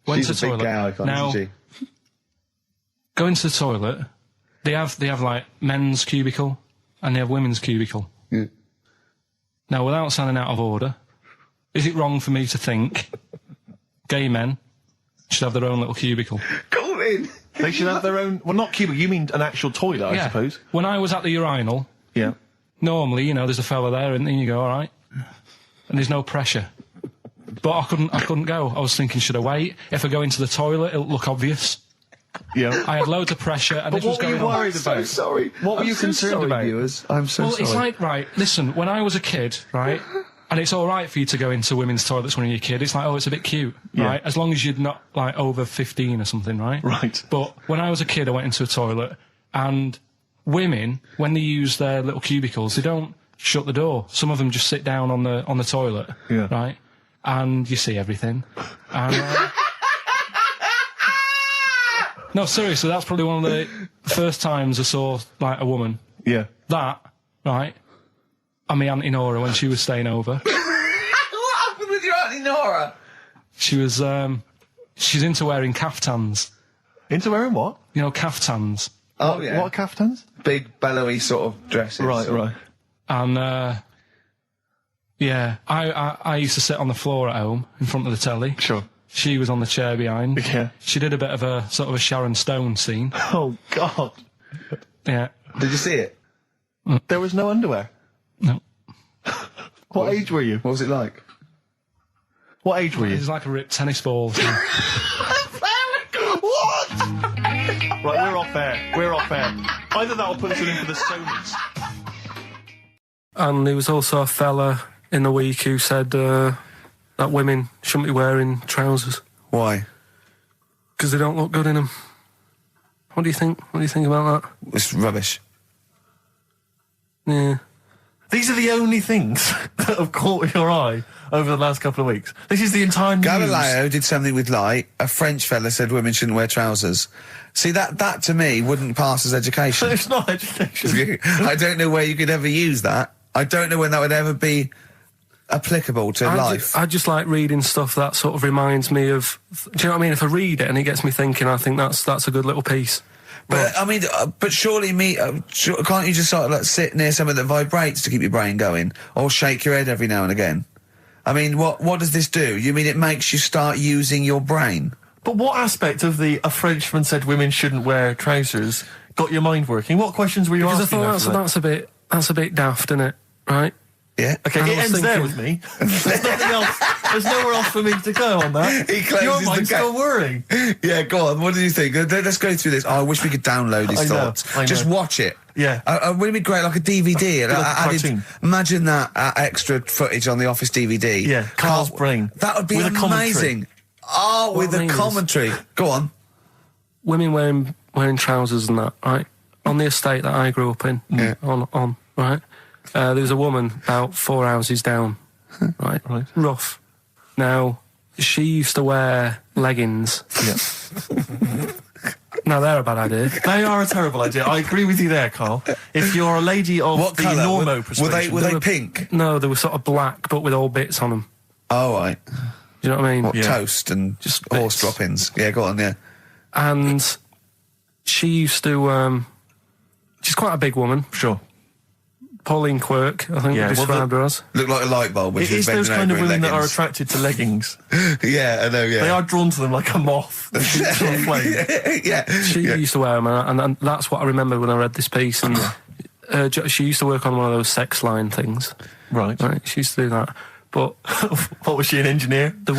C: Went
A: She's
C: to the
A: a big
C: toilet.
A: gay icon,
C: Now,
A: isn't she?
C: go into the toilet. They have like men's cubicle and they have women's cubicle.
A: Yeah.
C: Now, without sounding out of order, is it wrong for me to think gay men should have their own little cubicle?
A: Go in.
E: They should have their own... Well, not cubicle, you mean an actual toilet, I suppose.
C: When I was at the urinal,
E: Yeah.
C: normally, there's a fella there and then you go, all right. And there's no pressure. But I couldn't go. I was thinking, should I wait? If I go into the toilet, it'll look obvious.
E: Yeah.
C: I had loads of pressure and
E: But
C: this was
E: what were you
C: going on.
E: worried about?
A: I'm so sorry.
E: What were
A: I'm
E: you
A: so
E: concerned
A: sorry,
E: about?
A: Viewers. I'm so
C: Well,
A: sorry.
C: it's like, right, listen, when I was a kid, right, and it's all right for you to go into women's toilets when you're a kid, it's like, oh, it's a bit cute,
E: Yeah.
C: right? As long as you're not, like, over 15 or something, right?
E: Right.
C: But when I was a kid, I went into a toilet, and women, when they use their little cubicles, they don't shut the door. Some of them just sit down on the toilet, right? And you see everything. And, no, seriously, that's probably one of the first times I saw, like, a woman.
E: Yeah.
C: That, right? And my Auntie Nora, when she was staying over.
A: What happened with your Auntie Nora?
C: She was, she's into wearing caftans.
E: Into wearing what?
C: You know, caftans.
A: Oh, yeah.
E: What caftans?
A: Big, bellowy sort of dresses.
E: Right.
C: And, yeah, I used to sit on the floor at home in front of the telly.
E: Sure.
C: She was on the chair behind.
E: Yeah.
C: She did a bit of a sort of a Sharon Stone scene.
E: Oh, God.
C: Yeah.
A: Did you see it?
E: There was no underwear?
C: No.
E: What age were you?
A: What was it like?
E: What age were
C: It
E: you?
C: was like a ripped tennis ball.
E: What? Right, we're off air. Either that or put us in for the Sonys.
C: And there was also a fella in the week who said that women shouldn't be wearing trousers.
A: Why?
C: Because they don't look good in them. What do you think? What do you think about that?
A: It's rubbish.
C: Yeah.
B: These are the only things that have caught your eye over the last couple of weeks. This is the entire news.
A: Galileo did something with light. A French fella said women shouldn't wear trousers. See, that to me wouldn't pass as education.
B: It's not education.
A: I don't know where you could ever use that. I don't know when that would ever be applicable to life.
C: I just like reading stuff that sort of reminds me of... Do you know what I mean? If I read it and it gets me thinking, I think that's a good little piece.
A: But, I mean, but surely can't you just sort of like sit near something that vibrates to keep your brain going? Or shake your head every now and again? I mean, what does this do? You mean it makes you start using your brain?
B: But what aspect of a Frenchman said women shouldn't wear trousers got your mind working? What questions were you asking?
C: Because I thought that's a bit daft, isn't it? Right?
A: Yeah.
B: Okay, it ends there with me. There's nothing else. There's nowhere else for me to go on that.
A: He closes
B: your
A: the
B: mind's
A: gate.
B: still worrying.
A: Yeah, go on. What do you think? Let's go through this. Oh, I wish we could download his thoughts.
B: I know.
A: Just watch it.
B: Yeah.
A: Wouldn't it be great, like a DVD?
B: Like a cartoon.
A: Imagine that extra footage on the Office DVD.
B: Yeah, Carl's brain.
A: That would be
B: with
A: amazing. Oh, with a commentary. Go on.
C: Women wearing trousers and that, right? On the estate that I grew up in, on right? There was a woman about 4 houses down, right? Rough. Now, she used to wear leggings.
B: Yeah.
C: Now, they're a bad idea.
B: They are a terrible idea. I agree with you there, Carl. If you're a lady of
A: What
B: the
A: colour?
B: normo persuasion...
A: Were they pink?
C: No, they were sort of black, but with all bits on them.
A: Oh, right.
C: Do you know what I mean?
A: What, toast and
C: Just
A: horse
C: bits.
A: droppings. Yeah, go on, yeah.
C: And she used to... she's quite a big woman.
B: Sure.
C: Pauline Quirk, I think
B: Yeah,
C: we described her as.
A: Looked like a light bulb when
B: It
A: she was
B: is those
A: bending
B: kind
A: over
B: of
A: in
B: women that are
A: leggings.
B: attracted to leggings.
A: Yeah, I know, yeah.
B: They are drawn to them like a moth. to a flame.
A: Yeah.
C: She used to wear them, and that's what I remember when I read this piece. And she used to work on one of those sex line things.
B: Right.
C: She used to do that. But
B: what was she, an engineer?
C: the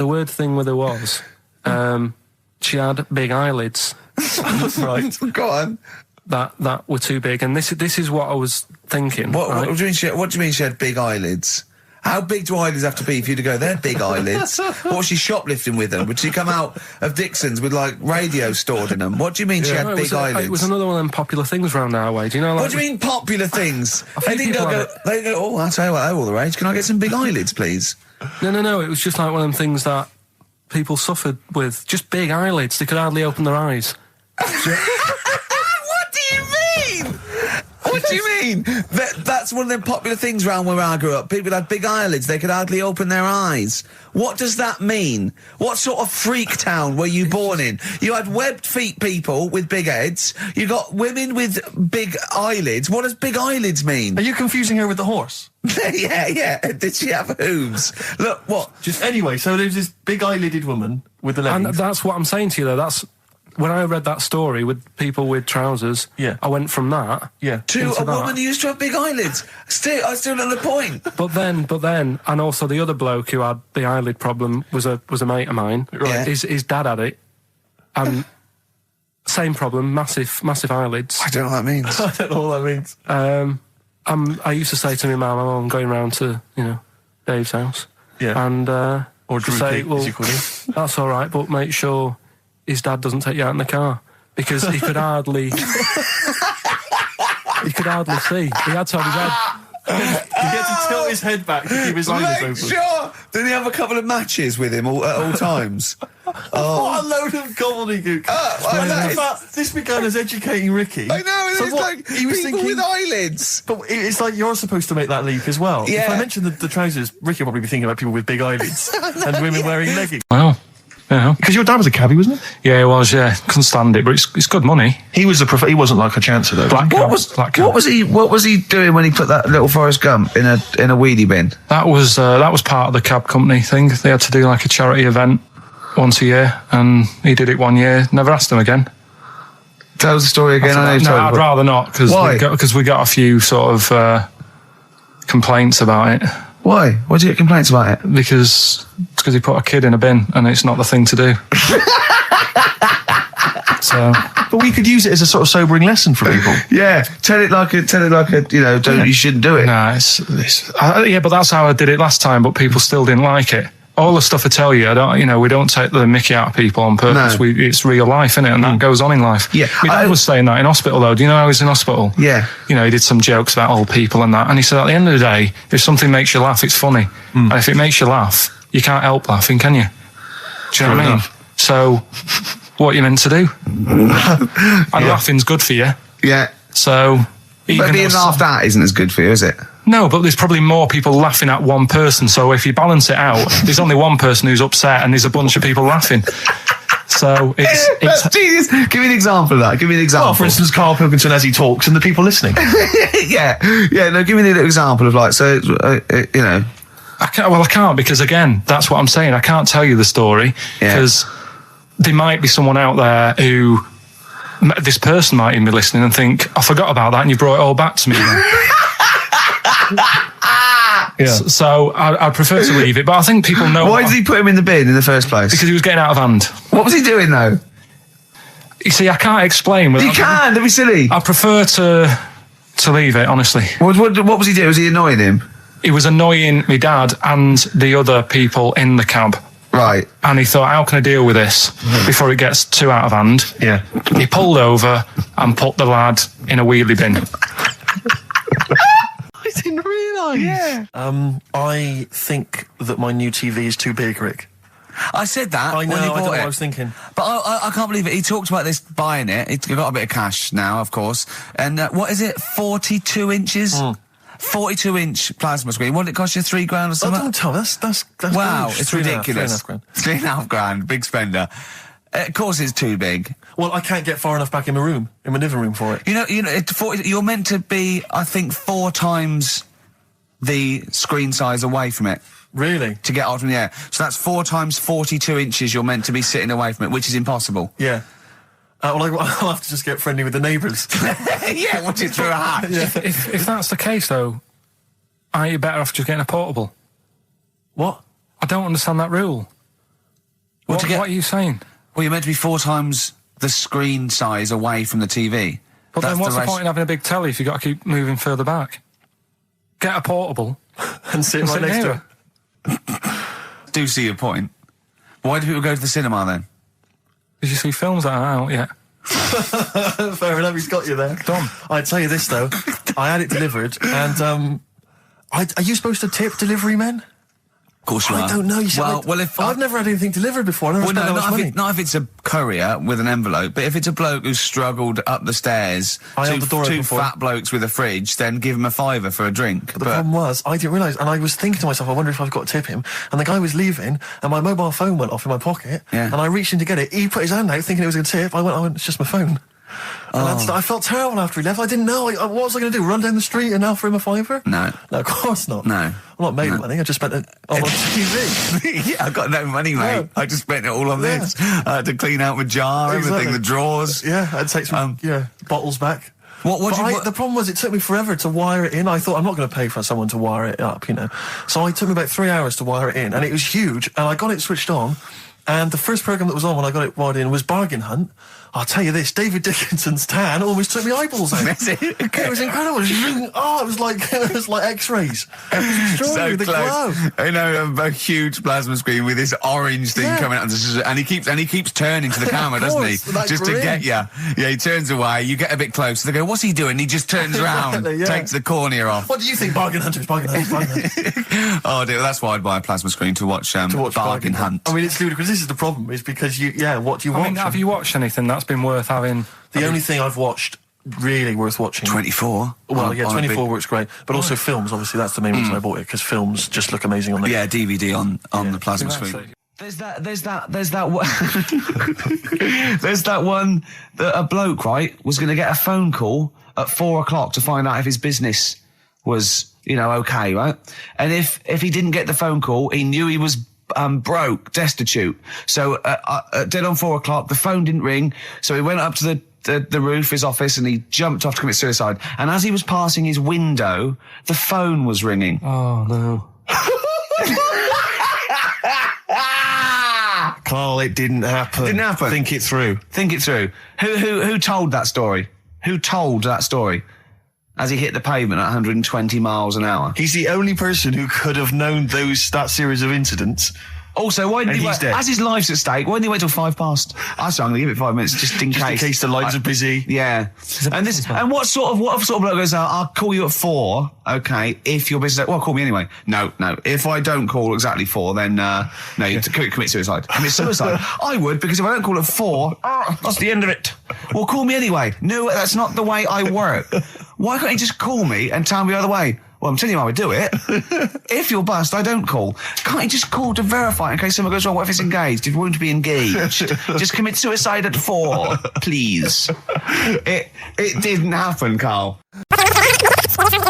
C: weird thing with her was she had big eyelids.
B: Right.
A: Go on.
C: That were too big, and this is what I was thinking.
A: What
C: right?
A: do you mean she had big eyelids? How big do eyelids have to be for you to go, they're big eyelids? What was she shoplifting with them? Would she come out of Dixon's with, like, radio stored in them? What do you mean she had
C: No,
A: big eyelids?
C: It was another one of them popular things round our way. Do you know? Like,
A: What do you mean popular things?
C: think people have
A: They go, oh, I'll tell you what, they're all the rage. Can I get some big eyelids, please?
C: No. It was just like one of them things that people suffered with. Just big eyelids. They could hardly open their eyes.
A: What do you mean? What do you mean? That's one of them popular things round where I grew up. People had big eyelids. They could hardly open their eyes. What does that mean? What sort of freak town were you born in? You had webbed feet people with big heads. You got women with big eyelids. What does big eyelids mean?
B: Are you confusing her with the horse?
A: Yeah. Did she have hooves? Look, what?
B: Anyway, so there's this big eyelidded woman with the leggings.
C: And that's what I'm saying to you, though. That's when I read that story with people with trousers.
B: Yeah.
C: I went from that.
B: Yeah.
A: To
C: into
A: a woman who used to have big eyelids. I still don't know the point.
C: But then, and also the other bloke who had the eyelid problem was a mate of mine.
A: Right.
C: His dad had it, and same problem, massive eyelids.
A: I don't know what that means.
B: I don't know what that means.
C: I used to say to my mum, I'm going round to Dave's house.
B: Yeah.
C: And
B: Or
C: to
B: Drew
C: say,
B: Pete,
C: well,
B: as you call him.
C: that's all right, but make sure his dad doesn't take you out in the car because he could hardly see. He had to have his head.
B: He had to tilt his head back to keep his eyes open.
A: Sure. Didn't he have a couple of matches with him at all times?
B: What a load of gobbledygook. This began as educating Ricky.
A: I know,
B: So
A: it's
B: what,
A: like
B: he was
A: people
B: thinking,
A: with eyelids.
B: But it's like you're supposed to make that leap as well.
A: Yeah.
B: If I mention the trousers, Ricky will probably be thinking about people with big eyelids and women wearing leggings.
C: Wow. Yeah.
B: Because your dad was a cabbie, wasn't he?
C: Yeah, it was, yeah. Couldn't stand it, but it's good money.
B: He was he wasn't like a chancer though.
A: What was he doing when he put that little Forrest Gump in a wheelie bin?
C: That was part of the cab company thing. They had to do like a charity event once a year, and he did it one year. Never asked him again.
A: Tell us the story again.
C: I'd rather not, because we got a few sort of complaints about it.
A: Why? Why did you get complaints about it?
C: Because he put a kid in a bin, and it's not the thing to do. So,
B: but we could use it as a sort of sobering lesson for people.
A: Yeah, tell it like a you shouldn't do it.
C: Nah, yeah, but that's how I did it last time. But people still didn't like it. All the stuff I tell you, we don't take the mickey out of people on purpose.
A: No.
C: It's real life, innit? And that goes on in life.
A: Yeah.
C: My dad was saying that in hospital, though. Do you know I was in hospital?
A: Yeah.
C: He did some jokes about old people and that. And he said, at the end of the day, if something makes you laugh, it's funny. And if it makes you laugh, you can't help laughing, can you? Do you know what I mean? So, what are you meant to do? And laughing's good for you.
A: Yeah.
C: So...
A: But being laughed at isn't as good for you, is it?
C: No, but there's probably more people laughing at one person. So if you balance it out, there's only one person who's upset and there's a bunch of people laughing. So it's
A: That's genius. Give me an example of that. Give me an example.
B: Well, for instance, Karl Pilkington as he talks and the people listening.
A: Yeah. No, give me a little example of I
C: can't, because again, that's what I'm saying. I can't tell you the story because there might be someone out there who... This person might even be listening and think, I forgot about that and you brought it all back to me. So I'd prefer to leave it, but I think people know...
A: Why did he put him in the bin in the first place?
C: Because he was getting out of hand.
A: What was he doing, though?
C: You see, I can't explain.
A: You can, don't be silly.
C: I prefer to leave it, honestly.
A: What was he doing? Was he annoying him?
C: He was annoying my dad and the other people in the cab.
A: Right.
C: And he thought, how can I deal with this before it gets too out of hand?
B: Yeah.
C: He pulled over and put the lad in a wheelie bin.
B: I didn't realise.
A: Yeah.
B: I think that my new TV is too big, Rick.
A: I said that.
B: I know,
A: when he
B: I don't know
A: bought
B: what
A: it.
B: I was thinking.
A: But I can't believe it. He talked about this buying it. He's got a bit of cash now, of course. And what is it? 42 inches? 42-inch plasma screen. What did it cost you? $3 grand or something?
B: Don't tell. That's
A: wow,
B: huge.
A: it's
B: 3.5
A: ridiculous.
B: grand.
A: $3.5 grand, big spender. Of course, it's too big.
B: Well, I can't get far enough back in my room, in my living room for it.
A: You're meant to be, I think, 4 times the screen size away from it.
B: Really?
A: To get out from the air. So that's 4 times 42 inches. You're meant to be sitting away from it, which is impossible.
B: Yeah. Well, I'll have to just get friendly with the neighbours.
A: Yeah, watch it through a hatch.
C: If that's the case, though, aren't you better off just getting a portable?
B: What?
C: I don't understand that rule. What are you saying?
A: Well, you're meant to be 4 times the screen size away from the TV.
C: But then what's the point in having a big telly if you've got to keep moving further back? Get a portable
B: and sit right next to it.
A: Do see your point. Why do people go to the cinema then?
C: Did you see films that are out yet?
B: Fair enough, he's got you there.
C: Done.
B: I'd tell you this, though. I had it delivered, and are you supposed to tip delivery men?
A: Of course you are.
B: I don't know. I've never had anything delivered before. I've never spent that much money.
A: Not if it's a courier with an envelope, but if it's a bloke who's struggled up the stairs, two fat blokes with a fridge, then give him a £5 for a drink.
B: But the problem was, I didn't realise, and I was thinking to myself, I wonder if I've got to tip him. And the guy was leaving, and my mobile phone went off in my pocket, and I reached in to get it. He put his hand out, thinking it was a tip. I went, it's just my phone. And I felt terrible after he left. I didn't know. What was I going to do? Run down the street and offer him a £5?
A: No,
B: of course not.
A: No.
B: I'm not made of money. I just spent it on TV.
A: Yeah, I've got no money, mate. Yeah. I just spent it all on this. To clean out my jar, everything, the drawers.
B: Yeah, I'd take some bottles back. The problem was it took me forever to wire it in. I thought I'm not going to pay for someone to wire it up, So it took me about 3 hours to wire it in, and it was huge. And I got it switched on, and the first programme that was on when I got it wired in was Bargain Hunt. I'll tell you this, David Dickinson's tan almost took me eyeballs out. It was incredible. It was like X-rays. It was extraordinary, the glow.
D: I know, a huge plasma screen with this orange thing coming out, and he keeps turning to the camera, doesn't he? Just to get you. Yeah, he turns away. You get a bit closer. They go, "What's he doing?" He just turns around, takes the cornea off.
B: What do you think, Bargain Hunters? Bargain Hunters.
D: Oh dear, that's why I'd buy a plasma screen to watch Bargain Hunt.
B: I mean, it's ludicrous. This is the problem, is because what do you watch?
C: I mean, have you watched anything that's been worth having?
B: The only thing I've watched really worth watching.
D: 24.
B: Well, 24 works great, but also films. Obviously, that's the main reason I bought it, because films just look amazing on the
D: DVD on the plasma screen.
H: There's that one. There's that one that a bloke, right, was going to get a phone call at 4 o'clock to find out if his business was, okay, right? And if he didn't get the phone call, he knew he was broke, destitute. So dead on 4 o'clock, the phone didn't ring. So he went up to the roof of his office and he jumped off to commit suicide. And as he was passing his window, the phone was ringing.
C: Oh no.
B: Carl, it didn't happen.
H: Didn't happen.
B: Think it through.
H: Think it through. Who told that story? Who told that story? As he hit the pavement at 120 miles an hour.
B: He's the only person who could have known that series of incidents.
H: Also, why didn't he wait? As his life's at stake, why didn't he wait till 5 past? I said I'm going to give it 5 minutes just in case.
B: Just in case the lines are busy.
H: Yeah. And what sort of bloke goes out? I'll call you at 4. Okay, if you're busy. Well, call me anyway. No. If I don't call exactly 4, then you commit suicide. Commit suicide. I would, because if I don't call at 4, that's the end of it. Well, call me anyway. No, that's not the way I work. Why can't you just call me and tell me the other way? Well, I'm telling you how I do it. If you're bust, I don't call. Can't you just call to verify in case something goes wrong? What if it's engaged? If you want to be engaged, just commit suicide at 4, please. It didn't happen, Carl.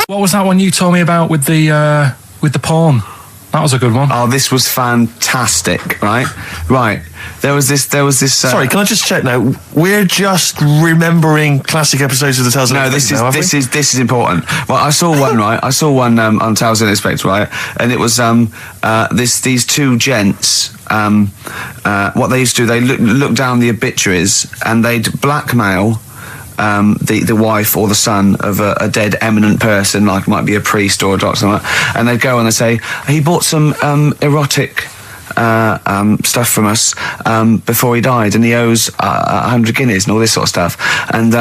C: What was that one you told me about with the porn? That was a good one.
H: Oh, this was fantastic, right? Right. There was this.
B: Sorry, can I just check now? We're just remembering classic episodes of the Tales of
H: No, this is important. Well, I saw one, right? I saw one on Tales of Inspector, right? And it was these two gents. What they used to do, they look down the obituaries and they'd blackmail the wife or the son of a dead eminent person, like might be a priest or a doctor, something like that, and they'd go and they'd say, he bought some erotic stuff from us before he died, and he owes 100 guineas and all this sort of stuff, and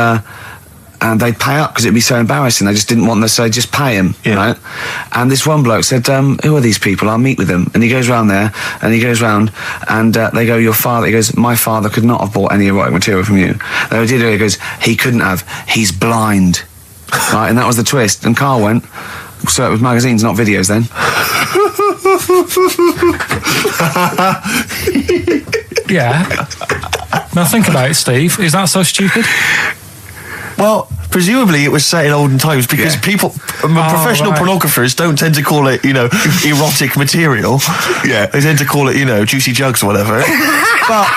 H: they'd pay up because it'd be so embarrassing. They just didn't want them, so they'd just pay him, right? And this one bloke said, who are these people? I'll meet with them. And he goes round there, and he goes round, and they go, your father. He goes, my father could not have bought any erotic material from you. They did. He goes, he couldn't have. He's blind. Right, and that was the twist. And Carl went, so it was magazines, not videos then.
C: Yeah. Now think about it, Steve. Is that so stupid?
B: Well, presumably it was set in olden times because professional pornographers don't tend to call it, erotic material.
H: Yeah.
B: They tend to call it, juicy jugs or whatever. But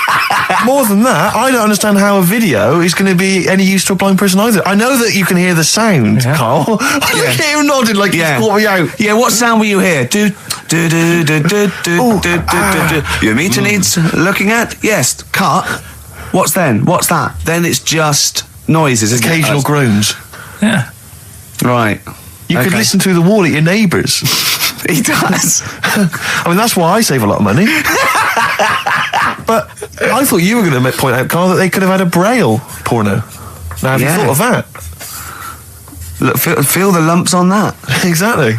B: more than that, I don't understand how a video is going to be any use to a blind person either. I know that you can hear the sound, Carl. Look at him nodding like he's caught me out.
H: Yeah, what sound were you hear? Do. Your meter needs looking at? Yes. Cut. What's then? What's that? Then it's just noises,
B: occasional groans.
C: Yeah.
H: Right.
B: You could listen through the wall at your neighbours.
H: He does.
B: I mean, that's why I save a lot of money. But I thought you were going to point out, Carl, that they could have had a Braille porno. Now, have you thought of that?
H: Look, feel the lumps on that.
B: Exactly.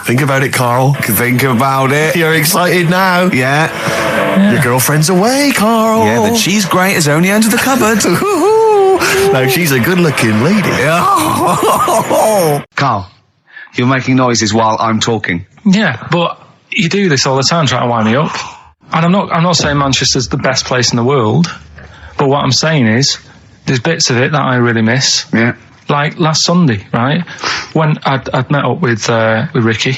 B: Think about it, Carl.
H: Think about it.
B: You're excited now.
H: Yeah.
B: Your girlfriend's away, Carl.
H: Yeah, the cheese grate has only entered the cupboard.
B: No, she's a good-looking lady.
H: Carl, you're making noises while I'm talking.
C: Yeah, but you do this all the time trying to wind me up. And I'm not saying Manchester's the best place in the world, but what I'm saying is there's bits of it that I really miss.
H: Yeah.
C: Like last Sunday, right? When I'd met up with Ricky,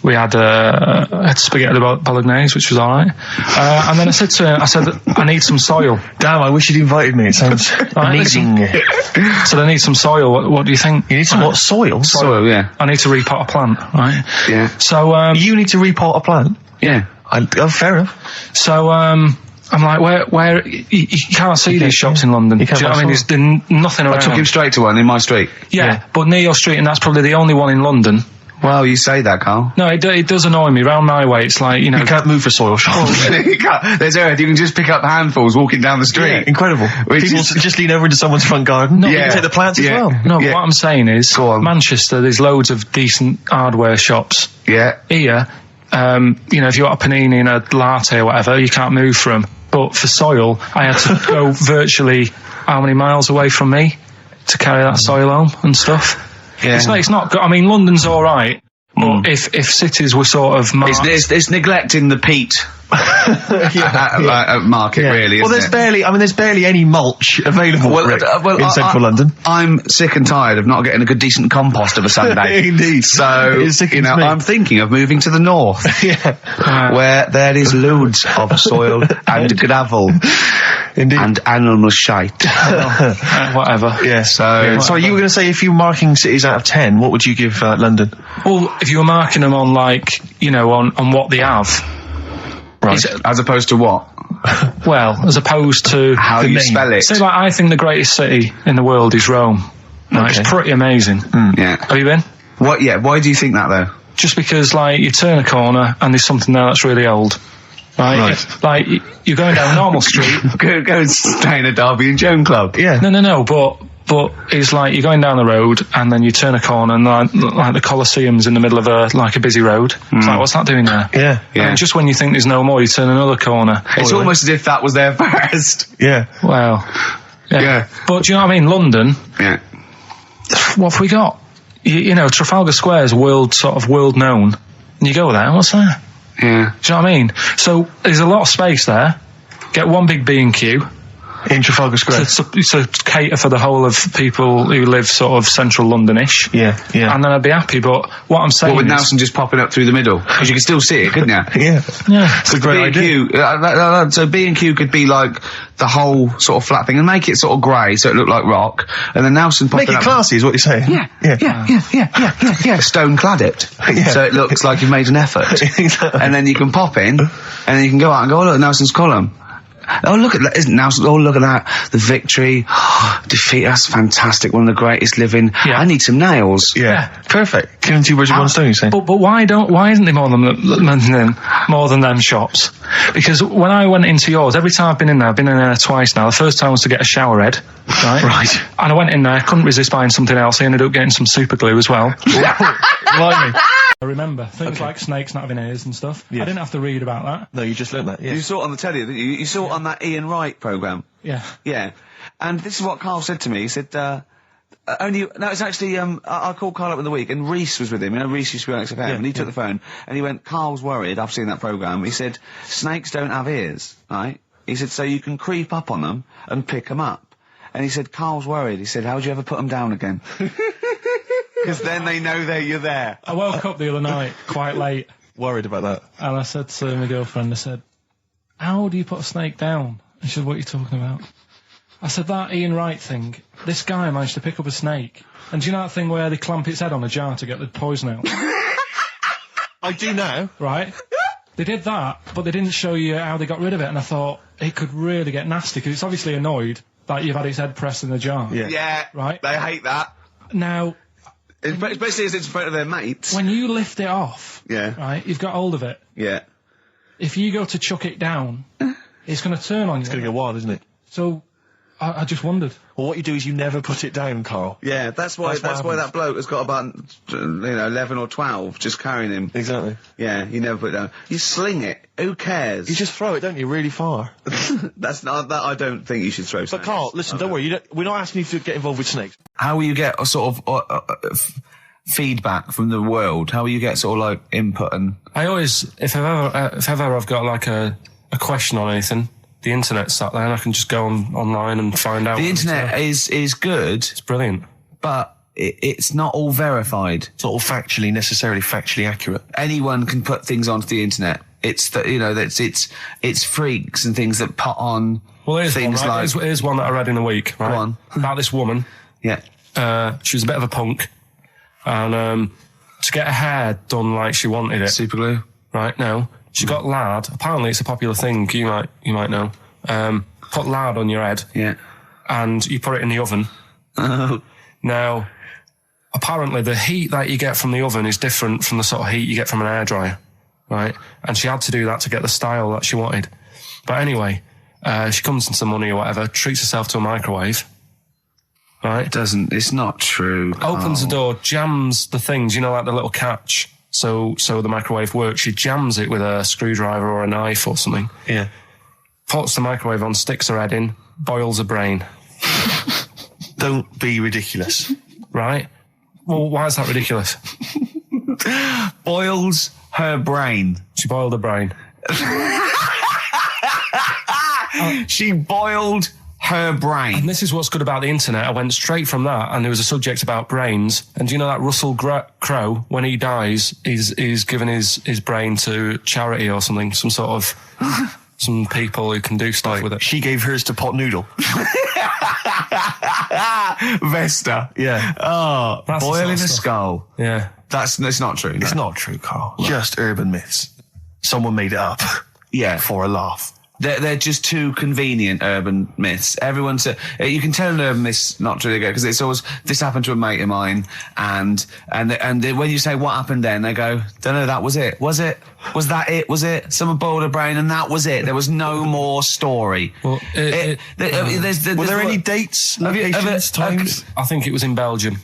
C: we had spaghetti bolognese, which was all right. And then I said to him, I need some soil.
B: Damn, I wish you'd invited me. It sounds amazing.
C: So I need some soil. What do you think?
B: You need some what? Soil?
H: Soil, yeah.
C: I need to repot a plant, right?
H: Yeah.
C: So
B: you need to repot a plant?
H: Yeah.
E: Fair enough.
C: So, I'm like, where you can't see these shops in London. Do you know what I mean? There's nothing around.
H: I took him straight to one in my street.
C: Yeah, but near your street, and that's probably the only one in London.
H: Well, you say that, Carl.
C: No, it does annoy me. Round my way, it's like, you know...
E: You can't move for soil shops.
H: There's Earth, you can just pick up handfuls walking down the street.
E: Yeah, incredible. People just lean over into someone's front garden.
C: No,
E: You can take the plants as well.
C: No, but what I'm saying is,
H: Go on.
C: Manchester, there's loads of decent hardware shops.
H: Yeah.
C: Here, you know, if you want a panini and a latte or whatever, you can't move from 'em. But for soil, I had to go virtually how many miles away from me to carry that soil home and stuff.
H: Yeah.
C: It's not good. I mean, London's all right, but if cities were sort of marked...
H: It's neglecting the peat market, really.
E: Well,
H: isn't
E: there's barely any mulch available in central London.
H: I'm sick and tired of not getting a good, decent compost of a Sunday.
E: Indeed.
H: So, you know, I'm thinking of moving to the north, where there is loads of soil and gravel.
E: Indeed.
H: And animal shite.
C: whatever.
E: Yeah. So you were going to say, if you were marking cities out of 10, what would you give London?
C: Well, if you were marking them on, like, you know, on what they have.
H: Right. As opposed to what?
C: Well, as opposed to...
H: How you spell it.
C: So, like, I think the greatest city in the world is Rome. Right?
H: Okay.
C: It's pretty amazing.
H: Yeah.
C: Have you been?
H: What? Yeah. Why do you think that, though?
C: Just because, like, you turn a corner and there's something there that's really old. Right? Like, you're going down a normal street.
H: Go and stay in a Derby and Joan club.
E: Yeah.
C: No, but it's like you're going down the road and then you turn a corner and like the Colosseum's in the middle of a busy road. It's like, what's that doing there?
E: Yeah.
C: And just when you think there's no more, you turn another corner.
H: It's almost as if that was there first.
E: Yeah.
C: Well,
H: Yeah.
C: But do you know what I mean? London,
H: Yeah.
C: what have we got? You know, Trafalgar Square is world known. And you go there, what's there?
H: Yeah.
C: Do you know what I mean? So there's a lot of space there. Get one big B&Q.
E: In Trafalgar Square.
C: To cater for the whole of people who live sort of central Londonish.
E: Yeah.
C: And then I'd be happy, but what I'm saying
H: Well, with
C: is...
H: Nelson just popping up through the middle. Because you can still see it, couldn't you?
E: Yeah.
C: Yeah.
E: It's a great idea.
H: B&Q, so B&Q could be like the whole sort of flat thing and make it sort of grey so it looked like rock. And then Nelson popping
E: Make it
H: up.
E: classy is what you're saying.
H: Yeah. Stone clad it.
E: Yeah.
H: So it looks like you've made an effort.
E: Exactly.
H: And then you can pop in, and then you can go out and go, oh look, Nelson's column. Oh look at that, isn't Nelson? Oh look at that, the victory, defeat. That's fantastic. One of the greatest living.
C: Yeah.
H: I need some nails.
E: Yeah. Perfect. Killing two birds with one stone, you're saying?
C: But why isn't there more than them shops? Because when I went into yours, every time I've been in there twice now. The first time was to get a shower head, right?
E: Right.
C: And I went in there, couldn't resist buying something else. I ended up getting some super glue as well.
E: Blimey.
C: I remember things like snakes not having ears and stuff.
E: Yes.
C: I didn't have to read about that.
E: No, you just learned that,
H: You
E: yes.
H: saw it on the telly, didn't you? You saw it on that Ian Wright programme.
C: Yeah.
H: Yeah. And this is what Carl said to me. He said, it's actually, I called Carl up in the week and Reese was with him. You know, Reese used to be on XFM and he took the phone and he went, Carl's worried, I've seen that programme. He said, snakes don't have ears, right? He said, so you can creep up on them and pick them up. And he said, Carl's worried. He said, how'd you ever put them down again? Because then they know you're there.
C: I woke up the other night quite late
E: Worried about that.
C: and I said to my girlfriend, I said, how do you put a snake down? And she said, what are you talking about? I said, that Ian Wright thing, this guy managed to pick up a snake. And do you know that thing where they clamp its head on a jar to get the poison out?
E: I do now.
C: Right? They did that, but they didn't show you how they got rid of it. And I thought, it could really get nasty, because it's obviously annoyed that you've had its head pressed in the jar.
E: Yeah.
H: Yeah.
C: Right?
H: They hate that.
C: Now,
H: Especially as it's in front of their mates.
C: when you lift it off,
H: Yeah.
C: right, you've got hold of it.
H: Yeah.
C: If you go to chuck it down, it's going to turn on you.
E: It's going to go wild, isn't it?
C: So, I just wondered.
E: Well, what you do is you never put it down, Carl.
H: Yeah, that's why that bloke has got about 11 or 12 just carrying him.
E: Exactly.
H: Yeah, you never put it down. You sling it. Who cares?
E: You just throw it, don't you, really far.
H: That's not that. I don't think you should throw.
E: But Carl, listen, don't worry. We're not asking you to get involved with snakes.
A: How will you get a sort of feedback from the world? How will you get sort of like input and...
C: I always, if ever I've got like a question on anything, the internet's sat there and I can just go online and find out.
A: The internet is good,
C: It's brilliant.
A: but it's not all verified.
E: It's not all necessarily factually accurate.
A: Anyone can put things onto the internet. It's it's freaks and things that put on
C: Well,
A: things
C: one, right?
A: like...
C: Here's one that I read in a week, right?
A: Go on.
C: About this woman.
A: Yeah.
C: She was a bit of a punk. And to get her hair done like she wanted it.
A: Super glue.
C: Right, no. She got lard. Apparently, it's a popular thing. You might know. Put lard on your head.
D: Yeah.
C: And you put it in the oven.
D: Oh.
C: Now, apparently, the heat that you get from the oven is different from the sort of heat you get from an air-dryer, right? And she had to do that to get the style that she wanted. But anyway, she comes into the money or whatever, treats herself to a microwave, right?
D: It's not true.
C: Opens the door, jams the things, like the little catch, so the microwave works. She jams it with a screwdriver or a knife or something.
B: Yeah.
C: Puts the microwave on, sticks her head in, boils her brain.
B: Don't be ridiculous.
C: Right? Well, why is that ridiculous?
D: Boils her brain.
C: She boiled her brain.
D: She boiled her brain.
C: And this is what's good about the internet. I went straight from that, and there was a subject about brains. And do you know that Russell Crowe, when he dies, he's given his brain to charity or something, some sort of some people who can do stuff with it.
B: She gave hers to Pot Noodle.
D: Vesta.
B: Yeah.
D: Oh,
C: That's the
D: boiling
C: sort of
D: a
C: stuff.
D: skull.
C: Yeah.
D: It's not true.
B: It's not true, Carl. Just urban myths. Someone made it up.
D: Yeah.
B: For a laugh.
D: They're just too convenient urban myths. Everyone's you can tell an urban myth's not true because it's always this happened to a mate of mine, and when you say what happened then, they go, don't know, that was it. Was it? Was that it? Was it? Someone boiled a brain and that was it. There was no more story.
C: Well,
B: Were there any dates, locations, times?
C: I think it was in Belgium.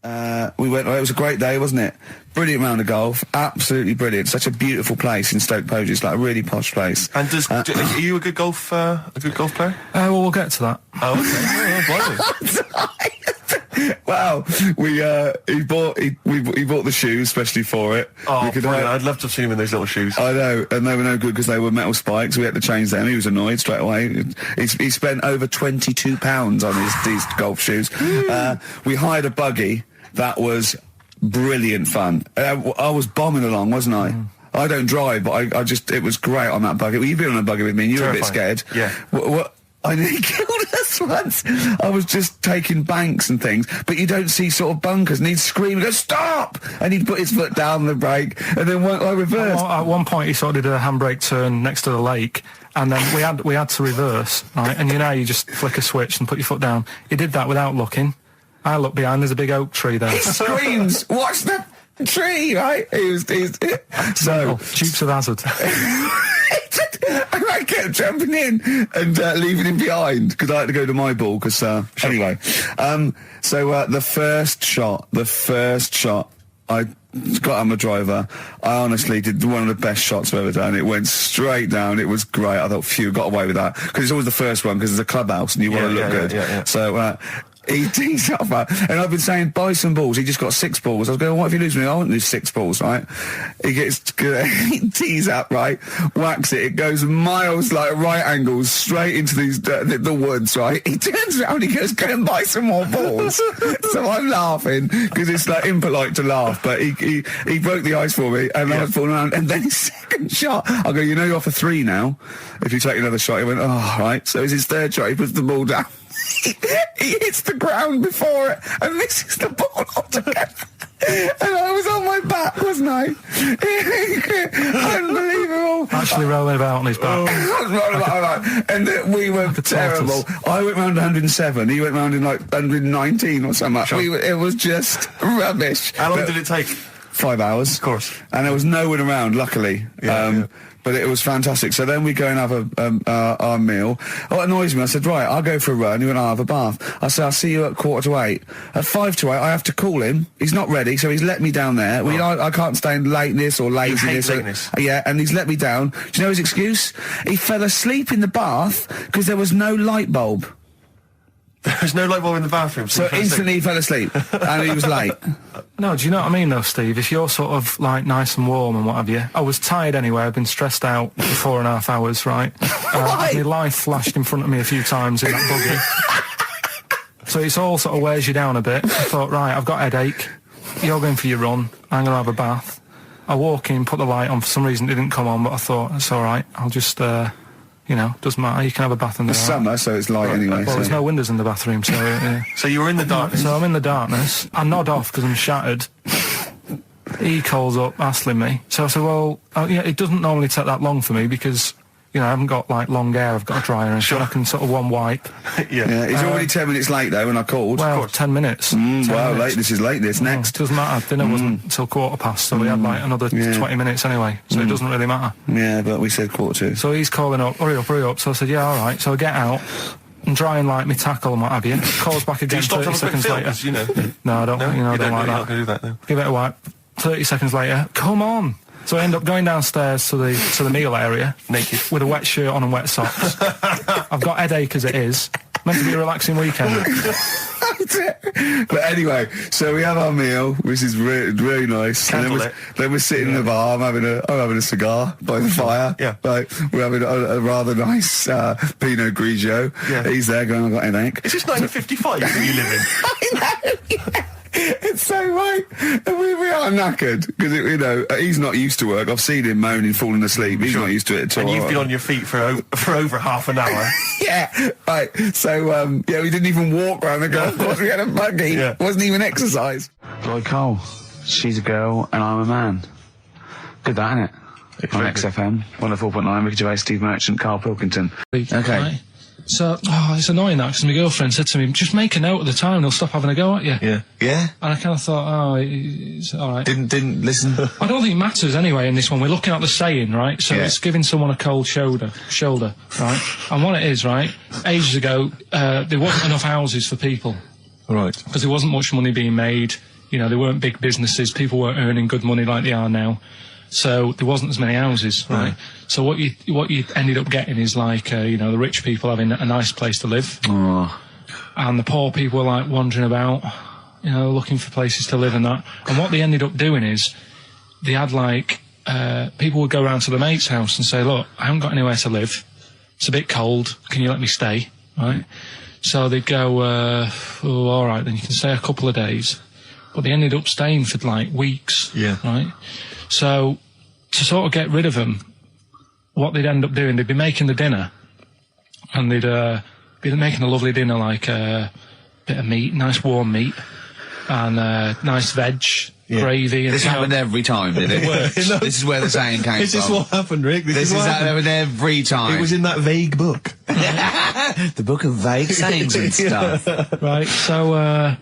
A: We went. It was a great day, wasn't it? Brilliant round of golf, absolutely brilliant. Such a beautiful place in Stoke Poges, it's like a really posh place.
B: And are you a good golf player?
C: Well, we'll get to that.
B: Oh, okay.
A: Wow, he bought the shoes especially for it.
B: Oh, I'd love to have seen him in those little shoes.
A: I know, and they were no good because they were metal spikes. We had to change them. He was annoyed straight away. He spent over £22 on these golf shoes. We hired a buggy that was brilliant fun. I was bombing along, wasn't I? I don't drive, but it was great on that buggy. Well, you've been on a buggy with me and you were a bit scared.
B: Yeah.
A: What I nearly killed us once. I was just taking banks and things, but you don't see sort of bunkers, and he'd scream and go, stop! And he'd put his foot down the brake, and then I reversed.
C: At one point, he sort of did a handbrake turn next to the lake, and then we had to reverse, right? And you just flick a switch and put your foot down. He did that without looking. I look behind, there's a big oak tree there.
A: He screams, watch the tree, right? He's so
C: Dukes of Hazzard.
A: and I kept jumping in and leaving him behind because I had to go to my ball. Because anyway, so the first shot, I got on my driver. I honestly did one of the best shots I've ever done. It went straight down. It was great. I thought, phew, got away with that because it's always the first one because it's a clubhouse and you want to look good.
B: Yeah.
A: So. He tees up, and I've been saying, buy some balls. He just got 6 balls. I was going, what if you lose me? I won't lose 6 balls, right? He tees up, right? Whacks it. It goes miles, like right angles, straight into these the woods, right? He turns around, he goes, go and buy some more balls. So I'm laughing because it's like impolite to laugh, but he broke the ice for me, and I was falling around. And then his second shot, I go, you're off a 3 now. If you take another shot, he went, oh, right. So it's his third shot. He puts the ball down. He hits the ground before it and misses the ball altogether. And I was on my back, wasn't I? Unbelievable.
C: Actually rolling about on his back.
A: I was rolling about, and we were terrible. I went round 107. He went round in like 119 or something. Sure. It was just rubbish.
B: How long did it take?
A: 5 hours.
B: Of course.
A: And there was no one around, luckily. But it was fantastic. So then we go and have our meal. What annoys me, I said, right, I'll go for a run. He went, I'll have a bath. I said, I'll see you at 7:45. At 7:55, I have to call him. He's not ready, so he's let me down there. I can't stand lateness or laziness. Yeah, and he's let me down. Do you know his excuse? He fell asleep in the bath because there was no light bulb.
B: There's no light bulb in the bathroom.
A: So instantly he fell asleep, and he was late.
C: No, do you know what I mean, though, Steve? If you're sort of, like, nice and warm and what have you. I was tired anyway. I've been stressed out for 4.5 hours, right? My life flashed in front of me a few times in that buggy. So it's all sort of wears you down a bit. I thought, right, I've got a headache. You're going for your run. I'm going to have a bath. I walk in, put the light on. For some reason, it didn't come on, but I thought, it's all right. I'll just... doesn't matter. You can have a bath in the
A: summer, so it's light anyway.
C: Well, there's no windows in the bathroom, so...
B: So you were in the darkness?
C: So I'm in the darkness. I nod off because I'm shattered. he calls up hassling me. So I said, well, yeah, it doesn't normally take that long for me because, you know, I haven't got, like, long hair. I've got a dryer and so I can sort of one wipe.
A: Yeah, he's already 10 minutes late, though, when I called.
C: Well, 10 minutes. 10
A: wow,
C: minutes.
A: late. This is late, this. Next.
C: Doesn't matter. Dinner wasn't until 1:15, so we had, like, another 20 minutes anyway, so it doesn't really matter.
A: Yeah, but we said 1:45.
C: So he's calling up, hurry up. So I said, yeah, all right. So I get out and dry and like my tackle and what have you. Calls back again 30 seconds later.
B: You know?
C: No, I don't, I don't like that.
B: Not going to do that, no.
C: Give it a wipe. 30 seconds later, come on. So I end up going downstairs to the meal area.
B: Naked.
C: With a wet shirt on and wet socks. I've got headache as it is. Meant to be a relaxing weekend.
A: But anyway, so we have our meal, which is really nice. And then we're sitting in the bar. I'm having a cigar by the fire.
B: Yeah.
A: Like, we're having a rather nice Pinot Grigio.
B: Yeah.
A: He's there going, I've got headache.
B: Is this 1955 that you live in?
A: I know, yeah. It's so right. And we are knackered because, you know, he's not used to work. I've seen him moaning, falling asleep. He's not used to it at all.
B: And you've been on your feet for over half an hour.
A: Yeah, right. So, we didn't even walk round the golf course. We had a buggy.
B: Yeah.
A: It wasn't even exercise.
H: Lloyd Cole. She's a girl and I'm a man. Good that, innit? On XFM, 104.9, Ricky Gervais, Steve Merchant, Karl Pilkington.
A: Okay.
C: Right. So, it's annoying that, because my girlfriend said to me, just make a note of the time and they'll stop having a go at you.
B: Yeah.
A: Yeah?
C: And I kind of thought, it's all right.
A: Didn't listen.
C: I don't think it matters anyway in this one. We're looking at the saying, right? So it's giving someone a cold shoulder, right? And what it is, right, ages ago, there wasn't enough houses for people.
B: Right.
C: Because there wasn't much money being made. You know, there weren't big businesses. People weren't earning good money like they are now. So there wasn't as many houses, right? So what you ended up getting is like, you know, the rich people having a nice place to live.
A: Oh.
C: And the poor people were like wandering about, you know, looking for places to live and that. And what they ended up doing is they had like, people would go around to the mate's house and say, look, I haven't got anywhere to live. It's a bit cold. Can you let me stay? Right? So they'd go, all right, then you can stay a couple of days. But they ended up staying for like weeks.
B: Yeah.
C: Right? So, to sort of get rid of them, what they'd end up doing, they'd be making the dinner, and they'd be making a lovely dinner, like a bit of meat, nice warm meat, and nice veg, gravy. And
H: This happened every time, did it? This is where the saying came from.
B: This is what happened, Rick.
H: This is happened every time.
B: It was in that vague book.
H: The book of vague sayings and stuff.
C: Right, so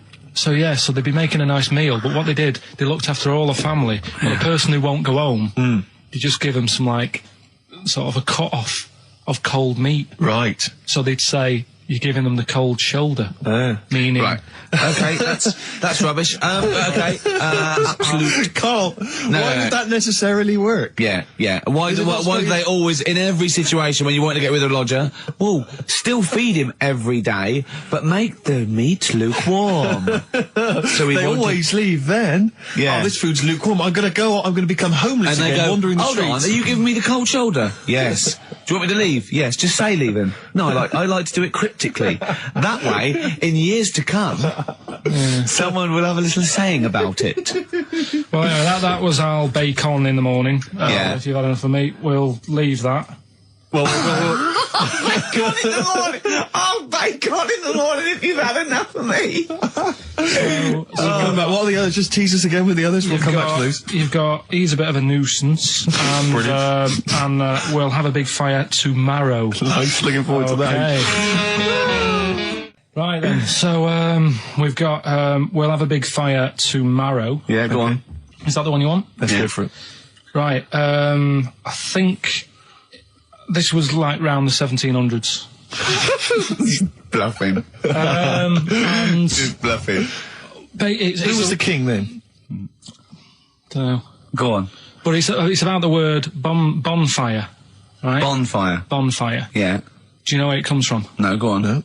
C: they'd be making a nice meal, but what they did, they looked after all the family. But the person who won't go home, they just give them some, like, sort of a cut-off of cold meat.
B: Right.
C: So they'd say, you're giving them the cold shoulder. Meaning...
H: Right. Okay, that's rubbish. Okay, absolute...
B: Carl, why would that necessarily work?
H: Yeah. Why do they always, in every situation when you want to get rid of a lodger, well, still feed him every day, but make the meat lukewarm. So
B: they always leave then.
H: Yeah.
B: Oh, this food's lukewarm. I'm going to become homeless
H: and
B: again,
H: they go,
B: wandering the
H: hold
B: streets.
H: on, are you giving me the cold shoulder? Yes. Do you want me to leave? Yes, just say leaving. No, I like to do it cryptically. That way, in years to come, someone will have a little saying about it.
C: Well, anyway, that was our bacon in the morning. If you've had enough of meat, we'll leave that.
B: Well,
H: Bacon in the morning! Oh, bacon in the morning if you've had enough of me!
B: come back. What are the others? Just tease us again with the others. We'll come back to those.
C: He's a bit of a nuisance. And we'll have a big fire tomorrow.
B: Nice, looking forward to that.
C: Right then, so we've got, we'll have a big fire tomorrow.
H: Yeah, go on.
C: Is that the one you want?
B: Let's go for it.
C: Right, I think this was like round the 1700s.
H: Bluffing.
C: And
H: Just bluffing.
B: Who was the king then?
C: Dunno.
H: Go on.
C: But it's about the word bonfire, right?
H: Bonfire.
C: Bonfire.
H: Yeah.
C: Do you know where it comes from?
H: No, go on.
B: No.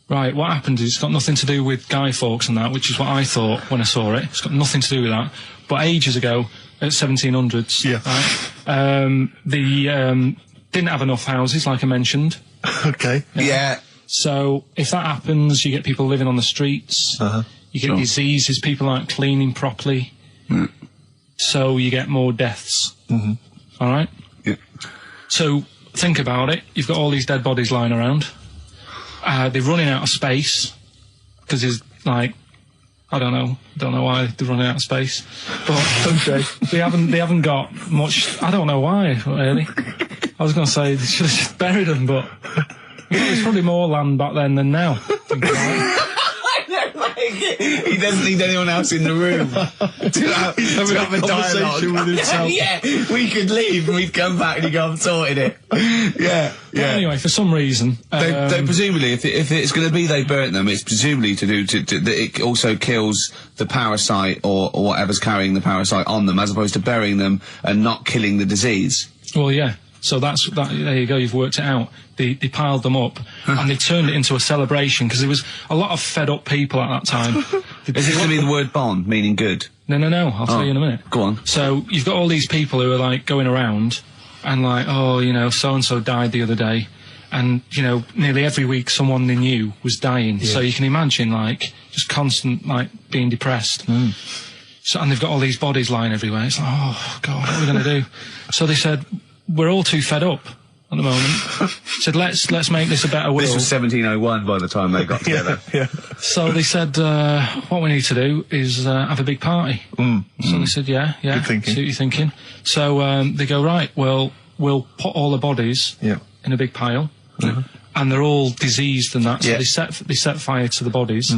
C: Right, what happened is it's got nothing to do with Guy Fawkes and that, which is what I thought when I saw it. It's got nothing to do with that. But ages ago, at 1700s, right, they didn't have enough houses, like I mentioned.
B: Okay.
H: Yeah.
C: So if that happens, you get people living on the streets. You get diseases, people aren't cleaning properly. So you get more deaths. All right?
H: Yeah.
C: So think about it. You've got all these dead bodies lying around. They're running out of space because there's like I don't know why they're running out of space, but they haven't got much. I don't know why, really. I was going to say they should have just buried them, but there's probably more land back then than now.
D: He doesn't need anyone else in the room to have a dialogue with himself. Yeah, we could leave and we'd come back and he'd go, I've sorted it. Yeah.
C: Anyway, for some reason,
D: they presumably, if it's going to be they burnt them, it's presumably to that it also kills the parasite or whatever's carrying the parasite on them, as opposed to burying them and not killing the disease.
C: Well, yeah. So there you go, you've worked it out. They piled them up and they turned it into a celebration because there was a lot of fed up people at that time.
D: Is it going to be the word bon, meaning good?
C: No, I'll tell you in a minute.
D: Go on.
C: So you've got all these people who are like going around and like, oh, you know, so-and-so died the other day. And, you know, nearly every week someone they knew was dying. Yeah. So you can imagine like just constant like being depressed. So, and they've got all these bodies lying everywhere. It's like, oh, God, what are we going to do? So they said, we're all too fed up at the moment. Said, let's make this a better world.
D: This was 1701 by the time they got together.
B: Yeah.
C: So they said, what we need to do is have a big party. So they said, yeah.
B: Good thinking.
C: See what you're thinking. So they go, right, well, we'll put all the bodies in a big pile. And they're all diseased and that, so they set fire to the bodies.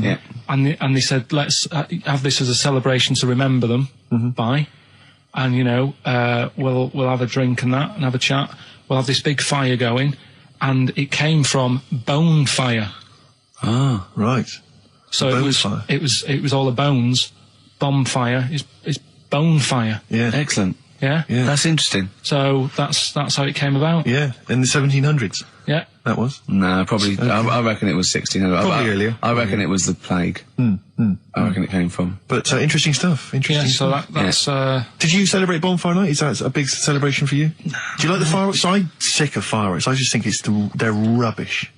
C: And they said, let's have this as a celebration to remember them by. And, you know, we'll have a drink and that and have a chat. We'll have this big fire going. And it came from bone fire.
B: Ah, right.
C: So it was all the bones. Bomb fire is bone fire.
B: Yeah.
D: Excellent.
C: Yeah?
D: That's interesting.
C: So that's how it came about.
B: Yeah, in the 1700s.
C: Yeah.
B: That was?
D: No, probably. I reckon it was 1600.
B: Probably earlier.
D: I reckon it was the plague. I reckon it came from.
B: But interesting stuff. Interesting stuff.
C: So that's.
B: Did you celebrate Bonfire Night? Is that a big celebration for you? Do you like the fireworks? I'm sick of fireworks. I just think they're rubbish.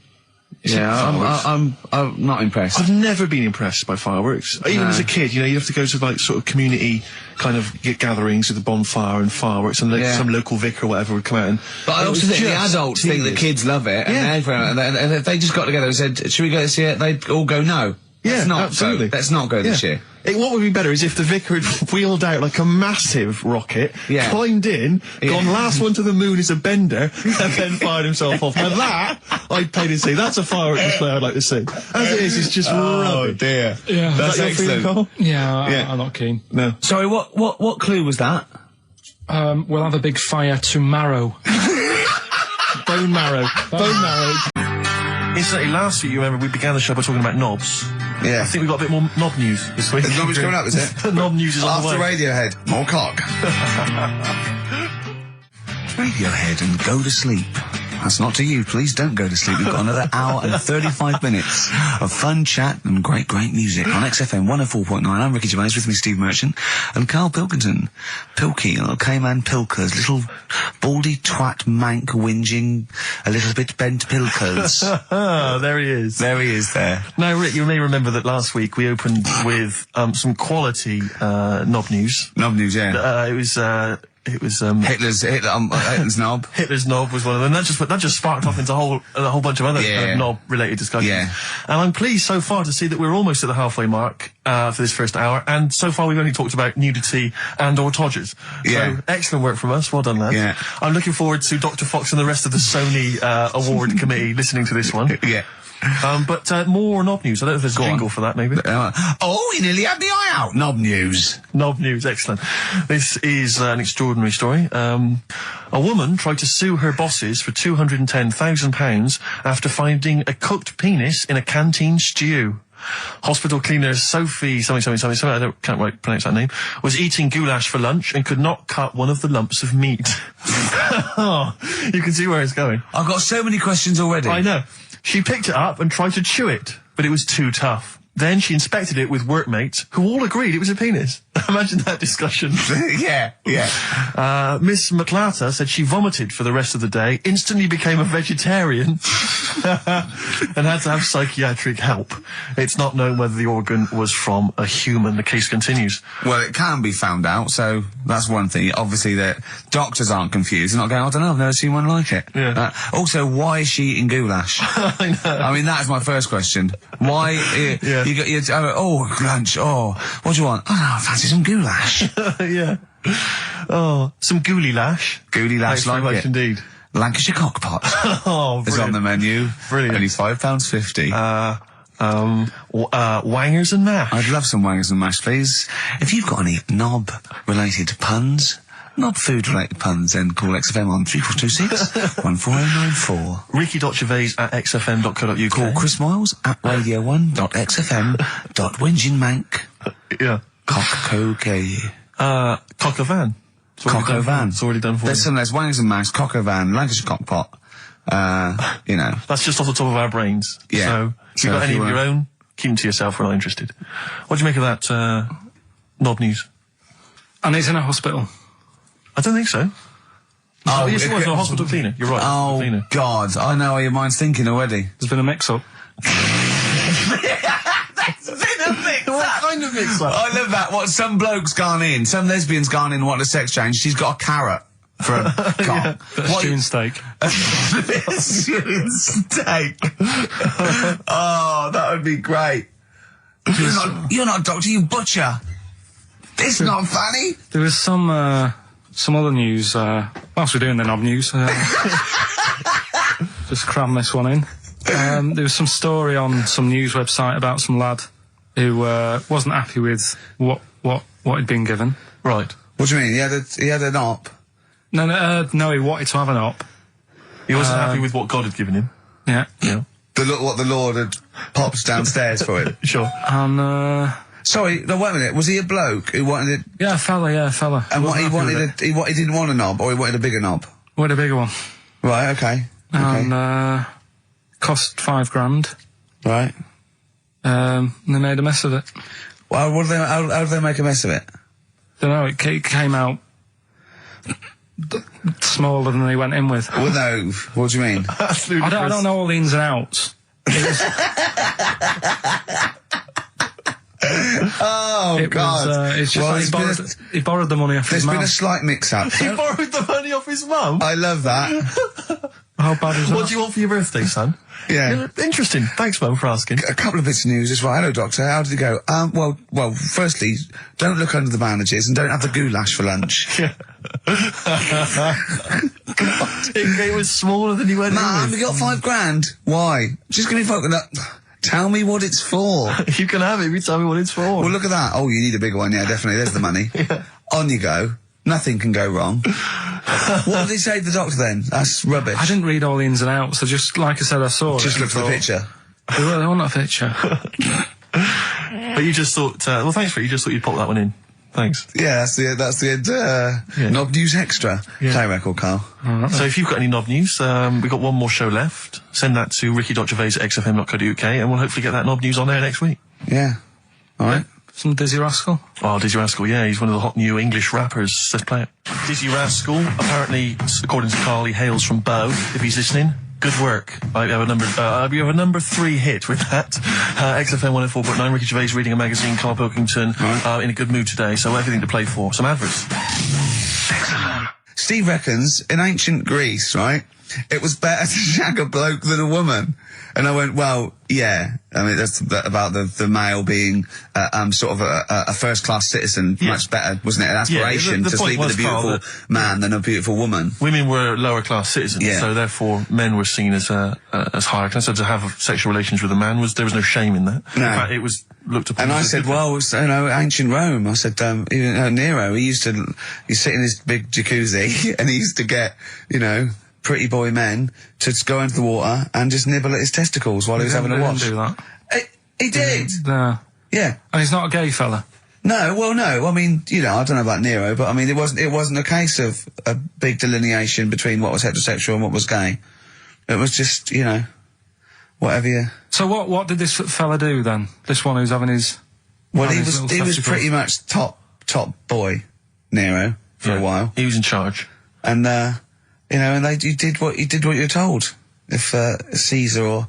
D: I'm not impressed.
B: I've never been impressed by fireworks. Even as a kid, you know, you have to go to like sort of community kind of gatherings with a bonfire and fireworks, and some local vicar or whatever would come out.
D: But I also think the adults think the kids love it, and if they just got together and said, "Should we go this year?" They'd all go, "No."
B: Yeah, absolutely.
D: Let's not go this year.
B: What would be better is if the vicar had wheeled out like a massive rocket, climbed in, gone last one to the moon is a bender, and then fired himself off. Now that, I'd pay to see. That's a firework display I'd like to see. As it is, it's just rubbish.
D: Oh dear.
C: Yeah.
D: That's excellent.
C: I'm not keen.
B: No.
D: Sorry, what clue was that?
C: We'll have a big fire tomorrow. Bone marrow. Bone marrow.
B: Incidentally, last week, you remember, we began the show by talking about knobs.
A: Yeah.
B: I think we've got a bit more knob news this week.
A: The knob is coming up, is it?
B: The knob news is on the way.
A: After Radiohead, more cock.
D: Radiohead and go to sleep. That's not to you. Please don't go to sleep. We've got another hour and 35 minutes of fun chat and great music on XFM 104.9. I'm Ricky Gervais, with me Steve Merchant and Karl Pilkington. Pilky, little K-Man Pilkers, little baldy twat mank whinging, a little bit bent Pilkers.
B: There he is.
D: There he is there.
B: Now, Rick, you may remember that last week we opened with some quality knob news.
D: Knob news, yeah.
B: It was
D: Hitler's knob.
B: Hitler's knob was one of them. That just sparked off into a whole bunch of other kind of knob-related discussions.
D: Yeah.
B: And I'm pleased so far to see that we're almost at the halfway mark for this first hour. And so far we've only talked about nudity and/or todgers.
D: Yeah.
B: So excellent work from us. Well done, lads.
D: Yeah.
B: I'm looking forward to Dr. Fox and the rest of the Sony award committee listening to this one.
D: Yeah.
B: But more knob news. I don't know if there's a jingle for that, maybe.
D: We nearly had the eye out. Knob news.
B: Knob news, excellent. This is an extraordinary story. A woman tried to sue her bosses for £210,000 after finding a cooked penis in a canteen stew. Hospital cleaner Sophie, something, I can't pronounce that name, was eating goulash for lunch and could not cut one of the lumps of meat. You can see where it's going.
D: I've got so many questions already.
B: I know. She picked it up and tried to chew it, but it was too tough. Then she inspected it with workmates, who all agreed it was a penis. Imagine that discussion.
D: Yeah.
B: Miss McClarter said she vomited for the rest of the day, instantly became a vegetarian, and had to have psychiatric help. It's not known whether the organ was from a human. The case continues.
D: Well, it can be found out, so that's one thing. Obviously, that doctors aren't confused. They're not going, I don't know, I've never seen one like it.
B: Yeah.
D: Also, why is she eating goulash?
B: I know.
D: I mean, that is my first question. Why? You got lunch. Oh, what do you want? Oh, no, I fancy some goulash.
B: Yeah. Oh, some gooly lash.
D: Goulash,
B: Thanks very
D: like
B: much
D: it.
B: Indeed.
D: Lancashire cockpot
B: Oh,
D: is on the menu.
B: Brilliant.
D: Only £5.50.
B: Wangers and mash.
D: I'd love some wangers and mash, please. If you've got any knob-related puns, knob-food-related puns, then call XFM on 3426 14094.
B: Ricky.Gervais at xfm.co.uk.
D: Call Chris Miles at radio1.xfm.winginmank.
B: Yeah.
D: Cock-co-gay.
B: Cock a van.
D: Cock-o van.
B: It's already done for
D: There's
B: you.
D: some, there's wangers and mash, cock-o van, Lancashire cockpot. You know.
B: That's just off the top of our brains.
D: Yeah.
B: So, if you've got any of your own, keep them to yourself. We're not interested. What do you make of that, knob news?
C: And he's in a hospital.
B: I don't think so.
D: Oh,
B: yes, it was a hospital cleaner. You're right. hospital
D: Oh,
B: cleaner.
D: God. I know how your mind's thinking already.
C: There's been a mix-up.
B: What kind of mix-up?
D: I love that. What, some bloke's gone in, some lesbian's gone in and wanted a sex change. She's got a carrot for a cock.
C: Stewing steak.
D: Stewing steak. Oh, that would be great. You're not a doctor, you butcher. It's not funny.
C: There was some other news, whilst we're doing the knob news, just cram this one in. There was some story on some news website about some lad who wasn't happy with what he'd been given.
B: Right.
A: What do you mean? He had an op?
C: No, he wanted to have an op.
B: He wasn't happy with what God had given him.
C: Yeah.
B: Yeah.
A: What the Lord had popped downstairs for him?
B: Sure.
C: And,
A: Sorry, no, wait a minute. Was he a bloke who wanted it?
C: yeah, a fella.
A: And what he wanted, he didn't want a knob, or he wanted a bigger knob?
C: Wanted a bigger one.
A: Right, okay.
C: And, cost £5,000.
A: Right.
C: And they made a mess of it.
A: Well, how did they make a mess of it?
C: Don't know, it came out smaller than they went in with.
A: Well, no. What do you mean?
C: I don't know all the ins and outs.
A: Oh, God.
C: It's just like he borrowed the money off his
A: There's
C: mum.
A: been a slight mix-up.
B: He borrowed the money off his mum?
A: I love that.
C: How bad is that?
B: What do you want for your birthday, son?
A: Yeah.
B: Interesting. Thanks, Mum, for asking.
A: A couple of bits of news as well. Hello, Doctor. How did it go? Well, firstly, don't look under the bandages and don't have the goulash for lunch.
B: It was smaller than you went
A: Mum,
B: in
A: we got £5,000. Why? Just gonna be fucking up. Tell me what it's for.
B: with. You can have it if you tell me what it's for.
A: Well, look at that. Oh, you need a bigger one. Yeah, definitely. There's the money.
B: Yeah.
A: On you go. Nothing can go wrong. What did he say to the doctor then? That's rubbish.
C: I didn't read all the ins and outs. I just, like I said, I saw
A: Just
C: it.
A: look at the picture.
C: They want a picture.
B: But you just thought, well, thanks for it. You just thought you'd pop that one in. Thanks.
A: Yeah, that's the end. Knob News Extra.
B: Yeah.
A: Play record, Carl.
B: So if you've got any knob news, we've got one more show left. Send that to ricky.gervais at xfm.co.uk and we'll hopefully get that knob news on there next week.
A: Yeah. All right.
C: Some Dizzy Rascal.
B: Oh, Dizzy Rascal, yeah, he's one of the hot new English rappers. Let's play it. Dizzy Rascal, apparently, according to Carl, he hails from Bow, if he's listening. Good work. You have a number 3 hit with that. XFM 104.9, Ricky Gervais reading a magazine, Karl Pilkington, in a good mood today, so everything to play for. Some adverts.
A: Excellent. Steve reckons, in ancient Greece, right, it was better to shag a bloke than a woman. And I went, well, yeah. I mean, that's about the male being sort of a first-class citizen. Yeah. Much better, wasn't it? An aspiration
B: the
A: to sleep with a beautiful man than a beautiful woman.
B: Women were lower-class citizens, so therefore men were seen as higher class. So to have sexual relations with a man there was no shame in that.
A: No.
B: In fact, it was looked upon.
A: And I said, well, ancient Rome. I said, Nero, he sit in his big jacuzzi and he used to get, pretty boy men to go into the water and just nibble at his testicles while he was having a wash.
C: He didn't do that.
A: He did.
C: No.
A: Yeah.
C: And he's not a gay fella.
A: No. Well, no. I mean, I don't know about Nero, but I mean, it wasn't a case of a big delineation between what was heterosexual and what was gay. It was just, whatever you.
C: So what did this fella do then? This one who's having his.
A: Well, he was pretty much top boy, Nero, for a while.
B: He was in charge.
A: And and you did what you're told. If Caesar or.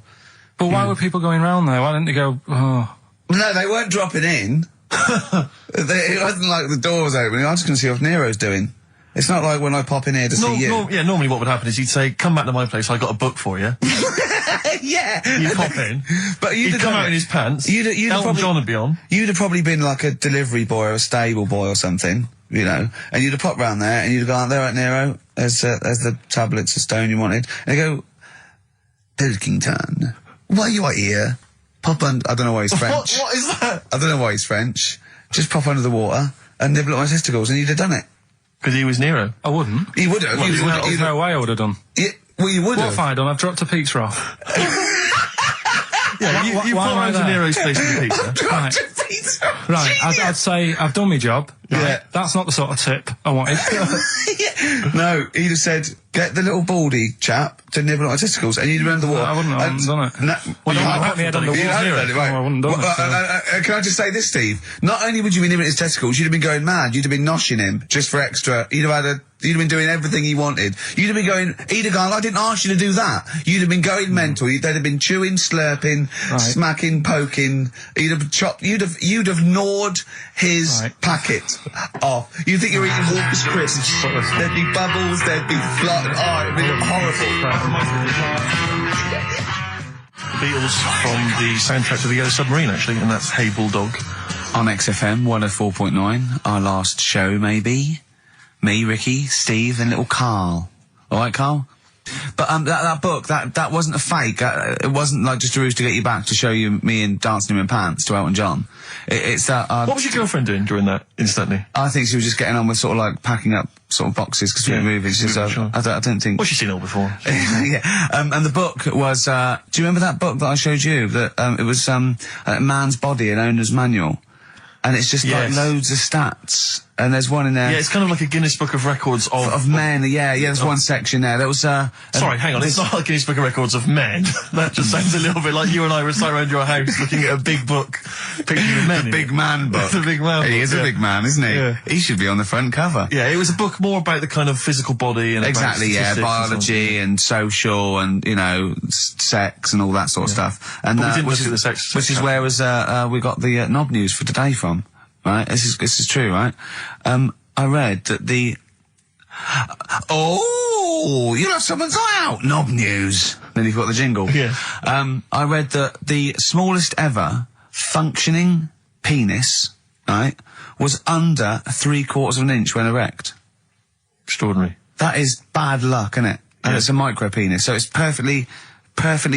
C: But why were people going round there? Why didn't they go? Oh.
A: No, they weren't dropping in. It wasn't like the door was open. I was just going to see what Nero's doing. It's not like when I pop in here to see you.
B: Normally what would happen is he'd say, come back to my place, I got a book for you.
A: Yeah.
B: You'd pop in.
A: But
B: he'd come out in his pants. Elton John would be on.
A: You'd have probably been like a delivery boy or a stable boy or something, you know, and you'd have popped round there and you'd have gone, there, right, Nero, there's the tablets of stone you wanted. And they go, Pilkington, why you are here? Pop under, I don't know why he's French.
B: What is that?
A: I don't know why he's French. Just pop under the water and nibble at my testicles and you'd have done it.
B: Because he was Nero.
C: I wouldn't.
A: You would have.
C: There's no way I would have done.
A: Yeah, well, you would
C: What
A: have.
C: have I done? I've dropped a pizza off.
B: Yeah, you
C: why
B: pop
C: am I
B: around to
C: there?
B: Nero's place with the pizza.
C: Right, I'd say I've done my job. Right?
A: Yeah.
C: That's not the sort of tip I wanted.
A: No, he'd have said, get the little baldy chap to nibble at my testicles, and you'd have run the water.
C: I wouldn't have done it.
A: No,
C: Well,
A: you
C: I
A: haven't
C: put my head
A: done
C: under
A: it. You
C: water.
A: haven't done it, right.
C: No, I wouldn't have done it,
A: Can I just say this, Steve? Not only would you be nibbling his testicles, you'd have been going mad. You'd have been noshing him just for extra. You'd have been doing everything he wanted. You'd have been going, he'd have gone, I didn't ask you to do that. You'd have been going mental. They'd have been chewing, slurping, smacking, poking. You'd have chopped, you'd have gnawed his packet off. You'd think you were eating Walker's crisps. There'd be bubbles, there'd be blood. Oh, it'd be horrible.
B: The Beatles from the soundtrack to The Yellow Submarine, actually, and that's Hey Bulldog.
D: On XFM 104.9, our last show, maybe. Me, Ricky, Steve, and little Karl. All right, Karl? But that book, that wasn't a fake. It wasn't like just a ruse to get you back to show you me and dancing him in pants to Elton John. It's that.
B: What was your girlfriend doing during that, instantly?
D: I think she was just getting on with sort of like packing up sort of boxes because we were moving. So
B: sure.
D: I don't think.
B: Well, she's seen it all before.
D: Yeah. And the book was. Do you remember that book that I showed you? That it was a man's body, an owner's manual, and it's just like loads of stats. And there's one in there.
B: Yeah, it's kind of like a Guinness Book of Records of
D: men. Yeah, there's one section there. There was.
B: Sorry, hang on. It's not like Guinness Book of Records of men. That just sounds a little bit like you and I were sat around your house looking at a big book, picturing men.
D: The big man book.
B: The big man book.
D: He is a big man, isn't he?
B: Yeah.
D: He should be on the front cover.
B: Yeah, it was a book more about the kind of physical body and
D: exactly,
B: about
D: biology and social and sex and all that sort of stuff. And
B: we didn't look at the sex.
D: Which is where we got the knob news for today from. Right, this is true, right? I read that you'll have someone's eye out. Knob news. Then you've got the jingle.
B: Yeah.
D: I read that the smallest ever functioning penis, right, was under 3/4 of an inch when erect.
B: Extraordinary.
D: That is bad luck, isn't it? And it's a micro penis, so it's perfectly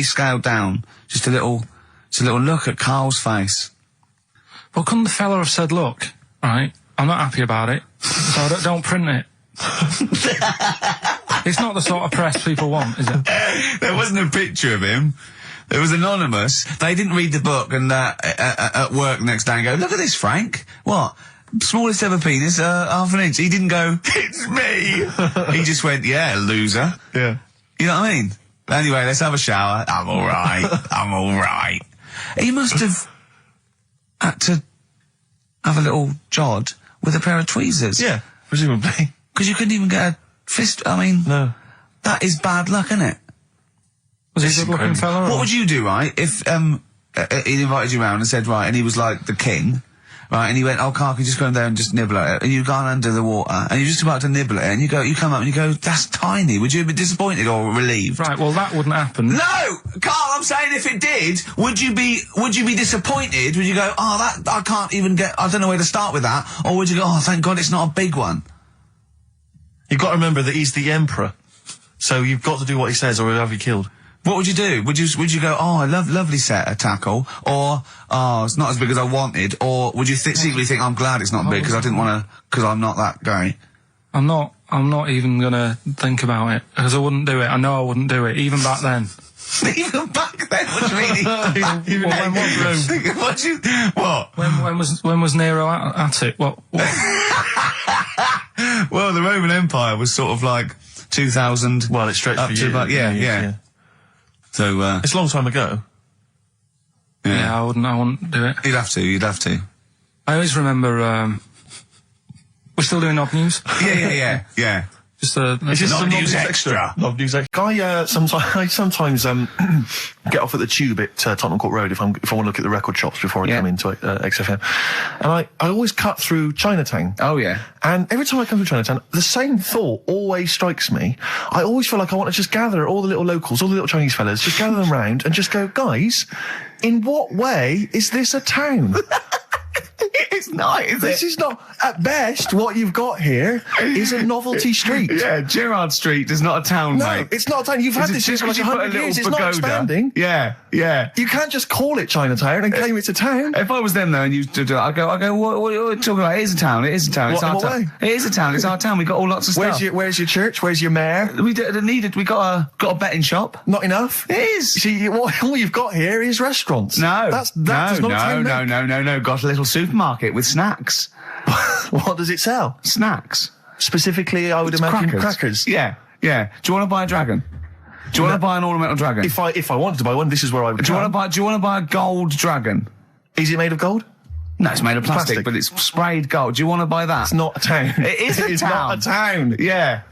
D: scaled down. Just a little look at Karl's face.
C: Well, couldn't the fella have said, look, right, I'm not happy about it, so don't print it. It's not the sort of press people want, is it?
D: There wasn't a picture of him. It was anonymous. They didn't read the book and at work the next day and go, look at this, Frank. What? Smallest ever penis, half an inch. He didn't go, it's me. He just went, yeah, loser.
B: Yeah.
D: You know what I mean? Anyway, let's have a shower. I'm alright. He must have had to have a little jod with a pair of tweezers.
B: Yeah, presumably.
D: Because you couldn't even get a fist. I mean,
B: no.
D: That is bad luck, isn't it?
C: Was he a good-looking fella?
D: What would you do, right, if he invited you round and said, right, and he was like the king, right, and he went, oh, Karl, can you just go in there and just nibble at it? And you've gone under the water, and you're just about to nibble at it, and you come up and you go, that's tiny. Would you be disappointed or relieved?
C: Right, well, that wouldn't happen.
D: No! Karl, I'm saying if it did, would you be disappointed? Would you go, oh, I can't even I don't know where to start with that? Or would you go, oh, thank God it's not a big one?
B: You've got to remember that he's the emperor. So you've got to do what he says or he'll have you killed.
D: What would you do? Would you go, oh, I lovely set of tackle, or, oh, it's not as big as I wanted, or would you secretly think, I'm glad it's not big because I didn't want to, because I'm not that guy?
C: I'm not even gonna think about it, because I wouldn't do it. I know I wouldn't do it, even back then.
D: Even back then? What do you mean? What?
C: When was Nero at it? What?
D: Well, the Roman Empire was sort of like 2000.
B: Well, it stretched for years.
D: Yeah. So,
B: it's a long time ago.
C: Yeah, I wouldn't do it.
D: You'd have to.
C: I always remember, we're still doing knob news?
D: Yeah.
C: Just a...
B: Is this
D: Not
B: some
D: news
B: non-news
D: extra.
B: Not news extra. I sometimes get off at the Tube at Tottenham Court Road if I want to look at the record shops before I come into XFM, and I always cut through Chinatown.
H: Oh yeah.
B: And every time I come through Chinatown, the same thought always strikes me. I always feel like I want to just gather all the little locals, all the little Chinese fellas, just gather them round and just go, guys, in what way is this a town?
H: It's not, is
B: This
H: it?
B: is not, at best, what you've got here is a novelty street.
H: Yeah, Gerrard Street is not a town,
B: No,
H: mate.
B: it's not a town. You've had this
H: Just
B: for like
H: because you put a
B: 100
H: little
B: years. It's not
H: pagoda.
B: expanding.
H: Yeah, yeah.
B: You can't just call it Chinatown and claim it's a town.
H: If I was them though, and you did, I go, what are you talking about? It is a town. It is a town. It's
B: What, in
H: our
B: what
H: town.
B: way?
H: It is a town. It's our town. We got all lots of stuff.
B: Where's your church? Where's your mayor?
H: We needed. We got a betting shop.
B: Not enough.
H: It is.
B: See, all you've got here is restaurants.
H: No,
B: that does not a town make.
H: no. Got a little supermarket with snacks.
B: What does it sell?
H: Snacks.
B: Specifically, I would imagine crackers.
H: Yeah, yeah. Do you want to buy a dragon? Do you want to buy an ornamental dragon?
B: If I wanted to buy one, this is where I would.
H: Do you want to buy a gold dragon?
B: Is it made of gold?
H: No, it's made of plastic,
B: Plastic.
H: but it's sprayed gold. Do you want to buy that?
B: It's not a town.
H: It is a
B: It's
H: town.
B: not a town.
H: Yeah.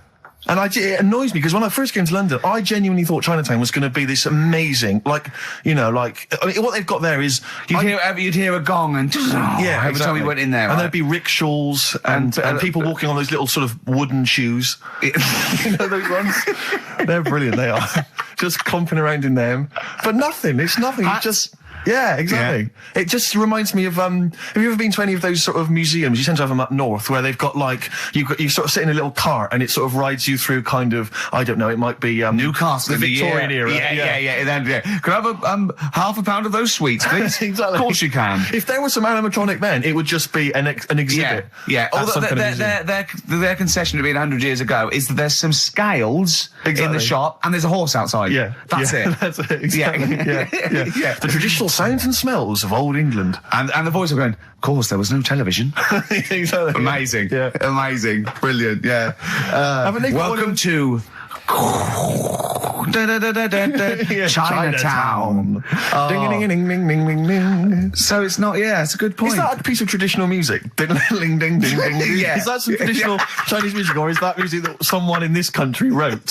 B: And it annoys me because when I first came to London, I genuinely thought Chinatown was going to be this amazing, what they've got there is
H: You'd hear a gong and every time we went in there,
B: and
H: right?
B: there'd be rickshaws and people walking on those little sort of wooden shoes. You know those ones? They're brilliant. They are just comping around in them, but nothing. It's nothing. It's just. Yeah, exactly. Yeah. It just reminds me of, have you ever been to any of those sort of museums? You tend to have them up north where they've got you sort of sit in a little cart and it sort of rides you through kind of, I don't know, it might be,
H: Newcastle,
B: the Victorian era.
H: Yeah. Can I have half a pound of those sweets, please?
B: Exactly.
H: Of course you can.
B: If there was some animatronic then, it would just be an exhibit.
H: Yeah. Although their concession to being 100 years ago is that there's some scales in the shop and there's a horse outside.
B: Yeah.
H: That's it.
B: That's it. Exactly. Yeah. The traditional sounds and smells of old England.
H: And the voice of going, of course, there was no television.
B: Exactly.
H: Amazing.
B: Yeah.
H: Amazing. Brilliant. Yeah. Welcome to Chinatown.
B: Ding, ding, ding, ding, ding, ding, ding.
H: So it's not, it's a good point.
B: Is that a piece of traditional music? Ding, ding, ding, ding, ding.
H: Yeah.
B: Is that some traditional Chinese music, or is that music that someone in this country wrote,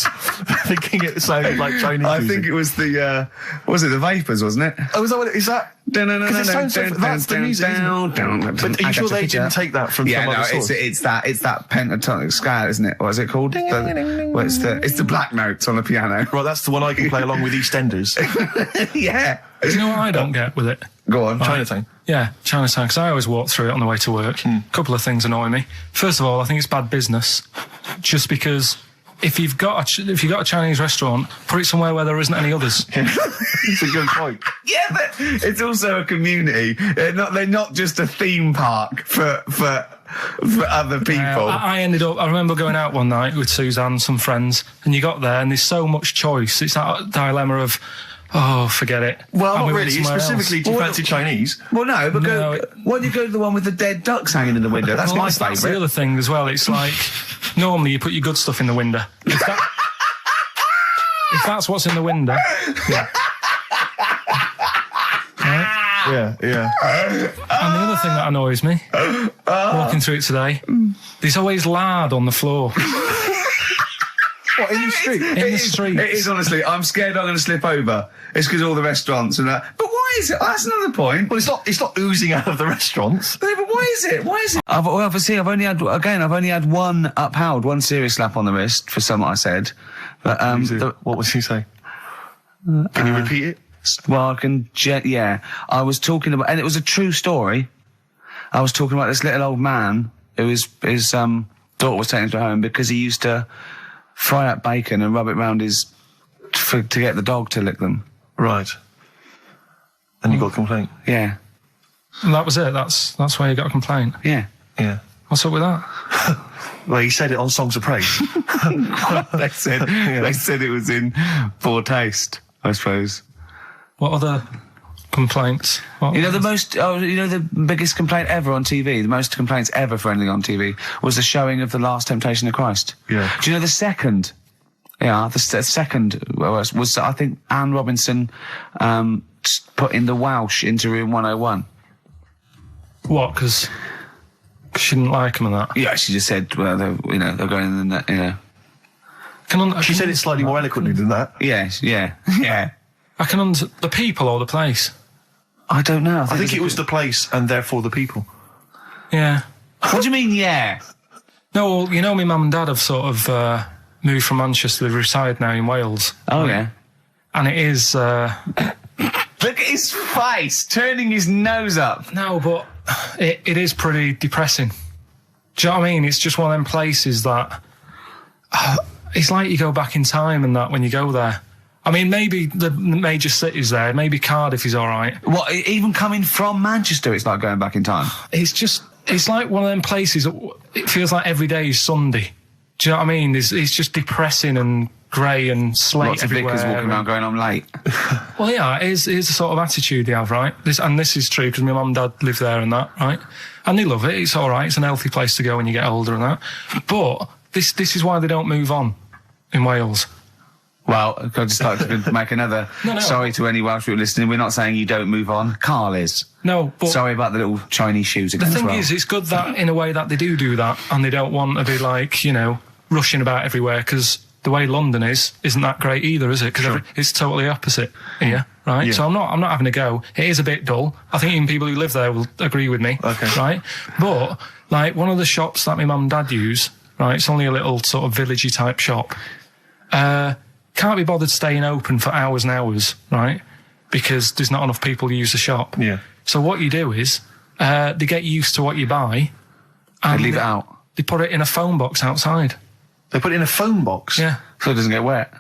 B: thinking it sounded like Chinese music?
H: I think it was the Vapors, wasn't it?
B: Oh, is that what it is? That? Because it sounds so, that's the music, isn't it? But are you sure they didn't take that from some other source?
H: It's that pentatonic scale, isn't it? What is it called? It's the black notes on the piano.
B: Right, that's the one I can play along with EastEnders.
H: Yeah.
C: Do you know what I don't get with it?
H: Go on.
B: Chinatown.
C: Yeah, Chinatown, because I always walk through it on the way to work. A couple of things annoy me. First of all, I think it's bad business, just because if you've got a Chinese restaurant, put it somewhere where there isn't any others.
B: It's a good point.
H: Yeah, but it's also a community. They're not just a theme park for other people.
C: I remember going out one night with Suzanne and some friends, and you got there and there's so much choice. It's that dilemma of, forget it.
B: Well,
C: And
B: not
C: we
B: really.
C: went somewhere
B: Specifically,
C: else.
B: do you fancy Chinese?
H: Well, no, but
C: No,
H: why don't you go to the one with the dead ducks hanging in the window? That's my
C: That's the
H: favourite.
C: other thing as well. It's like, normally you put your good stuff in the window. If that's what's in the window. Yeah. Right?
B: Yeah.
C: And the other thing that annoys me, walking through it today, there's always lard on the floor.
B: What, in the street?
C: In the street.
H: It is, honestly. I'm scared I'm going to slip over. It's because all the restaurants and that. But why is it? That's another point.
B: Well, it's not oozing out of the restaurants.
H: But why is it? I've only had one upheld, one serious slap on the wrist for something I said. But
B: What was he saying? Can you repeat it?
H: Well, I was talking about, and it was a true story. I was talking about this little old man who his daughter was taken to home because he used to fry up bacon and rub it round to get the dog to lick them.
B: Right. And you got a complaint?
H: Yeah.
C: And that was it. That's why you got a complaint.
H: Yeah.
B: Yeah.
C: What's up with that?
B: Well, he said it on Songs of Praise.
H: They said it was in poor taste, I suppose.
C: What other complaints?
H: The biggest complaint ever on TV, the most complaints ever for anything on TV, was the showing of The Last Temptation of Christ.
B: Yeah.
H: Do you know the second? Yeah, the second was I think Anne Robinson putting the Welsh into room 101.
C: What? Because she didn't like him and that.
H: Yeah, she just said, well, they're going in the,
B: She said it slightly more eloquently than that.
D: Yes, yeah.
C: I can the people or the place.
D: I don't know.
B: I think it was the place and therefore the people.
C: Yeah.
D: What do you mean, yeah?
C: No, well, you know, my mum and dad have sort of moved from Manchester. They've retired now in Wales.
D: Oh, yeah.
C: And it is...
D: Look at his face, turning his nose up.
C: No, but it is pretty depressing. Do you know what I mean? It's just one of them places that... it's like you go back in time and that when you go there. I mean, maybe the major cities there, maybe Cardiff is all right.
D: What, even coming from Manchester, it's like going back in time?
C: It's like one of them places, it feels like every day is Sunday. Do you know what I mean? It's just depressing and grey and slate
D: Lots of
C: everywhere.
D: vicars walking around going, I'm late.
C: Well, yeah, it is the sort of attitude they have, right? This is true because my mum and dad live there and that, right? And they love it. It's all right. It's an healthy place to go when you get older and that. But this is why they don't move on in Wales.
D: Well, I'd just like to make another...
C: No.
D: Sorry to any Welsh people listening, we're not saying you don't move on. Carl is.
C: No, but...
D: Sorry about the little Chinese shoes again.
C: The thing is, it's good that, in a way, that they do that, and they don't want to be, like, you know, rushing about everywhere, because the way London isn't that great either, is it? Because it's totally opposite here, right? Yeah. So I'm not having a go. It is a bit dull. I think even people who live there will agree with me, right? But, like, one of the shops that my mum and dad use, right, it's only a little sort of villagey type shop, can't be bothered staying open for hours and hours, right? Because there's not enough people who use the shop.
B: Yeah.
C: So what you do is, they get used to what you buy. And
D: they leave it out.
C: They put it in a phone box outside.
B: They put it in a phone box?
C: Yeah.
D: So it doesn't get wet.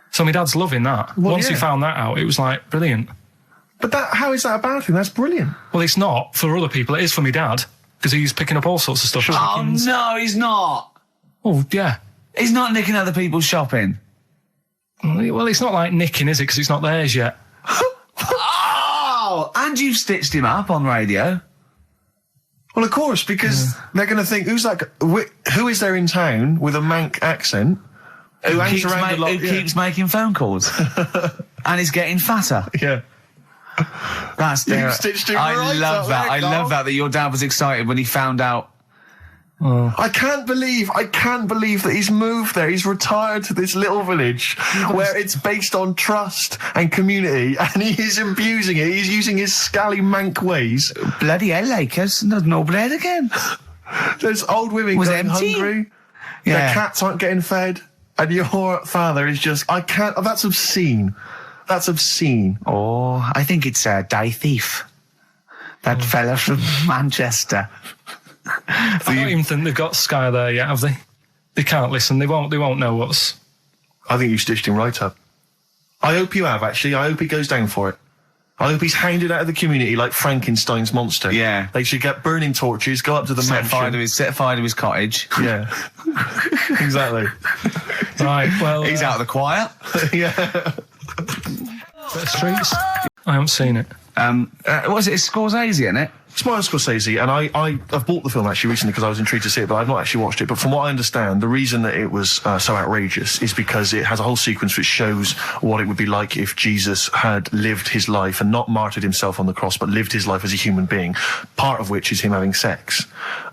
C: So my dad's loving that.
B: Well,
C: Once he found that out, it was like, brilliant.
B: But how is that a bad thing? That's brilliant.
C: Well, it's not for other people. It is for my dad, because he's picking up all sorts of stuff.
D: Oh, no, he's not.
C: Oh, yeah.
D: He's not nicking other people's shopping.
C: Well, it's not like nicking, is it? Because it's not theirs yet.
D: Oh, and you've stitched him up on radio.
B: Well, of course, because they're going to think, who is there in town with a Manc accent who hangs around a lot?
D: Who keeps making phone calls. And is getting fatter.
B: Yeah.
D: That's
B: stitched him
D: I
B: right
D: love
B: up
D: that.
B: there,
D: I love
B: Carl.
D: that your dad was excited when he found out.
B: I can't believe that he's moved there. He's retired to this little village where it's based on trust and community, and he is abusing it. He's using his scally Manc ways.
D: Bloody hell, Lakers. There's no bread again.
B: There's old women going hungry.
D: Yeah.
B: Their cats aren't getting fed. And your father is just... I can't... That's obscene. That's obscene.
D: Oh, I think it's a die thief. That fella from Manchester.
C: I don't even think they've got Sky there yet, have they? They can't listen. They won't know what's...
B: I think you stitched him right up. I hope you have, actually. I hope he goes down for it. I hope he's hounded out of the community like Frankenstein's monster.
D: Yeah.
B: They should get burning torches, go up to the mansion.
D: Set fire to his cottage.
B: Yeah. Exactly.
C: Right, well...
D: He's out of the choir.
B: Yeah.
C: The Streets? I haven't seen it.
D: Was it? It's Scorsese, isn't it?
B: It's Martin Scorsese, and I've bought the film actually recently because I was intrigued to see it, but I've not actually watched it. But from what I understand, the reason that it was so outrageous is because it has a whole sequence which shows what it would be like if Jesus had lived his life and not martyred himself on the cross, but lived his life as a human being, part of which is him having sex.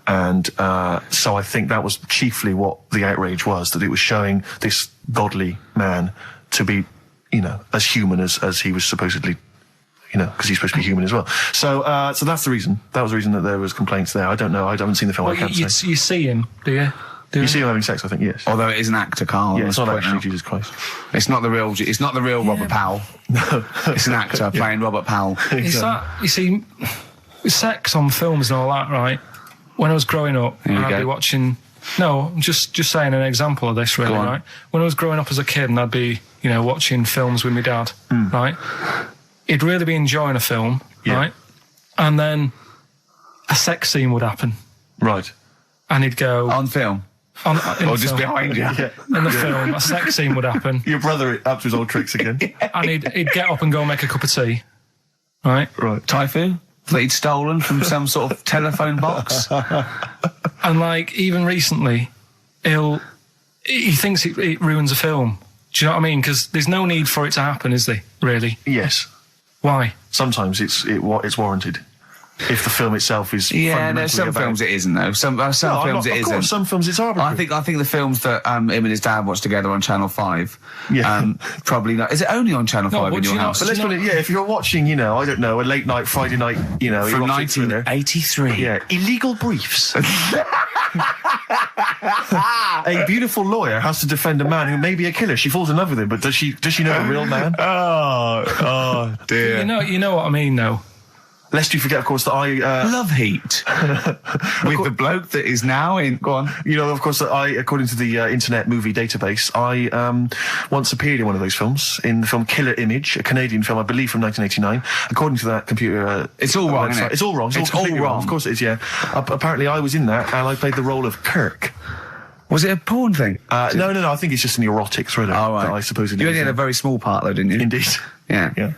B: And so I think that was chiefly what the outrage was, that it was showing this godly man to be, you know, as human as he was supposedly, you know, because he's supposed to be human as well. So so that's the reason. That was the reason that there was complaints there. I don't know. I haven't seen the film.
C: Well,
B: I can't say.
C: You see him, do you?
B: You see him having sex, I think, yes.
D: Although it is an actor, Carl.
B: Yeah, it's not actually Jesus Christ.
D: It's not the real Robert Powell. No. It's an actor playing Robert Powell.
C: Is that, you see, sex on films and all that, right? When I was growing up, I'd be watching... No, I'm just saying an example of this, really, right? When I was growing up as a kid and I'd be, you know, watching films with my dad, right? He'd really be enjoying a film, right? And then a sex scene would happen.
B: Right.
C: And he'd go...
D: On film?
C: Or
D: just behind you?
C: In the film, a sex scene would happen.
B: Your brother up to his old tricks again.
C: And he'd get up and go make a cup of tea, right?
B: Right.
D: Typhoon? That he'd stolen from some sort of telephone box?
C: And, like, even recently, he thinks it ruins a film. Do you know what I mean? Because there's no need for it to happen, is there, really?
B: Yes.
C: Why?
B: Sometimes it's warranted. if the film itself is
H: Yeah, no,
B: fundamentally
H: some
B: about-
H: films it isn't though. Some films it
B: of
H: isn't.
B: course, some films it's arbitrary.
H: I think the films that him and his dad watched together on Channel 5, probably not. Is it only on Channel 5 in your house?
B: But let's put it, if you're watching, I don't know, a late night, Friday night,
H: From
B: you're watching
H: 1983.
B: Yeah, Illegal Briefs. A beautiful lawyer has to defend a man who may be a killer. She falls in love with him, but does she know the real man?
H: Oh dear.
C: You know what I mean, though.
B: Lest you forget, of course, that I...
H: Love Heat. With the bloke that is now in... Go on.
B: Of course, that I, according to the Internet Movie Database, I once appeared in one of those films, in the film Killer Image, a Canadian film, I believe, from 1989. According to that computer...
H: It's all wrong, isn't it?
B: It's all wrong. It's all
H: wrong.
B: Of course it is, yeah. Apparently, I was in that, and I played the role of Kirk.
H: Was it a porn thing?
B: No. I think it's just an erotic thriller.
H: Oh, right.
B: That I suppose it is.
H: You only had a very small part, though, didn't you?
B: Indeed.
H: Yeah.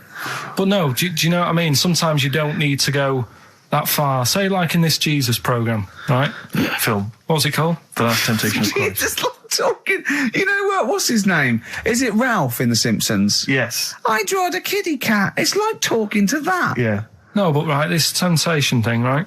C: But no, do you know what I mean? Sometimes you don't need to go that far. Say, like in this Jesus program, right?
B: Film.
C: What's it called?
B: The Last Temptation of Christ.
H: Just like talking. You know what? What's his name? Is it Ralph in The Simpsons?
B: Yes.
H: I drawed a kitty cat. It's like talking to that.
B: Yeah.
C: No, but right, this temptation thing, right?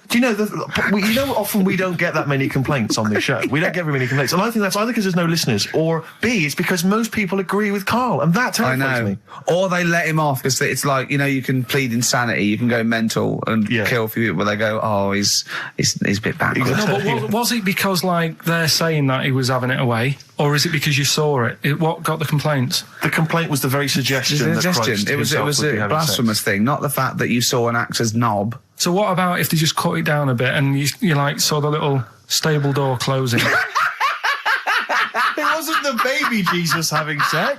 B: Do you know, often we don't get that many complaints on this show. We don't get very many complaints. And I think that's either because there's no listeners, or B, it's because most people agree with Carl, and that terrifies me.
H: Or they let him off, because it's like, you can plead insanity, you can go mental and kill a few people, they go, oh, he's a bit bad.
C: No, but was it because, like, they're saying that he was having it away, or is it because you saw it? What got the complaints?
B: The complaint was the very suggestion that Christ
H: it was a blasphemous thing, not the fact that you saw an actor's knob.
C: So what about if they just cut it down a bit and you like saw the little stable door closing?
B: It wasn't the baby Jesus having sex.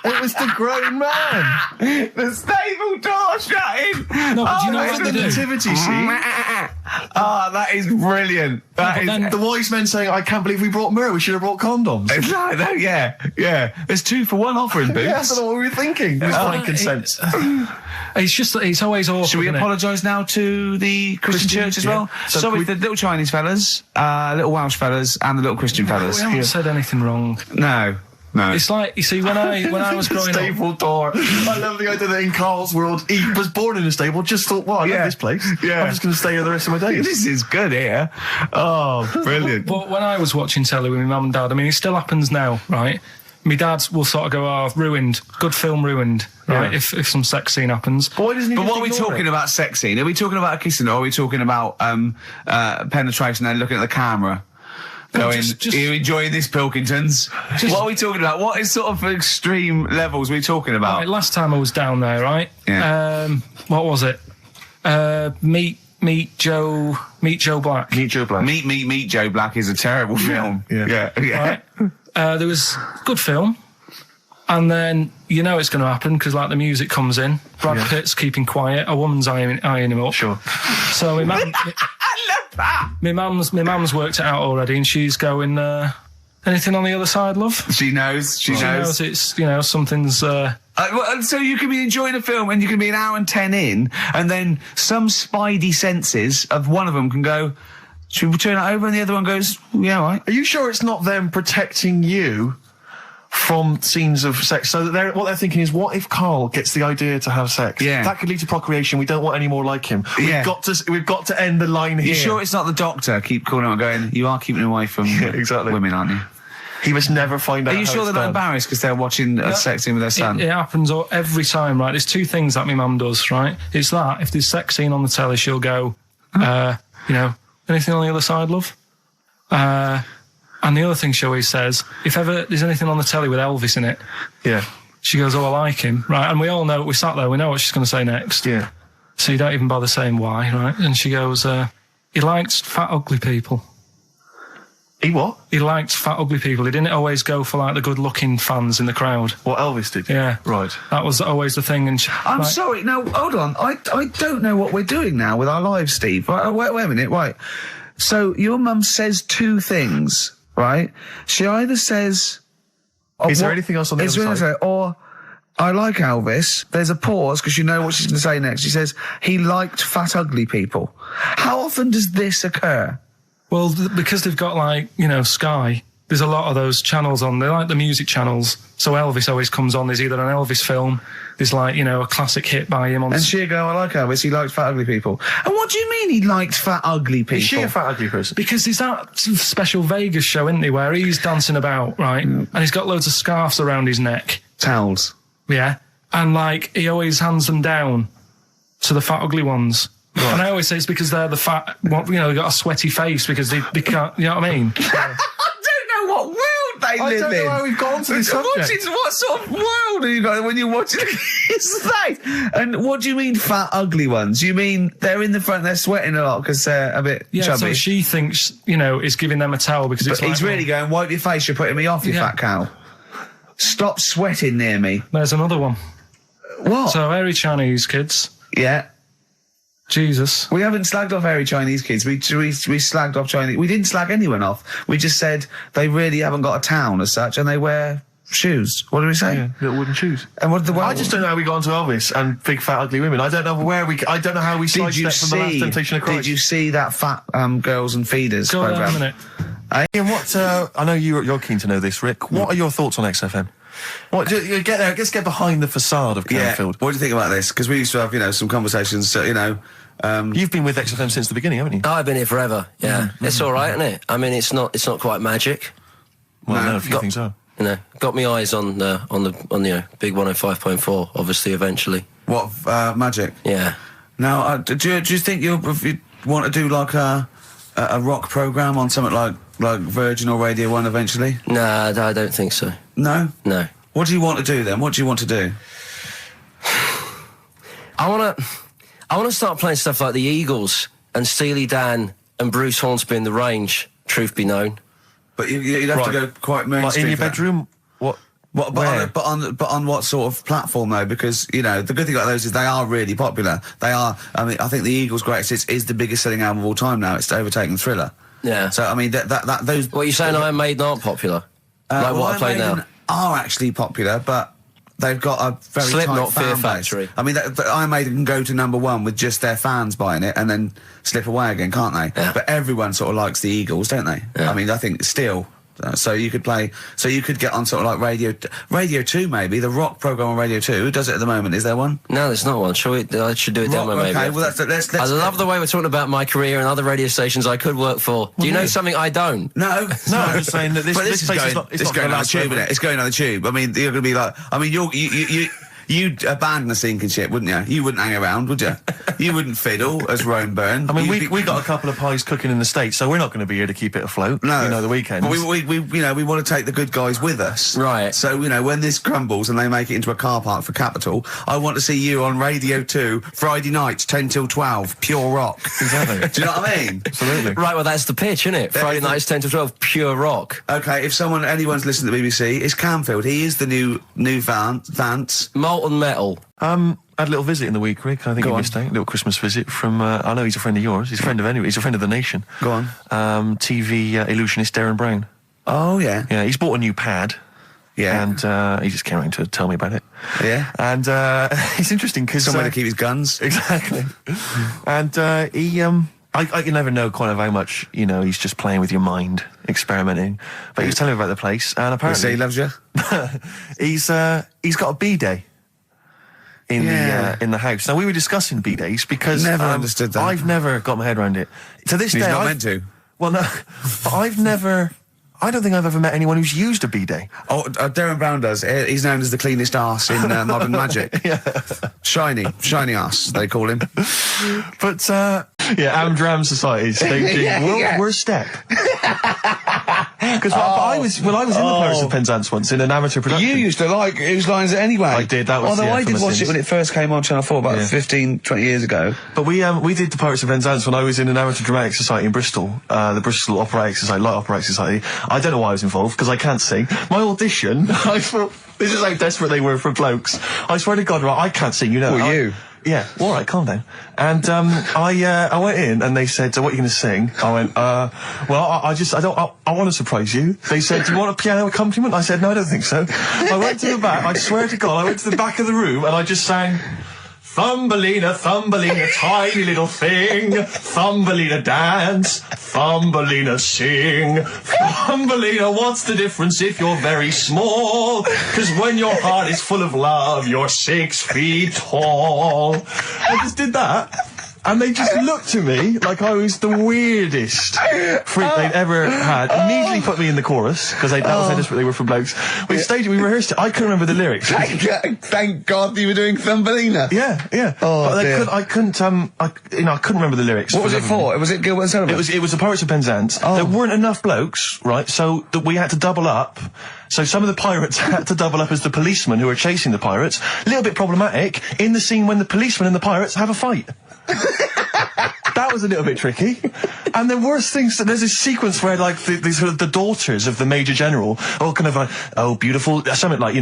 B: It was the grown man.
H: The stable door shutting.
C: No, but do you know what
B: the
C: they do?
B: nativity scene?
H: That is brilliant.
B: The wise men saying, I can't believe we brought myrrh, we should have brought condoms.
H: It's like that, yeah. There's 2 for 1 offering, Boots.
B: Yeah, I don't know what we were thinking. It was frankincense.
C: It's just that it's always awkward.
H: Should we apologise now to the Christian church as well?
B: So
H: Sorry, the little Chinese fellas, little Welsh fellas, and the little Christian fellas.
C: We haven't said anything wrong.
H: No.
C: It's like, you see, when I was growing up...
B: Stable door. I love the idea that in Carl's world, he was born in a stable, just thought, well, I love this place. Yeah. I'm just going to stay here the rest of my days.
H: This is good here. Oh, brilliant.
C: But when I was watching telly with my mum and dad, I mean, it still happens now, right? My dad will sort of go, oh, ruined. Good film ruined, right?
B: Yeah.
C: If some sex scene happens.
B: But why doesn't he
H: But
B: just
H: what are we
B: ignore
H: talking
B: it?
H: about sex scene? Are we talking about a kissing, or are we talking about penetration and looking at the camera? Going,
C: just-
H: are you enjoying this, Pilkingtons? What are we talking about? What is sort of extreme levels are we talking about?
C: Right, last time I was down there, right?
H: Yeah.
C: What was it? Meet Joe Black.
B: Meet Joe Black.
H: Meet Joe Black is a terrible film.
B: Yeah.
C: Right? There was good film. And then you know it's going to happen because, like, the music comes in. Brad Pitt's keeping quiet. A woman's eyeing him up.
B: Sure.
C: So my mum, my mum's worked it out already, and she's going. Anything on the other side, love?
H: She knows. She knows.
C: It's something's.
H: So you can be enjoying a film and you can be an hour and 10 in, and then some spidey senses of one of them can go, should we turn it over? And the other one goes, yeah, all right.
B: Are you sure it's not them protecting you from scenes of sex? So that what they're thinking is, what if Carl gets the idea to have sex?
H: Yeah.
B: That could lead to procreation. We don't want any more like him. We've got to end the line here.
H: You sure it's not the doctor? Keep calling out and going, you are keeping away from
B: exactly.
H: women, aren't you?
B: He must never find out.
H: Are you
B: how
H: sure
B: it's
H: they're not
B: done.
H: embarrassed because they're watching a sex scene with their son?
C: It happens every time, right? There's 2 things that my mum does, right? It's that if there's sex scene on the telly, she'll go, anything on the other side, love? And the other thing she always says, if ever there's anything on the telly with Elvis in it, she goes, oh, I like him, right? And we all know, we sat there, we know what she's going to say next.
B: Yeah.
C: So you don't even bother saying why, right? And she goes, he likes fat, ugly people.
B: He what?
C: He liked fat, ugly people. He didn't always go for, like, the good-looking fans in the crowd.
B: What Elvis did?
C: Yeah.
B: Right.
C: That was always the thing. And
H: I'm sorry. Now, hold on. I don't know what we're doing now with our lives, Steve. Wait a minute. Right. So your mum says 2 things, right? She either says...
B: Is there anything else on the other side?
H: Or, I like Elvis. There's a pause because you know what she's going to say next. She says, he liked fat, ugly people. How often does this occur?
C: Well, because they've got, like, Sky, there's a lot of those channels on. They're like the music channels. So Elvis always comes on. There's either an Elvis film, there's like, you know, a classic hit by him on.
A: And she'll go, I like Elvis, he likes fat, ugly people. And what do you mean he liked fat, ugly people?
B: Is she a fat, ugly person?
C: Because there's that special Vegas show, isn't he, where he's dancing about, right? And he's got loads of scarves around his neck.
A: Towels.
C: Yeah. And, like, he always hands them down to the fat, ugly ones. Right. And I always say it's because they're the fat, you know, they've got a sweaty face because they can't, you know what I mean?
A: I don't know what world they live in.
B: I don't know how we've gone to this subject.
A: What sort of world are you got when you're watching his face? And what do you mean fat, ugly ones? You mean they're in the front, they're sweating a lot because they're a bit chubby?
C: So she thinks, you know, is giving them a towel because it's
A: he's really going, wipe your face, you're putting me off, you fat cow. Stop sweating near me.
C: There's another one.
A: What?
C: So, hairy Chinese kids.
A: Yeah.
C: Jesus.
A: We haven't slagged off hairy Chinese kids. We slagged off Chinese. We didn't slag anyone off. We just said they really haven't got a town as such, and they wear shoes. What did we say?
B: Yeah, little wooden shoes.
A: And what did the
B: I just don't know how we got onto Elvis and big fat ugly women. I don't know I don't know how we sidestepped from the Last Temptation of Christ.
A: Did you see that fat Girls and Feeders
C: Go
A: program?
C: on a minute.
B: Ian, what? I know you're keen to know this, Rick. What are your thoughts on XFM? What? You get there. Let's get behind the facade of Canfield.
A: What do you think about this? Because we used to have, you know, some conversations. You know.
B: You've been with XFM since the beginning, haven't you?
G: I've been here forever. Yeah, it's all right, isn't it? I mean, it's not quite magic.
B: Well, no, a few things are.
G: You know, got me eyes on the big 105.4. Obviously, eventually.
A: What magic?
G: Yeah.
A: Now, do you think you want to do like a rock program on something like Virgin or Radio 1 eventually?
G: Nah, I don't think so.
A: No.
G: No.
A: What do you want to do then? What do you want to do?
G: I want to start playing stuff like the Eagles and Steely Dan and Bruce Hornsby in the Range. Truth be known.
A: But you'd have to go quite mainstream.
B: Like in your bedroom? What?
A: But on what sort of platform though? Because you know the good thing about those is they are really popular. They are. I mean, I think the Eagles' Greatest Hits is the biggest selling album of all time now. It's overtaken Thriller.
G: Yeah.
A: So I mean that those.
G: What are you saying? Iron Maiden aren't popular. Like what I play now.
A: Are actually popular, but they've got a very
G: Slipknot,
A: tight fan
G: Fear
A: base.
G: Factory.
A: I mean, Iron Maiden can go to #1 with just their fans buying it and then slip away again, can't they?
G: Yeah.
A: But everyone sort of likes the Eagles, don't they?
G: Yeah.
A: I mean, I think still. So you could get on sort of like Radio 2 maybe, the rock program on Radio 2. Who does it at the moment? Is there one?
G: No, there's not one. I should do it demo maybe.
A: Okay, well let's
G: I love the way we're talking about my career and other radio stations I could work for. Do you know something I don't?
A: No.
B: No, I'm just saying that this
A: is
B: place
A: going,
B: is not.
A: It's going on the tube, isn't it? It's going on the tube. I mean, you're going to be like. I mean, you'd abandon the sinking ship, wouldn't you? You wouldn't hang around, would you? You wouldn't fiddle as Rome Byrne.
B: I mean, we got a couple of pies cooking in the States, so we're not going to be here to keep it afloat.
A: No,
B: you know, the weekends.
A: But we want to take the good guys with us,
G: right?
A: So you know, when this crumbles and they make it into a car park for Capital, I want to see you on Radio 2 Friday nights 10 till 12, pure rock.
B: Exactly.
A: Do you know what I mean?
B: Absolutely.
G: Right. Well, that's the pitch, isn't it? Friday nights 10 till 12, pure rock.
A: Okay. If anyone's listening to the BBC, it's Canfield. He is the new Vance.
G: Molten Metal.
B: Had a little visit in the week, Rick. I think you missed out. A little Christmas visit from. I know he's a friend of yours. He's a friend of He's a friend of the nation.
A: Go on.
B: TV illusionist Darren Brown.
A: Oh yeah.
B: Yeah. He's bought a new pad.
A: Yeah.
B: And he just came around to tell me about it.
A: Yeah.
B: And it's interesting because
A: somewhere to keep his guns.
B: Exactly. And he. I can never know kind of how much, you know, he's just playing with your mind, experimenting. But he was telling me about the place, and apparently
A: he loves you.
B: he's got a B-day in the house. Now we were discussing B-days because
A: never understood that.
B: I've never got my head around it. To this day,
A: he's not meant to.
B: Well, no, but I don't think I've ever met anyone who's used a B-day.
A: Oh, Darren Brown does. He's known as the cleanest arse in Modern Magic.
B: Yeah.
A: Shiny arse, they call him.
B: But, Amdram Societies, we're step. Because I was in the Pirates of Penzance once in an amateur production.
A: You used to like Whose Line Is It Anyway?
B: I did, that was
A: Although I did watch it when it first came on Channel 4 about 15, 20 years ago.
B: But we did the Pirates of Penzance when I was in an amateur dramatic society in Bristol, the Bristol Operatic Society, Light Operatic Society. I don't know why I was involved, because I can't sing. My audition, I thought, this is how desperate they were for blokes. I swear to God, right, I can't sing, you know.
A: Well, you?
B: Yeah, all right, calm down. And I went in and they said, so what are you going to sing? I went, well, I want to surprise you. They said, do you want a piano accompaniment? I said, no, I don't think so. I went to the back, I swear to God, I went to the back of the room and I just sang Thumbelina, Thumbelina, tiny little thing. Thumbelina dance, Thumbelina sing. Thumbelina, what's the difference if you're very small? 'Cause when your heart is full of love, you're 6 feet tall. I just did that. And they just looked at me like I was the weirdest freak they'd ever had. Immediately put me in the chorus, because that was how desperate they were for blokes. We rehearsed it. I couldn't remember the lyrics.
A: Thank God you were doing Thumbelina.
B: Yeah.
A: Oh,
B: but
A: dear.
B: I couldn't remember the lyrics.
A: What was it for? Was it Gilbert and Sullivan?
B: It was the Pirates of Penzance.
A: Oh.
B: There weren't enough blokes, right? So that we had to double up. So some of the pirates had to double up as the policemen who were chasing the pirates. A little bit problematic in the scene when the policemen and the pirates have a fight. That was a little bit tricky. And the worst things, there's this sequence where like the daughters of the Major General all kind of like, oh beautiful, something like,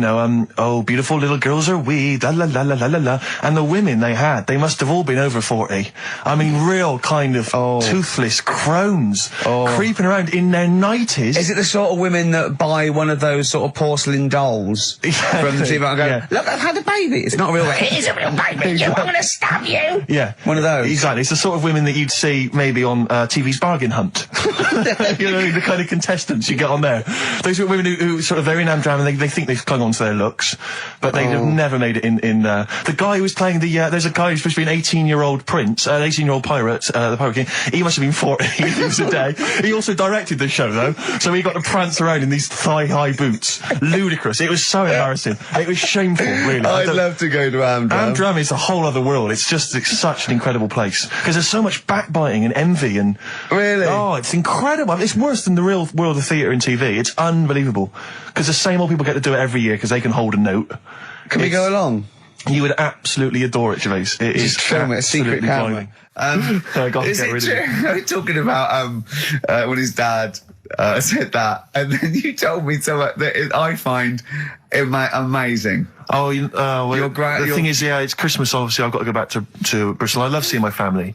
B: oh beautiful little girls are we, la la la la la la la. And the women they must have all been over 40. I mean, real kind of toothless crones creeping around in their 90s.
A: Is it the sort of women that buy one of those sort of porcelain dolls from the TV and go, look, I've had a baby. It's not a real baby. It is a real baby. I'm going to stab you.
B: Yeah.
A: One of those.
B: Exactly. It's the sort of women that you'd see maybe on TV's Bargain Hunt. The kind of contestants you get on there. Those are women who sort of, they're in Amdram and they think they've clung on to their looks, but they've never made it in the guy who was playing there's a guy who's supposed to be an 18-year-old prince, an 18-year-old pirate, the Pirate King. He must have been 40 years a day. He also directed the show though, so he got to prance around in these thigh-high boots. Ludicrous. It was so embarrassing. It was shameful, really.
A: I'd love to go to Amdram.
B: Amdram is a whole other world. It's such an incredible place. Because there's so much backbiting and envy and...
A: Really?
B: Oh, it's incredible. It's worse than the real world of theatre and TV. It's unbelievable. Because the same old people get to do it every year because they can hold a note.
A: Can we go along?
B: You would absolutely adore it, Gervais. It is
A: film it, a secret camera.
B: Is it
A: true? We're talking about when his dad said that, and then you told me something that I find amazing.
B: Oh, the thing is, it's Christmas. Obviously, I've got to go back to Bristol. I love seeing my family.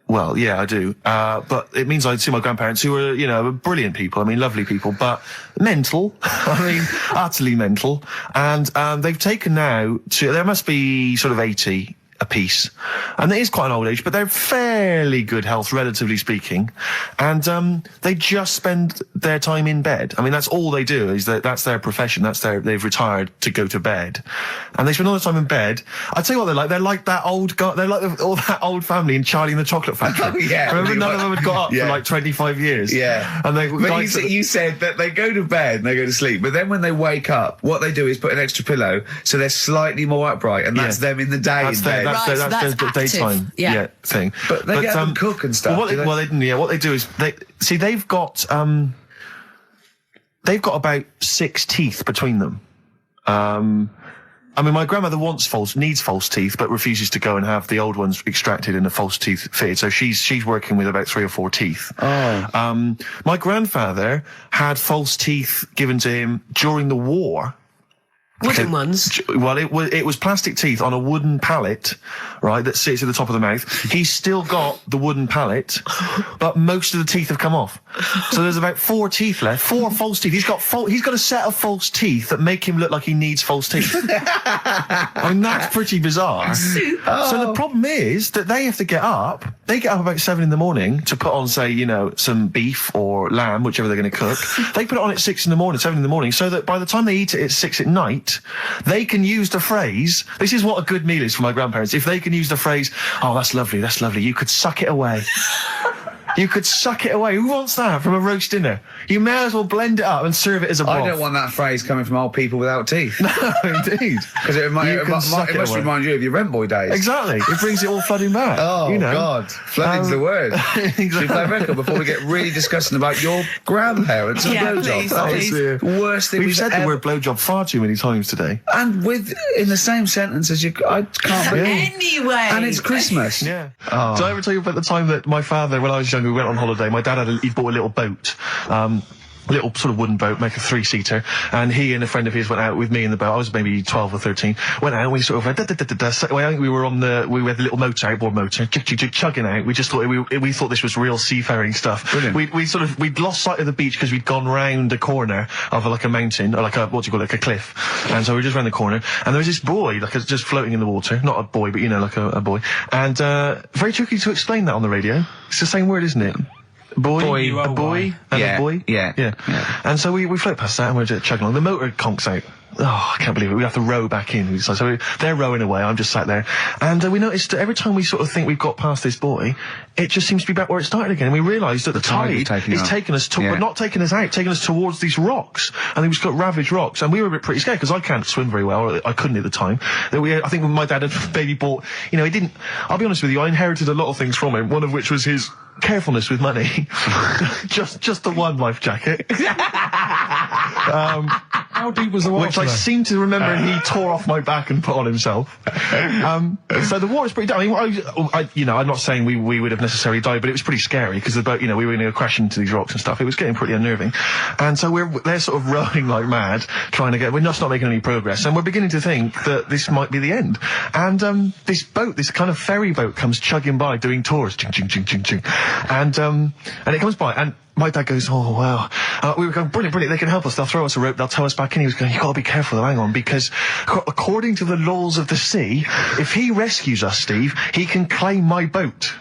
B: Well, yeah, I do. But it means I'd see my grandparents, who were, brilliant people. I mean, lovely people, but mental. I mean, utterly mental. And they've taken now there must be sort of 80 apiece. And it is quite an old age, but they're fairly good health, relatively speaking. And they just spend their time in bed. I mean, that's all they do, that's their profession. They've retired to go to bed. And they spend all the time in bed. I tell you what they're like. They're like that old guy, they're like all that old family in Charlie and the Chocolate Factory.
A: Oh, yeah.
B: Remember, none of them had got up for like 25 years.
A: Yeah.
B: And
A: you said that they go to bed and they go to sleep, but then when they wake up, what they do is put an extra pillow so they're slightly more upright, and that's them in the day in bed.
B: That's the daytime thing.
A: But they get up and cook and stuff.
B: What they do is they've got about 6 teeth between them. I mean, my grandmother needs false teeth, but refuses to go and have the old ones extracted and the false teeth fitted. So she's working with about 3 or 4 teeth. Oh. My grandfather had false teeth given to him during the war.
J: Wooden ones?
B: Well, it was plastic teeth on a wooden pallet, right, that sits at the top of the mouth. He's still got the wooden pallet, but most of the teeth have come off. So there's about 4 teeth left, 4 false teeth. He's got a set of false teeth that make him look like he needs false teeth. I mean, that's pretty bizarre. So the problem is that they have to get up. They get up about 7 in the morning to put on, say, some beef or lamb, whichever they're going to cook. They put it on at 6 in the morning, 7 in the morning, so that by the time they eat it at 6 at night, they can use the phrase, this is what a good meal is for my grandparents, if they can use the phrase, oh, that's lovely, you could suck it away. You could suck it away. Who wants that from a roast dinner? You may as well blend it up and serve it as a broth.
A: I don't want that phrase coming from old people without teeth.
B: No, indeed.
A: Because it must remind you of your rent boy days.
B: Exactly. It brings it all flooding back.
A: Oh, God. Flooding's the word.
B: Exactly.
A: Should we play a record before we get really disgusting about your grandparents and blowjob? That is the worst thing
B: we've said the word blowjob far too many times today.
A: And in the same sentence as I can't believe.
J: Anyway.
A: And it's Christmas.
B: Yeah. Oh. Did I ever tell you about the time that my father, when I was young, we went on holiday, my dad he bought a little boat. little sort of wooden boat, make a 3-seater, and he and a friend of his went out with me in the boat. I was maybe 12 or 13. Went out, and we sort of I think we were on we had the little motor, outboard motor, chugging out. We just thought we thought this was real seafaring stuff.
H: Brilliant.
B: We'd lost sight of the beach because we'd gone round a corner of like a mountain, or like a, what do you call it, like a cliff. And so we were just round the corner, and there was this boy, like just floating in the water. Not a boy, but you know, like a boy. And very tricky to explain that on the radio. It's the same word, isn't it? Boy, a boy, and a boy.
H: Yeah.
B: And so we float past that, and we're just chugging along. The motor conks out. Oh, I can't believe it. We have to row back in. So they're rowing away. I'm just sat there. And we noticed that every time we sort of think we've got past this buoy, it just seems to be back where it started again. And we realised that the tide is taking us but not taking us out, taking us towards these rocks. And we've got ravaged rocks. And we were a bit pretty scared because I can't swim very well. Or I couldn't at the time. I think when my dad had maybe bought, he didn't, I'll be honest with you, I inherited a lot of things from him. One of which was his carefulness with money. just the one life jacket.
C: How deep was the water?
B: Which I seem to remember he tore off my back and put on himself. So the water's pretty down. I'm not saying we would have necessarily died, but it was pretty scary because the boat, we were going to crash into these rocks and stuff. It was getting pretty unnerving. And so they're sort of rowing like mad, trying to we're just not making any progress. And we're beginning to think that this might be the end. And this boat, this kind of ferry boat comes chugging by doing tours. Ching, ching, ching, ching, ching. And it comes by, and my dad goes, oh, wow. We were going, brilliant, they can help us. They'll throw us a rope, they'll tow us back in. He was going, you've got to be careful, hang on, because according to the laws of the sea, if he rescues us, Steve, he can claim my boat.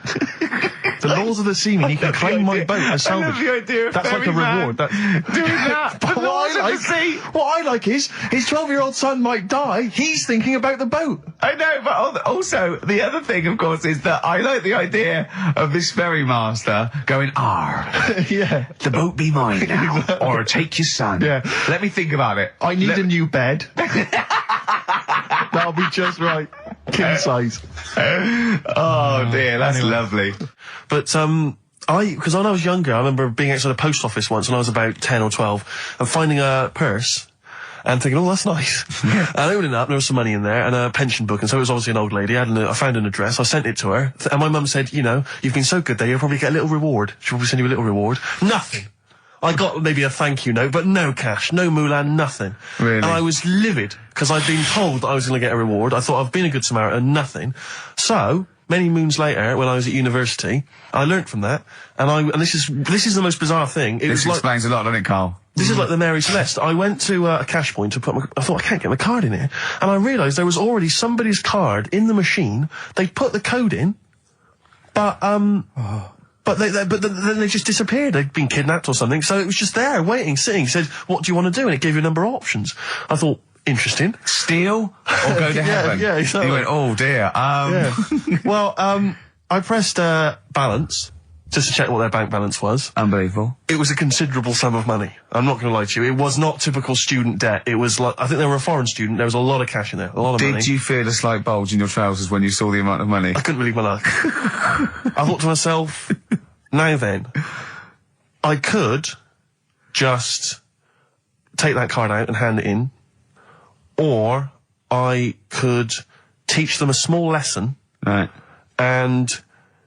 B: The laws of the sea mean he can claim my boat and salvage.
H: I love the idea of
B: that's like a reward. Doing
H: that.
B: But what I like is, his 12-year-old son might die, he's thinking about the boat.
H: I know, but also, the other thing, of course, is that I like the idea of this ferry master going,
B: Yeah.
H: The boat be mine now, or take your son.
B: Yeah.
H: Let me think about it.
B: I need a new bed. That'll be just right. King size.
H: Oh dear, that's lovely.
B: But, because when I was younger, I remember being outside a post office once when I was about 10 or 12, and finding a purse, and thinking, oh, that's nice. And opening it up, there was some money in there, and a pension book, and so it was obviously an old lady. I found an address, I sent it to her, and my mum said, you've been so good there, you'll probably get a little reward. She'll probably send you a little reward. Nothing. I got maybe a thank you note, but no cash, no moolah, nothing.
H: Really?
B: And I was livid, because I'd been told that I was going to get a reward. I thought I've been a good Samaritan, nothing. So, many moons later, when I was at university, I learnt from that, and this is the most bizarre thing.
H: This explains a lot, doesn't it, Carl?
B: This is like the Mary Celeste. I went to a cash point to I thought, I can't get my card in here. And I realised there was already somebody's card in the machine. They put the code in, but then they just disappeared. They'd been kidnapped or something. So it was just there, waiting, sitting. It said, what do you want to do? And it gave you a number of options. I thought, interesting.
H: Steal or go to heaven?
B: Yeah, exactly.
H: You went, oh dear.
B: Yeah. Well, I pressed balance just to check what their bank balance was.
H: Unbelievable.
B: It was a considerable sum of money. I'm not going to lie to you. It was not typical student debt. It was like, I think they were a foreign student. There was a lot of cash in there, a lot of money.
H: Did you feel a slight bulge in your trousers when you saw the amount of money?
B: I couldn't believe my luck. I thought to myself, now then, I could just take that card out and hand it in, or I could teach them a small lesson.
H: Right.
B: And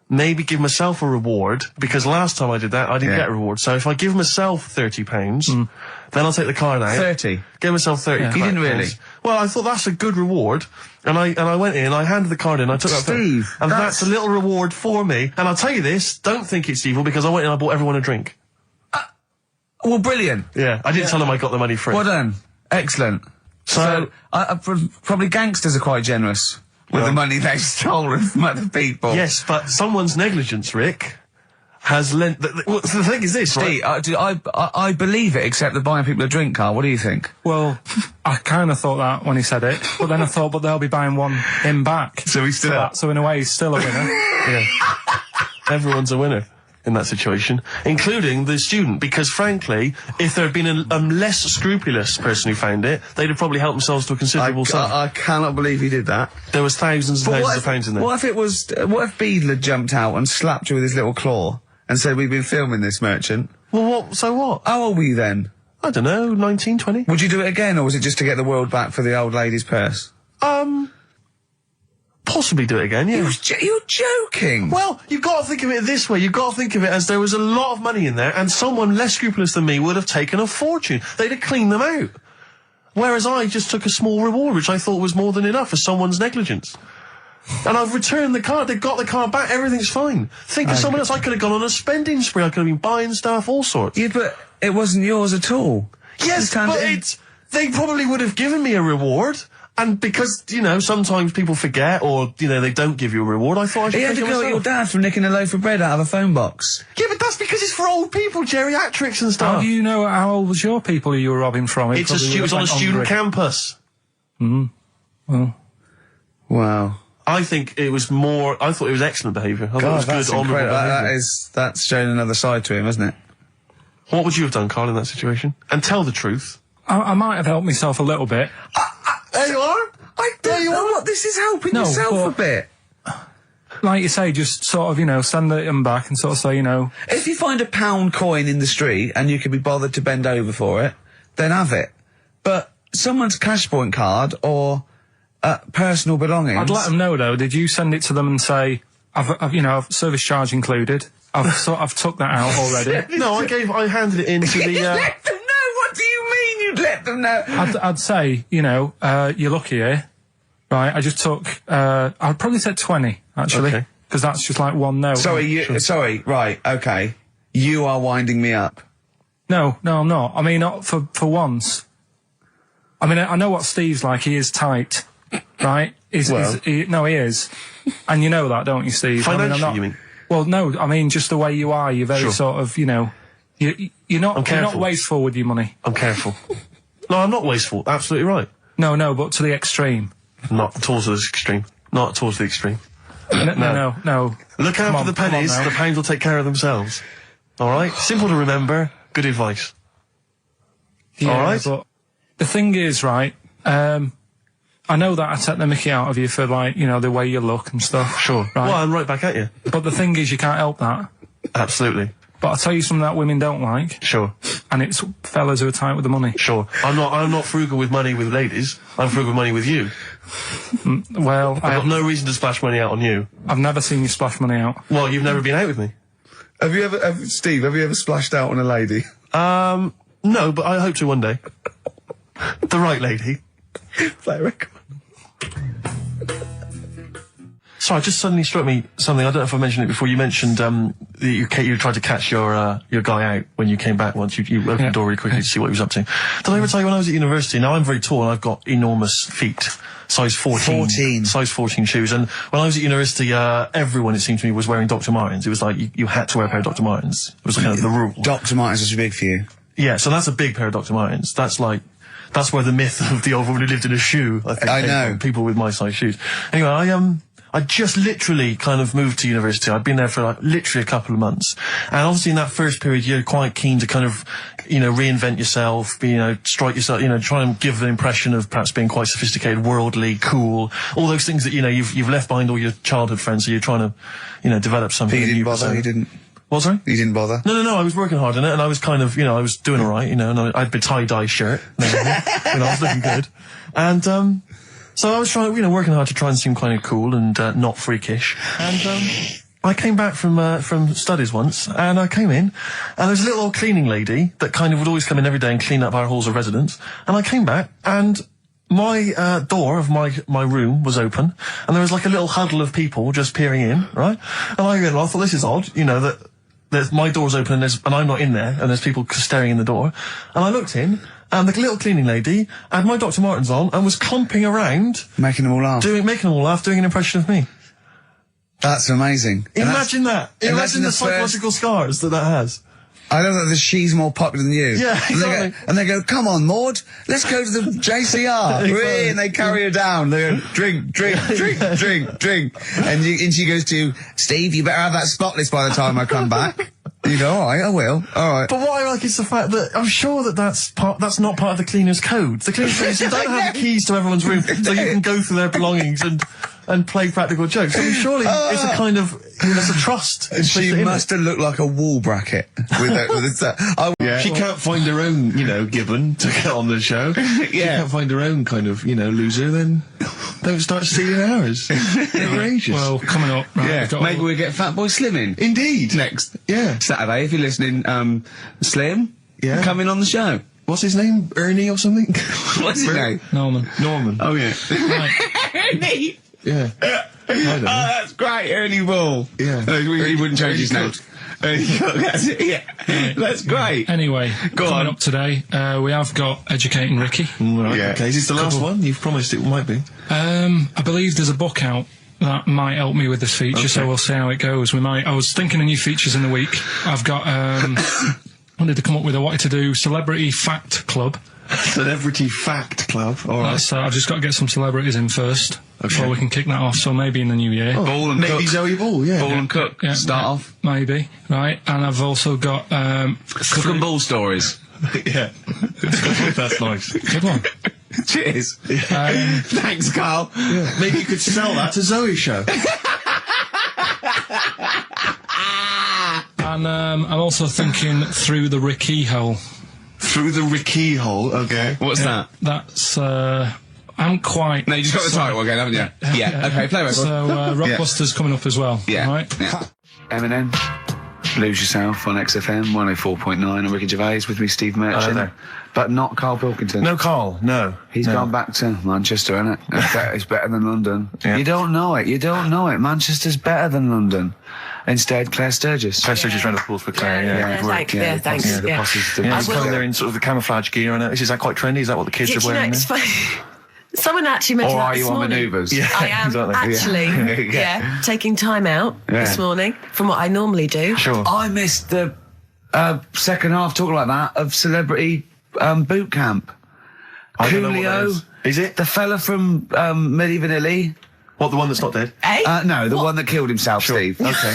B: maybe give myself a reward, because last time I did that, I didn't get a reward. So if I give myself £30, then I'll take the card out.
H: 30?
B: Give myself 30.
H: You didn't really?
B: Well, I thought that's a good reward. And I went in, I handed the card in, I took that.
H: Steve,
B: and that's a little reward for me. And I'll tell you this, don't think it's evil, because I went in and I bought everyone a drink.
H: Well, brilliant.
B: Yeah, I didn't tell them I got the money free.
H: Well done. Excellent. So probably gangsters are quite generous with the money they've stolen from other people.
B: Yes, but someone's negligence, Rick, has lent... the thing is this,
H: Steve,
B: right?
H: I believe it, except they're buying people a drink, Carl. What do you think?
C: Well, I kind of thought that when he said it, but then I thought, but they'll be buying him back.
H: So he's still...
C: So in a way, he's still a winner.
B: Yeah. Everyone's a winner in that situation, including the student, because frankly, if there had been a less scrupulous person who found it, they'd have probably helped themselves to a considerable sum.
A: I cannot believe he did that.
B: There was thousands and thousands of pounds in there.
H: What if Beadle had jumped out and slapped you with his little claw and said, we've been filming this merchant?
B: Well, so what?
H: How old were you then?
B: I don't know, 19, 20.
H: Would you do it again, or was it just to get the world back for the old lady's purse?
B: possibly do it again, yeah.
H: You're joking.
B: Well, you've got to think of it this way. You've got to think of it as there was a lot of money in there, and someone less scrupulous than me would have taken a fortune. They'd have cleaned them out. Whereas I just took a small reward, which I thought was more than enough for someone's negligence. And I've returned the car. They've got the car back. Everything's fine. Think of someone else. I could have gone on a spending spree. I could have been buying stuff, all sorts.
H: Yeah, but it wasn't yours at all.
B: Yes, but they probably would have given me a reward. And because, you know, sometimes people forget or, you know, they don't give you a reward, I thought I should
H: He had to go at your dad for nicking a loaf of bread out of a phone box.
B: Yeah, but that's because it's for old people, geriatrics and stuff.
C: How do you know how old was your people who you were robbing from?
B: It was on a student campus.
C: Well.
H: Wow.
B: I think it was more... I thought it was excellent behaviour. I thought it was
H: that's
B: good, honourable
H: incredible.
B: behaviour.
H: That's showing another side to him, isn't it?
B: What would you have done, Karl, in that situation? And tell the truth.
C: I might have helped myself a little bit.
B: There you are.
H: I don't know what this is helping yourself a bit.
C: Like you say, just sort of, you know, send them back and sort of say, you know...
H: If you find a £1 coin in the street and you can be bothered to bend over for it, then have it. But someone's cash point card or personal belongings...
C: I'd let them know, though. Did you send it to them and say, I've service charge included. I've took that out already.
B: No, I handed it in to the...
H: You let them know? What do you mean you'd let them know?
C: I'd say, you know, you're lucky here. Right, I just took, I'd probably said 20, actually.
B: Okay.
C: Because that's just like one note.
H: Sorry, right, okay. You are winding me up.
C: No, I'm not. I mean, not for once. I mean, I know what Steve's like. He is tight, right? He is. And you know that, don't you, Steve?
B: Financially, you mean?
C: Well, no, I mean, just the way you are. You're very sort of, you know, you're not wasteful with your money.
B: I'm careful. No, I'm not wasteful. Absolutely right.
C: No, but to the extreme.
B: Not towards the extreme. Not towards the extreme.
C: No.
B: Look out for the pennies. The pounds will take care of themselves. All right? Simple to remember. Good advice.
C: Yeah,
B: all right?
C: But the thing is, right, I know that I take the mickey out of you for, like, you know, the way you look and stuff.
B: Sure.
C: Right?
B: Well, I'm right back at you.
C: But the thing is, you can't help that.
B: Absolutely.
C: But I'll tell you something that women don't like.
B: Sure.
C: And it's fellas who are tight with the money.
B: Sure. I'm not frugal with money with ladies. I'm frugal with money with you.
C: Well,
B: I've got no reason to splash money out on you.
C: I've never seen you splash money out.
B: Well, you've never been out with me.
H: Steve, have you ever splashed out on a lady?
B: No, but I hope to one day. The right lady.
H: Play a record.
B: Sorry, just suddenly struck me something. I don't know if I mentioned it before. You mentioned you tried to catch your guy out when you came back once. You opened the door really quickly to see what he was up to. Did I ever tell you when I was at university? Now, I'm very tall and I've got enormous feet. Size 14. Size 14 shoes. And when I was at university, everyone, it seemed to me, was wearing Dr. Martens. It was like you had to wear a pair of Dr. Martens. It was kind of the rule.
H: Dr. Martens was too big for you.
B: Yeah, so that's a big pair of Dr. Martens. That's where the myth of the old woman who lived in a shoe, I think, came from. People with my size shoes. Anyway, I just literally kind of moved to university. I'd been there for like literally a couple of months. And obviously in that first period, you're quite keen to kind of, you know, reinvent yourself, strike yourself, you know, try and give an impression of perhaps being quite sophisticated, worldly, cool, all those things that, you know, you've left behind all your childhood friends, so you're trying to, you know, develop something.
H: He didn't bother, he didn't.
B: What, sorry?
H: You didn't bother?
B: No, I was working hard on it, and I was kind of, you know, I was doing alright, you know, and I had a tie-dye shirt, you know, I was looking good. And, so I was working hard to try and seem kind of cool and not freakish. And I came back from studies once, and I came in, and there was a little old cleaning lady that kind of would always come in every day and clean up our halls of residence. And I came back, and my door of my room was open, and there was like a little huddle of people just peering in, right? And I thought, this is odd, you know, that my door's open and I'm not in there, and there's people staring in the door. And I looked in, and the little cleaning lady had my Dr. Martens on and was clomping around.
H: Making them all laugh.
B: Making them all laugh, doing an impression of me.
H: That's amazing.
B: Imagine that. Imagine the psychological scars that has.
H: I know that she's more popular than you.
B: Yeah, exactly.
H: And they go, come on, Maud, let's go to the JCR.
B: Exactly.
H: And they carry her down. They go, drink. And she goes to, Steve, you better have that spotless by the time I come back. You go, all right, I will. All right.
B: But what I like is the fact that I'm sure that's not part of the cleaner's code. The cleaner's code don't have the keys to everyone's room so you can go through their belongings and play practical jokes. I mean, surely it's a kind of, That's a trust.
D: She must have looked like a wall bracket with that.
B: She can't find her own, gibbon to get on the show. She can't find her own kind of, loser, then don't start stealing ours. Outrageous.
C: Well, coming up, right,
D: Maybe we'll get Fatboy Slim in.
B: Indeed.
D: Next.
B: Yeah.
D: Saturday, if you're listening, Slim, coming on the show.
B: What's his name? Ernie or something?
D: What's his name?
C: Norman.
D: Oh, yeah.
C: Right.
D: Ernie!
B: Yeah. I don't know.
D: Oh, that's great, Ernie Ball.
B: Yeah.
D: He wouldn't change his name. That's it, yeah. That's great.
C: Anyway, coming up today, we have got Educating Ricky.
B: Right, okay. Is this the last one? You've promised it might be.
C: I believe there's a book out that might help me with this feature, so we'll see how it goes. I was thinking of new features in the week. I've got, wanted to come up with, I wanted to do Celebrity Fact Club.
B: Celebrity Fact Club, alright.
C: I've just got to get some celebrities in first. Before we can kick that off, so maybe in the new year.
D: Ball and
B: maybe
D: Cook.
B: Zoe Ball, yeah.
D: Ball and Cook.
C: Yeah,
D: Start off.
C: Maybe, right. And I've also got...
D: Cook and Ball stories.
B: Yeah. That's nice.
C: Good one.
D: Cheers. Thanks, Carl.
B: Yeah. Maybe you could sell that to Zoe's show.
C: And I'm also thinking Through the Ricky Hole.
B: Through the Ricky Hole, okay.
D: What's that?
C: That's... I'm quite...
D: No, you just got the title again, haven't you? Yeah. Okay, play record.
C: So, Rockbuster's coming up as well.
D: Yeah.
C: Right?
A: Eminem, Lose Yourself on XFM 104.9 on Ricky Gervais with me, Steve Merchant.
B: there.
A: But not Karl Pilkington.
B: No, Carl, no.
A: He's gone back to Manchester, innit? It's better than London.
B: Yeah.
A: You don't know it. Manchester's better than London. Instead, Claire Sturgis.
B: Claire Sturgis round of applause for Claire,
K: Thanks.
A: Yeah, the bosses.
B: Yeah, he's coming there in sort of the camouflage gear, and is that quite trendy? Is that what the kids are wearing?
K: It's funny. Someone actually mentioned
A: Or
K: that
A: are
K: this
A: you on
K: morning.
A: manoeuvres?
B: Yeah,
K: I am
B: exactly.
K: actually, taking time out this morning from what I normally do.
B: Sure.
A: I missed the second half, talking like that, of Celebrity Boot Camp.
B: I don't know what that
A: Coolio.
B: is it?
A: The fella from Milli Vanilli.
B: What, the one that's not dead?
K: Eh?
A: No, the one that killed himself, Steve.
B: Okay.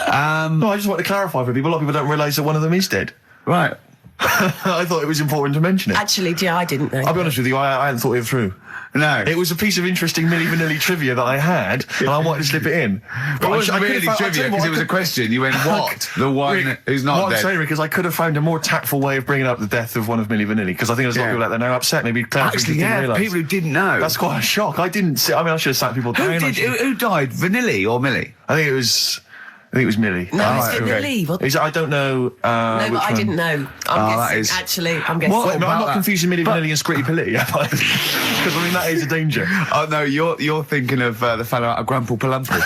B: No, I just want to clarify for people. A lot of people don't realise that one of them is dead.
A: Right.
B: I thought it was important to mention it.
K: Actually, I didn't know.
B: I'll be honest with you, I hadn't thought it through.
A: No.
B: It was a piece of interesting Milli Vanilli trivia that I had, and I wanted to slip it in.
A: It wasn't really trivia, because it was a question. You went, what? The one
B: Rick,
A: who's not
B: what
A: dead.
B: I'm saying, Rick, is I could have found a more tactful way of bringing up the death of one of Milli Vanilli, because I think there's a lot of people out there now upset. Maybe
A: Actually,
B: didn't realise.
A: people who didn't know.
B: That's quite a shock. I didn't see. I mean, I should have sat people down.
A: Who died? Vanilli or Millie?
B: I think it was Millie.
K: No, it's didn't leave.
B: I don't know.
K: No, but I didn't know. I'm guessing. Actually, I'm guessing.
B: I'm not
A: that?
B: confusing Milli Vanilli and Scritti Pilli, because I mean that is a danger.
A: Oh no, you're thinking of the fellow out of Grumple Palumple.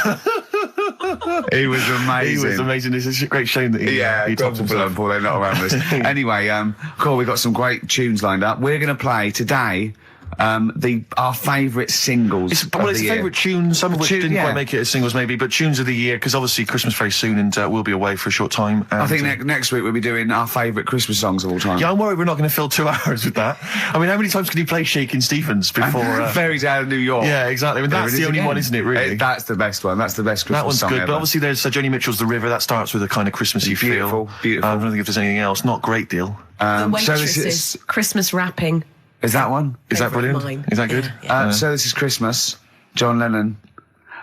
A: He was amazing.
B: He was amazing. It's a great shame that he topped
A: Grumple
B: himself.
A: Palumple, they're not around us. Anyway, cool, we've got some great tunes lined up. We're going to play today our favourite singles.
B: It's
A: of the year.
B: favourite tunes, some of which didn't quite make it as singles maybe, but tunes of the year, because obviously Christmas very soon and we'll be away for a short time. And
A: I think next week we'll be doing our favourite Christmas songs of all time.
B: yeah, I'm worried we're not going to fill 2 hours with that. I mean, how many times can you play Shakin' Stevens before...
A: Fairy Tale of New York.
B: Yeah, exactly. I mean, that's the only one, isn't it, really?
A: That's the best one. That's the best Christmas
B: that one's
A: song
B: good,
A: ever.
B: but obviously there's Joni Mitchell's The River. That starts with a kind of Christmassy feel.
A: Beautiful.
B: I don't think if there's anything else. Not a great deal.
K: The
A: so
K: Waitresses, Christmas wrapping.
A: Is that one?
B: Is that
K: Favourite
B: brilliant?
K: of mine.
B: Is that good?
K: Yeah.
A: So this is Christmas. John Lennon.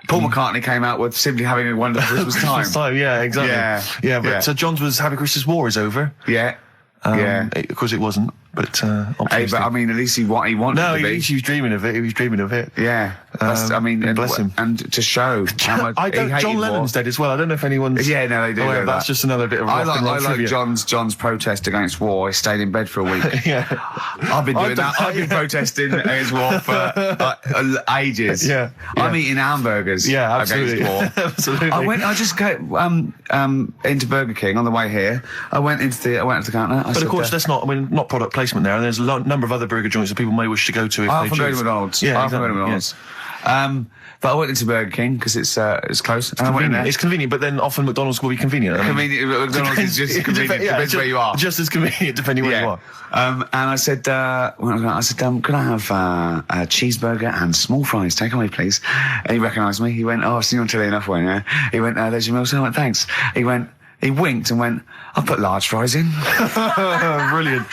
A: Paul McCartney came out with Simply Having a Wonderful Christmas Time.
B: Christmas time, yeah, exactly. Yeah, but John's was Happy Christmas War is over.
A: Yeah.
B: Of course it wasn't, but
A: Hey, but I mean, at least he wanted
B: no,
A: to be.
B: he was dreaming of it. He was dreaming of it.
A: Yeah. I mean, and
B: bless him.
A: And to show how much
B: John Lennon's dead as well. I don't know if anyone's...
A: Yeah, no, they do.
B: Oh, that's just another bit of rock and roll
A: I like John's protest against war. He stayed in bed for a week.
B: Yeah.
A: I've been doing that. I've been protesting against war for ages.
B: Yeah.
A: I'm eating hamburgers.
B: Yeah, absolutely.
A: Against war.
B: Absolutely.
A: I just came into Burger King on the way here. I went to the counter.
B: But of course, that's not product placement there. And there's a number of other burger joints that people may wish to go to if
A: I'm
B: they
A: from
B: choose.
A: McDonald's.
B: Yeah,
A: I'm from
B: exactly.
A: McDonald's. But I went into Burger King because it's close.
B: It's convenient. It's convenient, but then often McDonald's will be convenient.
A: Convenient. McDonald's is just convenient. Depends where you are.
B: Just as convenient depending where you are.
A: And I said, could I have a cheeseburger and small fries? Take away, please. And he recognised me. He went, I've seen you on telly enough, won't you? He went, there's your meal. So I went, thanks. He went,
D: He winked and went, "I'll put large fries in."
B: Brilliant.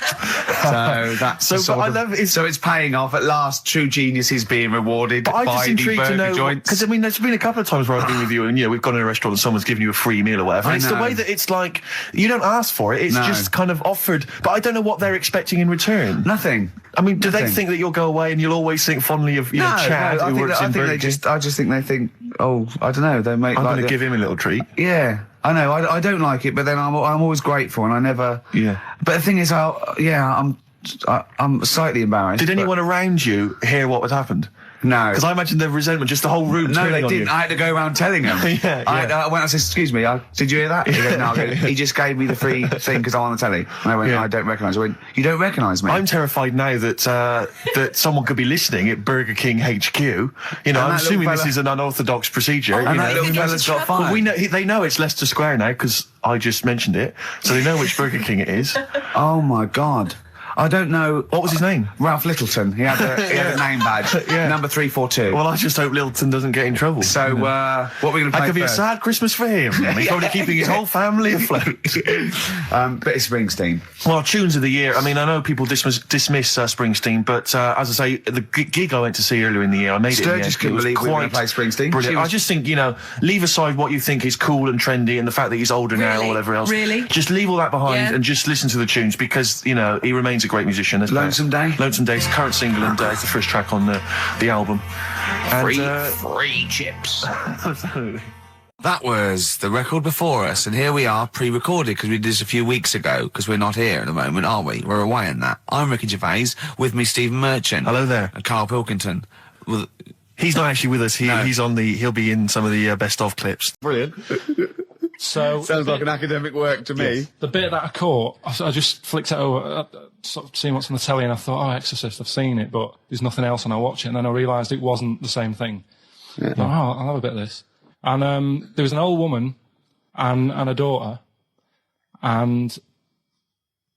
D: So that's
B: So,
D: the sort
B: but I
D: of-
B: love it.
D: So it's paying off at last. True genius is being rewarded
B: But I'm
D: by
B: just
D: the
B: intrigued to
D: burger
B: know,
D: joints.
B: because I mean, there's been a couple of times where I've been with you, and we've gone in a restaurant and someone's given you a free meal or whatever.
D: I
B: And it's the
D: know.
B: way that it's like you don't ask for it; it's
D: No.
B: just kind of offered. But I don't know what they're expecting in return.
D: Nothing.
B: I mean, do they
D: Nothing.
B: think that you'll go away and you'll always think fondly of Chad,
D: I
B: who
D: think,
B: works in Burger King?
D: I just think they think, oh, I don't know, they make
B: I'm
D: like
B: going to
D: the-
B: give him a little treat.
D: Yeah, I know. I don't like it, but then I'm always grateful, and I never.
B: Yeah.
D: But the thing is, I'm slightly embarrassed.
B: Did
D: but-
B: anyone around you hear what had happened?
D: No.
B: Because I imagine the resentment, just the whole room
D: No,
B: turning
D: they
B: on
D: didn't.
B: you.
D: I had to go around telling them.
B: Yeah,
D: I went and said, "Excuse me, did you hear that?" He goes, "No." I go, "He just gave me the free thing because I'm on the telly." And I went,
B: Yeah.
D: "I don't recognise." I went, "You don't recognise me?"
B: I'm terrified now that that someone could be listening at Burger King HQ. You know, I'm
D: that
B: assuming
D: little
B: this
D: fella-
B: is an unorthodox procedure.
D: And
B: you
D: that
B: know.
D: little fella's got
B: Well,
D: fired.
B: they know it's Leicester Square now because I just mentioned it, so they know which Burger King it is.
D: Oh my God. I don't know.
B: What was his name?
D: Ralph Littleton. He had a name badge.
B: Yeah.
D: Number 342.
B: Well, I just hope Littleton doesn't get in trouble.
D: So, what are we going to
B: That
D: play
B: could be a
D: first?
B: sad Christmas for him. He's probably keeping his whole family afloat.
D: Bit of Springsteen.
B: Well, tunes of the year. I mean, I know people dismiss Springsteen, but as I say, the gig I went to see earlier in the year, I made it.
D: Sturgis
B: in the end.
D: couldn't
B: It was
D: believe we were
B: quite
D: gonna play Springsteen.
B: Brilliant.
D: She was-
B: I just think, leave aside what you think is cool and trendy and the fact that he's older now or
K: Really?
B: whatever else.
K: Really?
B: Just leave all that behind
K: Yeah.
B: and just listen to the tunes because he remains a great musician.
D: Lonesome Day?
B: Lonesome Day's current single and it's the first track on the album. And,
D: Free chips.
B: absolutely.
A: That was the record before us, and here we are, pre-recorded, because we did this a few weeks ago, because we're not here at the moment, are we? We're away in that. I'm Ricky Gervais, with me Stephen Merchant.
B: Hello there.
A: And Karl Pilkington. Well,
B: He's not actually with us.
A: No.
B: He'll be in some of the best of clips.
D: Brilliant.
C: So
D: Sounds like an academic work to me.
C: the bit that I caught, I just flicked it over, sort of seeing what's on the telly, and I thought, oh, Exorcist, I've seen it, but there's nothing else, and I watch it, and then I realised it wasn't the same thing. I thought, oh, I'll have a bit of this. And there was an old woman and a daughter, and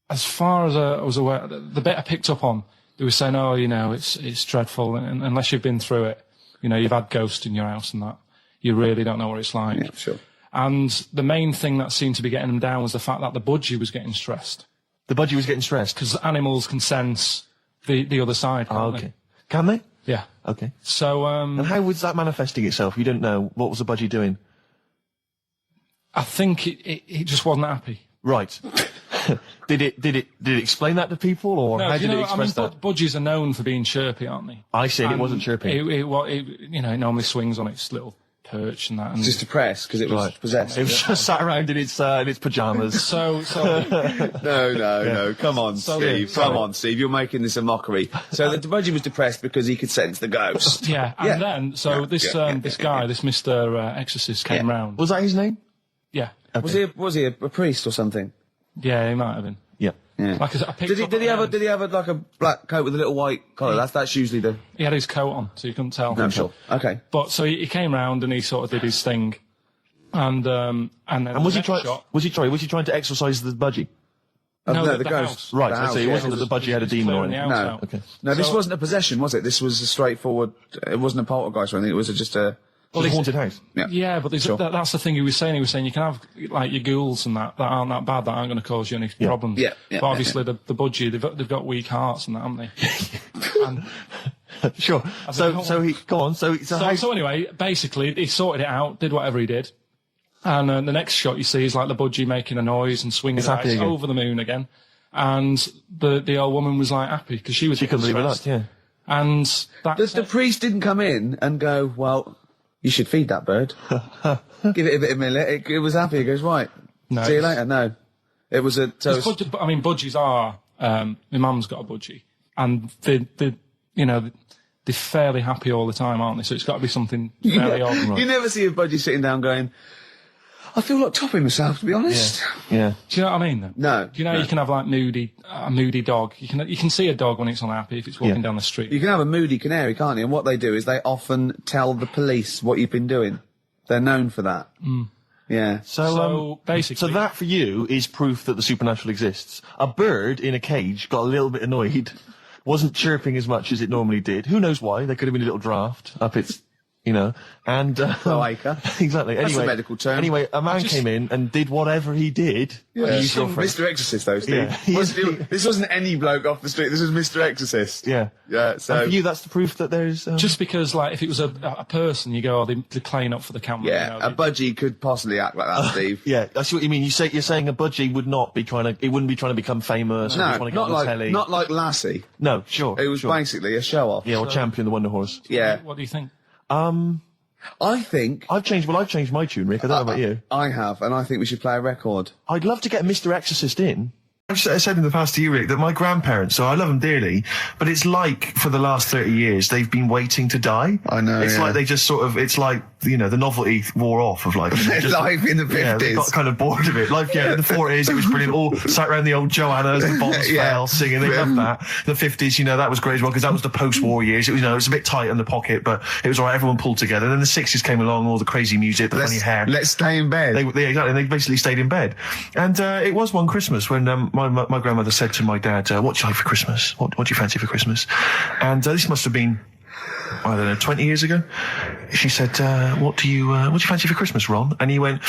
C: as far as I was aware, the bit I picked up on, they were saying, oh, it's dreadful, and unless you've been through it, you've had ghosts in your house and that, you really don't know what it's like.
D: Yeah, sure.
C: And the main thing that seemed to be getting them down was the fact that the budgie was getting stressed.
B: The budgie was getting stressed.
C: Because animals can sense the other side.
B: Oh,
C: can't
B: okay.
C: they?
B: Can they?
C: Yeah.
B: Okay.
C: So,
B: And how was that manifesting itself? You don't know. What was the budgie doing?
C: I think it just wasn't happy.
B: Right. Did it explain that to people, or how did it express that?
C: Budgies are known for being chirpy, aren't they?
B: I said it wasn't chirpy.
C: It normally swings on its little perch and that. And
D: Just depressed because it was
B: Right.
D: possessed.
B: It was just sat around in its pajamas.
C: so
D: No. Come on,
C: So-
D: Steve.
C: sorry.
D: Come on, Steve. You're making this a mockery. So the budgie was depressed because he could sense the ghost.
C: yeah, and then this guy, this Mr. Exorcist came
D: Yeah.
C: round.
B: Was that his name?
C: Yeah,
D: Was he a priest or something?
C: yeah, he might have been.
B: Yeah.
D: Yeah.
C: Like I picked up
D: Did he
C: on
D: have like a black coat with a little white collar? That's usually the.
C: He had his coat on, so you couldn't tell.
D: No, I'm sure. Okay.
C: But so he came round and he sort of did his thing, and then
B: And was he
C: the
B: trying?
C: next shot,
B: Was he trying to exorcise the budgie?
C: No,
D: no,
C: the
D: the ghost.
C: house.
B: Right.
D: The
B: I
D: house,
B: see. It
D: yeah,
B: wasn't
D: it
B: that the budgie had a
C: He's
B: demon
C: clearing
B: on
C: the
B: it.
C: house
D: No.
C: out.
B: Okay.
D: No, this
C: So-
D: wasn't a possession, was it? This was a straightforward. It wasn't a poltergeist or anything. It was just a.
B: Well, a haunted house.
C: Yeah, but
D: Sure.
C: that's the thing he was saying. He was saying you can have like your ghouls and that aren't that bad, that aren't going to cause you any problems.
D: Yeah,
C: but obviously the budgie, they've got weak hearts and that, haven't they? and,
B: Sure. So he go on.
C: so anyway, basically he sorted it out, did whatever he did, and the next shot you see is like the budgie making a noise and swinging
B: It's
C: his
B: happy
C: eyes
B: again.
C: over the moon again, and the old woman was like happy because she
B: couldn't believe her luck.
C: stressed.
B: Yeah.
C: And that's
D: The priest didn't come in and go, well, you should feed that bird. Give it a bit of millet. It was happy. He goes, right.
C: No,
D: See you
C: it's-
D: later. No. It was a. So
C: I mean, budgies are. My mum's got a budgie, and they're fairly happy all the time, aren't they? So it's got to be something fairly odd.
D: You never see a budgie sitting down going, I feel like topping myself, to be honest.
B: Yeah.
C: Do you know what I mean? Then?
D: No.
C: Do you know you can have like a moody dog? You can see a dog when it's unhappy if it's walking down the street.
D: You can have a moody canary, can't you? And what they do is they often tell the police what you've been doing. They're known for that. Yeah.
C: So basically,
B: So that for you is proof that the supernatural exists. A bird in a cage got a little bit annoyed, wasn't chirping as much as it normally did. Who knows why? There could have been a little draft up its You know, and
H: Cloaca.
B: exactly.
H: That's
B: Anyway,
H: a medical term.
B: Anyway, a man came in and did whatever he did.
H: Mr. Exorcist, though, Steve. This wasn't any bloke off the street. This was Mr. Exorcist.
B: Yeah.
H: So
B: And for you, that's the proof that there's
C: Just because, like, if it was a person, you go, they're playing up for the camera.
H: yeah,
C: you know,
H: a budgie could possibly act like that, Steve.
B: Yeah, I see what you mean. You're saying a budgie would not be it wouldn't be trying to become famous. or
H: No,
B: trying to get on the telly.
H: not like Lassie.
B: No, sure.
H: It was basically a show off.
B: Yeah, or Champion the Wonder Horse.
H: Yeah.
C: What do you think?
H: I think
B: I've changed my tune, Rick. I don't know about you.
H: I have, and I think we should play a record.
B: I'd love to get Mr. Exorcist in. I've said in the past to you, Rick, that my grandparents, so I love them dearly, but it's like for the last 30 years they've been waiting to die.
A: I know,
B: It's
A: yeah.
B: like they just sort of, it's like, you know, the novelty wore off of life.
A: Life in the 50s.
B: Yeah, they got kind of bored of it. Like, yeah, in the 40s it was brilliant. All sat around the old Joannas, the bottles
A: Yeah.
B: fell, singing. They loved that. The 50s, you know, that was great as well, because that was the post-war years. It was, you know, it was a bit tight in the pocket, but it was all right. Everyone pulled together. And then the 60s came along, all the crazy music, the funny hair.
A: Let's stay in bed.
B: Exactly. They basically stayed in bed. And it was one Christmas when my grandmother said to my dad, what do you like for Christmas? What do you fancy for Christmas? And this must have been, I don't know, 20 years ago. She said, what do you fancy for Christmas, Ron? And he went,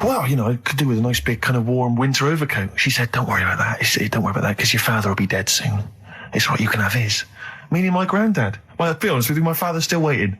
B: well, you know, I could do with a nice big kind of warm winter overcoat. She said, don't worry about that. Don't worry about that, because your father will be dead soon. It's right, you can have his. Meaning my granddad. Well, to be honest with you, my father's still waiting.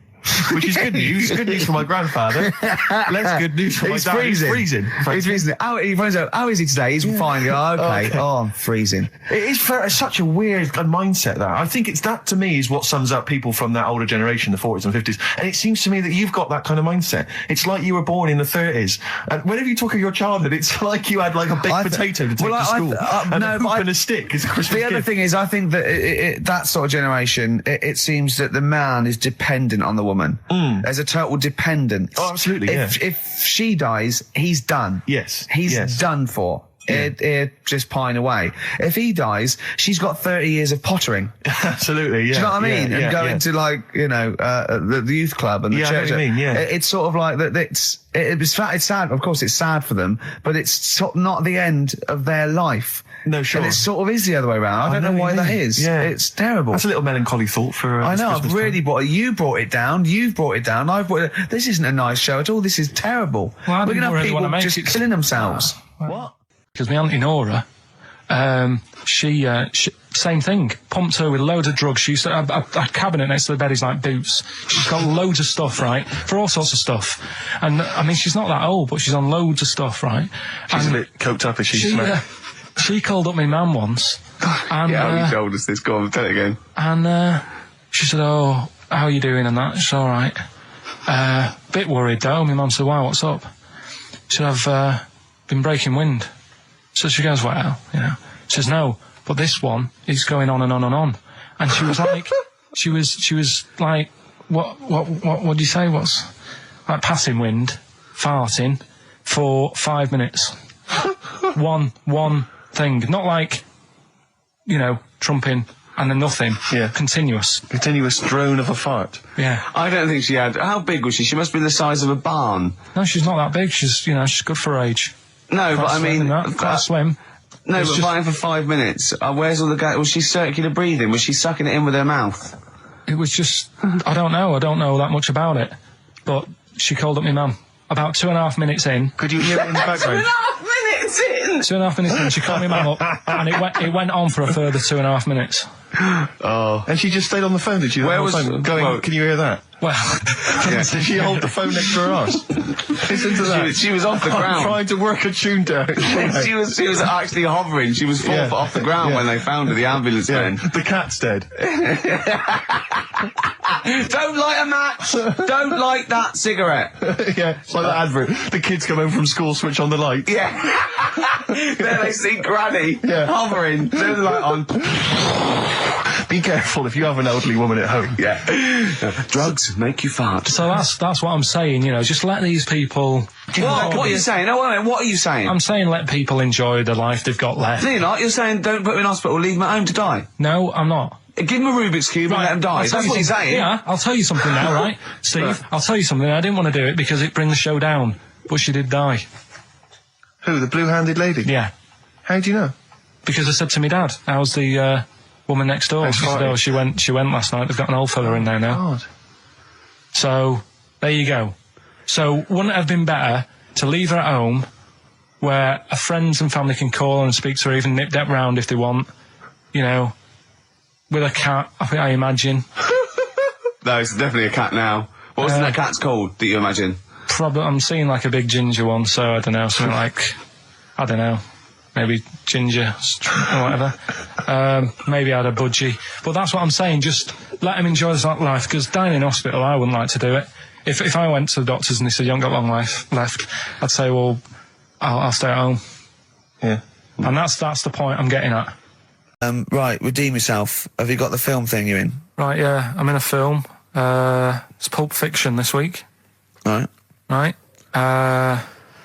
B: Which is good news. Good news for my grandfather. Less good news for my dad. He's freezing.
A: He's freezing. He finds out, how is he today? He's fine. Oh, okay. Oh, I'm freezing.
B: It is such a weird mindset, that. I think it's that, to me, is what sums up people from that older generation, the 40s and 50s. And it seems to me that you've got that kind of mindset. It's like you were born in the 30s. And whenever you talk of your childhood, it's like you had like a baked potato to take to school. And a hoop and a stick is a Christmas
A: The other
B: gift.
A: thing is, I think that that sort of generation, it seems that the man is dependent on the woman. There's a total dependence.
B: Oh, absolutely,
A: If she dies, he's done.
B: Yes.
A: He's
B: Yes.
A: done for. He'd just pine away. If he dies, she's got 30 years of pottering.
B: Absolutely, yeah.
A: Do you know what I mean?
B: Yeah,
A: And going
B: yeah.
A: to, like, you know, the youth club and the
B: Yeah, I know
A: church.
B: what you mean, yeah.
A: It's sort of like that. It's sad. Of course, it's sad for them, but it's sort of not the end of their life.
B: No, sure.
A: And it sort of is the other way around. I don't know why that is.
B: Yeah.
A: It's terrible.
B: That's a little melancholy thought for
A: I
B: this
A: know, I've
B: Christmas
A: really
B: time.
A: brought it. You brought it down. You've brought it down. I've brought it. This isn't a nice show at all. This is terrible.
C: Well, I
A: We're
C: didn't
A: going to have
C: really
A: people
C: wanna make
A: just
C: it-
A: killing themselves. What?
C: Because my auntie Nora, she same thing, pumped her with loads of drugs. She used to have a cabinet next to the bed is like boots. She's got loads of stuff, right, for all sorts of stuff. And I mean, she's not that old, but she's on loads of stuff, right?
B: She's
C: and
B: a bit coked up, is she?
C: she called up my mum once. And,
H: you told us this. Go on, tell it again.
C: And she said, "Oh, how are you doing?" And that. It's all right. Bit worried though. My mum said, "Why? What's up?" She said, "I've been breaking wind." So she goes, "Well, you know." She says, "No, but this one is going on and on and on." And she was like, she was like, what do you say? What's like passing wind, farting for 5 minutes. one thing, not like, you know, trumping and then nothing.
B: Yeah.
C: Continuous
B: drone of a fart.
C: Yeah.
H: I don't think she had. How big was she? She must be the size of a barn.
C: No, she's not that big. She's good for her age.
H: No, but I mean,
C: quite slim.
H: No,
C: It's
H: but
C: just-
H: fine for 5 minutes. Where's all the gas? Was she circular breathing? Was she sucking it in with her mouth?
C: It was just, I don't know that much about it. But she called up my mum about 2.5 minutes in.
B: Could you hear it in the background?
H: 2.5 minutes in!
C: 2.5 minutes in, she called my mum up, and it went on for a further 2.5 minutes.
B: Oh. And she just stayed on the phone, did she?
H: Where
B: The whole
H: was-
B: time going,
H: well-
B: can you hear that?
C: Well,
B: Did she hold the phone next to her arse? Listen to that.
H: She was off the
B: I'm
H: ground.
B: trying to work a tune down.
H: She was actually hovering. She was 4
B: Yeah.
H: foot off the ground when they found her, the ambulance
B: Yeah,
H: men.
B: the cat's dead.
H: Don't light a match! Don't light that cigarette!
B: Yeah, it's like that advert. The kids come home from school, switch on the light.
H: Yeah. Then they see Granny
B: Yeah.
H: hovering, turn the light on.
B: Be careful if you have an elderly woman at home.
H: Yeah. Drugs make you fart.
C: so that's what I'm saying, you know, just let these people...
H: What are you saying? No, wait a minute, what are you saying?
C: I'm saying let people enjoy the life they've got left.
H: No, you're not. You're saying don't put them in hospital, leave them at home to die.
C: No, I'm not.
H: Give them a Rubik's Cube and let them die.
C: I'll tell
H: That's what you're saying.
C: Yeah, I'll tell you something now, right? Steve,
H: Right.
C: I'll tell you something. I didn't want to do it because it brings the show down, but she did die.
B: Who, the blue-handed lady?
C: Yeah.
B: How do you know?
C: Because I said to my dad, how's the woman next door?
B: How's
C: She said,
B: Friday?
C: oh, she went last night. They've got an old fella in there now.
B: God.
C: So There you go. So, wouldn't it have been better to leave her at home, where her friends and family can call and speak to her, even nip that round if they want, you know, with a cat, I imagine.
D: No, it's definitely a cat now. What was that cat's called, that you imagine?
C: Probably, I'm seeing like a big ginger one, so I don't know, something like, I don't know, maybe ginger or whatever. Maybe I had a budgie. But that's what I'm saying, just let him enjoy his life, because dying in hospital, I wouldn't like to do it. If I went to the doctors and they said, you haven't got long life left, I'd say, well, I'll stay at home.
B: Yeah.
C: And that's the point I'm getting at.
A: Right, redeem yourself. Have you got the film thing you're in?
C: Right, yeah, I'm in a film. It's Pulp Fiction this week.
A: Right.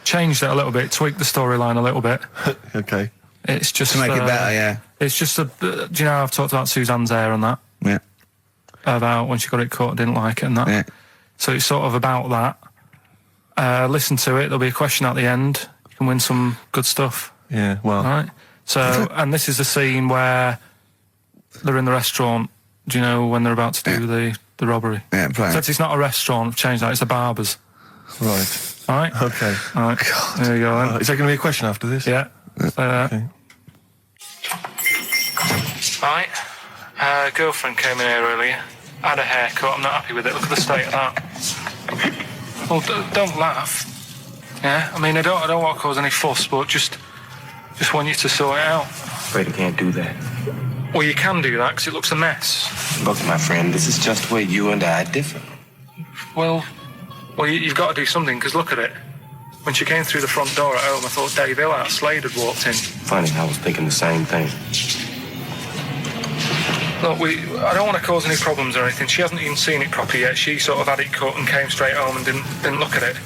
C: Changed it a little bit, tweaked the storyline a little bit.
B: Okay.
C: It's just
A: to make it better, yeah.
C: It's just do you know how I've talked about Suzanne's hair and that?
A: Yeah.
C: About when she got it cut, didn't like it and that.
A: Yeah.
C: So it's sort of about that. Listen to it, there'll be a question at the end. You can win some good stuff.
B: Yeah, well.
C: Right? So, and this is the scene where they're in the restaurant, do you know, when they're about to do the robbery?
A: Yeah, play
C: So
A: it.
C: it's not a restaurant, I've changed that, it's the barber's.
B: Right.
C: Alright?
B: Okay.
C: Alright, there you go then.
B: Is there going to be a question after this?
C: Yeah.
B: Okay.
C: Right. Girlfriend came in here earlier. Had a haircut. I'm not happy with it. Look at the state of that. Well, don't laugh. Yeah. I mean, I don't want to cause any fuss, but just want you to sort it out.
L: Afraid I can't do that.
C: Well, you can do that because it looks a mess.
L: Look, my friend, this is just where you and I differ.
C: Well, you've got to do something because look at it. When she came through the front door at home, I thought Dave Hill out Slade had walked in.
L: Funny, I was thinking the same thing.
C: Look, I don't want to cause any problems or anything. She hasn't even seen it properly yet. She sort of had it cut and came straight home and didn't look at it.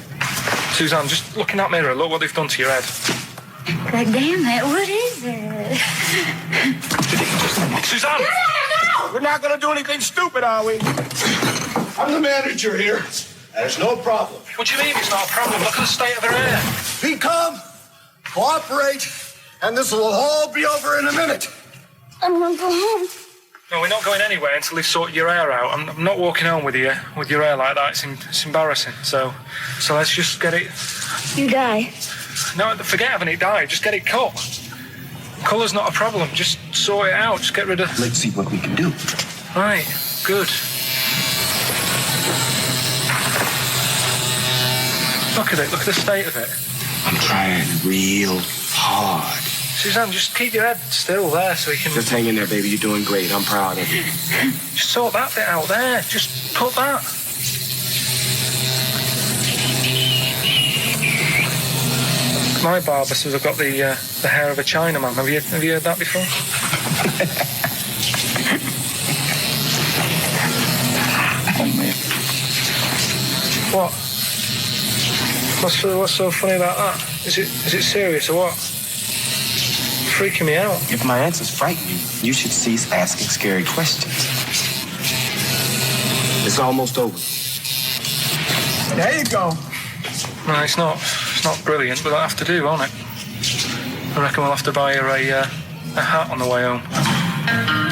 C: Suzanne, just look in that mirror. Look what they've done to your head.
M: God damn it, what is it?
C: Suzanne!
N: No! We're not gonna do anything stupid, are we? I'm the manager here. There's no problem.
C: What do you mean it's not a problem? Look at the state of her hair.
N: Be calm, cooperate, and this will all be over in a minute.
M: I'm gonna go home.
C: No, we're not going anywhere until they've sorted your hair out. I'm not walking home with your hair like that. It's embarrassing. So let's just get it.
M: You die.
C: No, forget having it dyed. Just get it cut. Colour's not a problem. Just sort it out. Just get rid of.
L: Let's see what we can do.
C: Right. Good. Look at it. Look at the state of it.
L: I'm trying real hard.
C: Suzanne, just keep your head still there so we can...
L: Just hang in there, baby. You're doing great. I'm proud of you.
C: Just sort that bit out there. Just put that. My barber says I've got the hair of a Chinaman. Have you heard that before?
L: Oh, man.
C: What? What's so funny about that? Is it serious or what? Freaking me out.
L: If my answers frighten you, you should cease asking scary questions. It's almost over.
N: There you go.
C: No, it's not brilliant, but I'll have to do, won't it? I reckon we'll have to buy her a hat on the way home.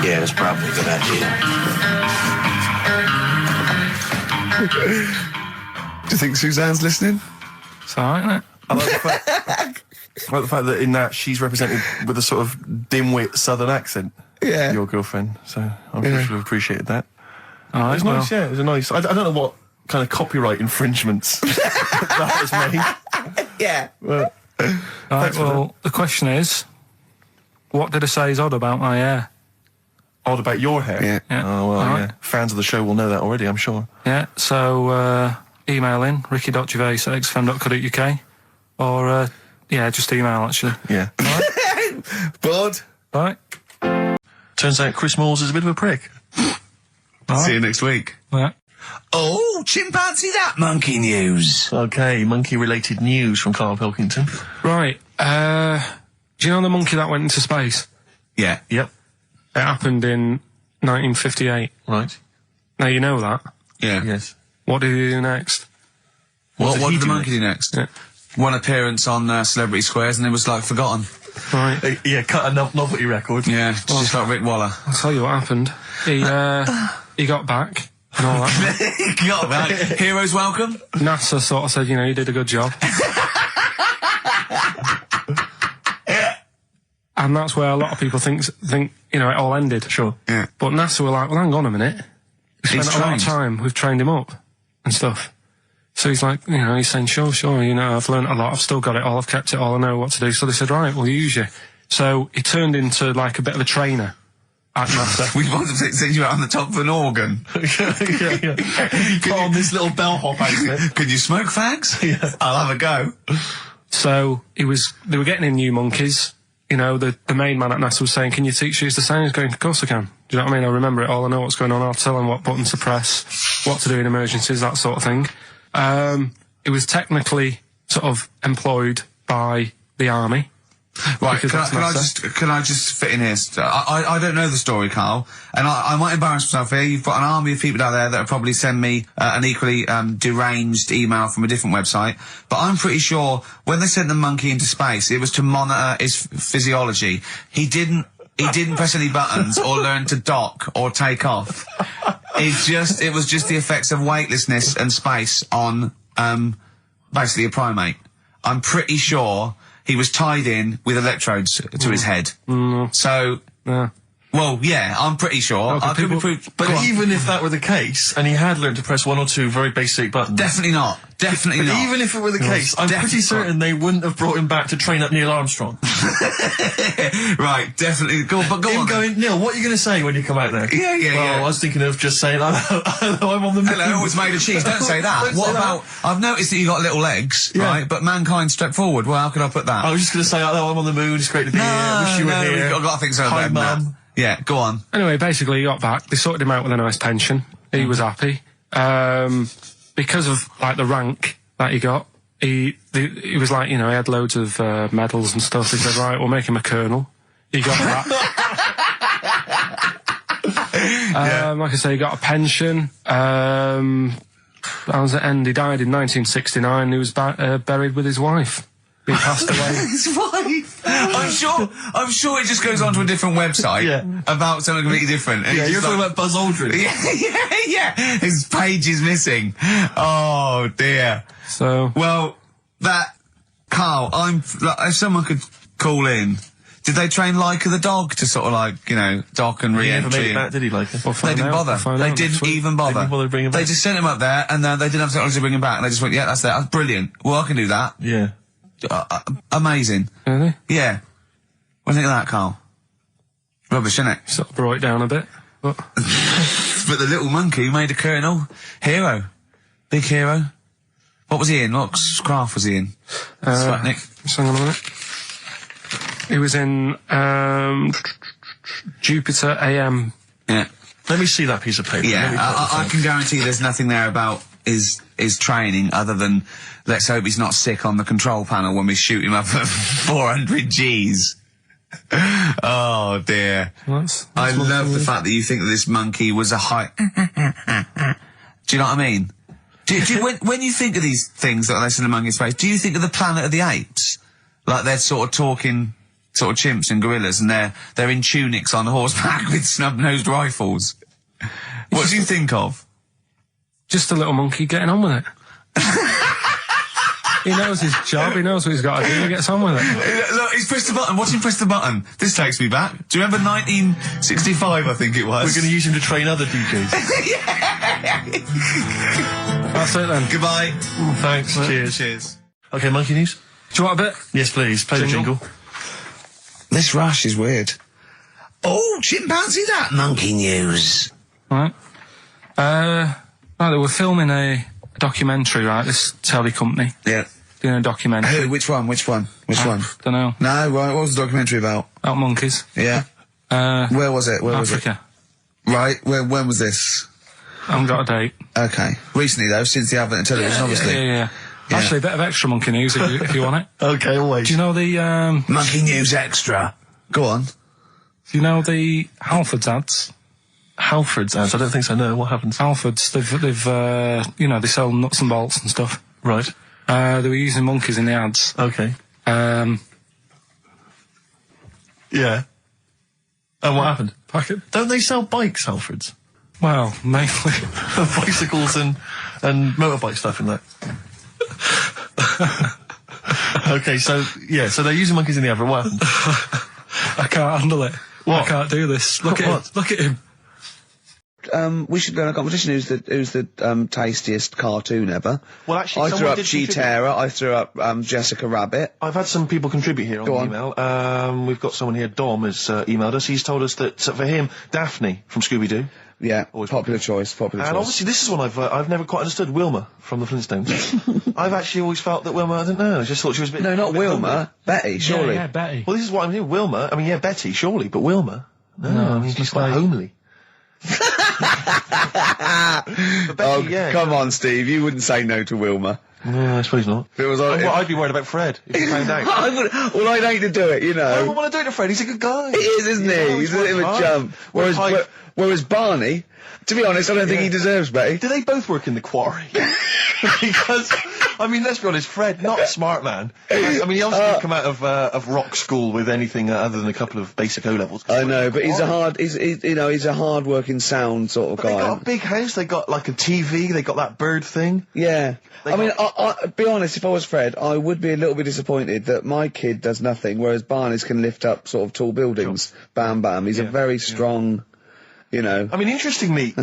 L: Yeah, that's probably a good idea.
A: Do you think Suzanne's listening?
C: It's alright, isn't it?
B: I like the fact that in that she's represented with a sort of dimwit southern accent.
A: Yeah.
B: Your girlfriend. So I'm sure she'll have appreciated that.
C: Alright,
B: It was nice, yeah. It was a nice... I don't know what kind of copyright infringements that was made.
A: Yeah.
B: Well,
C: Right, well, the question is, what did I say is odd about my hair?
B: odd about your hair?
A: Yeah.
B: Oh, well,
C: Alright.
B: yeah. Fans of the show will know that already, I'm sure.
C: Yeah, so email in, ricky.gervais@xfm.co.uk or, just email, actually.
B: Yeah.
A: Bored?
C: Right.
B: Turns out Chris Moores is a bit of a prick.
D: See you next week.
C: Yeah.
D: Oh, chimpanzee that monkey news.
B: Okay, monkey-related news from Karl Pilkington.
C: Right, do you know the monkey that went into space?
D: Yeah.
B: Yep.
C: It happened in 1958.
B: Right.
C: Now you know that.
D: Yeah.
B: Yes.
C: What did he do next?
D: What
B: he
D: did the
B: do
D: monkey do next?
C: Yeah.
D: One appearance on Celebrity Squares and it was like forgotten.
C: Right.
B: Yeah, cut a novelty record.
D: Yeah, just like Rick Waller.
C: I'll tell you what happened. He got back and all that.
D: God, like, heroes welcome.
C: NASA sort of said, you know, you did a good job. And that's where a lot of people think, you know, it all ended.
D: Sure. Yeah.
C: But NASA were like, well, hang on a minute. We spent a lot of time, we've trained him up and stuff. So he's like, you know, he's saying, sure, you know, I've learned a lot, I've still got it all, I've kept it all, I know what to do. So they said, right, we'll use you. So he turned into like a bit of a trainer at NASA.
D: We wanted to send you out on the top of an organ.
B: You put on this little bellhop outfit.
D: Could you smoke fags?
B: Yeah.
D: I'll have a go.
C: So they were getting in new monkeys. You know, the main man at NASA was saying, can you teach these the same? He's going, of course I can. Do you know what I mean? I remember it all, I know what's going on, I'll tell them what buttons to press, what to do in emergencies, that sort of thing. It was technically sort of employed by the army.
D: Right, can I just fit in here? I don't know the story, Carl, and I might embarrass myself here. You've got an army of people out there that will probably send me an equally deranged email from a different website, but I'm pretty sure when they sent the monkey into space, it was to monitor his physiology. He didn't press any buttons or learn to dock or take off. It was just the effects of weightlessness and space on basically a primate. I'm pretty sure he was tied in with electrodes to his head. So, well, yeah, I'm pretty sure. I could be proved.
B: But even if that were the case, and he had learned to press one or two very basic buttons.
D: Definitely not. Definitely not.
B: Even if it were the case, I'm pretty certain they wouldn't have brought him back to train up Neil Armstrong.
D: Right, definitely. Go on.
B: Going, Neil, what are you going to say when you come out there?
D: Yeah.
B: I was thinking of just saying, I'm on the moon.
D: Hello, it's made of cheese. Don't say that. What about, I've noticed that you got little legs, right? But mankind stepped forward. Well, how could I put that?
B: I was just going to say, I'm on the moon, it's great to be here, wish you were here.
D: I've got to think so.
B: Hi, Mum.
D: Yeah, go on.
C: Anyway, basically he got back, they sorted him out with a nice pension. He was happy. Because of, like, the rank that he got, he was like, you know, he had loads of medals and stuff. He said, right, we'll make him a colonel. He got that. Like I say, he got a pension. How does it end? He died in 1969. He was buried with his wife. He passed away.
D: His wife? I'm sure it just goes on to a different website about something completely different.
B: Yeah, you're talking about Buzz Aldrin.
D: Yeah. His page is missing. Oh, dear.
C: So...
D: Well, Carl, if someone could call in, did they train Leica the dog to sort of like, you know, dock and re-entry?
B: He never made it back, did he, Leica?
D: They didn't bother. They didn't even bother.
B: They didn't bother bringing him back.
D: They just sent him up there and they didn't have technology to bring him back. And they just went, yeah, that's brilliant. Well, I can do that.
B: Yeah.
D: Amazing.
C: Really?
D: Yeah. What do you think of that, Carl? Rubbish, isn't it?
C: Sort of brought it down a bit. But
D: but the little monkey made a colonel. Hero. Big hero. What was he in? What craft was he in? Sputnik.
C: Just hang on a minute. He was in Jupiter AM.
D: Yeah.
B: Let me see that piece of paper.
D: Yeah, I can guarantee there's nothing there about his training other than let's hope he's not sick on the control panel when we shoot him up at 400 Gs. Oh dear. I love the fact that you think that this monkey was a high... Do you know what I mean? When you think of these things that they send among in space, do you think of the Planet of the Apes? Like they're sort of talking sort of chimps and gorillas and they're in tunics on horseback with snub-nosed rifles. What do you think of?
C: Just a little monkey getting on with it. He knows his job, he knows what he's got to do, he gets on with it.
D: Look, he's pressed the button, watch him press the button. This takes me back. Do you remember 1965, I think it was?
B: We're going to use him to train other DJs.
C: That's it then.
D: Goodbye.
B: Thanks, cheers. Okay, monkey news?
C: Do you want a bit?
B: Yes, please, play the jingle.
A: This rash is weird.
D: Oh, chimpanzee that monkey news.
C: Right. Right, they were filming a documentary, right, this telly company.
A: Yeah.
C: Doing a documentary.
A: Who? Which one?
C: Don't know.
A: No, what was the documentary about?
C: About monkeys.
A: Yeah. Where was it? Where
C: Africa.
A: Was it? Right, when was this?
C: I haven't got a date.
A: Okay. Recently though, since the advent of television, obviously.
C: Yeah. Actually, a bit of extra monkey news if you want it.
B: Okay, always.
C: Do you know the,
D: Monkey news extra.
A: Go on.
C: Do you know the Halfords ads?
B: Halfords ads? I don't think so, no. What happens?
C: Halfords, they've you know, they sell nuts and bolts and stuff.
B: Right.
C: They were using monkeys in the ads.
B: Okay. Yeah. And what happened?
C: Packet.
B: Don't they sell bikes, Halfords?
C: Well, mainly
B: bicycles and motorbike stuff in that. Okay, so they're using monkeys in the oven. What happened?
C: I can't handle it.
B: What?
C: I can't do this. Look at him. Look at him.
A: We should go in a competition. Who's the tastiest cartoon ever?
E: Well, actually,
A: I threw up Cheetara. I threw up Jessica Rabbit.
E: I've had some people contribute here on the email. We've got someone here. Dom has emailed us. He's told us that for him, Daphne from Scooby Doo.
A: Yeah, popular choice.
E: And obviously, this is one I've never quite understood. Wilma from the Flintstones. I've actually always felt that Wilma. I don't know. I just thought she was a bit.
A: No, not Wilma.
E: Hungry.
A: Betty, surely.
C: Yeah, Betty.
E: Well, this is what I'm hearing. Wilma. I mean, yeah, Betty, surely, but Wilma. No, I mean, she's quite homely. Betty,
A: come on, Steve. You wouldn't say no to Wilma.
E: No, I suppose not.
A: If it was on,
E: I'd be worried about Fred if he found out.
A: I'd hate to do it, you know.
E: I don't want to do it to Fred. He's a good guy.
A: He is, isn't he? He's a bit of a jump. Whereas Barney, to be honest, I don't think he deserves Betty.
E: Do they both work in the quarry? Because, I mean, let's be honest, Fred, not a smart man. I mean, he obviously didn't come out of rock school with anything other than a couple of basic O-levels.
A: I know, but he's a hard-working, sound sort of guy.
E: They got a big house, they got like a TV, they got that bird thing.
A: Yeah. I be honest, if I was Fred, I would be a little bit disappointed that my kid does nothing, whereas Barney's can lift up sort of tall buildings. Sure. Bam, bam. He's a very strong... You know.
E: I mean, interestingly,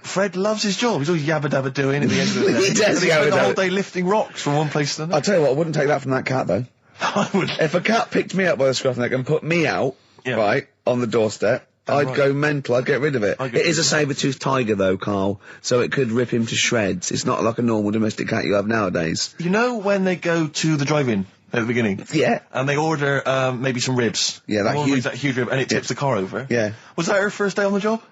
E: Fred loves his job. He's always yabba-dabba doing at the end of the day.
A: He does
E: spent the whole day lifting rocks from one place to another.
A: I'll tell you what, I wouldn't take that from that cat, though.
E: I would.
A: If a cat picked me up by the scruff neck and put me out, right, on the doorstep, I'd go mental. I'd get rid of it. It is a saber-toothed tiger, though, Carl, so it could rip him to shreds. It's not like a normal domestic cat you have nowadays.
E: You know when they go to the drive-in at the beginning?
A: Yeah.
E: And they order, maybe some ribs.
A: Yeah, that
E: huge rib, and it tips the car over.
A: Yeah.
E: Was that her first day on the job?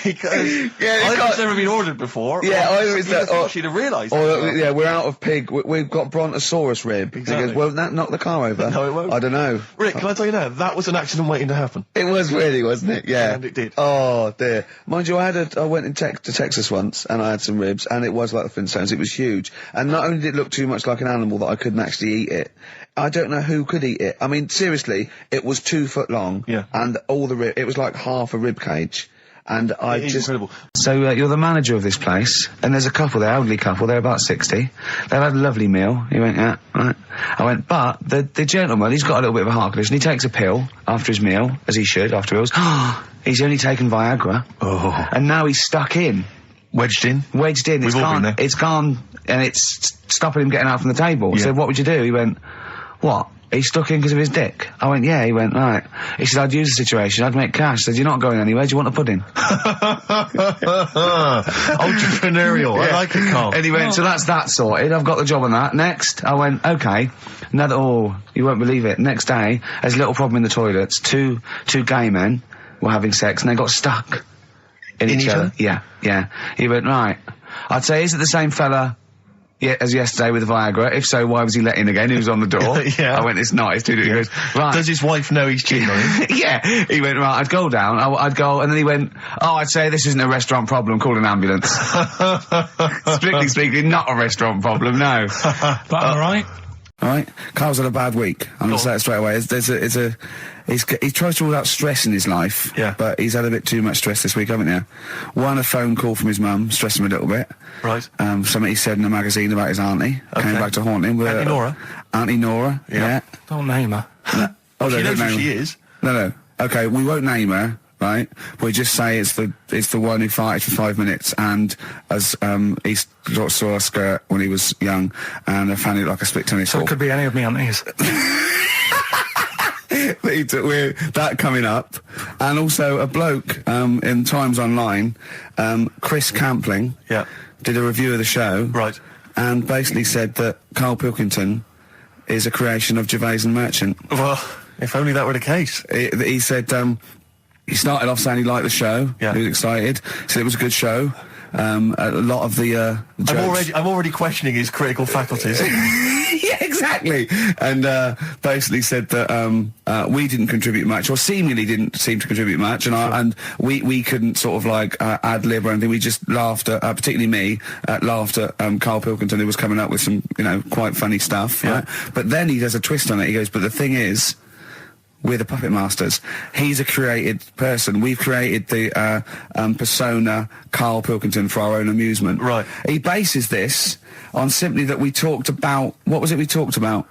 E: Because I've never been ordered before.
A: Yeah, I was
E: thought she'd have realised.
A: Yeah, we're out of pig. We've got Brontosaurus rib.
E: Exactly.
A: He goes, won't that knock the car over?
E: No, it won't.
A: I don't know.
E: Rick, can I tell you now? That was an accident waiting to happen.
A: It was really, wasn't it? Yeah.
E: And it did.
A: Oh, dear. Mind you, I went to Texas once, and I had some ribs, and it was like the Flintstones. It was huge. And not only did it look too much like an animal that I couldn't actually eat it, I don't know who could eat it. I mean, seriously, it was 2 foot long.
E: Yeah.
A: And it was like half a rib cage. And I just...
E: incredible.
D: So, you're the manager of this place, and there's a couple, they're elderly couple, they're about 60. They've had a lovely meal. He went, yeah, right. I went, but the gentleman, he's got a little bit of a heart condition. He takes a pill after his meal, as he should, after meals. He's only taken Viagra.
B: Oh.
D: And now he's stuck in.
B: Wedged in?
D: Wedged in.
B: We've all been there.
D: It's gone, and it's stopping him getting out from the table.
B: Yeah.
D: So what would you do? He went, what? He's stuck in because of his dick. I went, yeah. He went, right. He said, I'd use the situation. I'd make cash. I said, you're not going anywhere. Do you want a pudding?
B: Entrepreneurial. Yeah. I like it, Carl.
D: And he went, so that's that sorted. I've got the job on that. Next. I went, okay. You won't believe it. Next day, there's a little problem in the toilets. Two gay men were having sex and they got stuck in each other. Yeah. He went, right. I'd say, is it the same fella as yesterday with the Viagra? If so, why was he let in again? He was on the door.
B: Yeah.
D: I went, it's not. It's too. He goes, right.
B: Does his wife know he's cheating on him?
D: Yeah. He went, right, I'd go down. I'd go, and then he went, I'd say this isn't a restaurant problem. Call an ambulance. Strictly speaking, not a restaurant problem, no.
C: But alright.
A: Alright. Carl's had a bad week. I'm gonna say it straight away. He tries to rule out stress in his life.
B: Yeah.
A: But he's had a bit too much stress this week, haven't you? One, a phone call from his mum, stressed him a little bit.
B: Right.
A: Something he said in a magazine about his auntie.
B: Okay.
A: Came back to haunt him.
B: Auntie Nora?
A: Auntie Nora, yeah.
C: Don't name her.
A: No.
B: She knows who she is.
A: No. Okay, we won't name her, right? We just say it's the one who farted for 5 minutes, and as he saw a skirt when he was young, and I found it like a split tennis
C: So
A: ball.
C: it could be any of me aunties.
A: That coming up, and also a bloke in Times Online, Chris Campling, did a review of the show,
B: right,
A: and basically said that Karl Pilkington is a creation of Gervais and Merchant.
B: Well, if only that were the case.
A: He said he started off saying he liked the show.
B: Yeah.
A: He was excited. Said it was a good show. A lot of the jokes.
B: I'm already questioning his critical faculties.
A: Yeah, exactly. And basically said that we didn't contribute much, or seemingly didn't seem to contribute much, and we couldn't sort of like ad lib or anything. We just laughed at, particularly me, laughed at Karl Pilkington, who was coming up with some, quite funny stuff.
B: Yeah.
A: Right? But then he does a twist on it. He goes, but the thing is, We're the puppet masters. He's a created person. We've created the persona Karl Pilkington for our own amusement.
B: Right.
A: He bases this on simply that we talked about... What was it we talked about?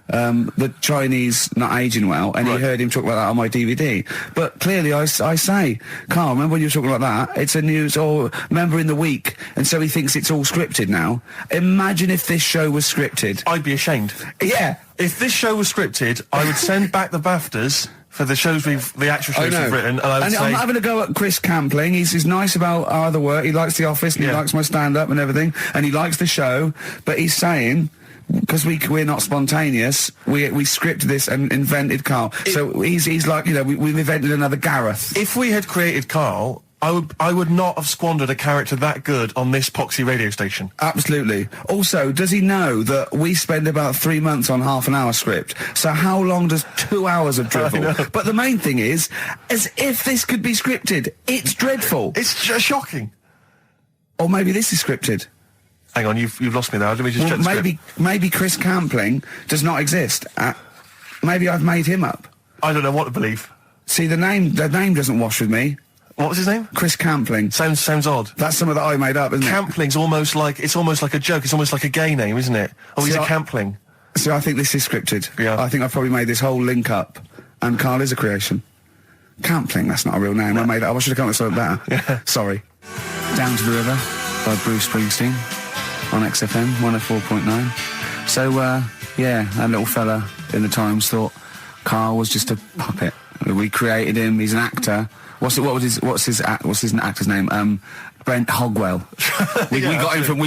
A: The Chinese not aging well, and he heard him talk about that on my DVD. But clearly I say, Karl, remember when you were talking about that? It's a news or member in the week, and so he thinks it's all scripted now. Imagine if this show was scripted.
B: I'd be ashamed.
A: Yeah.
B: If this show was scripted, I would send back the BAFTAs for the shows the actual shows we've written, and I would say...
A: I'm not having a go at Chris Campling. He's nice about our other work. He likes The Office, and he likes my stand-up and everything, and he likes the show, but he's saying... Because we're not spontaneous, we scripted this and invented Karl. So he's like, you know, we've invented another Gareth.
B: If we had created Karl, I would not have squandered a character that good on this poxy radio station.
A: Absolutely. Also, does he know that we spend about 3 months on half an hour script? So how long does 2 hours of drivel? But the main thing is, as if this could be scripted, it's dreadful.
B: It's just shocking.
A: Or maybe this is scripted.
B: Hang on, you've lost me there. Let me just check the script.
A: Maybe Chris Campling does not exist. Maybe I've made him up.
B: I don't know what to believe.
A: See, the name doesn't wash with me.
B: What was his name?
A: Chris Campling.
B: Sounds odd.
A: That's something that I made up, isn't it?
B: Campling's almost like a joke. It's almost like a gay name, isn't it? Oh, he's a Campling.
A: So I think this is scripted.
B: Yeah.
A: I think I've probably made this whole link up, and Karl is a creation. Campling, that's not a real name. I made that up. I should have come up with something better.
B: Yeah.
A: Sorry. Down to the River by Bruce Springsteen on XFM 104.9. So, yeah, that little fella in the Times thought Karl was just a puppet. We created him. He's an actor. What's his actor's name? Brent Hogwell. We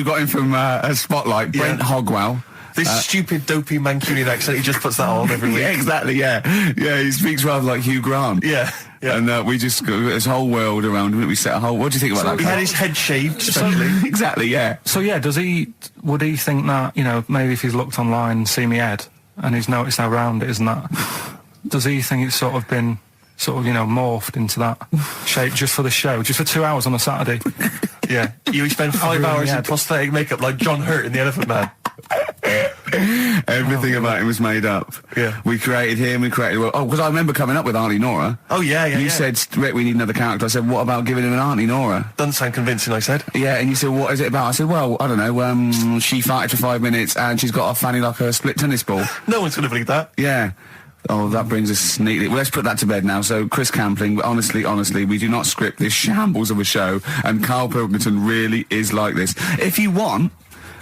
A: got him from Spotlight. Brent Hogwell.
B: This stupid, dopey Mancunian accent, he just puts that on every week.
A: Yeah, exactly, yeah. Yeah, he speaks rather like Hugh Grant.
B: Yeah.
A: And we just got this whole world around him. We set a whole... What do you think about that?
B: He had his head shaved, especially.
A: Exactly, yeah.
C: So, yeah, would he think that, you know, maybe if he's looked online and seen me head, and he's noticed how round it is and that, does he think it's sort of been... you know, morphed into that shape just for the show, just for 2 hours on a Saturday?
B: Yeah. You spend 5 hours in prosthetic makeup like John Hurt in The Elephant Man.
A: Everything about him was made up.
B: Yeah.
A: We created him, because I remember coming up with Auntie Nora.
B: Oh, yeah.
A: You said, Rick, we need another character. I said, what about giving him an Auntie Nora?
B: Doesn't sound convincing, I said.
A: Yeah, and you said, what is it about? I said, well, I don't know, she farted for 5 minutes and she's got a fanny like a split tennis ball.
B: No one's going to believe that.
A: Yeah. Oh, that brings us neatly... Well, let's put that to bed now. So, Chris Campling, honestly, we do not script this shambles of a show, and Karl Pilkington really is like this. If you want,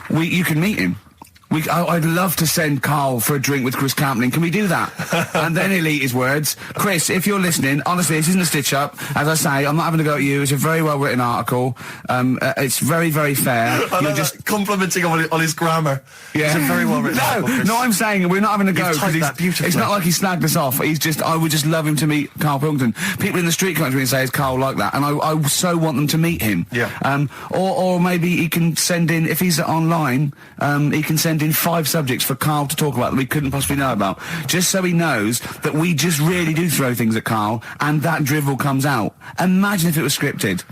A: you can meet him. I'd love to send Karl for a drink with Chris Campling. Can we do that? And then he'll eat his words. Chris, if you're listening, honestly, this isn't a stitch-up. As I say, I'm not having to go at you. It's a very well-written article. It's very, very fair.
B: You're just complimenting on his grammar.
A: Yeah.
B: It's a very well-written article.
A: No, I'm saying we're not having to go. It's not like he snagged us off. I would just love him to meet Karl Pilkington. People in the street come up to me and say, is Karl like that? And I so want them to meet him.
B: Yeah.
A: Or maybe he can send in, if he's online, he can send in 5 subjects for Karl to talk about that we couldn't possibly know about, just so he knows that we just really do throw things at Karl and that drivel comes out. Imagine if it was scripted.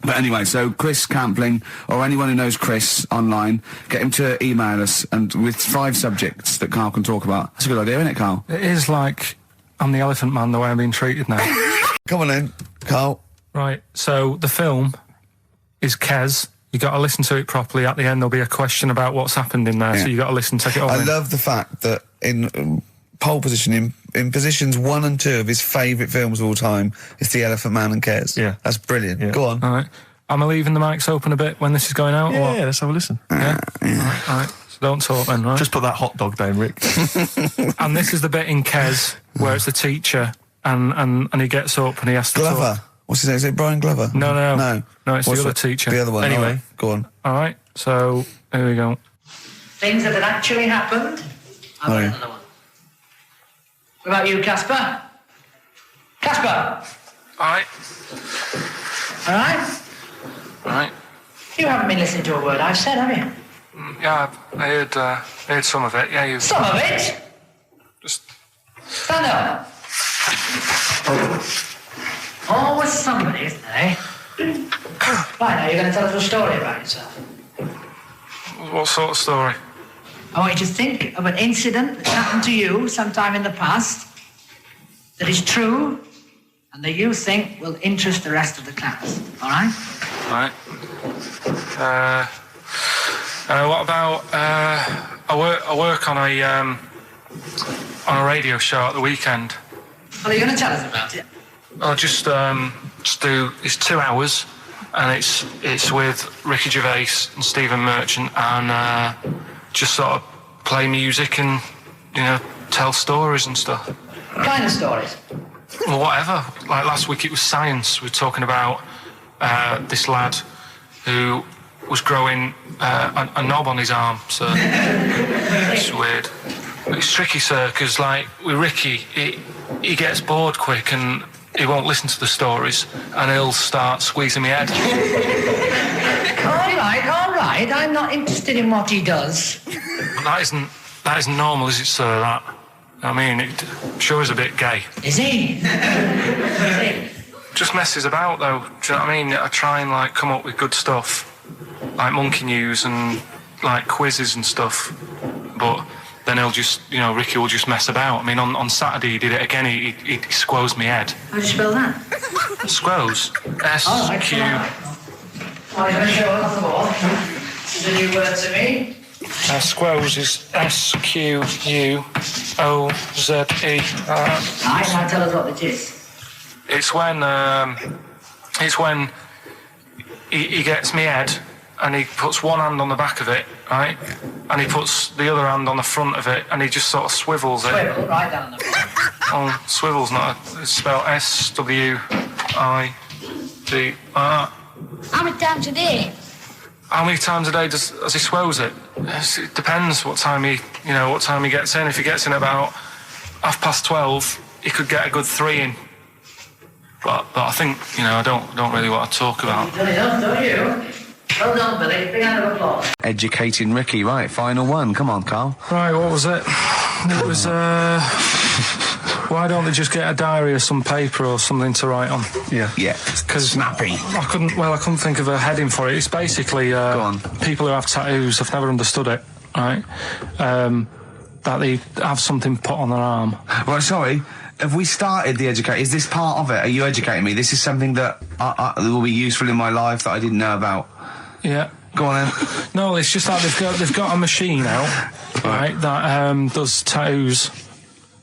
A: But anyway, so Chris Campling, or anyone who knows Chris online, get him to email us and with 5 subjects that Karl can talk about. That's a good idea, isn't it, Karl?
C: It is like I'm the Elephant Man the way I'm being treated now.
A: Come on then, Karl.
C: Right, so the film is Kes. You got to listen to it properly. At the end, there'll be a question about what's happened in there, so you got to listen, take it all in.
A: I love the fact that in pole position, in positions 1 and 2 of his favourite films of all time, is The Elephant Man and Kes.
C: Yeah.
A: That's brilliant.
C: Yeah.
A: Go on.
C: All right. Am I leaving the mics open a bit when this is going out?
B: Yeah,
C: or what?
B: let's have a listen.
C: Yeah? All right. So don't talk then, right?
B: Just put that hot dog down, Rick.
C: And this is the bit in Kes where it's the teacher and he gets up and he has to
A: Glover.
C: talk.
A: What's his name? Is it Brian Glover?
C: No, it's
A: What's
C: the other teacher.
A: The other one.
B: Anyway.
A: Right. Go on.
C: All right, so here we go.
O: Things that had actually happened. I've got another one. What about you, Casper? Casper!
C: All right.
O: All right?
C: All right.
O: You haven't been listening to a word I've said, have you?
C: Yeah, I heard some of it. Yeah, you.
O: Some of it?
C: Just
O: stand up. Always somebody, isn't there? Right, now you're going to tell us a story about yourself.
C: What sort of story?
O: I want you to think of an incident that happened to you sometime in the past, that is true and that you think will interest the rest of the class. All right?
C: Right. What about I work on a radio show at the weekend.
O: Well, are you going to tell us about it?
C: I'll just do. It's 2 hours, and it's with Ricky Gervais and Stephen Merchant, and just sort of play music and tell stories and stuff.
O: What kind of stories?
C: Well, whatever. Like last week, it was science. We were talking about this lad who was growing a knob on his arm. So it's weird. It's tricky, sir, because like with Ricky, he gets bored quick and he won't listen to the stories, and he'll start squeezing my head.
O: All right. I'm not interested in what he does.
C: That isn't normal, is it, sir? That. I mean, it sure is a bit gay.
O: Is he?
C: Just messes about, though. Do you know what I mean? I try and like come up with good stuff, like monkey news and like quizzes and stuff, but then he'll just, Ricky will just mess about. I mean, on Saturday he did it again. He squoze me head.
O: How do you spell that?
C: Squoze. S-Q...
O: Well, you're going to show us the board. This is a new word to me.
C: Squoze is S-Q-U-O-Z-E.
O: Now tell us what it is.
C: It's when he gets me head and he puts one hand on the back of it, right? And he puts the other hand on the front of it and he just sort of swivels it.
O: Swivel, right down the front.
C: Oh, swivel's not it's spelled S-W-I-V-R.
M: How many times a day?
C: How many times a day does he swells it? It depends what time he gets in. If he gets in about 12:30, he could get a good 3 in. But I think, I don't really want to talk about.
O: You've done enough, don't you? Well done, Billy. Big round of applause.
H: Educating Ricky, right, final one. Come on, Carl.
C: Right, what was it? It was, why don't they just get a diary or some paper or something to write on?
H: Yeah. Because snappy.
C: I couldn't think of a heading for it. It's basically,
H: Go on.
C: people who have tattoos, I've never understood it, right? That they have something put on their arm.
H: Well, sorry. Have we started the educate? Is this part of it? Are you educating me? This is something that will be useful in my life that I didn't know about.
C: Yeah.
H: Go on then.
C: No, it's just that they've got a machine out, right, that does tattoos.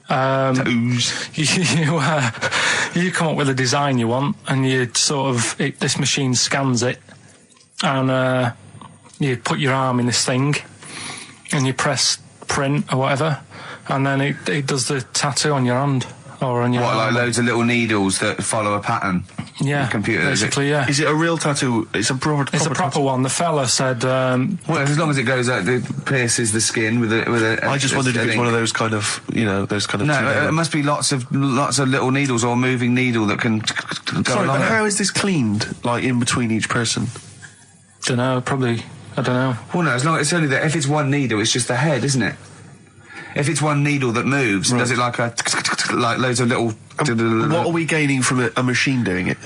H: Tattoos.
C: You come up with a design you want, and you this machine scans it, and you put your arm in this thing, and you press print or whatever, and then it does the tattoo on your hand. Or on your
H: what,
C: arm.
H: like loads of little needles that follow a pattern?
C: Yeah,
H: the computer,
C: basically, yeah.
B: Is it a real tattoo? It's a proper
C: proper one. The fella said...
H: well, as long as it goes out, it pierces the skin with a
B: I just wondered if it's one of those kind of, those kind of...
H: No, it must be lots of little needles or moving needle that can go along.
B: But how is this cleaned, like, in between each person?
C: Dunno, probably... I don't know.
H: Well, no, as long as it's only that... If it's one needle, it's just the head, isn't it? If it's one needle that moves, and does it like like loads of little...
B: What are we gaining from a machine doing it?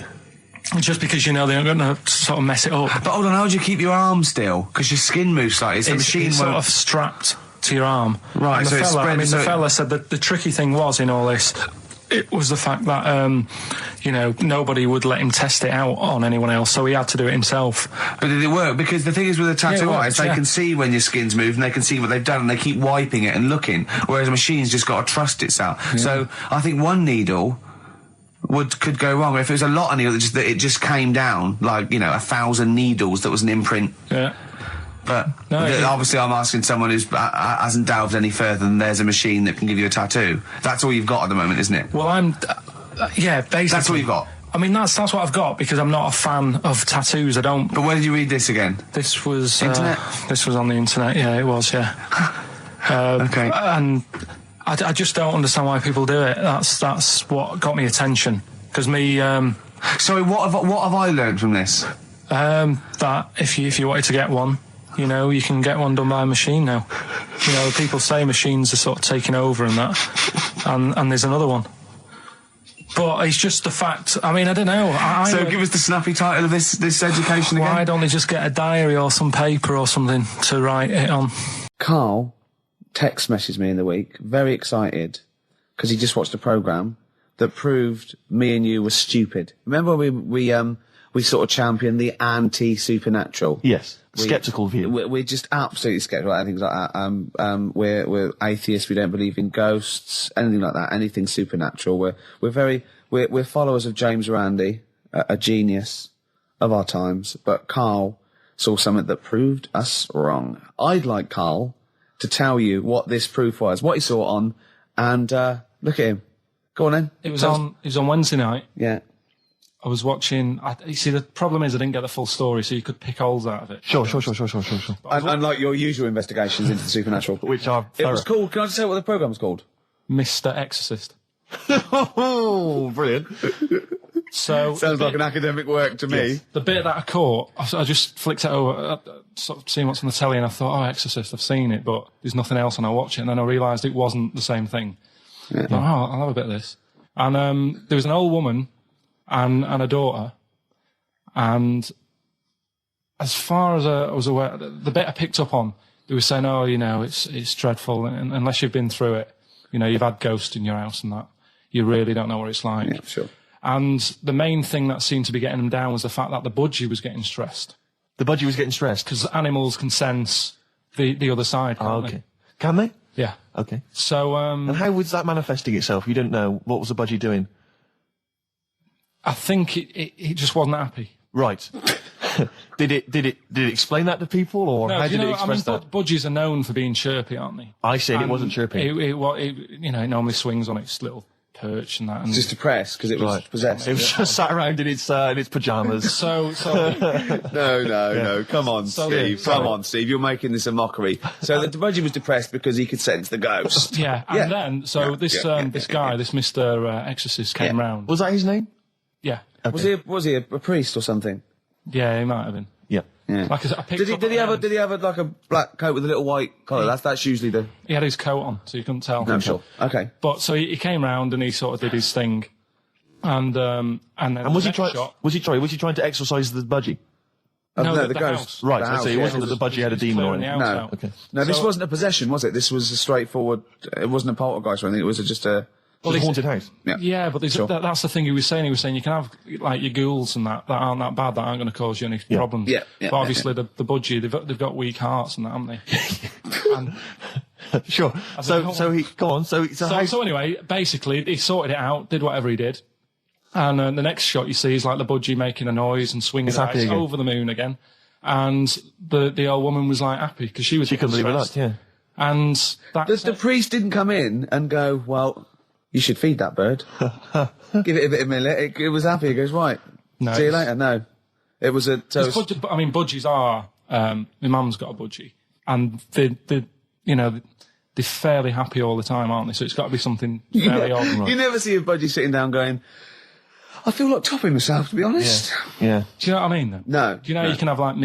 C: Just because they're not going to sort of mess it up.
H: But hold on, how do you keep your arm still? Because your skin moves slightly. So the machine
C: it's sort of strapped to your arm.
H: Right,
C: and
H: so it's spread.
C: the fella said that the tricky thing was in all this, it was the fact that nobody would let him test it out on anyone else, so he had to do it himself.
H: But did it work? Because the thing is with a tattoo artist, they can see when your skin's moved and they can see what they've done and they keep wiping it and looking, whereas a machine's just got to trust itself. Yeah. So I think one needle could go wrong. If it was a lot of needles that it just came down, like, 1,000 needles that was an imprint.
C: Yeah.
H: But obviously I'm asking someone who hasn't delved any further than there's a machine that can give you a tattoo. That's all you've got at the moment, isn't it?
C: Well, yeah, basically.
H: That's all you've got?
C: I mean, that's what I've got, because I'm not a fan of tattoos. I don't...
H: But where did you read this again?
C: This was...
H: Internet?
C: This was on the internet, yeah, it was, yeah.
H: Okay.
C: And I just don't understand why people do it. That's what got me attention. Because me...
H: Sorry, what have I learned from this?
C: That if you wanted to get one, you can get one done by a machine now. People say machines are sort of taking over and that, and there's another one. But it's just the fact. I mean, I don't know.
H: So give us the snappy title of this education again.
C: Why don't they just get a diary or some paper or something to write it on?
A: Carl text messaged me in the week, very excited, because he just watched a programme
D: that proved me and you were stupid? Remember we sort of championed the anti-supernatural?
E: Yes. Skeptical view.
D: We're just absolutely skeptical about things like that. We're atheists. We don't believe in ghosts, anything like that, anything supernatural. We're followers of James Randi, a genius of our times. But Karl saw something that proved us wrong. I'd like Karl to tell you what this proof was, what he saw on, and look at him. Go on then.
C: It was on Wednesday night.
D: Yeah.
C: I was watching. You see, the problem is I didn't get the full story, so you could pick holes out of it.
E: Sure.
D: Unlike your usual investigations into the supernatural,
E: which are
D: it was called. Can I just say what the programme was called?
C: Mr. Exorcist.
E: Oh, brilliant.
C: So
D: sounds like an academic work to me.
C: Yes. The bit that I caught, I just flicked it over, sort of seeing what's on the telly, and I thought, oh, Exorcist, I've seen it, but there's nothing else, and I watch it, and then I realised it wasn't the same thing. Yeah. I thought, oh, I'll have a bit of this. And there was an old woman and a daughter, and as far as I was aware, the bit I picked up on, they were saying, oh, you know, it's dreadful, and unless you've been through it, you know, you've had ghosts in your house and that, you really don't know what it's like.
D: Yeah, sure.
C: And the main thing that seemed to be getting them down was the fact that the budgie was getting stressed.
E: The budgie was getting stressed?
C: Because animals can sense the other side, can't they?
E: Can they?
C: Yeah.
E: Okay.
C: So,
E: and how was that manifesting itself? You didn't know. What was the budgie doing?
C: I think it just wasn't happy.
E: Right. Did it explain that to people, or how did it express that?
C: Budgies are known for being chirpy, aren't they?
E: I said it wasn't chirpy.
C: It normally swings on its little perch and that. And
D: just depressed because it was possessed.
E: It was just sat around in its pajamas.
C: So
D: no. Come on, Steve. Come on, Steve. You're making this a mockery. So the budgie was depressed because he could sense the ghost.
C: Yeah. And then this guy, this Mr. Exorcist, came round.
E: Was that his name?
C: Yeah.
D: Okay. Was he a priest or something?
C: Yeah, he might have been.
E: Yeah.
C: Like
D: did he have like a black coat with a little white collar? That's usually the.
C: He had his coat on, so you couldn't tell.
D: No, sure. Okay.
C: But so he came round and he sort of did his thing, and then
E: was he trying to exorcise the budgie?
D: No, the
C: ghost.
D: House.
E: Right.
D: The house,
E: so it wasn't that the budgie had a demon on it.
D: No.
E: Okay.
D: No, this wasn't a possession, was it? This was a straightforward. It wasn't a poltergeist or anything. It was just a.
E: Well, a haunted house.
C: Yeah, but that's the thing he was saying. He was saying you can have like your ghouls and that aren't that bad, that aren't going to cause you any problems.
D: Yeah.
C: But obviously the budgie, they've got weak hearts and that, haven't they? And
E: sure. So
C: anyway, basically he sorted it out, did whatever he did, and the next shot you see is like the budgie making a noise and swinging his eyes over the moon again, and the old woman was like happy because she couldn't believe it. Yeah. And
D: the priest didn't come in and go, well, you should feed that bird. Give it a bit of millet. It was happy. It goes, right.
C: No,
D: see you later. No. It was a...
C: budgies are... my mum's got a budgie. And they're fairly happy all the time, aren't they? So it's got to be something fairly odd.
D: You never see a budgie sitting down going, I feel like topping myself, to be honest.
E: Yeah.
C: Do you know what I mean, then?
D: No.
C: Do you know you can have, like, a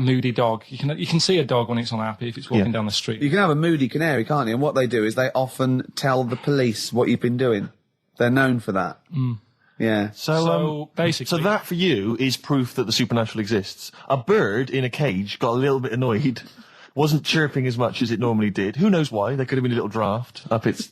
C: moody dog? You can see a dog when it's unhappy if it's walking down the street.
D: You can have a moody canary, can't you? And what they do is they often tell the police what you've been doing. They're known for that.
C: Mm.
D: Yeah.
C: So basically...
E: So that, for you, is proof that the supernatural exists. A bird in a cage got a little bit annoyed, wasn't chirping as much as it normally did. Who knows why? There could have been a little draft up its...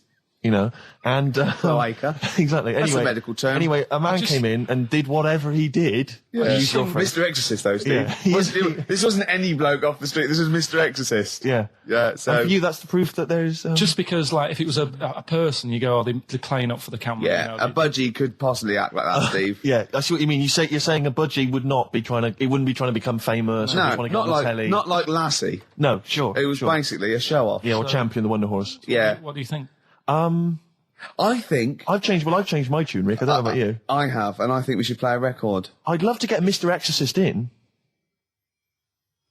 E: and...
D: cloaca.
E: Exactly.
D: That's
E: anyway,
D: a medical term.
E: Anyway, a man came in and did whatever he did.
D: Yeah. Mr. Exorcist, though, Steve. Yeah. This wasn't any bloke off the street. This was Mr. Exorcist.
E: Yeah.
D: Yeah, so...
E: And for you, that's the proof that there's...
C: Just because, like, if it was a person, you go, they're playing up for the camera.
D: Yeah, a budgie could possibly act like that, Steve.
E: Yeah, I see what you mean. You're saying a budgie would not be it wouldn't be trying to become famous.
D: No,
E: or not
D: like,
E: telly.
D: not like Lassie.
E: No, sure.
D: It was basically a show-off.
E: Yeah, or Champion the Wonder Horse.
D: Yeah.
C: What do you think?
D: I think...
E: I've changed my tune, Rick. I don't know about you.
D: I have, and I think we should play a record.
E: I'd love to get Mr. Exorcist in.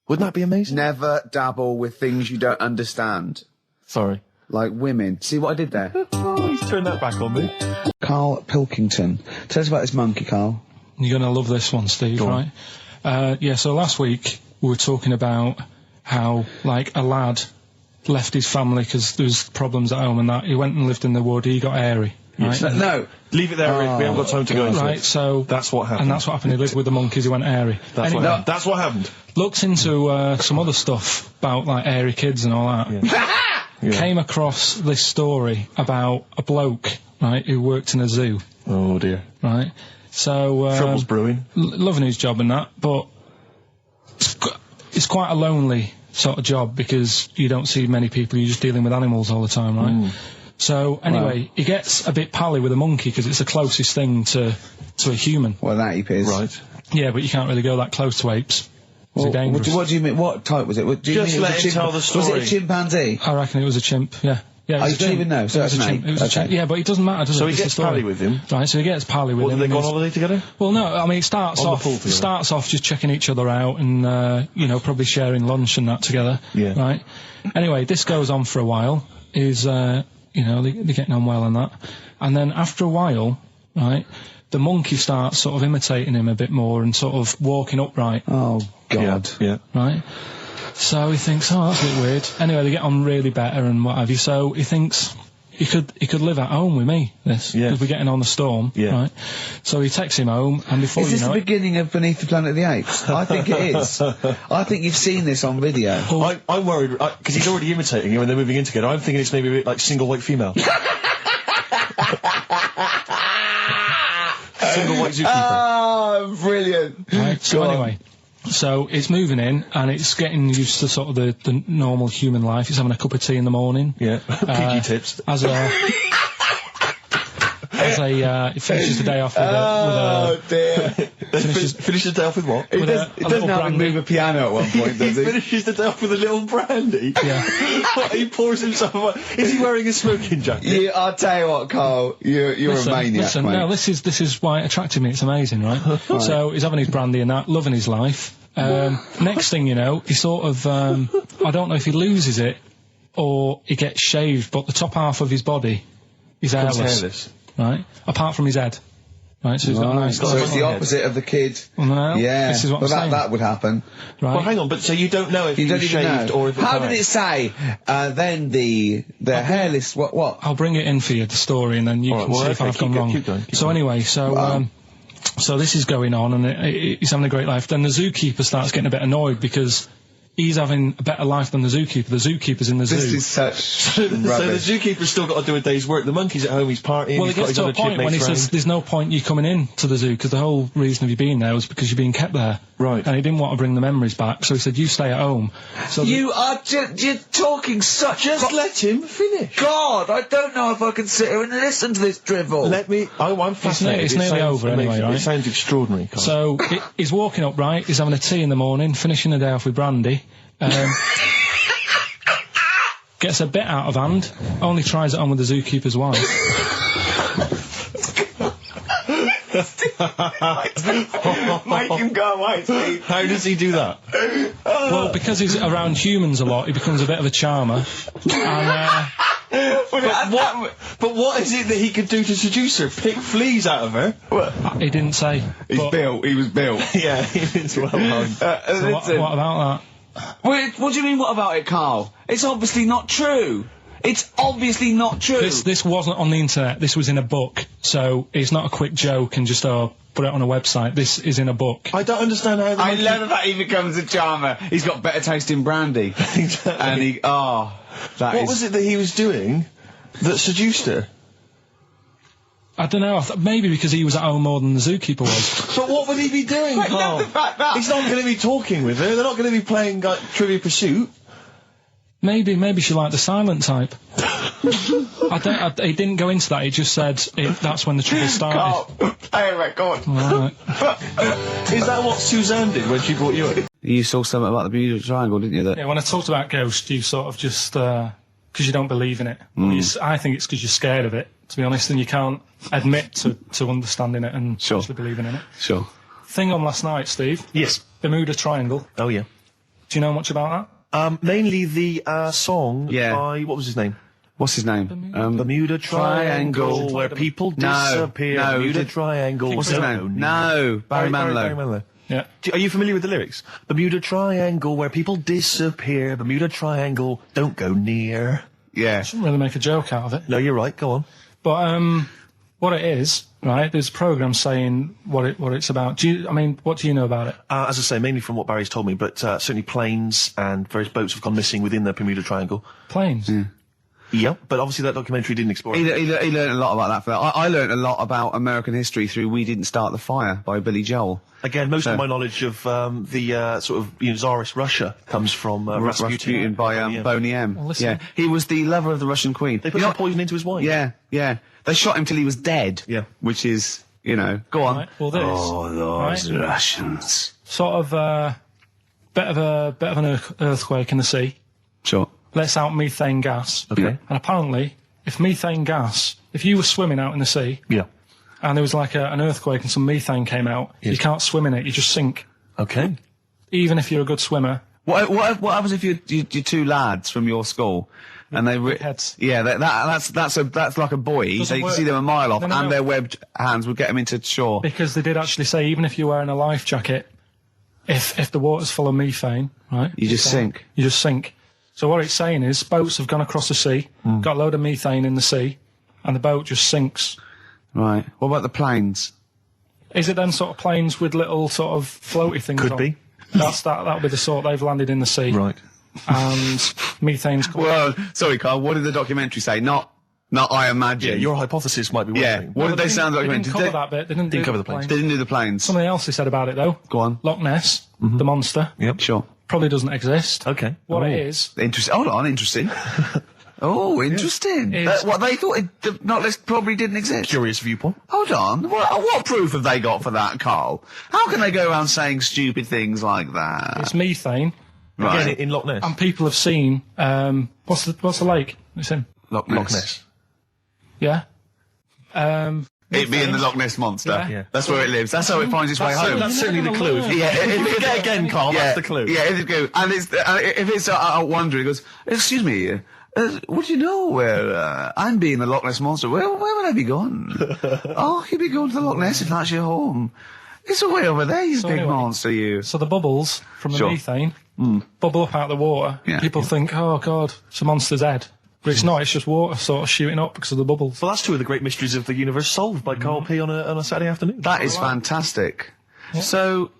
E: Wouldn't that be amazing?
D: Never dabble with things you don't understand.
E: Sorry.
D: Like women. See what I did there?
E: He's turned that back on me.
D: Karl Pilkington. Tell us about this monkey, Karl.
C: You're going to love this one, Steve, right? So last week we were talking about how, like, a lad left his family because there was problems at home and that. He went and lived in the wood. He got airy. Right?
D: No.
E: Leave it there, Rick. We haven't got time to go into it.
C: Right, so...
E: That's what happened.
C: And that's what happened. He lived with the monkeys. He went airy.
E: That's what happened.
C: Looked into some other stuff about, like, airy kids and all that.
E: Yeah.
C: Came across this story about a bloke right, who worked in a zoo.
E: Oh dear.
C: Right. So
E: Trouble's brewing.
C: Loving his job and that, but it's quite a lonely sort of job because you don't see many people. You're just dealing with animals all the time, right? So anyway, he gets a bit pally with a monkey because it's the closest thing to a human.
H: Well, that ape is.
E: Right.
C: Yeah, but you can't really go that close to apes.
H: Well,
C: dangerous.
H: what do you mean? What type was it? Do you
E: Just
H: mean
E: let him tell the story.
H: Was it a chimpanzee?
C: I reckon it was a chimp. Yeah. Yeah,
H: Oh, you don't even know. So
C: it was
H: that's
C: a
H: an
C: chimp.
H: ape.
C: It was a chimp. Yeah, but it doesn't matter, does it?
E: So he
C: It's the
E: gets
C: story.
E: pally with him.
C: Right, so he gets pally with
E: What,
C: him.
E: do they go on
C: and
E: holiday together?
C: Well, no, I mean, it starts
E: On the
C: off
E: pool together.
C: just checking each other out and, you know, probably sharing lunch and that together.
E: Yeah.
C: Right? Anyway, this goes on for a while. You know, they're getting on well and that. And then after a while, right, the monkey starts sort of imitating him a bit more and sort of walking upright.
H: Oh, God.
E: Yeah.
C: Right? So he thinks, oh, that's a bit weird. Anyway, they get on really better and what have you. So he thinks he could live at home with me, this.
E: Yeah.
C: Because we're getting on the storm.
E: Yeah.
C: Right? So he takes him home and before
H: Is
C: you
H: this
C: know
H: the
C: it...
H: beginning of Beneath the Planet of the Apes? I think it is. I think you've seen this on video.
E: I'm worried, because he's already imitating him and they're moving in together. I'm thinking it's maybe a bit like single white female. Single white zookeeper.
H: Oh, brilliant.
C: Right, so anyway, so it's moving in and it's getting used to sort of the normal human life. It's having a cup of tea in the morning.
E: Yeah. PG tips.
C: It finishes the day off with a
H: dear.
E: Finishes the day off with what?
H: He doesn't have to move a piano at one point, does he?
E: Finishes the day off with a little brandy?
C: Yeah.
E: He pours himself a... Is he wearing a smoking jacket?
H: I'll tell you what, Carl, you're a maniac, mate.
C: No, this is why it attracted me. It's amazing, right? So he's having his brandy and that, loving his life. Next thing you know, he sort of, I don't know if he loses it or he gets shaved, but the top half of his body is hairless. Right? Apart from his head. Right, so he's got a nice...
H: So it's the opposite of the kid.
C: Well, no,
H: yeah.
C: this is what I'm saying.
H: That would happen.
C: Right.
E: Well, hang on, but so you don't know if he was shaved or if it's
H: How did it say, then the hairless, what?
C: I'll bring it in for you, the story, and then you can see if I've gone wrong.
E: Keep going.
C: So anyway, so this is going on, and he's having a great life. Then the zookeeper starts getting a bit annoyed because he's having a better life than the zookeeper. The zookeeper's in the zoo.
H: This is such rubbish.
E: So the zookeeper's still got to do a day's work. The monkey's at home, he's partying.
C: Well, it gets to a point when he says there's no point you coming in to the zoo because the whole reason of you being there was because you're being kept there.
E: Right.
C: And he didn't want to bring the memories back, so he said, you stay at home. So
H: you're talking such...
E: Just let him finish.
H: God, I don't know if I can sit here and listen to this drivel.
E: I'm fascinated.
C: It's nearly over anyway, right?
E: It sounds extraordinary, Carl.
C: So he's walking up, right? He's having a tea in the morning, finishing the day off with brandy. Gets a bit out of hand, only tries it on with the zookeeper's wife.
H: Make him go away, Steve.
E: How does he do that?
C: Well, because he's around humans a lot, he becomes a bit of a charmer. And,
E: but what is it that he could do to seduce her? Pick fleas out of her?
C: He didn't say.
H: He was built.
E: Yeah, he is well known.
C: So what about that?
H: Wait, what do you mean, what about it, Carl? It's obviously not true. It's obviously not true.
C: This wasn't on the internet. This was in a book. So it's not a quick joke and just put it on a website. This is in a book.
E: I don't understand how...
H: I love that he becomes a charmer. He's got better taste in brandy.
E: Exactly.
H: And
E: What was it that he was doing that seduced her?
C: I don't know. Maybe because he was at home more than the zookeeper was.
E: But what would he be doing, Carl? He's not going to be talking with her. They're not going to be playing like Trivial Pursuit.
C: Maybe she liked the silent type. He didn't go into that. He just said that's when the trouble started.
H: Carl, play a record.
C: Right.
E: Is that what Suzanne did when she brought you in?
H: You saw something about the Bermuda Triangle, didn't you?
C: Yeah, when I talked about ghosts, you sort of just... because you don't believe in it. I think it's because you're scared of it, to be honest, and you can't admit to understanding it and actually believing in it.
H: Sure.
C: Thing on last night, Steve.
E: Yes.
C: Bermuda Triangle.
E: Oh, yeah.
C: Do you know much about
E: Mainly the song by... What was his name?
H: What's his name?
E: Bermuda Triangle, where people disappear.
H: No,
E: Bermuda Triangle.
H: What's his name? No, Barry Manilow.
E: Barry Manilow.
C: Yeah.
E: Are you familiar with the lyrics? Bermuda Triangle, where people disappear. Bermuda Triangle, don't go near.
H: Yeah.
C: I shouldn't really make a joke out of it.
E: No, you're right. Go on.
C: But what it is, right? There's a program saying what it's about. What do you know about it?
E: As I say, mainly from what Barry's told me, but certainly planes and various boats have gone missing within the Bermuda Triangle.
C: Planes.
H: Yeah.
E: Yep, but obviously that documentary didn't explore it.
H: He learned a lot about that. I learned a lot about American history through "We Didn't Start the Fire" by Billy Joel.
E: Again, most of my knowledge of the sort of Tsarist Russia comes from
H: Rasputin by Boney M.
C: Well, listen.
H: Yeah, he was the lover of the Russian queen.
E: They put some poison into his wine.
H: Yeah, yeah. They shot him till he was dead.
E: Yeah,
H: which is, go on.
C: Right, well, this,
H: those Russians.
C: Sort of bit of an earthquake in the sea.
H: Sure.
C: Lets out methane gas.
E: Okay.
C: And apparently, if you were swimming out in the sea, and there was like an earthquake and some methane came out, you can't swim in it, you just sink.
E: Okay.
C: Even if you're a good swimmer.
H: What happens if you're two lads from your school and they
C: heads?
H: Yeah, that's like a buoy. So you can see them a mile off, and their webbed hands would get them into shore.
C: Because they did actually say even if you're wearing a life jacket, if the water's full of methane, right,
H: you just sink.
C: You just sink. So what it's saying is boats have gone across the sea, got a load of methane in the sea, and the boat just sinks.
H: Right. What about the planes?
C: Is it then sort of planes with little sort of floaty things on?
E: Could be.
C: That'll be the sort they've landed in the sea.
E: Right.
C: And methane's coming.
H: Well, sorry, Carl, what did the documentary say? Not I imagine.
E: Yeah, your hypothesis might be working.
H: Yeah. What did they say on the
C: They
H: documentary?
C: didn't cover that bit. They didn't
E: cover the planes.
H: They didn't do the planes.
C: Something else they said about it, though.
H: Go on.
C: Loch Ness, the monster,
E: Yep.
H: Sure.
C: probably doesn't exist.
E: Okay.
C: What it is...
H: Interesting. Hold on, interesting. Oh, interesting. What they thought Loch Ness probably didn't exist.
E: Curious viewpoint.
H: Hold on. What proof have they got for that, Carl? How can they go around saying stupid things like that?
C: It's methane.
H: Right.
E: Again, in Loch Ness.
C: And people have seen... what's the lake? It's in...
H: Loch Ness.
C: Yeah.
H: It being the Loch Ness Monster.
C: Yeah.
H: That's where it lives. That's how it finds its way home.
E: That's certainly the clue.
H: Yeah, if
E: Get again, Carl, that's the clue.
H: Yeah, if it and if it's out wandering, it goes, excuse me, would you know where I'm being the Loch Ness Monster? Where would I be going? Oh, you'd be going to the Loch Ness if that's your home. It's way over there, you big monster, you.
C: So the bubbles from the methane bubble up out of the water.
H: Yeah.
C: People think, oh, God, it's a monster's head. But it's not, it's just water sort of shooting up because of the bubbles.
E: Well, that's two of the great mysteries of the universe solved by Karl P on a Saturday afternoon.
H: That is fantastic. Yeah. So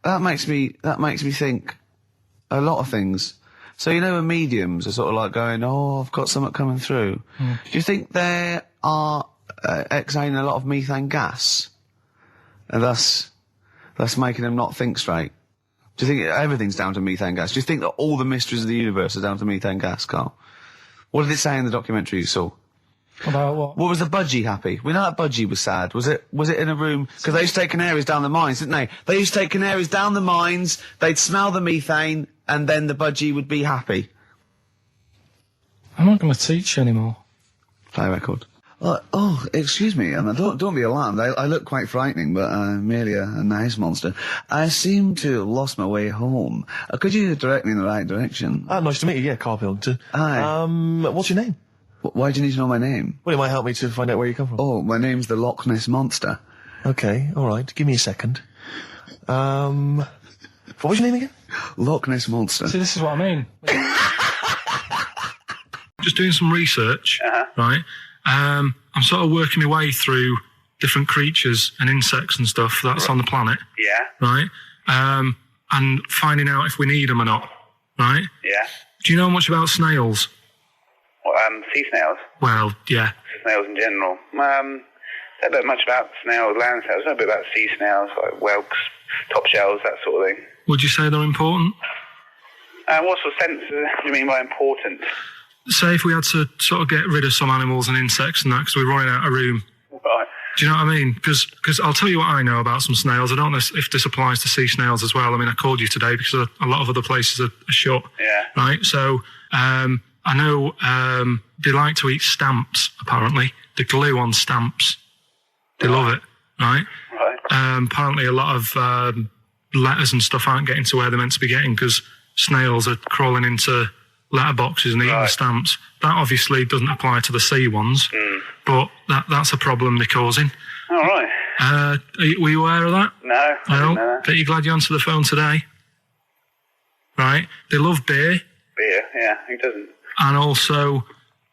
H: that makes me think a lot of things. So when mediums are sort of like going, oh, I've got something coming through. Do you think they are exhaling a lot of methane gas, and thus making them not think straight? Do you think everything's down to methane gas? Do you think that all the mysteries of the universe are down to methane gas, Carl? What did it say in the documentary you saw?
C: About what?
H: What was the budgie happy? We know that budgie was sad. Was it in a room? Because they used to take canaries down the mines, didn't they? They used to take canaries down the mines, they'd smell the methane, and then the budgie would be happy.
C: I'm not going to teach you anymore.
H: Play a record. Oh, excuse me, and don't be alarmed. I look quite frightening, but I'm merely a nice monster. I seem to have lost my way home. Could you direct me in the right direction?
E: Nice to meet you, yeah, Karl Pilkington.
H: Hi.
E: What's your name?
H: Why do you need to know my name?
E: Well, it might help me to find out where you come from.
H: Oh, my name's the Loch Ness Monster.
E: Okay, alright, give me a second. What was your name again?
H: Loch Ness Monster.
C: See, this is what I mean. Just doing some research, right? I'm sort of working my way through different creatures and insects and stuff that's on the planet.
F: Yeah.
C: Right? And finding out if we need them or not. Right?
F: Yeah.
C: Do you know much about snails?
F: What, sea snails?
C: Well, yeah.
F: Snails in general. I don't know much about snails, land snails. I know a bit about sea snails, like whelks, top shells, that sort of thing.
C: Would you say they're important?
F: What sort of sense do you mean by important?
C: Say if we had to sort of get rid of some animals and insects and that because we're running out of room.
F: Right.
C: Do you know what I mean? Because I'll tell you what I know about some snails. I don't know if this applies to sea snails as well. I mean, I called you today because a lot of other places are shut.
F: Yeah.
C: Right? So, I know they like to eat stamps, apparently. The glue on stamps. They love it, right?
F: Right.
C: Apparently a lot of letters and stuff aren't getting to where they're meant to be getting because snails are crawling into letterboxes and eating the stamps. That obviously doesn't apply to the sea ones, but that's a problem they're causing.
F: All right.
C: Were you aware of that?
F: No. I didn't know that.
C: Bet you're glad you answered the phone today. Right? They love beer.
F: Beer, yeah. Who doesn't?
C: And also,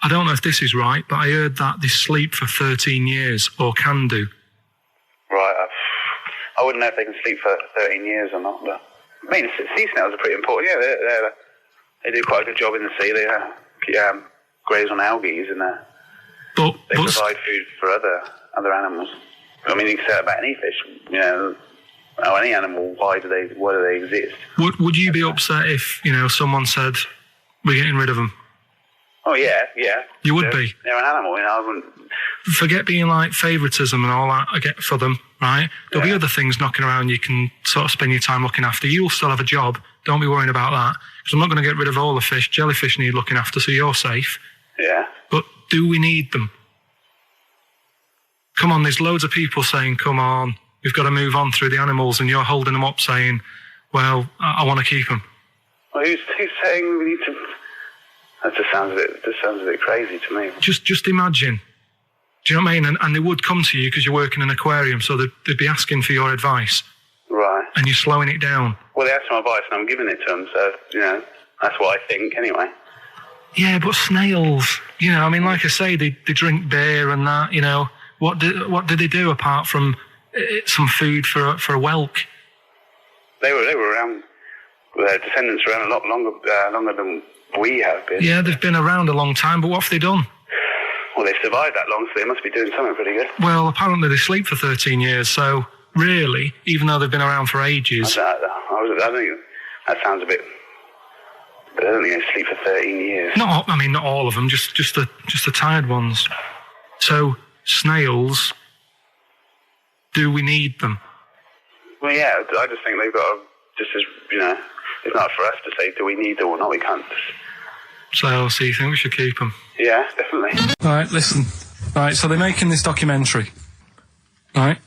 C: I don't know if this is right, but I heard that they sleep for 13 years, or can do.
F: Right. I wouldn't know if they can sleep for 13 years or not, but... I mean, sea snails are pretty important. Yeah, they do quite a good job in the sea. They
P: graze on algae, and they provide food for other animals. I mean, you can say that about any fish, you know, or any animal. Why do they exist?
C: Would you be upset if, you know, someone said, we're getting rid of them?
P: Oh, yeah.
C: You would be?
P: They're an animal, you know, I wouldn't...
C: Forget being like favouritism and all that I get for them, right? There'll be other things knocking around you can sort of spend your time looking after. You'll still have a job. Don't be worrying about that. Because I'm not going to get rid of all the fish. Jellyfish need looking after, so you're safe.
P: Yeah.
C: But do we need them? Come on, there's loads of people saying, come on, we've got to move on through the animals, and you're holding them up saying, well, I want to keep them.
P: Well, who's saying we need to... That just sounds a bit crazy to me.
C: Just imagine. Do you know what I mean? And they would come to you because you're working in an aquarium, so they'd be asking for your advice.
P: Right.
C: And you're slowing it down.
P: Well, they asked for my advice and I'm giving it to them, so, you know, that's what I think anyway.
C: Yeah, but snails, you know, I mean, like I say, they drink beer and that, you know. What did they do apart from some food for a whelk?
P: They were around, their descendants were around a lot longer than we have been.
C: Yeah, they've been around a long time, but what have they done?
P: Well, they've survived that long, so they must be doing something pretty good.
C: Well, apparently they sleep for 13 years, so really, even though they've been around for ages...
P: I don't think that sounds a bit... But I don't think they sleep for 13 years.
C: Not all of them, just the tired ones. So, snails, do we need them?
P: Well, yeah, I just think they've got to, just as, you know, it's not for us to say, do we need them or not, we can't just...
C: So you think we should keep them?
P: Yeah, definitely.
C: Right, listen. Right, so they're making this documentary, right?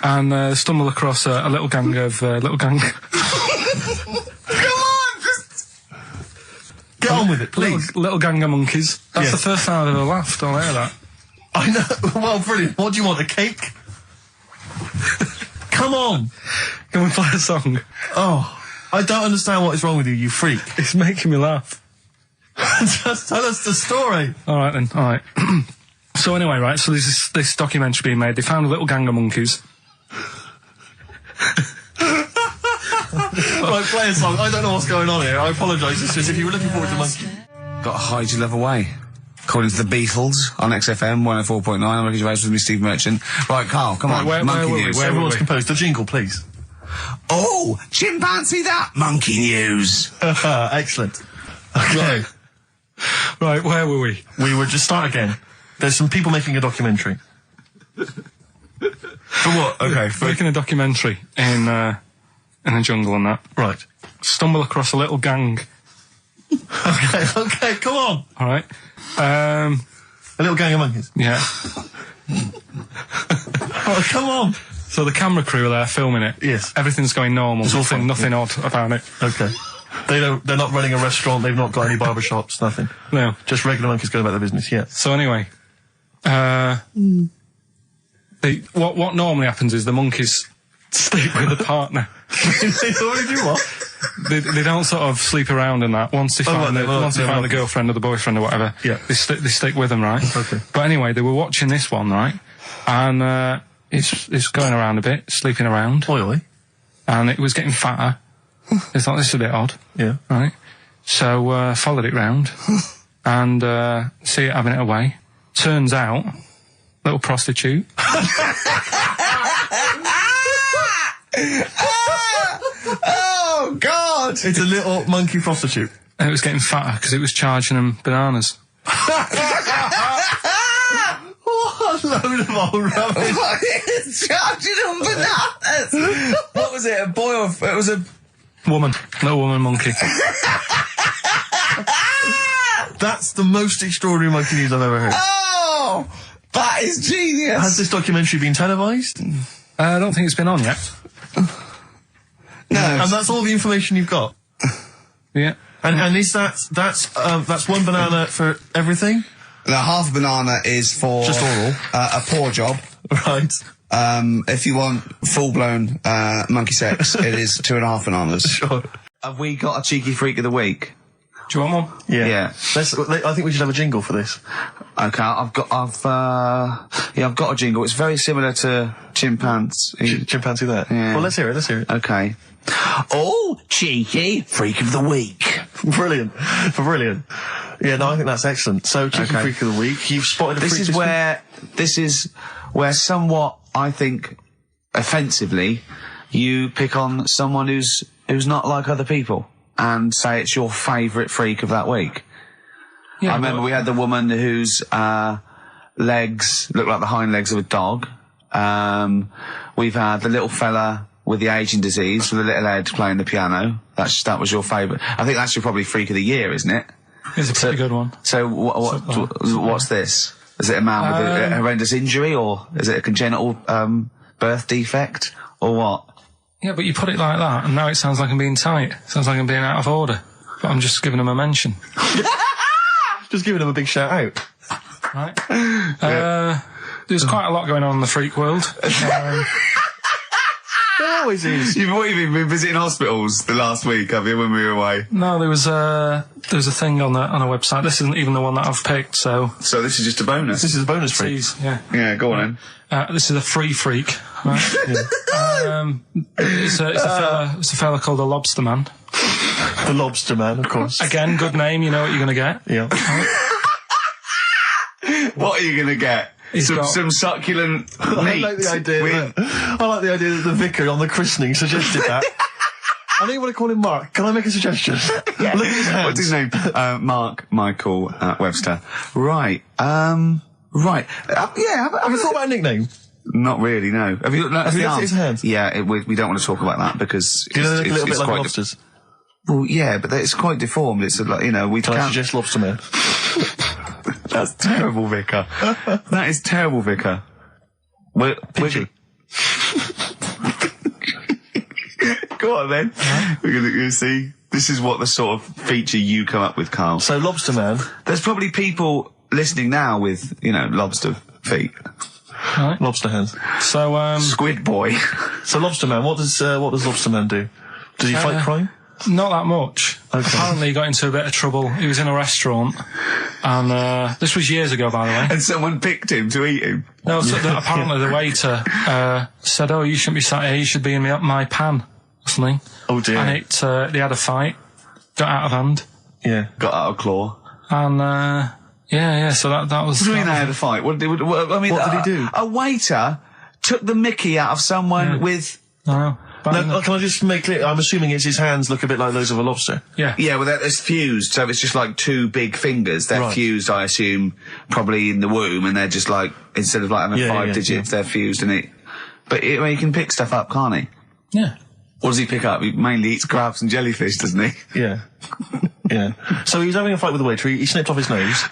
C: And stumble across a little gang of... Come
B: on! Get on with it, please.
C: Little gang of monkeys. That's the first time I've ever laughed. I'll hear that.
B: I know. Well, brilliant. What do you want, a cake? Come on.
C: Can we play a song?
B: Oh, I don't understand what is wrong with you freak.
C: It's making me laugh.
B: Just tell us the story.
C: All right, then. All right. So anyway, right, so there's this documentary being made. They found a little gang of monkeys.
B: Right, play a song. I don't know what's going on here. I apologise. It's just if you were looking forward to monkey.
D: Got to hide your love away. According to the Beatles on XFM 104.9, I'm Ricky Gervais with me, Steve Merchant. Right, Carl, come on. Monkey news.
B: Everyone's composed. A jingle, please.
D: Oh, chimpanzee that! Monkey news.
B: Excellent. Okay.
C: Right, where were we?
B: We were just start again. There's some people making a documentary. For what? Okay,
C: making a documentary in a jungle and that.
B: Right.
C: Stumble across a little gang.
B: Okay, come on.
C: All right.
B: A little gang of monkeys.
C: Yeah.
B: Oh, come on.
C: So the camera crew are there filming it.
B: Yes.
C: Everything's going normal. Nothing odd about it.
B: Okay. They're not running a restaurant. They've not got any barber shops. Nothing.
C: No.
B: Just regular monkeys going about their business. Yeah.
C: So anyway, what normally happens is the monkeys sleep with a partner.
B: They already do what?
C: They don't sort of sleep around and that. Once they find the girlfriend or the boyfriend or whatever, they stick with them, right? Okay. But anyway, they were watching this one, right? And it's going around a bit, sleeping around.
B: Oily.
C: And it was getting fatter. They thought, this is a bit odd.
B: Yeah.
C: Right? So, followed it round. And, see it having it away. Turns out, little prostitute.
D: Oh, God!
B: It's a little monkey prostitute.
C: And it was getting fatter because it was charging them bananas.
B: What a load of old rubbish.
D: It's charging them bananas! What was it, a boy or... It was a...
C: Woman. Little woman monkey.
B: That's the most extraordinary monkey news I've ever heard.
D: Oh! That is genius!
B: Has this documentary been televised?
C: I don't think it's been on yet.
D: No.
B: And that's all the information you've got?
C: Yeah.
B: And is that's one banana for everything?
D: The half banana is for...
B: Just oral?
D: A paw job.
B: Right.
D: If you want full-blown monkey sex, it is 2.5 bananas.
B: Sure.
H: Have we got a cheeky freak of the week?
C: Do you want one?
B: Yeah. I think we should have a jingle for this.
H: Okay, I've got a jingle. It's very similar to chimpanzee.
B: Chimpanzee there.
H: Yeah.
B: Well, let's hear it.
H: Okay. Oh, cheeky freak of the week.
B: Brilliant. Yeah, no, I think that's excellent. So, cheeky freak of the week. You've spotted a freak
H: This is where somewhat, I think, offensively, you pick on someone who's not like other people and say it's your favourite freak of that week. Yeah, I remember we had the woman whose legs look like the hind legs of a dog. We've had the little fella with the aging disease with a little head playing the piano. That was your favourite. I think that's your probably freak of the year, isn't it?
C: It's a pretty good one.
H: So what's this? Is it a man with a horrendous injury, or is it a congenital birth defect, or what?
C: Yeah, but you put it like that, and now it sounds like I'm being tight. It sounds like I'm being out of order. But I'm just giving him a mention.
B: Just giving him a big shout out.
C: Right. There's quite a lot going on in the freak world.
B: There always is.
H: You've been visiting hospitals the last week, have you, when we were away?
C: No, there was a thing on a website. This isn't even the one that I've picked, so...
H: So this is just a bonus?
B: This is a bonus freak.
C: Yeah.
H: Yeah, go on then.
C: This is a free freak, right? It's a fella called the Lobster Man.
B: The Lobster Man, of course.
C: Again, good name, you know what you're going to get.
B: Yeah.
H: What are you going to get? Some succulent meat.
B: I like the idea that the vicar on the christening suggested that. I know you want to call him Mark. Can I make a suggestion?
H: Yeah.
B: Look at his hands.
H: What's his name? Mark Michael Webster. Right. Right.
B: Have you thought about a nickname?
H: Not really, no. Have you looked
B: at his hands?
H: Yeah, we don't want to talk about that because
B: do you know they look a little bit like lobsters?
H: Well, yeah, but it's quite deformed. It's like, you know, we
B: can't... I suggest Lobster Man?
H: That's terrible, Vicar. That is terrible, Vicar.
B: Pinchy.
H: Go on then. We're gonna see. This is what the sort of feature you come up with, Carl.
B: So Lobster Man.
H: There's probably people listening now with, you know, lobster feet.
C: Right.
B: Lobster hands.
C: So
H: Squid Boy.
B: So Lobster Man, what does Lobster Man do? Does he fight crime?
C: Not that much. Okay. Apparently he got into a bit of trouble. He was in a restaurant, and this was years ago, by the way.
H: And someone picked him to eat him?
C: No, so apparently the waiter said, "Oh, you shouldn't be sat here, you should be in my pan," or something.
B: Oh dear.
C: And they had a fight, got out of hand.
B: Yeah.
H: Got out of claw.
C: And, yeah, so that was...
H: What do you mean they had a fight? What did he do? A waiter took the mickey out of someone with...
B: No, can I just make clear? I'm assuming his hands look a bit like those of a lobster.
C: Yeah.
H: Yeah, well, it's fused, so it's just like two big fingers. They're fused, I assume, probably in the womb, and they're just like, instead of like having 5 digits, they're fused in it. But he can pick stuff up, can't he?
C: Yeah.
H: What does he pick up? He mainly eats crabs and jellyfish, doesn't he?
B: Yeah. Yeah. So he was having a fight with the waiter, he snipped off his nose.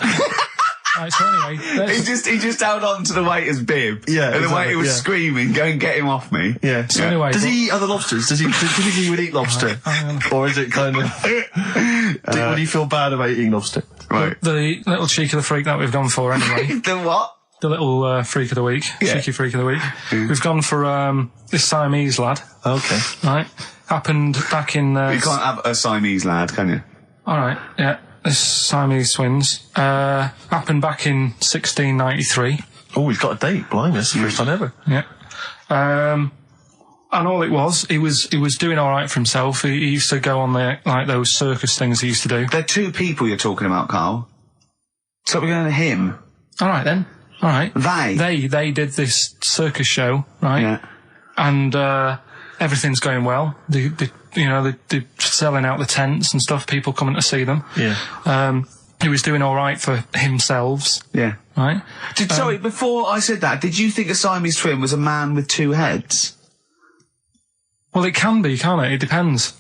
C: Right, so anyway,
H: he just held on to the waiter's bib.
B: Yeah,
H: and the waiter was screaming, "Go and get him off me."
B: Yeah.
C: So anyway,
B: does he eat other lobsters? Does he typically would eat lobster, or is it kind of? Would you feel bad about eating lobster?
H: Right.
C: The little cheek of the freak that we've gone for anyway.
H: The what?
C: The little freak of the week, cheeky freak of the week. We've gone for this Siamese lad.
B: Okay.
C: Right. Happened back in.
H: You can't have a Siamese lad, can you?
C: All right. Yeah. This Siamese twins happened back in 1693.
B: Oh, he's got a date. Blimey, that's the first time ever.
C: Yeah. And all it was, he was doing all right for himself. He used to go on those circus things he used to do.
H: They're two people you're talking about, Carl. So we're going to him.
C: All right then. All right.
H: They
C: did this circus show, right?
H: Yeah.
C: And everything's going well. They're selling out the tents and stuff, people coming to see them.
B: Yeah.
C: He was doing all right for himself.
H: Yeah.
C: Right?
H: Sorry, before I said that, did you think a Siamese twin was a man with 2 heads?
C: Well, it can be, can't it? It depends.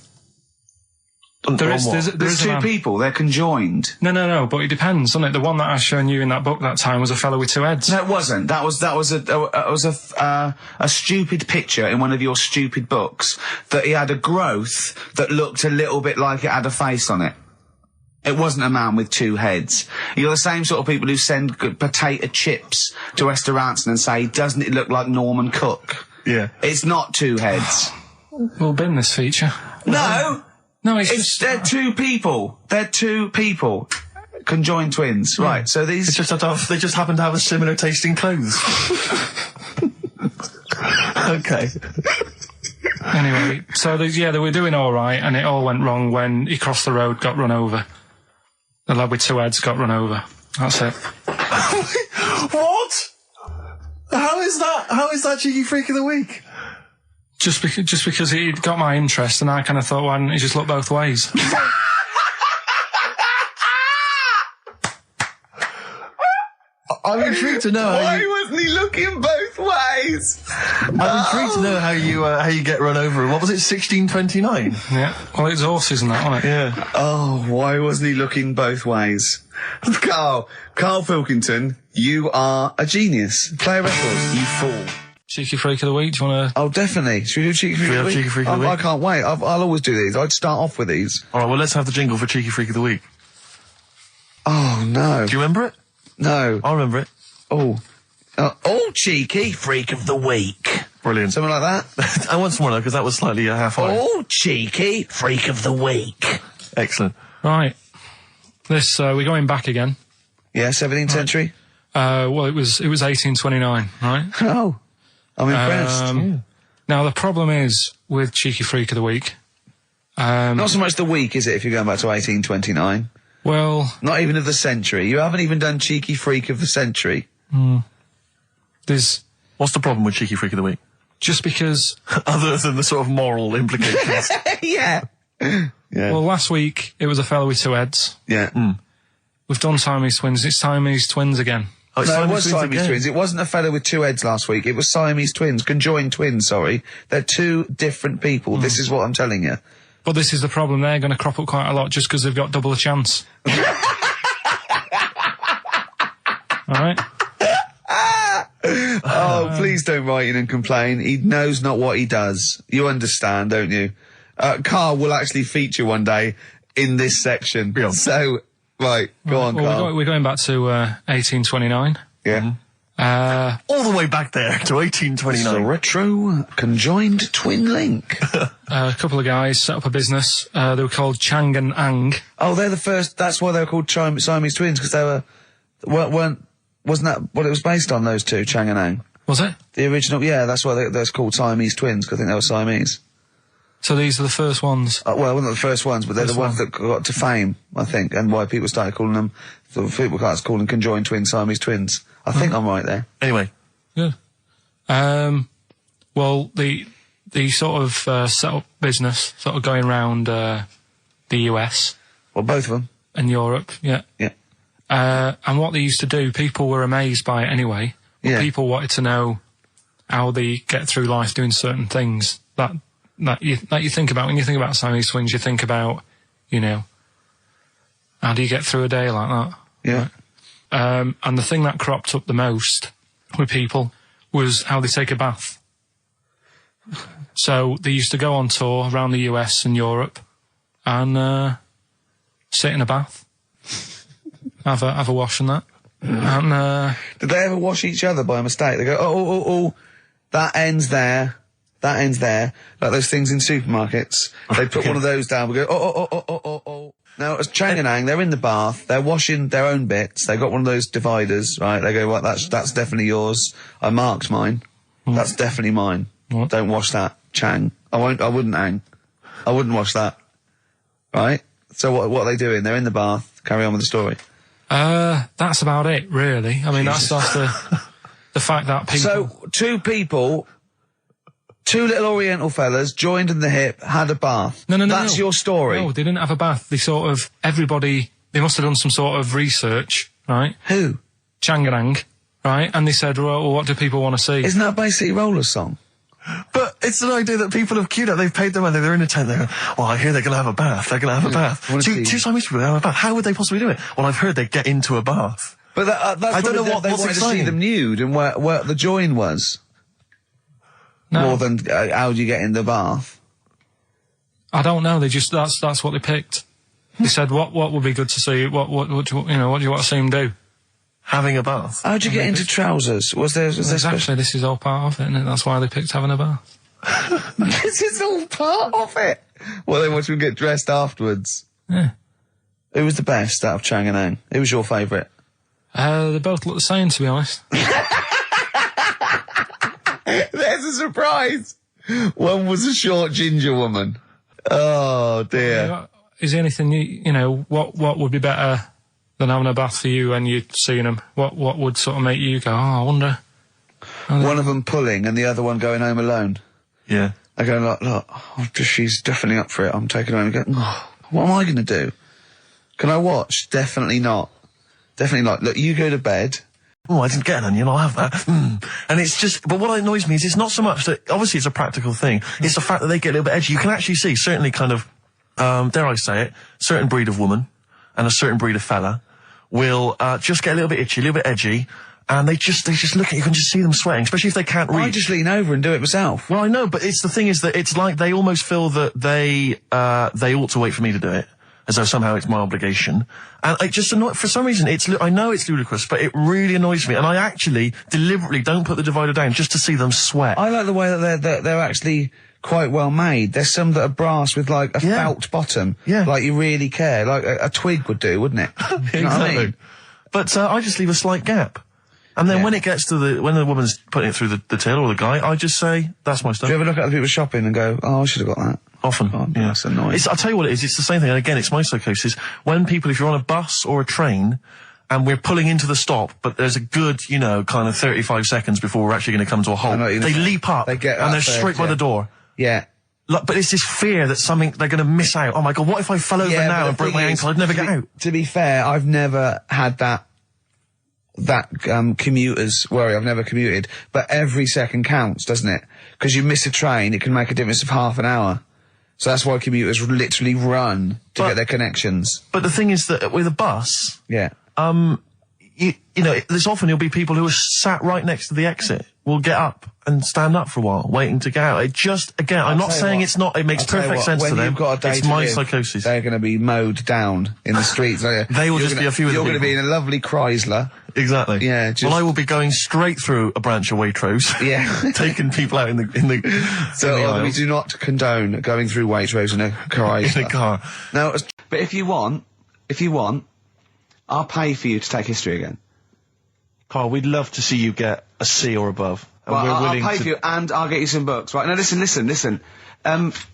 H: There's 2 people, they're conjoined.
C: No, but it depends, doesn't it? The one that I shown you in that book that time was a fellow with 2 heads.
H: No, it wasn't. That was a stupid picture in one of your stupid books that he had a growth that looked a little bit like it had a face on it. It wasn't a man with 2 heads. You're the same sort of people who send potato chips to restaurants and say, "Doesn't it look like Norman Cook?"
B: Yeah.
H: It's not 2 heads.
C: We'll bin this feature.
H: No, they're 2 people. They're 2 people. Conjoined twins. Yeah. Right, so these...
B: They just happen to have a similar taste in clothes. Okay.
C: Anyway, so they were doing all right, and it all went wrong when he crossed the road, got run over. the lad with two heads got run over. That's it.
B: What? How is that Cheeky Freak of the Week?
C: Just because he got my interest, and I kind of thought, why didn't he just look both ways?
B: I'm intrigued to know
A: Why wasn't he looking both ways?
B: I'm intrigued to know how you get run over. What was it, 1629?
C: Yeah. Well, it's horses and that, wasn't it?
B: Yeah.
A: Oh, why wasn't he looking both ways? Karl Pilkington, you are a genius. Play a record, you fool.
C: Cheeky Freak of the Week, do you want to...
A: Oh, definitely. Should we do Cheeky Freak of the Week?
B: Cheeky Freak of the Week?
A: I can't wait. I'll always do these. I'd start off with these.
B: All right, well, let's have the jingle for Cheeky Freak of the Week.
A: Oh, no.
B: Do you remember it?
A: No.
B: I remember it.
A: Oh, Cheeky Freak of the Week.
B: Brilliant.
A: Something like that?
B: I want some more, though, because that was slightly half-high.
A: Oh, Cheeky Freak of the Week.
B: Excellent.
C: Right. This, we're going back again.
A: Yeah, 17th century?
C: Well, it was 1829, right?
A: Oh, I'm impressed.
C: Now, the problem is with Cheeky Freak of the Week...
A: not so much the week, is it, if you're going back to 1829?
C: Well...
A: Not even of the century. You haven't even done Cheeky Freak of the century.
C: There's...
B: What's the problem with Cheeky Freak of the Week?
C: Just because...
B: Other than the sort of moral implications.
A: Yeah.
C: Well, last week, it was a fellow with two heads.
A: Yeah.
C: We've done Siamese twins. It's Siamese twins again.
B: Oh,
A: no, it was Siamese
B: again.
A: twins. It wasn't a fellow with two heads last week. It was Siamese twins. Conjoined twins, sorry. They're two different people. This is what I'm telling you.
C: But this is the problem. They're going to crop up quite a lot just because they've got double a chance. All right?
A: Oh, please don't write in and complain. He knows not what he does. You understand, don't you? Karl will actually feature one day in this section.
B: Yeah.
A: So, right, go on, Karl.
C: We're going back to 1829.
A: Yeah.
B: All the way back there to 1829.
A: It's a retro conjoined twin link.
C: A couple of guys set up a business. They were called Chang and Ang.
A: Oh, they're the first. That's why they were called Siamese twins, because they wasn't that what it was based on? Those two, Chang and Ang.
C: Was it?
A: The original, yeah. That's why they're called Siamese twins, because I think they were Siamese.
C: So these are the first ones.
A: Well, they're not the first ones, but they're the ones that got to fame, I think, and why people started calling them. So people started calling conjoined twins Siamese twins. I think I'm right there.
B: Anyway.
C: Good. Well, the sort of set up business, sort of going around the US.
A: Well, both of them.
C: And Europe, yeah.
A: Yeah.
C: And what they used to do, people were amazed by it anyway. But people wanted to know how they get through life doing certain things that you think about. When you think about Siamese twins, you think about, how do you get through a day like that?
A: Yeah.
C: Right? And the thing that cropped up the most with people was how they take a bath. So they used to go on tour around the US and Europe and sit in a bath, have a wash and that. And
A: did they ever wash each other by mistake? They go, oh, that ends there. That ends there. Like those things in supermarkets. They put one of those down. We go, oh. Now, as Chang and Ang, they're in the bath. They're washing their own bits. They've got one of those dividers, right? They go, well, that's definitely yours. I marked mine. That's definitely mine.
C: What?
A: Don't wash that, Chang. I wouldn't, Ang. I wouldn't wash that. Right? So what are they doing? They're in the bath. Carry on with the story.
C: That's about it, really. I mean, that's the fact that people...
A: So, two little Oriental fellas joined in the hip, had a bath.
C: No.
A: That's your story.
C: No, they didn't have a bath. They they must have done some sort of research, right?
A: Who?
C: Chang and Ang, right? And they said, well, what do people want to see?
A: Isn't that basically Roller's song?
B: But it's an idea that people have queued up. They've paid their money. They're in a tent. They go, well, I hear they're going to have a bath. They're going to have a bath. Two Siamese people have a bath. How would they possibly do it? Well, I've heard they get into a bath.
A: But that's
B: I don't know what
A: they
B: what's
A: wanted to
B: exciting.
A: see them nude and where the join was.
C: No.
A: More than how do you get in the bath?
C: I don't know. That's what they picked. They said, what would be good to see? What do you want to see them do?
B: Having a bath.
A: How'd you get into trousers? Was there
C: exactly? This is all part of it, isn't it? That's why they picked having a bath.
A: This is all part of it. Well, then once we get dressed afterwards.
C: Yeah.
A: Who was the best out of Chang and Ang? Who was your favourite?
C: They both look the same, to be honest.
A: There's a surprise. One was a short ginger woman. Oh dear.
C: Is there anything what would be better than having a bath for you when you're seeing them? What would sort of make you go, I wonder?
A: One of them pulling and the other one going home alone.
B: Yeah.
A: I go, look, she's definitely up for it. I'm taking her home and go, what am I going to do? Can I watch? Definitely not. Definitely not. Look, you go to bed.
B: Oh, I didn't get an onion, I'll have that. And it's just, but what annoys me is it's not so much that, obviously it's a practical thing, it's the fact that they get a little bit edgy. You can actually see, certainly kind of, dare I say it, certain breed of woman and a certain breed of fella will, just get a little bit itchy, a little bit edgy, and they just look at you, can just see them sweating, especially if they can't reach.
A: I just lean over and do it myself.
B: Well, I know, but the thing is that it's like they almost feel that they ought to wait for me to do it, as though somehow it's my obligation. And it just for some reason, I know it's ludicrous, but it really annoys me, and I actually deliberately don't put the divider down just to see them sweat.
A: I like the way that they're actually quite well made. There's some that are brass with like a felt bottom. Yeah. Like you really care. Like a twig would do, wouldn't it? You know what I mean?
B: But I just leave a slight gap. And then when it gets to when the woman's putting it through the till or the guy, I just say, that's my stuff.
A: Do you ever look at other people shopping and go, I should have got that?
B: Often. Yeah.
A: That's annoying.
B: I'll tell you what it is, it's the same thing, and again, it's my psychosis. When people, if you're on a bus or a train, and we're pulling into the stop, but there's a good, kind of 35 seconds before we're actually going to come to a halt, they leap up, and they're straight by the door.
A: Yeah.
B: But it's this fear that they're going to miss out. Oh my God, what if I fell over now and broke my ankle? I'd never get out.
A: To be fair, I've never had that commuter's worry. I've never commuted, but every second counts, doesn't it? Because you miss a train, it can make a difference of half an hour. So that's why commuters literally run to get their connections.
B: But the thing is that with a bus, there's often you'll be people who are sat right next to the exit will get up and stand up for a while, waiting to get out. It just, again, I'm not saying it's not, it makes perfect sense to them. It's my psychosis.
A: They're going to be mowed down in the streets.
B: They will just be a few of the
A: You're going to be in a lovely Chrysler.
B: Exactly.
A: Yeah.
B: Well, I will be going straight through a branch of Waitrose. Yeah. Taking people out in the
A: So we do not condone going through Waitrose in a Chrysler.
B: In a car.
A: No, but if you want, I'll pay for you to take history again.
E: Carl, we'd love to see you get a C or above. And
A: well,
E: we're willing
A: I'll pay for you, and I'll get you some books. Right, now listen.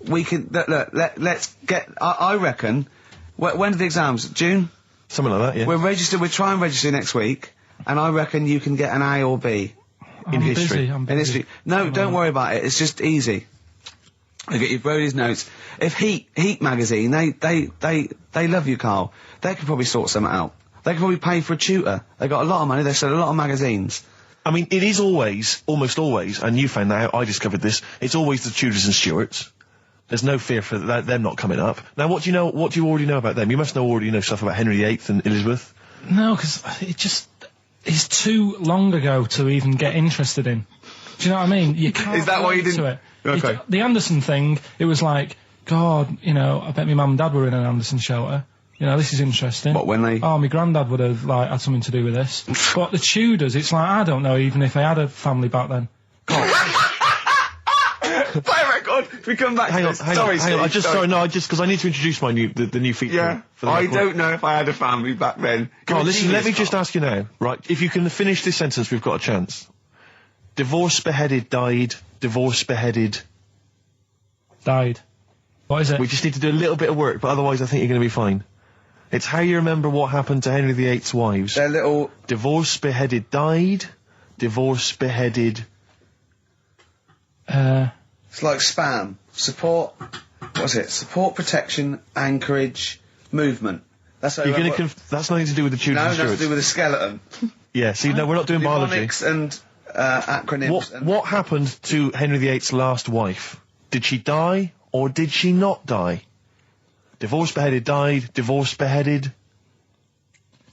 A: We can, let's get, I reckon, when are the exams? June?
E: Something like that, yeah.
A: We're trying to register next week, and I reckon you can get an A or B in history.
C: I'm busy.
A: In history. No, don't worry about it, it's just easy. I get you Brody's notes. If Heat magazine, they love you, Carl. They could probably sort something out. They could probably pay for a tutor. They got a lot of money, they sell a lot of magazines.
E: I mean, it is almost always, and you found that out, I discovered this, it's always the Tudors and Stuarts. There's no fear for them not coming up. Now, what do you already know about them? You must already know stuff about Henry VIII and Elizabeth.
C: No, because it's too long ago to even get interested in. Do you know what I mean? You can't.
A: Is that why you didn't?
C: It.
A: Okay.
C: The Anderson thing, it was like, God, I bet my mum and dad were in an Anderson shelter. This is interesting.
A: What, when they...
C: Oh, my granddad would have, had something to do with this. But the Tudors, it's like, I don't know even if they had a family back then.
A: Play a record. If we come back.
E: Hang on.
A: Sorry.
E: Because I need to introduce the new feature.
A: Yeah.
E: For the
A: I
E: record.
A: don't know if I had a family back then.
E: Carl, listen. Let me just ask you now, right? If you can finish this sentence, we've got a chance. Divorced, beheaded, died. Divorced, beheaded.
C: Died. What is it?
E: We just need to do a little bit of work, but otherwise I think you're going to be fine. It's how you remember what happened to Henry VIII's wives.
A: They're little...
E: Divorced, beheaded, died. Divorced, beheaded...
A: It's like spam. Support... What's it? Support, protection, anchorage, movement. That's how
E: you're going to... That's nothing to do with the Tudors and Stuarts.
A: No, nothing to do with the skeleton.
E: Yeah, see, no, we're not doing biology.
A: Mnemonics and acronyms.
E: What happened to Henry VIII's last wife? Did she die, or did she not die? Divorced, beheaded, died. Divorced, beheaded.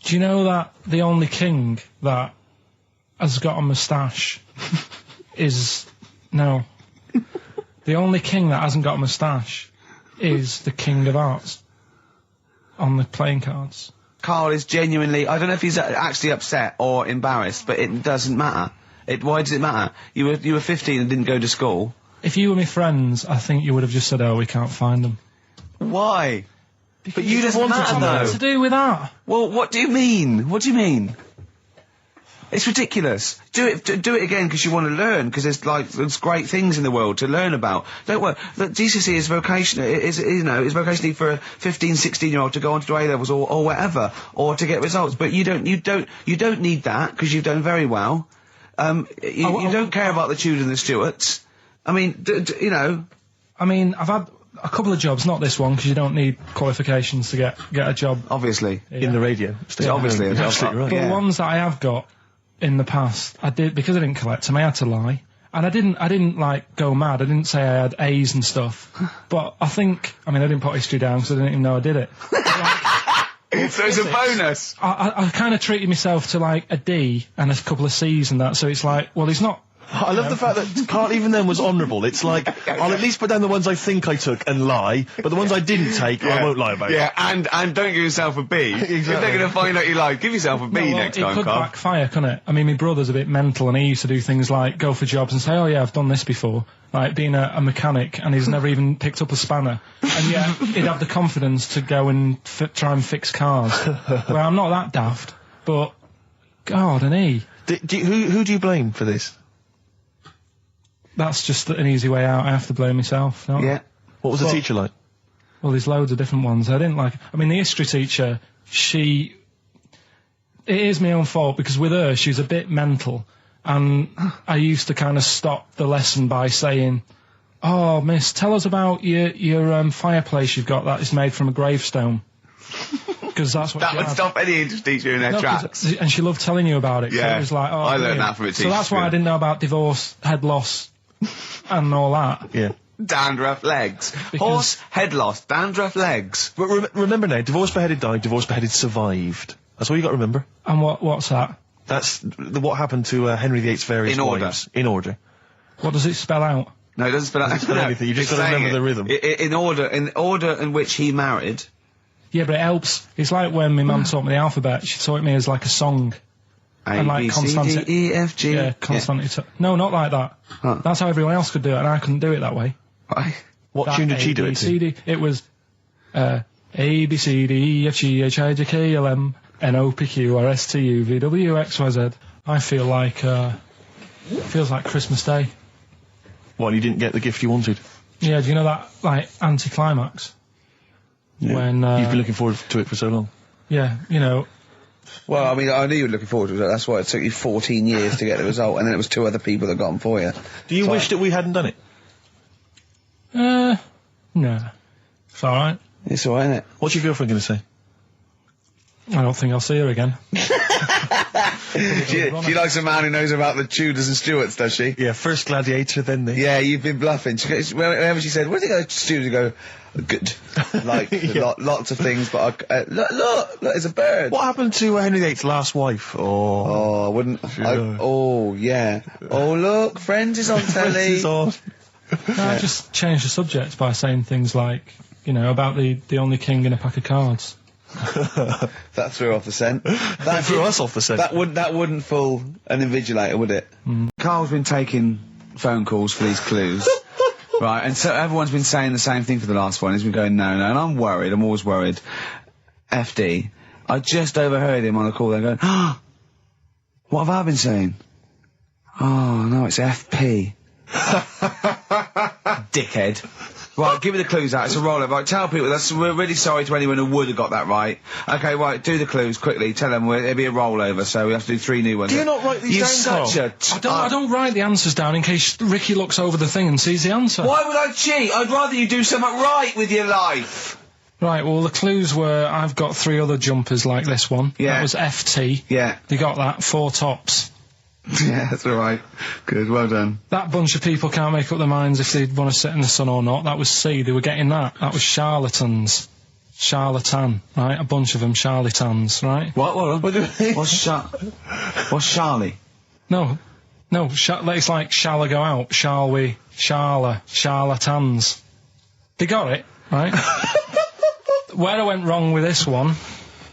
C: Do you know that the only king that has got a moustache is... No. The only king that hasn't got a moustache is the King of Hearts on the playing cards.
A: Carl is genuinely... I don't know if he's actually upset or embarrassed, but it doesn't matter. Why does it matter? You were 15 and didn't go to school.
C: If you were my friends, I think you would have just said, oh, we can't find them.
A: Why?
C: Because
A: but you just wanted to know.
C: What to do with that?
A: Well, what do you mean? What do you mean?
H: It's ridiculous. Do it again because you want to learn, because there's great things in the world to learn about. Don't worry. Look, GCSE is vocational. Is vocationally for a 15, 16-year-old to go on to do A-levels or whatever, or to get results. But you don't need that because you've done very well. You don't care about the Tudors and the Stuarts. I mean, you know.
Q: I mean, I've had a couple of jobs, not this one, because you don't need qualifications to get a job.
H: Obviously.
B: In the radio.
H: Obviously.
B: Absolutely right.
Q: But the ones that I have got in the past, I did, because I didn't collect them, I had to lie. And I didn't like go mad. I didn't say I had A's and stuff. But I didn't put history down because I didn't even know I did it.
H: So it's a bonus.
Q: I kind of treated myself to like a D and a couple of C's and that, so it's like, well, he's not.
B: I love the fact that Karl even then was honourable. It's like, I'll at least put down the ones I think I took and lie, but the ones I didn't take, I won't lie about.
H: Yeah, and don't give yourself a B. Exactly. If they're going to find out you lied, give yourself a B next time,
Q: It could
H: Karl.
Q: backfire, couldn't it? I mean, my brother's a bit mental, and he used to do things like go for jobs and say, oh yeah, I've done this before. Like being a mechanic, and he's never even picked up a spanner. And yet, he'd have the confidence to go and try and fix cars. Well, I'm not that daft, but God, an E.
B: Who do you blame for this?
Q: That's just an easy way out. I have to blame myself. No?
H: Yeah.
B: What was the teacher like?
Q: Well, there's loads of different ones. I didn't like. I mean, the history teacher, it is my own fault, because with her, she's a bit mental, and I used to kind of stop the lesson by saying, "Oh, miss, tell us about your fireplace you've got that is made from a gravestone." Because that's what
H: that would stop any English teacher in their tracks.
Q: And she loved telling you about it.
H: Yeah.
Q: It was like, oh,
H: I learned that from a teacher.
Q: So that's why I didn't know about divorce, head loss, and all that.
B: Yeah.
H: Dandruff legs. Horse, head loss, dandruff legs.
B: But remember now, divorce beheaded died, divorce beheaded survived. That's all you got to remember.
Q: And what's that?
B: That's what happened to Henry VIII's various wives. In order.
Q: What does it spell out?
H: No, it doesn't spell out.
B: It doesn't spell anything. You just got to remember the rhythm.
H: In order in which he married.
Q: Yeah, but it helps. It's like when my mum taught me the alphabet. She taught me as like a song.
H: A, B, C, D, E, F, G.
Q: Yeah, constantly. No, not like that. Huh. That's how everyone else could do it, and I couldn't do it that way.
H: Why?
B: What tune did she do it to?
Q: It was A, B, C, D, E, F, G, H, I, J, K, L, M, N, O, P, Q, R, S, T, U, V, W, X, Y, Z. I feel like, it feels like Christmas Day.
B: What, you didn't get the gift you wanted?
Q: Yeah, do you know that, like, anticlimax?
B: Yeah.
Q: When,
B: you've been looking forward to it for so long.
Q: Yeah, you know.
A: Well, I mean, I knew you were looking forward to it. That's why it took you 14 years to get the result, and then it was 2 other people that got them for you.
B: Do you wish that we hadn't done it?
Q: No. It's alright.
A: It's alright, isn't it?
B: What's your girlfriend going to say?
Q: I don't think I'll see her again.
A: She likes a man who knows about the Tudors and Stuarts, does she?
B: Yeah, first gladiator, then the...
A: Yeah, you've been bluffing. Whenever she said, where did it go to Stuarts, you go, good. Like, lots of things, but look, it's a bird.
B: What happened to Henry VIII's last wife?
A: Oh, I wouldn't... yeah. Oh, look, Friends is on telly.
B: Friends is on.
Q: No, I just changed the subject by saying things like, you know, about the only king in a pack of cards.
A: That threw off the scent.
B: That threw us off the scent.
A: That wouldn't fool an invigilator, would it?
H: Karl's been taking phone calls for these clues. Right, and so everyone's been saying the same thing for the last one. He's been going, no, and I'm worried, I'm always worried. FD, I just overheard him on the call, they're going, what have I been saying? Oh, no, it's FP. Dickhead. Right, give me the clues out. It's a roll-up. Right, tell people. We're really sorry to anyone who would have got that right. Okay, right, do the clues quickly. Tell them it'll be a rollover, so we have to do 3 new ones.
B: Do you not write these down,
Q: I don't write the answers down in case Ricky looks over the thing and sees the answer.
H: Why would I cheat? I'd rather you do something right with your life.
Q: Right, well, the clues were I've got 3 other jumpers like this one.
H: Yeah.
Q: That was FT.
H: Yeah.
Q: You got that. 4 tops.
H: Yeah, that's all right. Good, well done.
Q: That bunch of people can't make up their minds if they want to sit in the sun or not. That was C. They were getting that. That was charlatans. Charlatan, right? A bunch of them charlatans, right?
H: What do you mean? What's Charlie?
Q: No, it's like, shall I go out? Shall we? Charlatans. They got it, right? Where I went wrong with this one,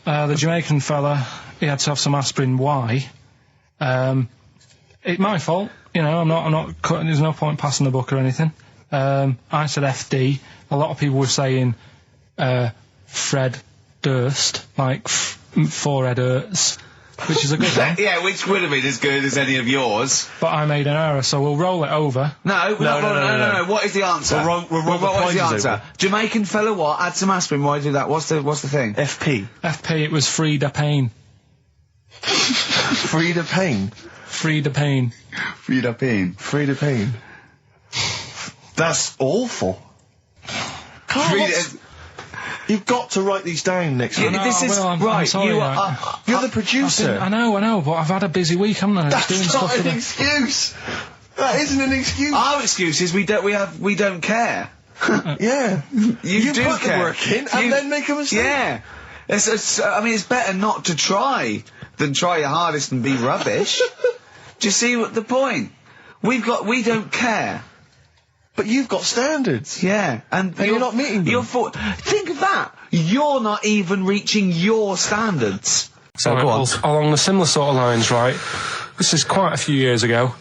Q: the Jamaican fella, he had to have some aspirin. Why? It's my fault, you know, I'm not cutting, there's no point passing the book or anything. I said FD, a lot of people were saying, Fred Durst, like, forehead hurts. which is a good one.
H: Yeah, which would have been as good as any of yours.
Q: But I made an error, so we'll roll it over.
H: No. What is the answer? What is the answer? Jamaican fella what? Add some aspirin. Why do that? What's the thing?
B: FP.
Q: FP, it was Frida Payne.
B: Frida Payne?
Q: Frida Payne.
H: Frida Payne.
B: Frida Payne. That's awful. Carl, you've got to write these down next week.
H: This is
Q: I'm
H: right.
Q: sorry,
B: You're the producer.
Q: I know, but I've had a busy week, haven't I?
B: That's not an excuse. That isn't an excuse.
H: Our excuse is we don't care.
B: Yeah.
H: You do
B: put
H: care.
B: the work in and then make a mistake.
H: Yeah. It's better not to try than try your hardest and be rubbish. Do you see what the point? We don't care.
B: But you've got standards.
H: Yeah, and
B: you're not meeting them.
H: Think of that. You're not even reaching your standards.
C: So go on. Along the similar sort of lines, right? This is quite a few years ago.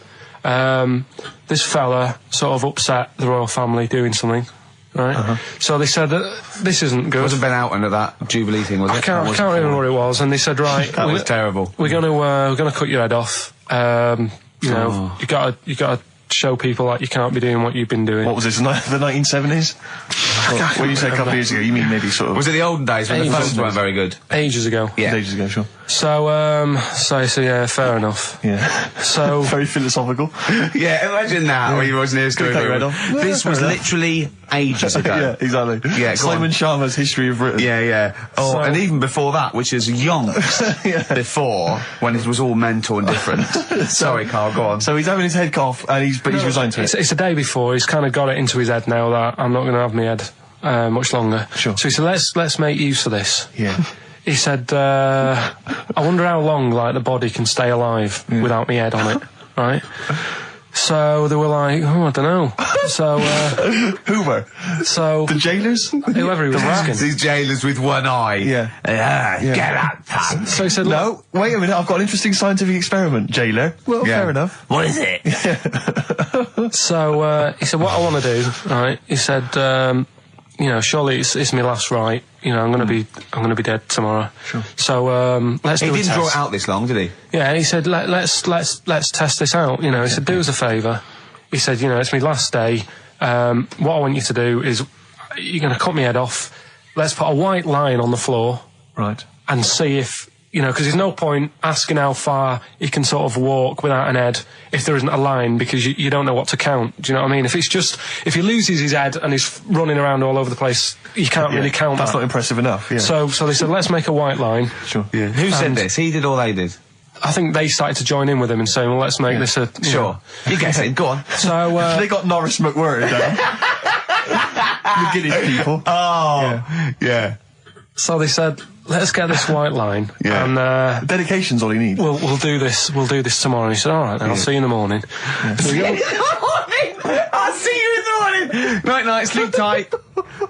C: This fella sort of upset the royal family doing something, right? So they said this isn't good.
H: It wasn't Ben Outton at that Jubilee thing, was it?
C: I can't remember what it was. And they said, right,
H: that was terrible.
C: We're gonna cut your head off. You know, you gotta show people like you can't be doing what you've been doing.
B: What was this, the 1970s? What you said a couple of years ago, you mean maybe sort of...
H: Was it the olden days when the phones weren't very good?
C: Ages ago.
H: Yeah.
B: Ages ago, sure.
C: So yeah, fair enough.
B: Yeah.
C: So...
B: Very philosophical.
H: Yeah, imagine that when you wasn't here doing it. This was literally ages ago.
B: Yeah, exactly.
H: Yeah,
B: Simon Sharma's History of Britain.
H: Yeah. Oh, and even before that, which is yonks before, when it was all mental and different. Sorry, Carl, go on.
B: So he's having his head cough, and he's resigned to it.
C: It's the day before. He's kind of got it into his head now that I'm not going to have my head much longer.
B: Sure.
C: So he said, let's make use of this.
B: Yeah.
C: He said, I wonder how long, like, the body can stay alive without my head on it, right? So they were like, I don't know. So,
B: Hoover.
C: So...
B: The jailers?
C: Whoever he was asking.
H: These jailers with one eye.
B: Yeah.
H: Get out, pal.
C: So he said,
B: no, wait a minute, I've got an interesting scientific experiment, jailer. Well, fair enough.
H: What is it?
C: So, he said, what I want to do, right, he said, you know, surely it's my last right. You know, I'm gonna be dead tomorrow. Sure. So let's do a test.
H: He didn't draw it out this long, did he?
C: Yeah, he said let's test this out. You know, he said do us a favour. He said, you know, it's my last day. What I want you to do is you're gonna cut my head off. Let's put a white line on the floor.
B: Right. And
C: see if, you know, because there's no point asking how far he can sort of walk without an head if there isn't a line, because you don't know what to count. Do you know what I mean? If he loses his head and he's running around all over the place, you can't really count
B: That's
C: that.
B: not impressive enough, yeah.
C: So they said, let's make a white line.
B: Sure.
H: Yeah. Who said this? He did or they did?
C: I think they started to join in with him and saying, well, let's make this a...
H: Sure. You guess it. Go on.
C: So,
B: they got Norris McWhirter down. The Guinness people.
H: Oh. Yeah.
C: So they said, let's get this white line.
B: Yeah.
C: And
B: dedication's all he needs.
C: We'll do this tomorrow. And he said, all right, then I'll see you in the morning.
H: Yeah. I'll see you in the morning. Night, sleep tight.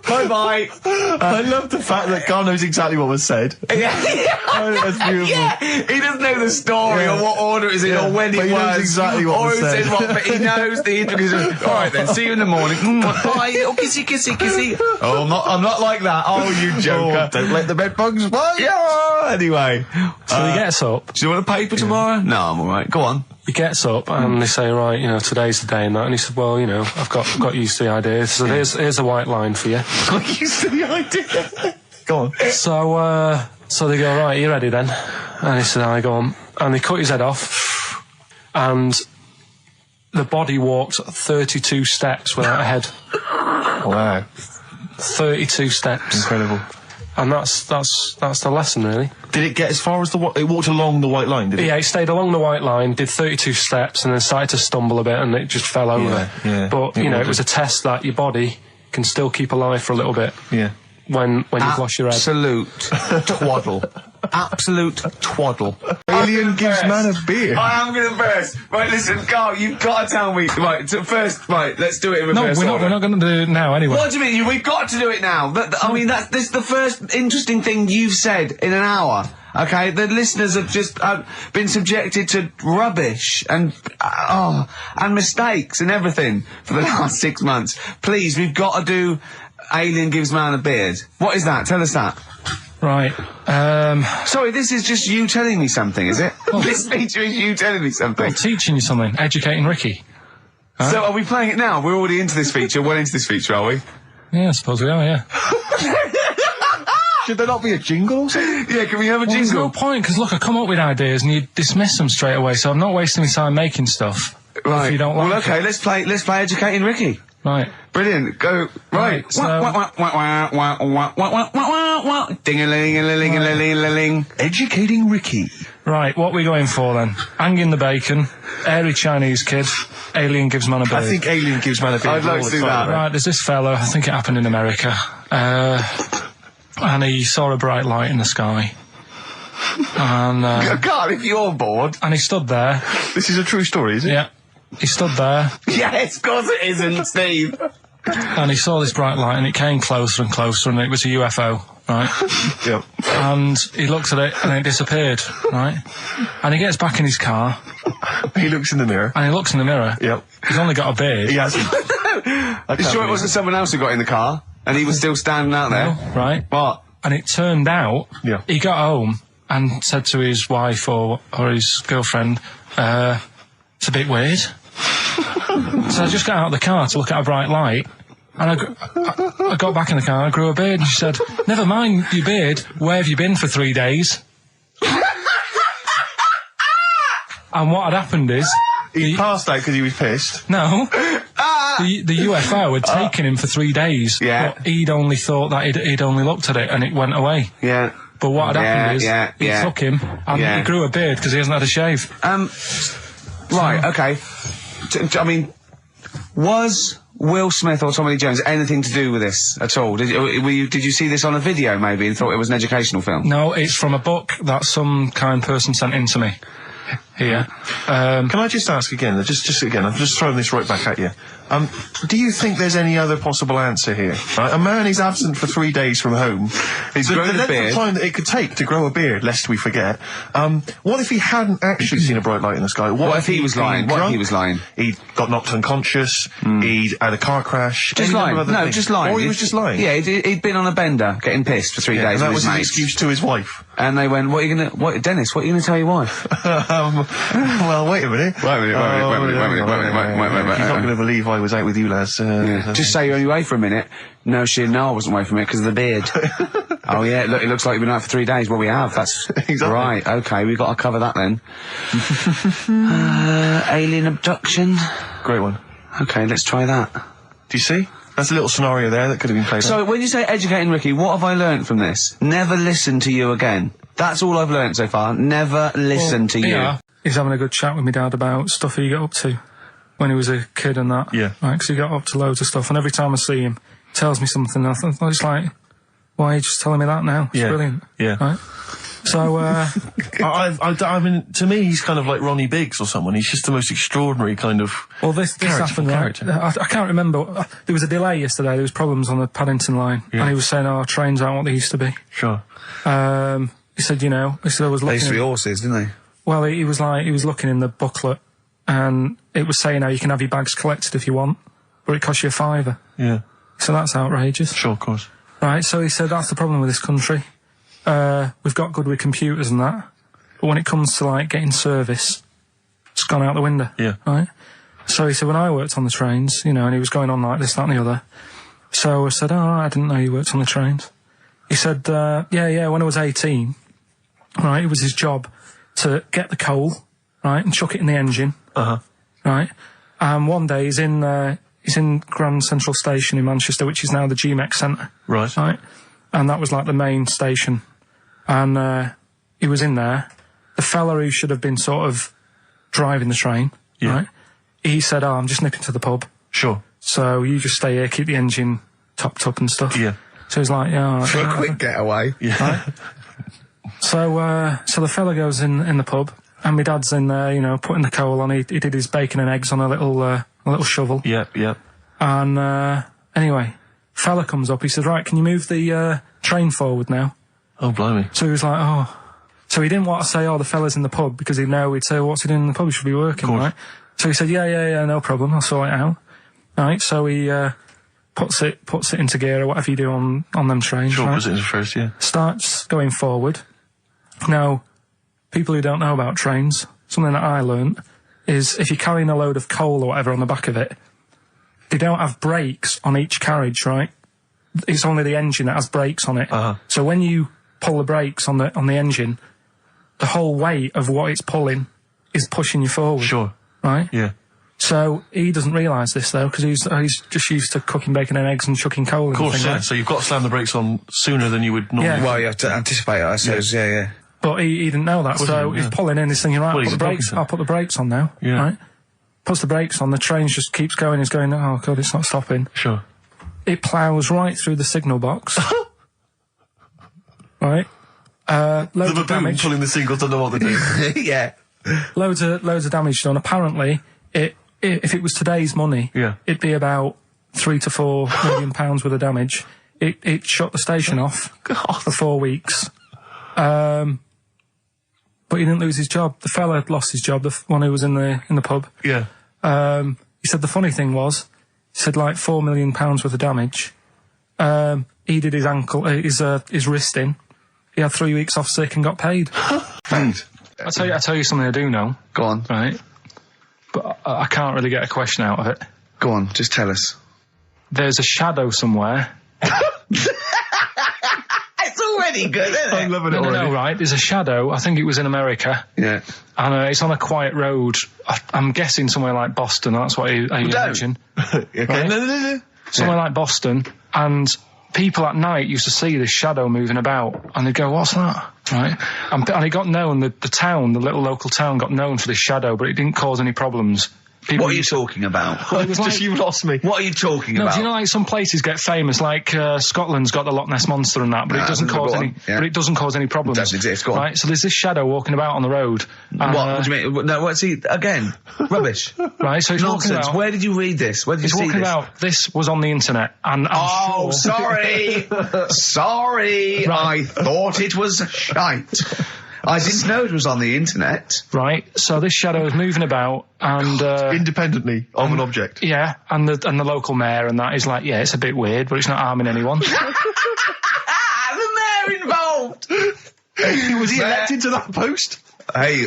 H: Bye.
B: I love the fact that Carl knows exactly what was said. That's beautiful.
H: Yeah. He doesn't know the story or what order it is in or when
B: but
H: it
B: he
H: was.
B: knows exactly what was said.
H: But he knows the intricacies. All right then, see you in the morning. Bye. Oh, kissy. Oh, I'm not like that. Oh, you joker.
B: Don't let the bed bugs fly.
H: Yeah. Anyway.
C: So he gets up.
H: Do you want a paper tomorrow? No, I'm all right. Go on.
C: He gets up and they say, right, you know, today's the day and that. And he said, well, you know, I've got used to the idea. So here's a white line for you.
H: Got used to the idea.
B: Go on.
C: So they go, right, you ready then? And he said, I go on. And they cut his head off. And the body walked 32 steps without a head.
B: Wow.
C: 32 steps.
B: Incredible.
C: And that's the lesson, really.
B: Did it get as far as it walked along the white line, did it?
C: Yeah, it stayed along the white line, did 32 steps, and then started to stumble a bit, and it just fell over.
B: Yeah.
C: But, you know, it was a test that your body can still keep alive for a little bit.
B: Yeah.
C: When you've lost your head.
H: Absolute twaddle. Absolute twaddle.
B: Alien gives man a beer.
H: I am going to burst. Right, listen, Carl, you've got to tell me. Right, first, let's do it in reverse.
Q: No, we're not going to do it now anyway.
H: What do you mean? We've got to do it now. This is the first interesting thing you've said in an hour. Okay, the listeners have just been subjected to rubbish and mistakes and everything for the last 6 months. Please, we've got to do Alien Gives Man a Beard. What is that? Tell us that.
Q: Right.
H: Sorry, this is just you telling me something, is it? This feature is you telling me something.
Q: I'm teaching you something. Educating Ricky. Huh?
H: So are we playing it now? We're already into this feature. Well into this feature, are we?
Q: Yeah, I suppose we are, yeah.
B: Should there not be a jingle or something?
H: Yeah, can we have a jingle?
Q: There's no point, because look, I come up with ideas and you dismiss them straight away, so I'm not wasting my time making stuff.
H: Right.
Q: If you don't like
H: well, okay,
Q: it.
H: let's play Educating Ricky.
Q: Right.
H: Brilliant. Go. Right.
Q: So-
H: Ding-a-ling-a-ling-a-ling-a-ling.
B: Educating Ricky.
Q: Right, what are we going for then? Hanging the bacon, airy Chinese kid, alien gives man a beard.
B: I think Alien gives man a beard.
H: I'd like to do that.
Q: Right, there's this fella, I think it happened in America, and he saw a bright light in the sky. And,
H: God, if you're bored.
Q: and he stood there.
B: This is a true story, is it?
Q: Yeah. He stood there,
H: Yes, of course it isn't, Steve.
Q: and he saw this bright light, and it came closer and closer, and it was a UFO, right?
B: Yep.
Q: And he looked at it, and it disappeared, right? And he gets back in his car,
B: He looks in the mirror.
Q: and he looks in the mirror.
B: Yep.
Q: He's only got a beard.
B: He has.
H: You sure it wasn't someone else who got in the car? And he was still standing out there?
Q: Right?
H: What?
Q: And it turned out,
B: Yeah.
Q: he got home and said to his wife or his girlfriend, it's a bit weird. So I just got out of the car to look at a bright light, and I got back in the car, I grew a beard, and she said, never mind your beard, where have you been for 3 days? And what had happened is...
B: He passed out because he was pissed.
Q: No. The UFO had taken him for 3 days.
H: Yeah.
Q: But he'd only thought that he'd only looked at it and it went away.
H: Yeah.
Q: But what had happened is, he
H: yeah.
Q: took him and he grew a beard because he hasn't had a shave.
H: Right, okay. I mean, was Will Smith or Tommy Lee Jones anything to do with this at all? Did you see this on a video maybe and thought it was an educational film?
Q: No, it's from a book that some kind person sent in to me. Here.
B: Can I just ask again, just again, I'm just throwing this right back at you. Do you think there's any other possible answer here? Right? A man is absent for 3 days from home.
H: He's
B: the
H: grown a
B: length
H: beard.
B: of time that it could take to grow a beard, lest we forget. What if he hadn't actually seen a bright light in the sky?
H: What if he was lying? What if he was lying?
B: He got knocked unconscious. He'd had a car crash.
H: Just
B: any
H: lying.
B: number of other
H: No,
B: things.
H: just lying.
B: Or he was just lying.
H: Yeah, he'd been on a bender, getting pissed for 3 days
B: And that
H: with
B: was
H: his
B: his
H: mates.
B: excuse to his wife.
H: And they went, Dennis, what are you gonna tell your wife?
B: Well, wait a minute.
H: Wait a minute.
B: He's not going to believe I was out with you, lads.
H: Just say you're only away for a minute. No, she didn't know I wasn't away from it because of the beard. Oh yeah, look, it looks like you've been out for 3 days. Well, we have. That's
B: Exactly.
H: right. Okay, we've got to cover that then. Alien abduction.
B: Great one.
H: Okay, let's try that.
B: Do you see? That's a little scenario there that could have been played
H: So
B: out.
H: when you say educating Ricky, what have I learnt from this? Never listen to you again. That's all I've learnt so far. Never listen to you.
Q: Yeah. He's having a good chat with my dad about stuff he got up to when he was a kid and that.
B: Yeah.
Q: Right, because he got up to loads of stuff, and every time I see him, he tells me something, and I think, it's like, why are you just telling me that now? It's brilliant.
B: Yeah.
Q: Right? So,
B: I mean, to me, he's kind of like Ronnie Biggs or someone. He's just the most extraordinary kind of.
Q: well, this happened, right? I can't remember. There was a delay yesterday. There was problems on the Paddington line, and he was saying, "Oh, trains aren't what they used to be."
B: Sure.
Q: He said, I was looking.
A: They used to be horses, didn't they?
Q: Well, he was looking in the booklet, and it was saying how you can have your bags collected if you want, but it costs you £5.
B: Yeah.
Q: So that's outrageous.
B: Sure, of course.
Q: Right, so he said that's the problem with this country. We've got good with computers and that, but when it comes to, like, getting service, it's gone out the window.
B: Yeah.
Q: Right? So he said, when I worked on the trains, and he was going on like this, that and the other. So I said, I didn't know you worked on the trains. He said, yeah, when I was 18, right, it was his job to get the coal, right, and chuck it in the engine.
B: Uh-huh.
Q: Right? And one day he's in Grand Central Station in Manchester, which is now the GMEX Centre.
B: Right.
Q: Right? And that was like the main station. And he was in there. The fella who should have been sort of driving the train, right? He said, I'm just nipping to the pub.
B: Sure.
Q: So you just stay here, keep the engine topped up and stuff.
B: Yeah.
Q: So he's like, yeah, all right.
A: For a quick getaway.
B: Yeah.
Q: Right? So the fella goes in the pub, and my dad's in there, putting the coal on. He did his bacon and eggs on a little shovel.
B: Yep.
Q: And anyway, fella comes up. He said, right, can you move the train forward now?
B: Oh, blimey.
Q: So he was like, oh. So he didn't want to say, the fella's in the pub, because he'd know, he'd say, what's he doing in the pub? He should be working, right? So he said, yeah, no problem, I'll sort it out. Right, so he puts it into gear or whatever you do on them trains.
B: Sure,
Q: right?
B: puts it into first, yeah.
Q: Starts going forward. Now, people who don't know about trains, something that I learnt is if you're carrying a load of coal or whatever on the back of it, they don't have brakes on each carriage, right? It's only the engine that has brakes on it. So when you pull the brakes on the engine, the whole weight of what it's pulling is pushing you forward.
B: Sure.
Q: Right?
B: Yeah.
Q: So he doesn't realise this though, because he's just used to cooking bacon and eggs and chucking coal in.
B: Of course,
Q: thing,
B: yeah.
Q: right?
B: So you've got to slam the brakes on sooner than you would normally.
Q: Yeah.
A: Well, you have to anticipate it, I suppose. Yeah.
Q: But he didn't know that, so he's pulling in, he's thinking, right, I'll put the brakes on now.
B: Yeah.
Q: Right? Puts the brakes on, the train just keeps going, he's going, oh god, it's not stopping.
B: Sure.
Q: It ploughs right through the signal box. Right? Loads of damage.
B: Pulling the signals, don't know what they're doing.
A: Yeah.
Q: Loads of damage done. Apparently, if it was today's money, it'd be about £3 to £4 million worth of damage. It shut the station off for 4 weeks. But he didn't lose his job. The fella had lost his job, the one who was in the pub.
B: Yeah.
Q: He said the funny thing was, he said like £4 million worth of damage. He did his ankle, his wrist in. He had 3 weeks off sick and got paid.
A: Thanks.
C: I tell you something I do know.
A: Go on.
C: Right. But I can't really get a question out of it.
A: Go on, just tell us.
C: There's a shadow somewhere.
H: It's already good, isn't it?
B: I'm loving it already.
C: No, right. There's a shadow. I think it was in America.
A: Yeah.
C: And it's on a quiet road. I'm guessing somewhere like Boston. That's what you mentioned.
B: Okay.
C: Right?
B: No.
C: Somewhere like Boston. And people at night used to see this shadow moving about. And they'd go, what's that? Right? And it got known, the town, the little local town got known for this shadow, but it didn't cause any problems.
H: What are you talking about?
C: Well, it was like,
B: you lost me.
H: What are you talking about?
C: Do you know, like some places get famous, like Scotland's got the Loch Ness monster and that, but it doesn't cause any.
A: Yeah.
C: But it doesn't cause any problems.
A: It doesn't exist. Go on.
C: Right. So there's this shadow walking about on the road.
H: What do you mean? No, what's he again? Rubbish.
C: Right. So he's walking
H: Nonsense.
C: about.
H: Where did you read this? Where did you
C: He's
H: see
C: walking
H: this?
C: about. This was on the internet, and I'm sure.
H: Sorry, sorry.
C: Right.
H: I thought it was shite. I didn't know it was on the internet.
C: Right. So this shadow is moving about, and
B: independently of an object.
C: Yeah, and the local mayor and that is like, yeah, it's a bit weird, but it's not harming anyone.
H: The mayor involved.
B: Was he elected to that post?
H: Hey,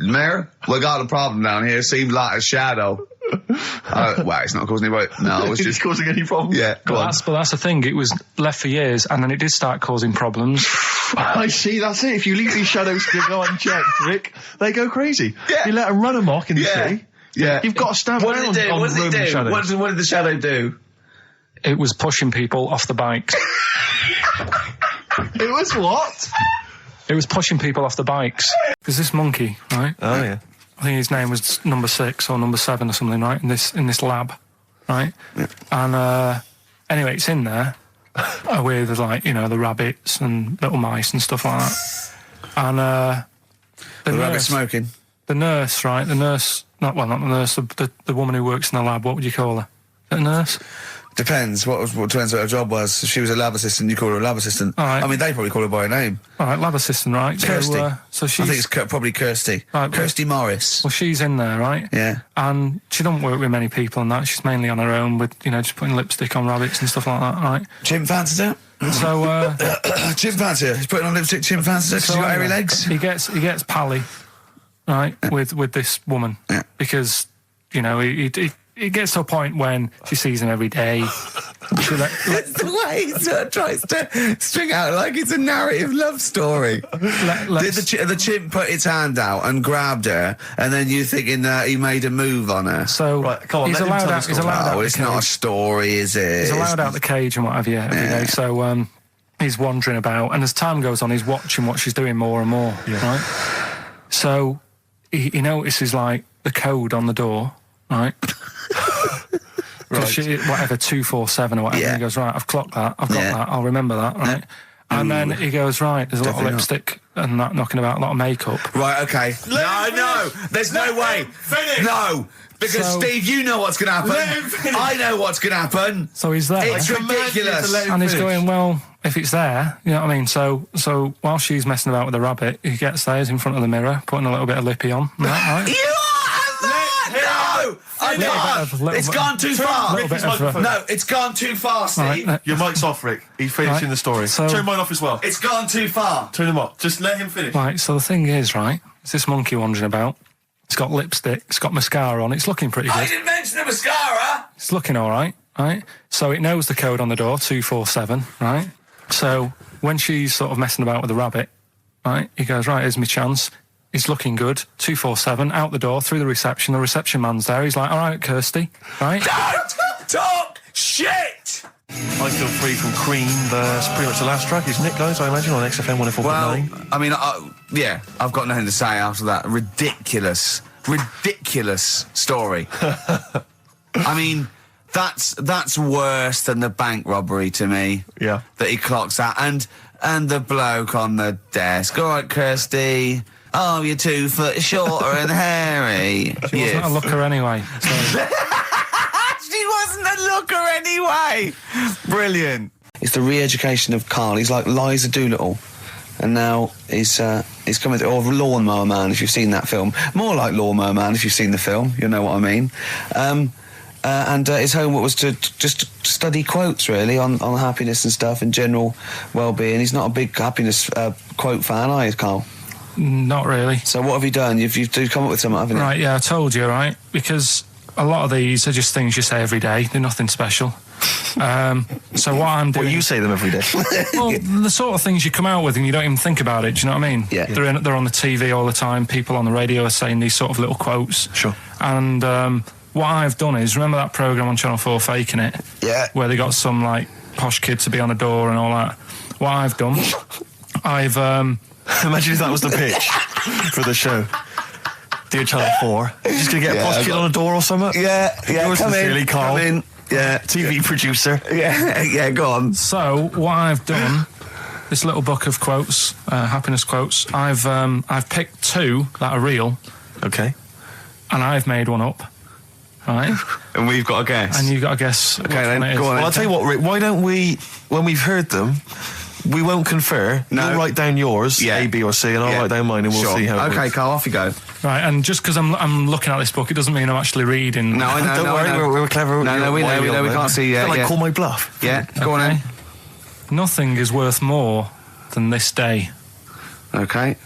H: mayor, we got a problem down here. Seems like a shadow. Well, it's not causing any. No, it's just
B: causing any problems.
H: Yeah,
C: But that's the thing. It was left for years, and then it did start causing problems.
B: I see. That's it. If you leave these shadows to go unchecked, Rick, they go crazy.
H: Yeah.
B: You let them run amok in the city.
H: Yeah,
B: you've got to stand
H: What
B: around
H: did it do?
B: on
H: What did it
B: roaming
H: do?
B: shadows.
H: What did the shadow do?
C: It was pushing people off the bikes.
B: It was what?
C: It was pushing people off the bikes. There's this monkey, right?
B: Oh yeah.
C: I think his name was number 6 or number 7 or something, right? In this lab, right? Yeah. And anyway, it's in there with like the rabbits and little mice and stuff like that. And
A: the rabbit smoking.
C: The nurse, right? The nurse, not the nurse. The woman who works in the lab. What would you call her? A nurse?
A: Depends. What depends what her job was. If she was a lab assistant, you call her a lab assistant.
C: All right.
A: I mean, they probably call her by her name.
C: All right, lab assistant, right?
A: Kirsty.
C: So she's.
A: I think it's probably Kirsty.
C: Right,
A: Kirsty Morris.
C: Well, she's in there, right?
A: Yeah.
C: And she don't work with many people and that. She's mainly on her own with just putting lipstick on rabbits and stuff like that, right?
A: Chimp fancies her.
C: So
A: chimp fancy her. He's putting on lipstick. Chimp fancies her. She's got hairy legs.
C: He gets pally, right, with this woman because he gets to a point when she sees him every day.
A: It's the way he sort of tries to string out like it's a narrative love story. Did the chimp put its hand out and grabbed her, and then you thinking that he made a move on her?
C: So
B: right, come on,
C: he's allowed out. He's allowed out.
A: It's not a story, is it?
C: He's allowed out the cage and what have you every day. So he's wandering about, and as time goes on, he's watching what she's doing more and more. Yeah. Right. So he notices like the code on the door. Right. Right. Whatever 247 or whatever. Yeah. He goes, right, I've clocked that. I've got that. I'll remember that. Right. Yeah. And then he goes, right, there's a lot of lipstick and that knocking about, a lot of makeup.
A: Right, okay. No, there's no way.
N: Finish.
A: No. Because Steve, you know what's going to happen. I know what's going to happen.
C: So he's there.
A: It's ridiculous.
C: And he's going, well, if it's there, you know what I mean? So while she's messing about with the rabbit, he gets there, he's in front of the mirror, putting a little bit of lippy on. Right?
A: You are a man! No! It's gone too far. No, it's gone too far, Steve.
B: Right, your mic's off, Rick. He's finishing the story.
Q: So-
B: Turn mine off as well.
A: It's gone too far.
B: Turn him off. Just let him finish.
Q: Right, so the thing is, right, it's this monkey wandering about. It's got lipstick, it's got mascara on, it's looking pretty good.
A: I didn't mention the mascara.
Q: It's looking all right, right? So it knows the code on the door, 247, right? So when she's sort of messing about with the rabbit, right, he goes, right, here's my chance. He's looking good, 247, out the door, through the reception man's there. He's like, all right, Kirsty, right?
A: Don't talk shit!
B: I Feel Free from Cream. That's pretty much the last track, isn't it, guys? I imagine on XFM 104.9.
D: Well, I mean, yeah, I've got nothing to say after that ridiculous story. I mean, that's worse than the bank robbery to me.
B: Yeah.
D: That he clocks out, and the bloke on the desk. All right, Kirsty. Oh, you're 2 foot shorter and hairy.
Q: She wasn't a looker anyway. So.
D: She wasn't a looker anyway. Brilliant.
A: It's the re-education of Karl. He's like Liza Doolittle. And now he's coming to, or Lawnmower Man, if you've seen that film. More like Lawnmower Man, if you've seen the film. You know what I mean. And his homework was to just study quotes, really, on happiness and stuff and general well-being. He's not a big happiness quote fan, are you, Karl?
Q: Not really.
A: So what have you done? You've come up with something, haven't you?
Q: Right, yeah, I told you, right? Because a lot of these are just things you say every day. They're nothing special. So what I'm doing...
B: Well, you say them every day.
Q: Well, the sort of things you come out with and you don't even think about it, do you know what I mean?
A: Yeah.
Q: They're on the TV all the time. People on the radio are saying these sort of little quotes.
B: Sure.
Q: And what I've done is, remember that programme on Channel 4, Faking It?
A: Yeah.
Q: Where they got some, like, posh kid to be on a door and all that. What I've done, I've...
B: Imagine if that was the pitch for the show. Dear Channel 4, you're just going to get a posh kid on a door or something?
A: Yeah,
B: Yours
A: come
B: sincerely,
A: in,
B: Karl.
A: come in. Yeah.
B: TV producer.
A: Yeah, go on.
Q: So, what I've done, this little book of quotes, happiness quotes, I've picked 2 that are real.
B: Okay.
Q: And I've made one up. Right?
D: And we've got to guess.
Q: And you've got to guess.
D: Okay, then, go on.
B: Well, I'll tell you what, Rick, why don't we, when we've heard them, we won't confer.
D: No.
B: You'll write down yours,
D: Yeah.
B: A, B or C, and I'll write down mine and we'll see how it
D: Okay,
B: works.
D: Karl, off you go.
Q: Right, and just because I'm looking at this book, it doesn't mean I'm actually reading.
D: No, I know,
B: Don't worry,
D: I know.
B: we're clever.
D: No, we know, we can't see yet.
B: Like, call my bluff.
D: Yeah, go on
Q: Okay.
D: then.
Q: Nothing is worth more than this day.
D: Okay.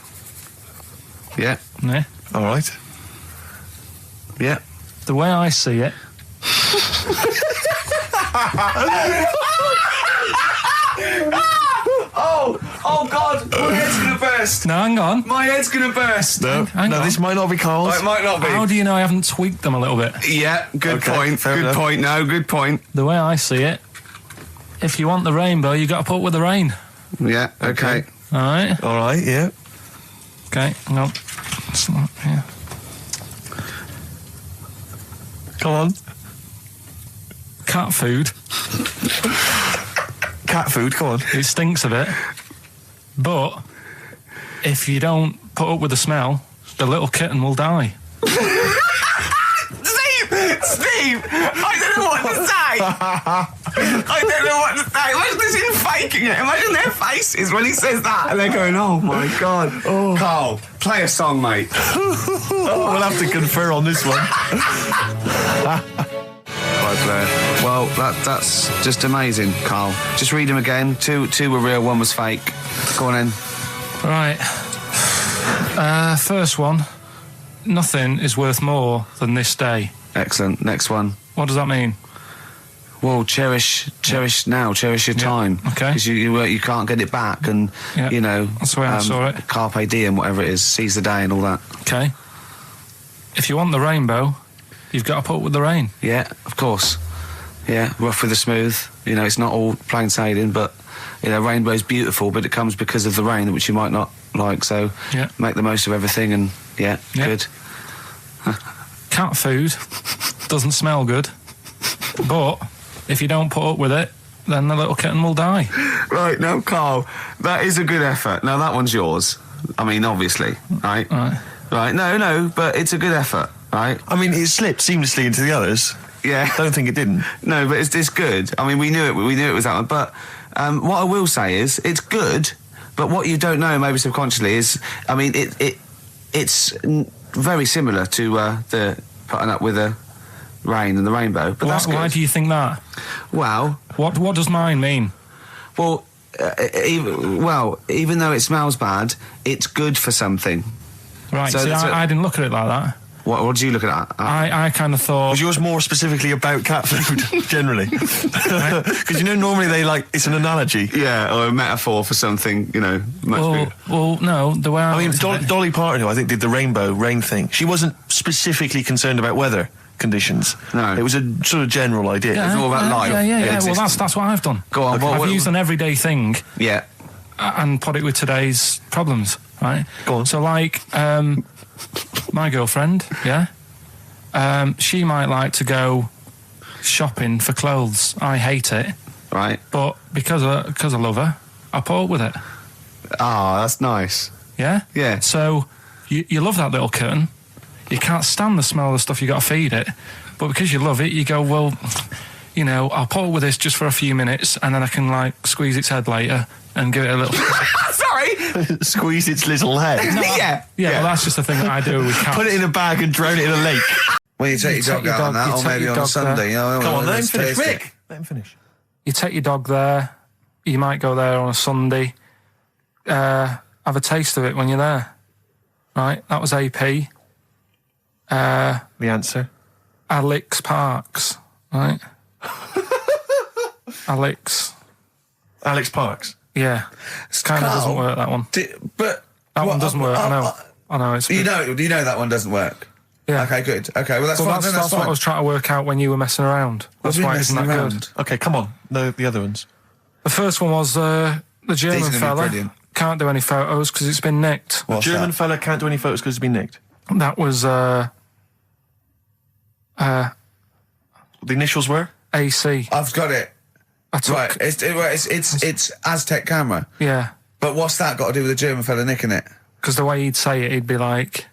D: Yeah.
Q: Yeah?
B: All right.
D: Yeah.
Q: The way I see it...
D: Oh God, my head's gonna burst.
Q: No, hang on.
D: My head's gonna burst.
B: No,
Q: Hang on.
B: this might not be Karl's.
D: Oh, it might not be.
Q: How do you know I haven't tweaked them a little bit?
D: Yeah, good
B: Okay,
D: point.
B: fair
D: Good
B: enough.
D: point. No, good point.
Q: The way I see it, if you want the rainbow, you got to put up with the rain.
D: Yeah, okay.
Q: All right?
B: All right, yeah.
Q: Okay, hang on. It's not here.
B: Come on.
Q: Cat food.
B: Cat food, come on.
Q: It stinks a bit. But if you don't put up with the smell, the little kitten will die.
D: Steve, I don't know what to say. I don't know what to say. Imagine this in faking it. Imagine their faces when he says that, and they're going, "Oh my God." Oh. Karl, play a song, mate.
B: We'll have to confer on this one.
A: Right, Blair. Well, that's just amazing, Karl. Just read them again. Two were real, one was fake. Go on in.
Q: Right. First one. Nothing is worth more than this day.
A: Excellent. Next one.
Q: What does that mean?
A: Well, cherish now, cherish your time.
Q: Okay.
A: Because you can't get it back, and you know
Q: that's the way I saw it.
A: Carpe diem, whatever it is, seize the day and all that.
Q: Okay. If you want the rainbow, you've got to put up with the rain.
A: Yeah, of course. Yeah, rough with the smooth. You know, it's not all plain sailing, but you know, rainbow's beautiful, but it comes because of the rain, which you might not like. So make the most of everything, and good.
Q: Cat food doesn't smell good, but if you don't put up with it, then the little kitten will die.
D: Right, now, Karl, that is a good effort. Now, that one's yours. I mean, obviously, right? Right, no, but it's a good effort, right?
B: I mean, it slipped seamlessly into the others.
D: Yeah.
B: Don't think it didn't.
D: No, but it's good. I mean, we knew it was that one. But what I will say is, it's good, but what you don't know, maybe subconsciously, is, I mean, it's very similar to the putting up with rain and the rainbow. But that's good.
Q: Why do you think that?
D: Well,
Q: what does mine mean?
D: Well, even though it smells bad, it's good for something.
Q: Right. So I didn't look at it like that.
D: What did you look at?
Q: I kind of thought...
B: Was yours more specifically about cat food, generally? Because, normally it's an analogy.
D: Yeah, or a metaphor for something, much bigger.
Q: Well, no, the way I mean,
B: Dolly Parton, who I think did the rainbow rain thing, she wasn't specifically concerned about weather conditions.
D: No.
B: It was a sort of general idea.
Q: Yeah,
B: It's all about life.
Q: Yeah. Well, that's what I've done.
D: Go on.
Q: I've used an everyday thing.
D: Yeah.
Q: And put it with today's problems, right?
B: Go on.
Q: So, my girlfriend, she might like to go shopping for clothes. I hate it.
D: Right.
Q: But because I love her, I put up with it.
D: Ah, that's nice.
Q: Yeah?
D: Yeah.
Q: So, you love that little kitten. You can't stand the smell of the stuff you got to feed it. But because you love it, you go, well, I'll put up with this just for a few minutes and then I can, squeeze its head later and give it a little...
D: Sorry!
B: Squeeze its little head.
Q: No,
D: yeah.
Q: Well, that's just the thing that I do with cats.
B: Put it in a bag and drown it in a lake.
A: Well, you take your dog out on that, or maybe on a Sunday.
B: Come on, let him finish. Rick, let him finish.
Q: You take your dog there. You might go there on a Sunday. Have a taste of it when you're there. Right? That was AP.
B: The answer?
Q: Alex Parks. Right? Alex
B: Parks?
Q: Yeah. It kind of doesn't work, that one.
A: That
Q: one doesn't work, I know. It's
A: you know that one doesn't work?
Q: Yeah.
A: Okay, good. Okay, well, that's fine.
Q: That's what I was trying to work out when you were messing around. That's why it isn't that good.
B: Okay, come on. The other ones.
Q: The first one was the German fella. Can't do any photos because it's been nicked.
B: The German fella can't do any photos because it's been nicked.
Q: That was
B: the initials were
Q: AC.
A: I've got it. Right, it's Aztec camera.
Q: Yeah.
A: But what's that got to do with the German fella nicking it?
Q: Because the way he'd say it, he'd be like,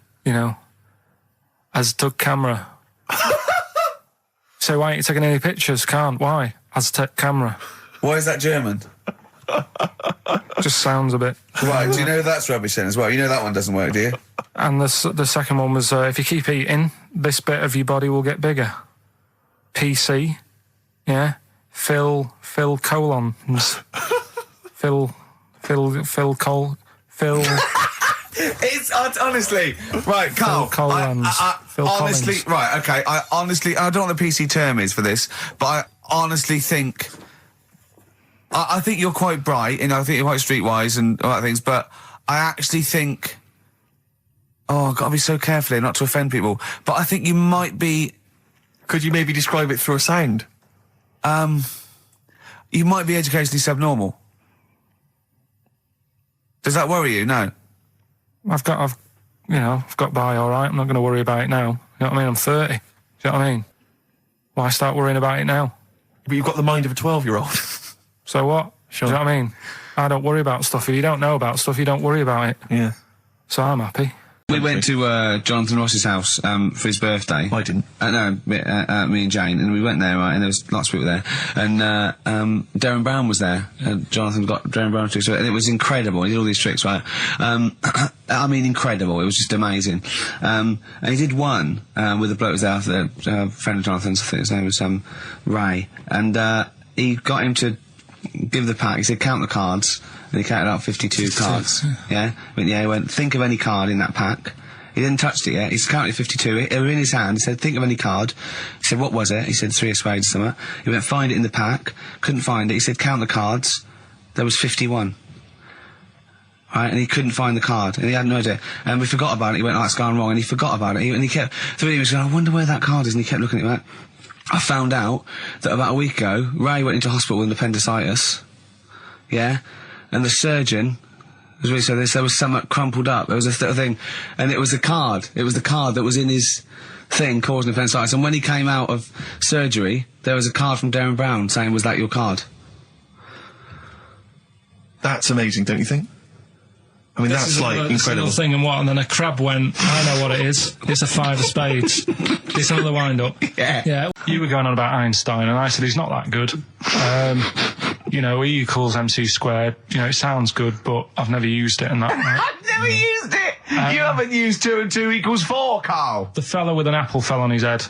Q: Aztec camera. So why ain't you taking any pictures? Can't. Why? Aztec camera.
A: Why is that German?
Q: Just sounds a bit...
A: Right, do you know that's rubbish then as well? You know that one doesn't work, do you?
Q: And the second one was, if you keep eating, this bit of your body will get bigger. PC. Yeah. Phil colons. Phil.
A: It's honestly right, Carl.
Q: Phil Collins. Phil
A: honestly,
Q: Collins.
A: right, okay. I don't know what the PC term is for this, but I honestly think. I think you're quite bright, I think you're quite streetwise and all that things, but I actually think. Oh, I've got to be so careful here not to offend people, but I think you might be.
B: Could you maybe describe it through a sound?
A: You might be educationally subnormal. Does that worry you? No.
Q: I've got by all right. I'm not going to worry about it now. You know what I mean? I'm 30. Do you know what I mean? Why start worrying about it now?
B: But you've got the mind of a 12-year-old.
Q: So what?
B: Sure.
Q: Do you know what I mean? I don't worry about stuff. If you don't know about stuff, you don't worry about it.
B: Yeah.
Q: So I'm happy.
D: We went to Jonathan Ross's house for his birthday.
B: I didn't.
D: No, me and Jane, and we went there, right, and there was lots of people there. And Darren Brown was there. Jonathan got Darren Brown to do it, and it was incredible. He did all these tricks, right? I mean, incredible. It was just amazing. And he did one with a bloke who was there, a friend of Jonathan's, I think his name was Ray. And he got him to give the pack. He said, count the cards. And he counted out 52 cards. Yeah? He went, think of any card in that pack. He didn't touch it yet. He's counted 52. They were in his hand. He said, think of any card. He said, what was it? He said, 3 of spades, something. He went, find it in the pack. Couldn't find it. He said, count the cards. There was 51. Right? And he couldn't find the card. And he had no idea. And we forgot about it. He went, oh, it's gone wrong. And he forgot about it. And he kept, so he was going, I wonder where that card is. And he kept looking at it. Right? I found out that about a week ago, Ray went into hospital with appendicitis. Yeah? And the surgeon, as we said, there was something crumpled up. There was a thing, and it was a card. It was the card that was in his thing causing appendicitis. And when he came out of surgery, there was a card from Darren Brown saying, was that your card?
B: That's amazing, don't you think? I mean, that's incredible.
Q: Thing and then a crab went, I know what it is. It's a 5 of spades. It's another wind-up. Yeah. You were going on about Einstein, and I said he's not that good. E equals MC squared. It sounds good, but I've never used it and that. Right?
H: I've never used it! You haven't used 2 and 2 equals 4, Carl!
Q: The fella with an apple fell on his head.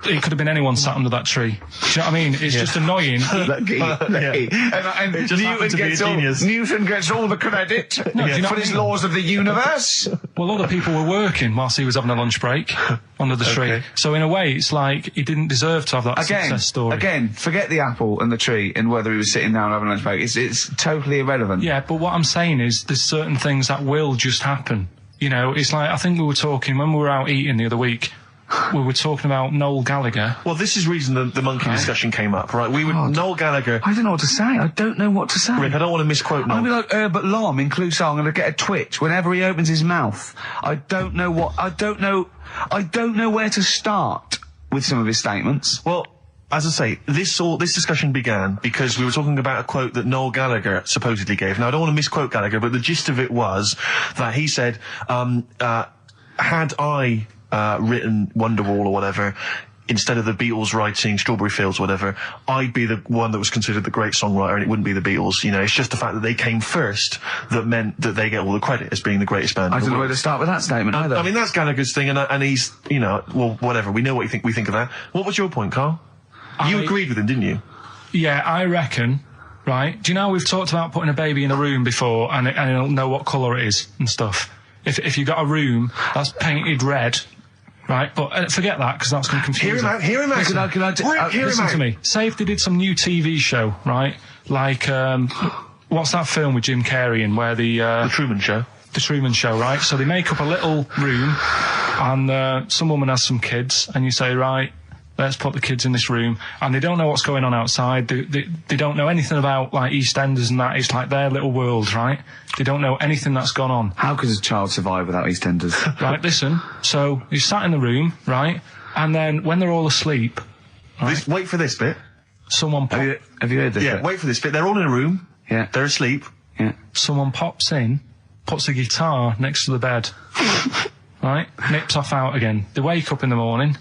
Q: it could have been anyone sat under that tree. Do you know what I mean? It's just annoying.
H: Lucky. And
B: It just happened to be a genius.
H: Newton gets all the credit
Q: No, do you know
H: for
Q: what I
H: his
Q: mean?
H: laws of the universe.
Q: Well, other people were working whilst he was having a lunch break under the tree. So in a way, it's like he didn't deserve to have that success story.
H: Again, forget the apple and the tree and whether he was sitting down having a lunch break. It's totally irrelevant.
Q: Yeah, but what I'm saying is there's certain things that will just happen. You know, it's like, I think we were talking, when we were out eating the other week, we were talking about Noel Gallagher.
B: Well, this is the reason the monkey discussion came up, right? Noel Gallagher.
H: I don't know what to say. I don't know what to say.
B: Rick, I don't want to misquote Noel.
H: I'll be like Herbert Lom in Clouseau. I'm going to get a twitch whenever he opens his mouth. I don't know where to start with some of his statements.
B: Well, as I say, this discussion began because we were talking about a quote that Noel Gallagher supposedly gave. Now, I don't want to misquote Gallagher, but the gist of it was that he said, had I written Wonderwall or whatever, instead of the Beatles writing Strawberry Fields or whatever, I'd be the one that was considered the great songwriter and it wouldn't be the Beatles. You know, it's just the fact that they came first that meant that they get all the credit as being the greatest band.
H: I don't know where to start with that statement either.
B: I mean, that's Gallagher's thing, and he's, you know, well, whatever. We know what we think of that. What was your point, Carl? You agreed with him, didn't you?
Q: Yeah, I reckon, right? Do you know we've talked about putting a baby in a room before and it'll know what colour it is and stuff? If you got a room that's painted red, right? But forget that, because that's going to confuse
B: Hear him out.
Q: Listen to me. Say if they did some new TV show, right? Like, what's that film with Jim Carrey in where The
B: Truman Show.
Q: The Truman Show, right? So they make up a little room and some woman has some kids and you say, right, let's put the kids in this room, and they don't know what's going on outside. They don't know anything about, like, EastEnders and that. It's like their little world, right? They don't know anything that's gone on.
H: How could a child survive without EastEnders?
Q: Right, listen. So you sat in the room, right? And then when they're all asleep, right,
B: wait for this bit.
Q: Someone
H: Have you heard this?
B: Yeah,
H: bit?
B: wait for this bit. They're all in a room.
H: Yeah.
B: They're asleep.
H: Yeah.
Q: Someone pops in, puts a guitar next to the bed, right? Nips off out again. They wake up in the morning.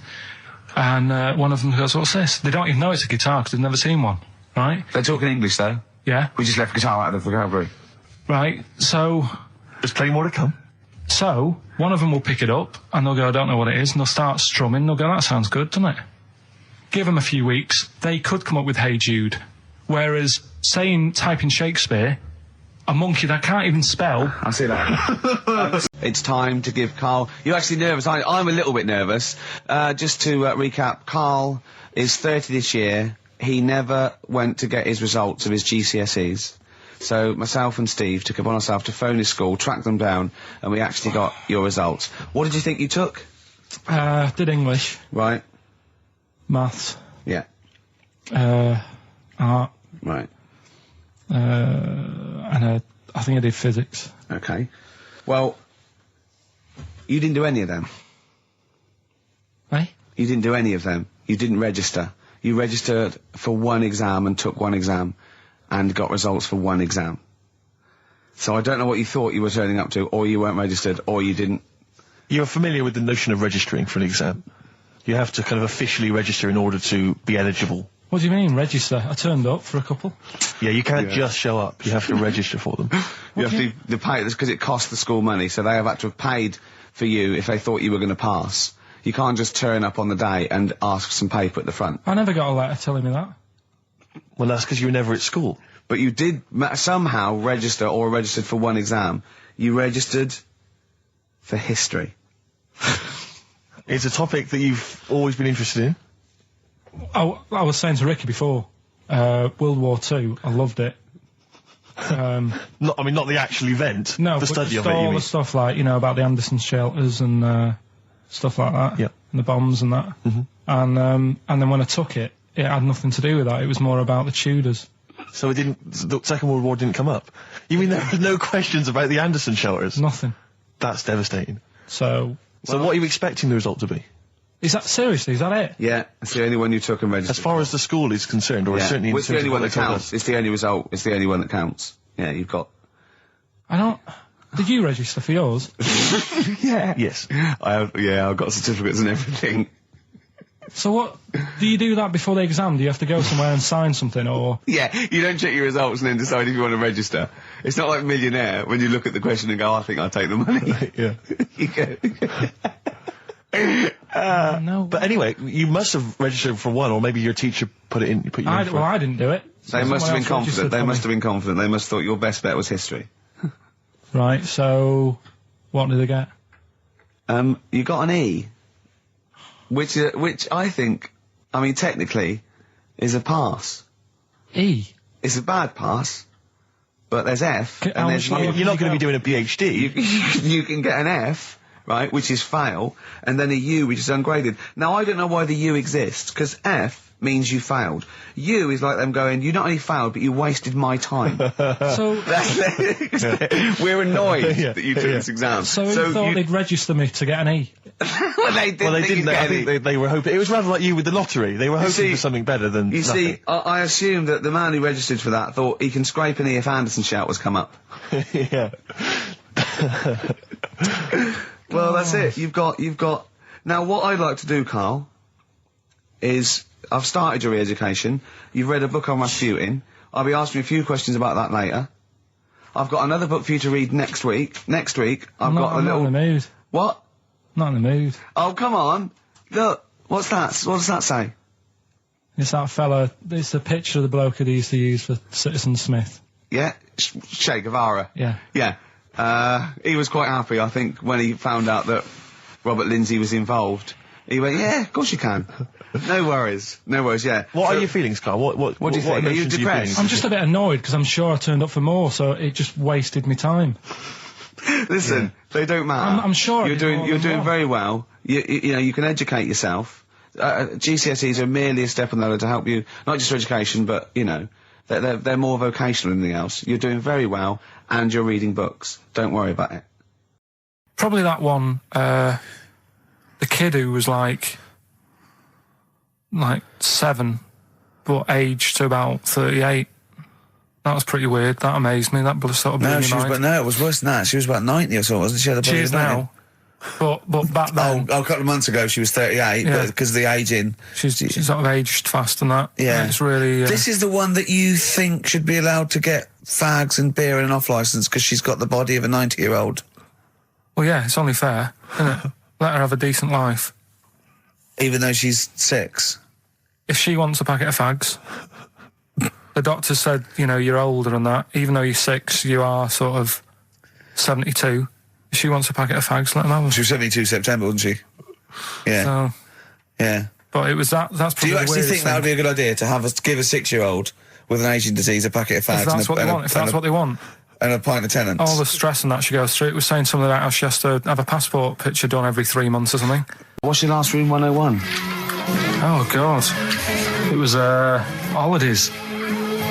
Q: And one of them goes, what's this? They don't even know it's a guitar because they've never seen one, right?
H: They're talking English, though.
Q: Yeah.
H: We just left guitar out of the vocabulary.
Q: Right, so...
B: There's plenty more to come.
Q: So, one of them will pick it up, and they'll go, I don't know what it is, and they'll start strumming, they'll go, that sounds good, doesn't it? Give them a few weeks, they could come up with Hey Jude. Whereas, typing Shakespeare, a monkey that can't even spell...
H: I see that.
A: It's time to give Carl... You're actually nervous. I'm a little bit nervous. Just to recap, Carl is 30 this year. He never went to get his results of his GCSEs. So myself and Steve took it upon ourselves to phone his school, track them down, and we actually got your results. What did you think you took?
Q: Did English.
A: Right.
Q: Maths.
A: Yeah.
Q: Art.
A: Right.
Q: And I think I did physics.
A: Okay. Well, you didn't do any of them.
Q: Eh?
A: You didn't do any of them. You didn't register. You registered for one exam and took one exam and got results for one exam. So I don't know what you thought you were turning up to, or you weren't registered, or you didn't.
B: You're familiar with the notion of registering for an exam. You have to kind of officially register in order to be eligible.
Q: What do you mean, register? I turned up for a couple.
B: Yeah, you can't just show up. You have to register for them.
A: You have to pay this because it costs the school money, so they have had to have paid for you if they thought you were going to pass. You can't just turn up on the day and ask for some paper at the front.
Q: I never got a letter telling me that.
B: Well, that's because you were never at school.
A: But you did somehow register or registered for one exam. You registered for history.
B: It's a topic that you've always been interested in.
Q: I was saying to Ricky before, World War II, I loved it.
B: Not the actual event.
Q: No,
B: the study of it.
Q: all the stuff like, about the Anderson shelters and stuff like that.
B: Yeah.
Q: And the bombs and that.
B: Mm-hmm.
Q: And then when I took it, it had nothing to do with that. It was more about the Tudors.
B: So the Second World War didn't come up? You mean there were no questions about the Anderson shelters?
Q: Nothing.
B: That's devastating.
Q: So
B: what are you expecting the result to be?
Q: Is that seriously? Is that it?
A: Yeah, it's the only one you took and registered.
B: As far as the school is concerned, or certainly in
A: it's the only one that counts. It's the only result. It's the only one that counts. Yeah, you've got.
Q: I don't. Did you register for yours?
A: Yeah.
B: Yes.
A: I've got certificates and everything.
Q: So what, do you do that before the exam? Do you have to go somewhere and sign something, or...?
A: Yeah, you don't check your results and then decide if you want to register. It's not like Millionaire, when you look at the question and go, I think I'll take the money.
B: Yeah.
A: You go.
Q: No.
B: But anyway, you must have registered for one, or maybe your teacher put you in for
Q: Well,
B: it.
Q: I didn't do it.
H: They must have been confident. They must
Q: have
H: have been confident. They must have thought your best bet was history.
Q: Right, so what did they get?
H: You got an E, which I think, I mean, technically, is a pass.
Q: E?
H: It's a bad pass, but there's F, and there's
B: You're not going to be doing a PhD.
H: You can get an F, right, which is fail, and then a U, which is ungraded. Now, I don't know why the U exists, because F means you failed. U is like them going, you not only failed, but you wasted my time.
Q: So
H: we're annoyed that you took this exam.
Q: So you thought they'd register me to get an E?
H: Well, they didn't.
B: I think they were hoping. It was rather like you with the lottery. They were hoping for something better than
H: You
B: nothing.
H: see, I assume that the man who registered for that thought he can scrape an E if Anderson Shout was come up.
B: Yeah.
H: Well, that's it. You've got. Now, what I'd like to do, Carl, is I've started your re-education. You've read a book on Rasputin. I'll be asking you a few questions about that later. I've got another book for you to read next week. Next week,
Q: I'm not in the mood.
H: What?
Q: Not in the mood.
H: Oh, come on. Look, what's that? What does that say?
Q: It's that fella. It's the picture of the bloke that he used to use for Citizen Smith.
H: Yeah? Che Guevara.
Q: Yeah.
H: Yeah. He was quite happy, I think, when he found out that Robert Lindsay was involved. He went, yeah, of course you can. No worries, yeah.
B: What are your feelings, Carl? What
H: do you think? Are you
B: emotions
H: depressed?
Q: I'm just a bit annoyed because I'm sure I turned up for more, so it just wasted me time.
H: Listen, they don't matter.
Q: I'm sure
H: you're doing very well. You know, you can educate yourself. GCSEs are merely a step on the ladder to help you, not just for education, but, you know, they're more vocational than anything else. You're doing very well, and you're reading books. Don't worry about it.
Q: Probably that one, the kid who was like 7, but aged to about 38. That was pretty weird. That amazed me. That sort of blew my mind.
A: No, it was worse than that. She was about 90 or so, wasn't she?
Q: She is now. But back then...
A: Oh, a couple of months ago she was 38, but because of the ageing...
Q: She's sort of aged fast and that.
A: Yeah.
Q: It's really...
A: This is the one that you think should be allowed to get fags and beer and an off-licence because she's got the body of a 90-year-old.
Q: Well, yeah, it's only fair, isn't it? Let her have a decent life.
A: Even though she's 6?
Q: If she wants a packet of fags... The doctor said, you know, you're older and that. Even though you're 6, you are sort of 72. If she wants a packet of fags, let her have them.
A: She was 72 September, wasn't she? Yeah.
Q: So,
A: yeah.
Q: But it was that's probably
A: Do you actually think that would be a good idea to give a 6-year-old with an aging disease a packet of fags?
Q: If that's what they want. If that's what they want.
A: And a pint of Tennent's.
Q: All the stress and that she goes through. It was saying something about how she has to have a passport picture done every 3 months or something.
H: What's your last room 101?
Q: Oh, God. It was, holidays.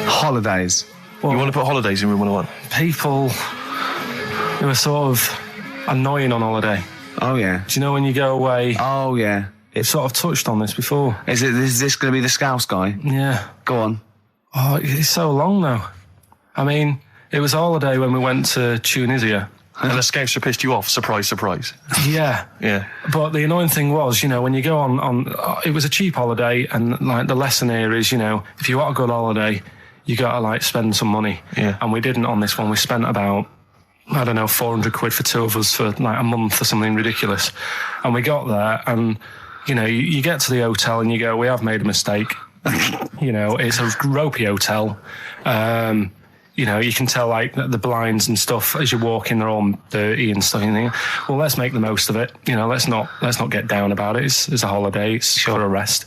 H: Holidays.
B: Well, you want to put holidays in room 101?
Q: People who are sort of annoying on holiday.
H: Oh, yeah.
Q: Do you know when you go away?
H: Oh, yeah.
Q: It's sort of touched on this before.
H: Is this going to be the Scouse guy?
Q: Yeah.
H: Go on.
Q: Oh, it's so long now. I mean, it was a holiday when we went to Tunisia.
B: And the Scouser pissed you off, surprise, surprise.
Q: Yeah.
B: Yeah.
Q: But the annoying thing was, you know, when you go on it was a cheap holiday, and, like, the lesson here is, you know, if you want a good holiday, you gotta, like, spend some money.
B: Yeah.
Q: And we didn't on this one. We spent about, I don't know, 400 quid for 2 of us for, like, a month or something ridiculous. And we got there, and, you know, you get to the hotel and you go, we have made a mistake. You know, it's a ropey hotel. You know, you can tell, like, the blinds and stuff as you walk in, they're all dirty and stuff. And you think, well, let's make the most of it. You know, let's not get down about it. It's a holiday. It's for a rest.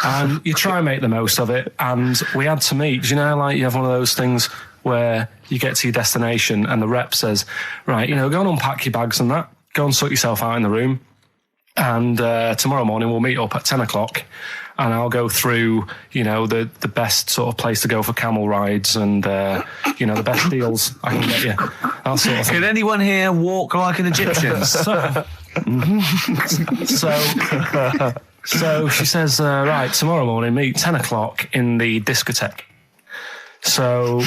Q: And you try and make the most of it. And we had to meet. You know, like, you have one of those things where you get to your destination and the rep says, right, you know, go and unpack your bags and that. Go and sort yourself out in the room. And tomorrow morning we'll meet up at 10 o'clock. And I'll go through, you know, the best sort of place to go for camel rides and, you know, the best deals I can get you. That sort of thing.
H: Can anyone here walk like an Egyptian?
Q: So she says, right, tomorrow morning, meet 10 o'clock in the discotheque. So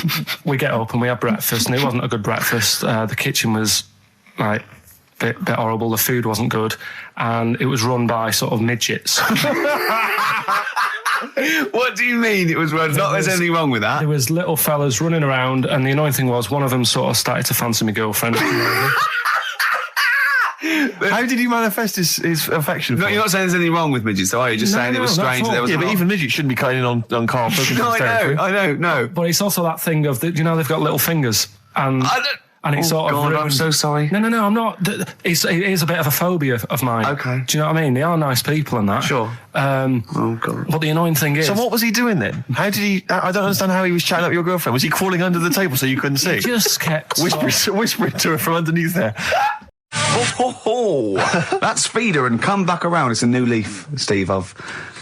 Q: we get up and we have breakfast, and it wasn't a good breakfast. The kitchen was, like, bit horrible. The food wasn't good, and it was run by sort of midgets.
H: What do you mean it was run? Not there's anything wrong with that.
Q: There was little fellas running around, and the annoying thing was one of them sort of started to fancy my girlfriend.
B: How did he manifest his affection?
D: No, you're not saying there's anything wrong with midgets, though, are you? Just saying it was strange that there was.
B: Yeah, but even midgets shouldn't be cutting in on Karl Pilkington's territory.
D: I know, no.
C: But it's also that thing of, you know, they've got little fingers, and it's sort of ruined.
D: I'm so sorry.
C: No, I'm not. It is a bit of a phobia of mine.
D: Okay.
C: Do you know what I mean? They are nice people and that.
D: Sure.
C: Oh, God. But the annoying thing is...
B: So what was he doing then? How did he... I don't understand how he was chatting up your girlfriend. Was he crawling under the table so you couldn't see?
C: He just kept...
B: Whispering to her from underneath there.
H: That's Feeder and Come Back Around. It's a new leaf, Steve. I'm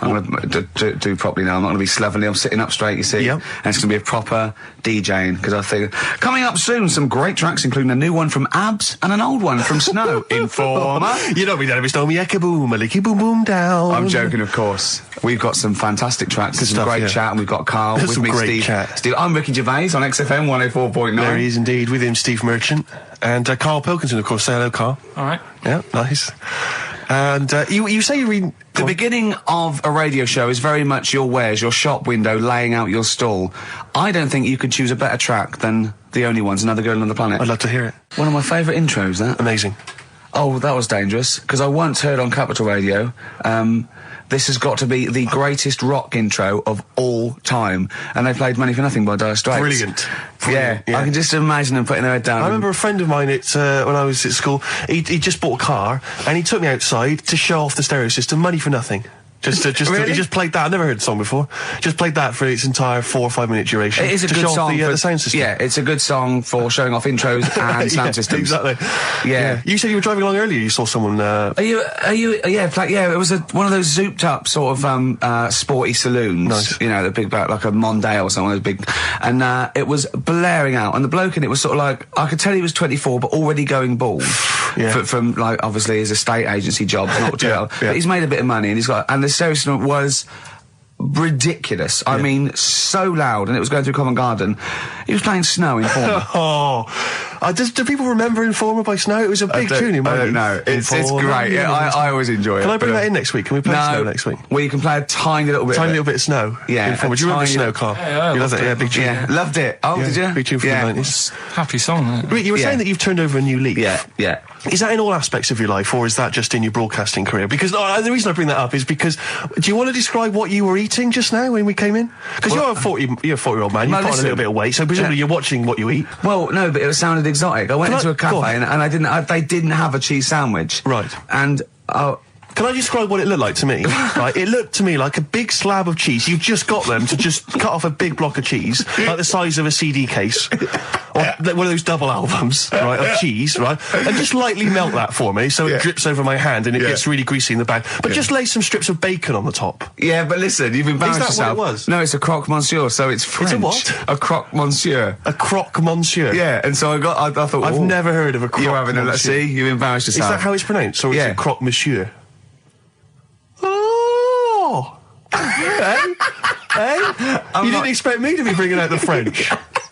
H: going to do properly now. I'm not going to be slovenly. I'm sitting up straight, you see. Yep. And it's going to be a proper DJing, because I think... Coming up soon, some great tracks, including a new one from Abs and an old one from Snow. Informer.
B: You know me, don't stole me, ecka boom, a licky boom boom down.
H: I'm joking, of course. We've got some fantastic tracks. There's some great chat, and we've got Carl with me, Steve. I'm Ricky Gervais on XFM 104.9.
B: There he is indeed, with him, Steve Merchant. And Karl Pilkington, of course. Say hello, Karl.
C: All right.
B: Yeah, nice. And you say you read...
H: The beginning of a radio show is very much your wares, your shop window, laying out your stall. I don't think you could choose a better track than The Only Ones, Another Girl on the Planet.
B: I'd love to hear it.
H: One of my favourite intros, that.
B: Amazing.
H: Oh, that was dangerous, because I once heard on Capital Radio, this has got to be the greatest rock intro of all time. And they played Money for Nothing by Dire Straits.
B: Brilliant.
H: Yeah, I can just imagine them putting their head down.
B: I remember a friend of mine, when I was at school, he just bought a car, and he took me outside to show off the stereo system, Money for Nothing.
H: Really?
B: He just played that. I've never heard the song before. Just played that for its entire 4 or 5 minute duration.
H: It is a good song
B: for the sound system.
H: Yeah, it's a good song for showing off intros and sound systems.
B: Exactly.
H: Yeah.
B: You said you were driving along earlier. You saw someone.
H: Yeah, it was one of those zooped up sort of sporty saloons.
B: Nice.
H: You know, the big like a Mondale or something. Big, and it was blaring out. And the bloke in it was sort of like, I could tell he was 24, but already going bald. From like obviously his estate agency job, not jail. But he's made a bit of money, and he's got, and the stereo system was ridiculous. I mean, so loud, and it was going through Covent Garden. He was playing Snow in Informer.
B: Do people remember Informer by Snow? It was a big tune in my
H: I don't know. It's great. Yeah, I always enjoy it.
B: Can I bring that in next week? Can we play Snow next week?
H: Well, you can play a tiny little bit.
B: Tiny little bit of Snow.
H: Yeah.
B: Informer. Do you remember Snow, Karl?
C: Yeah,
B: you loved it. Yeah, big tune.
H: Yeah, loved it. Oh, did you?
B: Big tune from the 90s.
C: Happy song, isn't it?
B: You were saying that you've turned over a new leaf.
H: Yeah.
B: Is that in all aspects of your life, or is that just in your broadcasting career? Because the reason I bring that up is because, do you want to describe what you were eating just now when we came in? Because you're a 40-year-old man. You've put on a little bit of weight, so presumably you're watching what you eat.
H: Well, no, but it sounded exotic. I went into a cafe and they didn't have a cheese sandwich.
B: Right.
H: And
B: can I describe what it looked like to me? Right, it looked to me like a big slab of cheese. You've just got them to just cut off a big block of cheese, like the size of a CD case, or one of those double albums, right, of cheese, right, and just lightly melt that for me so it drips over my hand and it gets really greasy in the bag. But just lay some strips of bacon on the top.
H: Yeah, but listen, you've embarrassed yourself.
B: Is that what it was?
H: No, it's a croque monsieur, so it's French.
B: It's a what?
H: A croque monsieur.
B: A croque monsieur.
H: Yeah, and so I thought,
B: I've never heard of a croque
H: monsieur.
B: You're
H: having see, you embarrassed yourself.
B: Is that how it's pronounced, or is it croque monsieur? You didn't expect me to be bringing out the French.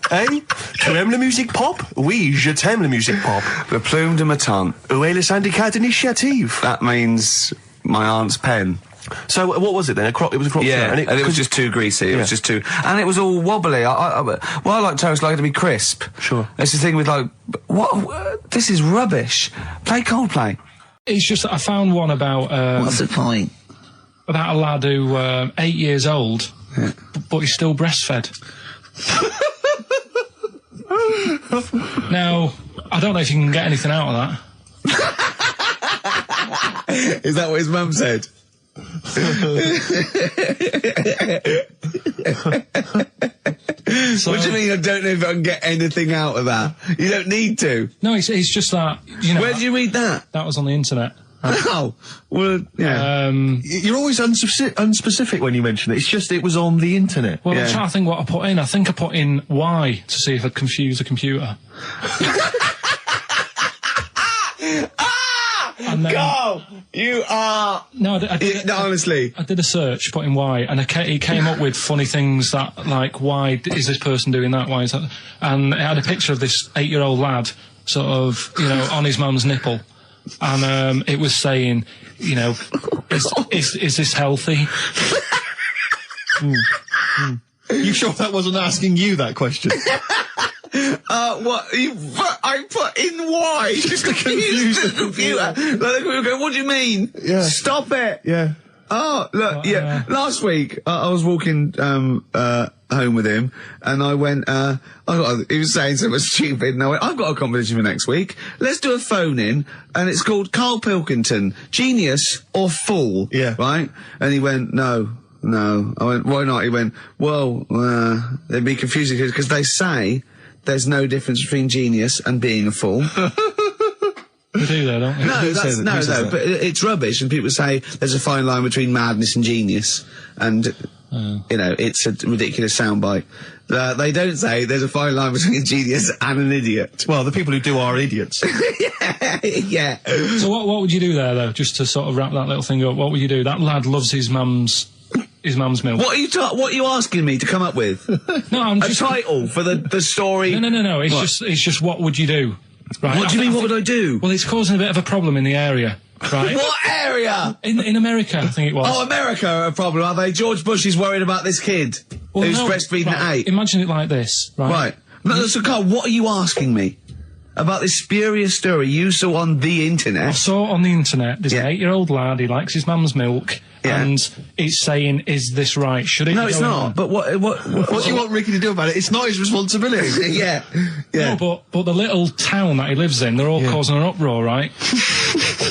B: Tu aimes la musique pop? Oui, je t'aime la musique pop.
H: Le plume de ma tante.
B: Où est le syndicat d'initiative?
H: That means my aunt's pen.
B: So what was it then? It was a croque.
H: Yeah, and it was just too greasy. It was just too, and it was all wobbly. I like toast, like it to be crisp.
B: Sure.
H: That's the thing with like, what? This is rubbish. Play Coldplay.
Q: It's just that I found one about.
H: What's the point?
Q: About a lad who 8 years old, but he's still breastfed. Now, I don't know if you can get anything out of
H: that. Is that what his mum said? What do you mean I don't know if I can get anything out of that? You don't need to.
Q: No, it's just that, you know...
H: Where did you read that?
Q: That was on the internet.
H: Oh, well, yeah.
B: You're always unspecific when you mention it. It's just it was on the internet.
Q: Well, I'm trying to think what I put in. I think I put in Y to see if I'd confuse a computer.
H: And then, go! You are...
Q: No, I did
H: honestly.
Q: I did a search, put in Y, and he came up with funny things that, like, why is this person doing that? Why is that? And it had a picture of this 8-year-old lad, sort of, you know, on his mum's nipple. And it was saying, you know, is this healthy?
B: You sure that wasn't asking you that question?
H: What? I put in why? Just to confuse the computer. Like, the computer go, what do you mean?
B: Yeah.
H: Stop it.
B: Yeah.
H: Oh, look, yeah. Last week, I was walking, home with him, and I went, he was saying something stupid, and I went, I've got a competition for next week. Let's do a phone-in, and it's called Karl Pilkington, Genius or Fool.
B: Yeah.
H: Right? And he went, no. I went, why not? He went, well, it'd be confusing, because they say there's no difference between genius and being a fool.
Q: We do though, don't we?
H: No, but it's rubbish, and people say there's a fine line between madness and genius, and, you know, it's a ridiculous soundbite. They don't say there's a fine line between a genius and an idiot.
B: Well, the people who do are idiots.
H: Yeah.
Q: So what would you do there, though, just to sort of wrap that little thing up? What would you do? That lad loves his mum's milk.
H: What are you asking me to come up with?
Q: No, I'm just...
H: A title for the story?
Q: No. It's just what would you do? Right.
H: What do you mean, what would I do?
Q: Well, it's causing a bit of a problem in the area, right?
H: What area?
Q: In America, I think it was.
H: Oh, America are a problem, are they? George Bush is worried about this kid who's breastfeeding at 8.
Q: Imagine it like this, right?
H: Right. No, so, Carl, what are you asking me? About this spurious story you saw on the internet?
Q: I saw it on the internet. There's an 8-year-old lad, he likes his mum's milk, and it's saying, is this right? Should it
H: No,
Q: be
H: it's
Q: going
H: not.
Q: on?
H: But what
B: do you want Ricky to do about it? It's not his responsibility.
H: Yeah.
Q: No, but the little town that he lives in, they're all causing an uproar, right?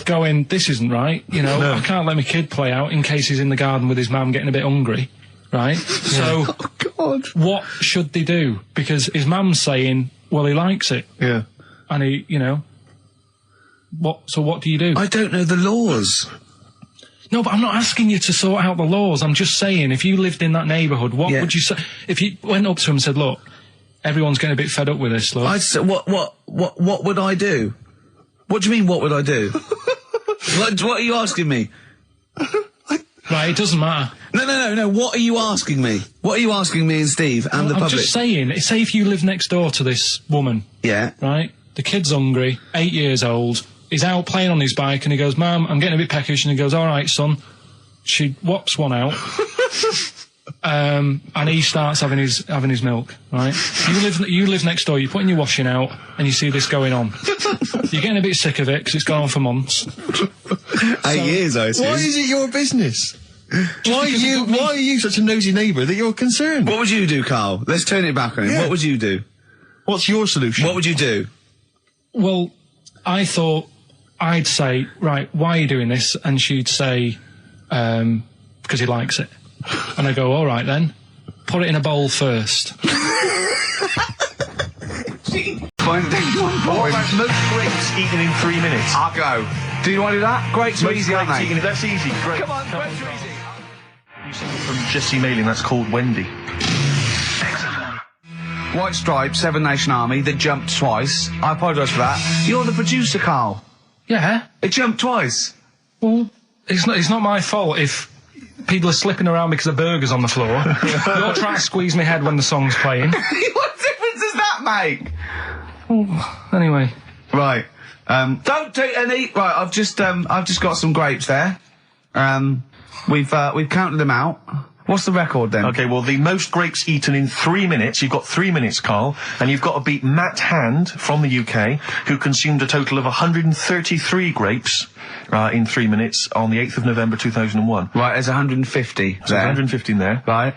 Q: Going, this isn't right, you know, I can't let my kid play out in case he's in the garden with his mum getting a bit hungry, right? So,
H: oh, God.
Q: What should they do? Because his mum's saying, well, he likes it.
B: Yeah.
Q: And he, you know, so what do you do?
H: I don't know the laws.
Q: No, but I'm not asking you to sort out the laws. I'm just saying, if you lived in that neighbourhood, what would you say? If you went up to him and said, look, everyone's getting a bit fed up with this, look.
H: I'd say, what would I do? What do you mean, what would I do? What are you asking me?
Q: Right, it doesn't matter.
H: No, what are you asking me? What are you asking me and Steve and the public?
Q: I'm just saying, say if you live next door to this woman.
H: Yeah.
Q: Right? The kid's hungry, 8 years old, he's out playing on his bike and he goes, Mum, I'm getting a bit peckish, and he goes, all right, son. She whops one out. And he starts having his milk, right? You live next door, you're putting your washing out, and you see this going on. You're getting a bit sick of it, because it's gone on for months.
H: 8 years, I assume.
B: Why is it your business? Why are you such a nosy neighbour that you're concerned?
H: What would you do, Carl? Let's turn it back on him.
B: Yeah.
H: What would you do?
B: What's your solution?
H: What would you do?
Q: Well, I thought I'd say, right, why are you doing this? And she'd say, because he likes it. And I go, all right then, put it in a bowl first.
E: Most grapes eaten in 3 minutes.
H: I'll go. Do you want to do that? Grapes are easy, aren't they?
E: That's easy. Great.
H: Come on, grapes are easy.
E: From Jesse Mailing, that's called Wendy.
H: White Stripe, Seven Nation Army that jumped twice. I apologise for that. You're the producer, Carl.
Q: Yeah.
H: It jumped twice.
Q: Well, it's not my fault if people are slipping around because a burger's on the floor. You're trying to squeeze my head when the song's playing.
H: What difference does that make?
Q: Well, anyway.
H: Right. Don't take any. Right. I've just got some grapes there. We've counted them out. What's the record then?
E: Okay, well, the most grapes eaten in 3 minutes. You've got 3 minutes, Carl, and you've got to beat Matt Hand from the UK, who consumed a total of 133 grapes in 3 minutes on the 8th of November 2001.
H: Right, there's 150.
E: There's 150 in there.
H: Right.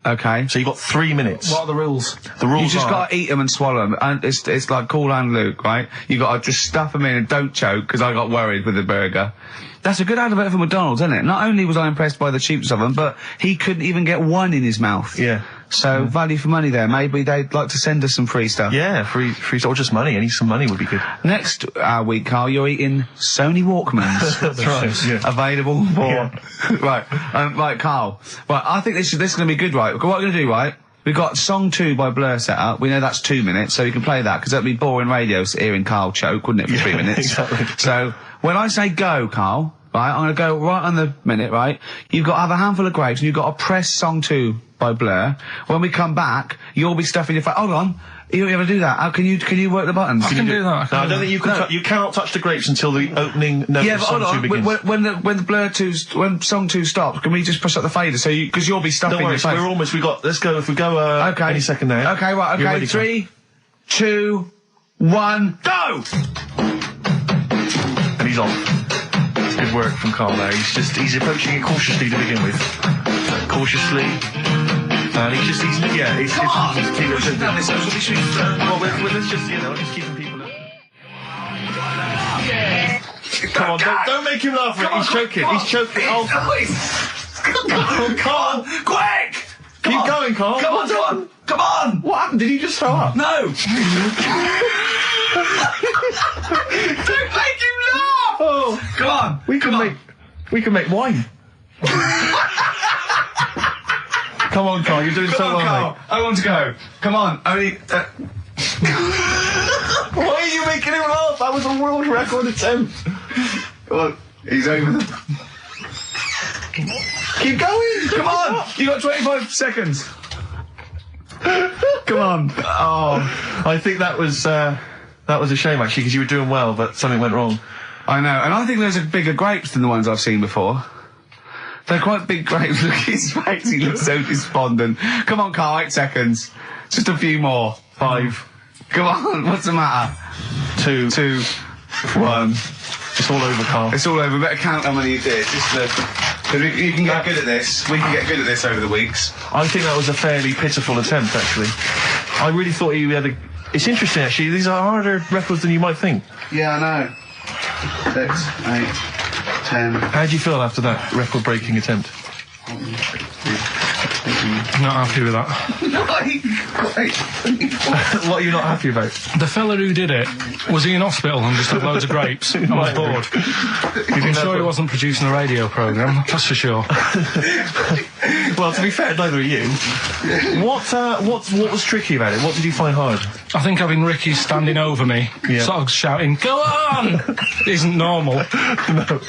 H: Okay.
E: So you've got 3 minutes.
Q: What are the rules?
E: The rules
H: You just
E: are...
H: got to eat them and swallow them. And it's like Cool Hand Luke, right? You got to just stuff them in and don't choke, because I got worried with the burger. That's a good advert for McDonald's, isn't it? Not only was I impressed by the cheapness of them, but he couldn't even get one in his mouth.
E: Yeah.
H: So, value for money there. Maybe they'd like to send us some free stuff.
E: Yeah, free stuff, or just money. Any some money would be good.
H: Next week, Carl, you're eating Sony Walkmans.
E: That's right. Yeah.
H: Available for... Right. Right, Carl. Right, I think this is going to be good, right? What we're going to do, right? We've got Song 2 by Blur set up. We know that's 2 minutes, so you can play that, because that'd be boring radio hearing Carl choke, wouldn't it, for 3 minutes?
E: Exactly.
H: So, when I say go, Carl, right, I'm going to go right on the minute, right? You've got to have a handful of grapes, and you've got to press Song 2 by Blur. When we come back, you'll be stuffing your face. Hold on. You ever do that? How can you work the buttons?
Q: I can do that.
E: No, I don't think you can. You cannot touch the grapes until the opening note of Song 2 begins.
H: When the Blur 2's, when Song 2 stops, can we just push up the fader so because you'll be stuffing
E: Don't worry,
H: your face?
E: We're almost. Let's go. If we go.
H: Okay.
E: Any second now.
H: Okay. Right.
E: You're
H: Okay.
E: ready,
H: 3, 2, 1, go!
B: And he's off. Good work from Karl there. He's approaching it cautiously to begin with. Cautiously. And he's
H: Come on!
B: Well, let's just, just keeping people up. Come on, don't make him laugh. He's choking. He's choking. Oh, Karl!
H: Quick!
B: Keep going, Karl.
H: Come on! Come on!
B: What happened? Did he just throw up?
H: No! Don't make him laugh!
B: Oh,
H: come on!
B: We can make wine. Come on, Karl. You're doing so well, mate.
H: I want to go. Come on. Only.
B: Why are you making him laugh? That was a world record attempt.
H: Come on. He's over.
B: Keep going.
H: Come on. You got 25 seconds. Come on.
B: Oh, I think that was a shame actually, because you were doing well, but something went wrong.
H: I know, and I think those are bigger grapes than the ones I've seen before. They're quite big grapes. Look at his face. He looks so despondent. Come on, Karl. 8 seconds. Just a few more.
B: 5.
H: Come on. What's the matter?
B: 2. 1. It's all over, Karl.
H: It's all over. Better count how many you did. You can get good at this. We can get good at this over the weeks.
B: I think that was a fairly pitiful attempt, actually. I really thought you had a... It's interesting, actually. These are harder records than you might think.
H: Yeah, I know. 6, 8, 10...
B: How do you feel after that record-breaking attempt?
Q: Not happy with that.
B: What are you not happy about?
Q: The fella who did it, was he in hospital and just had loads of grapes? I was bored. I'm sure he wasn't producing a radio programme, that's for sure.
B: Well, to be fair, neither are you. What was tricky about it? What did you find hard?
Q: I think having Ricky standing over me, sort of shouting, "Go on!" isn't normal.
B: No.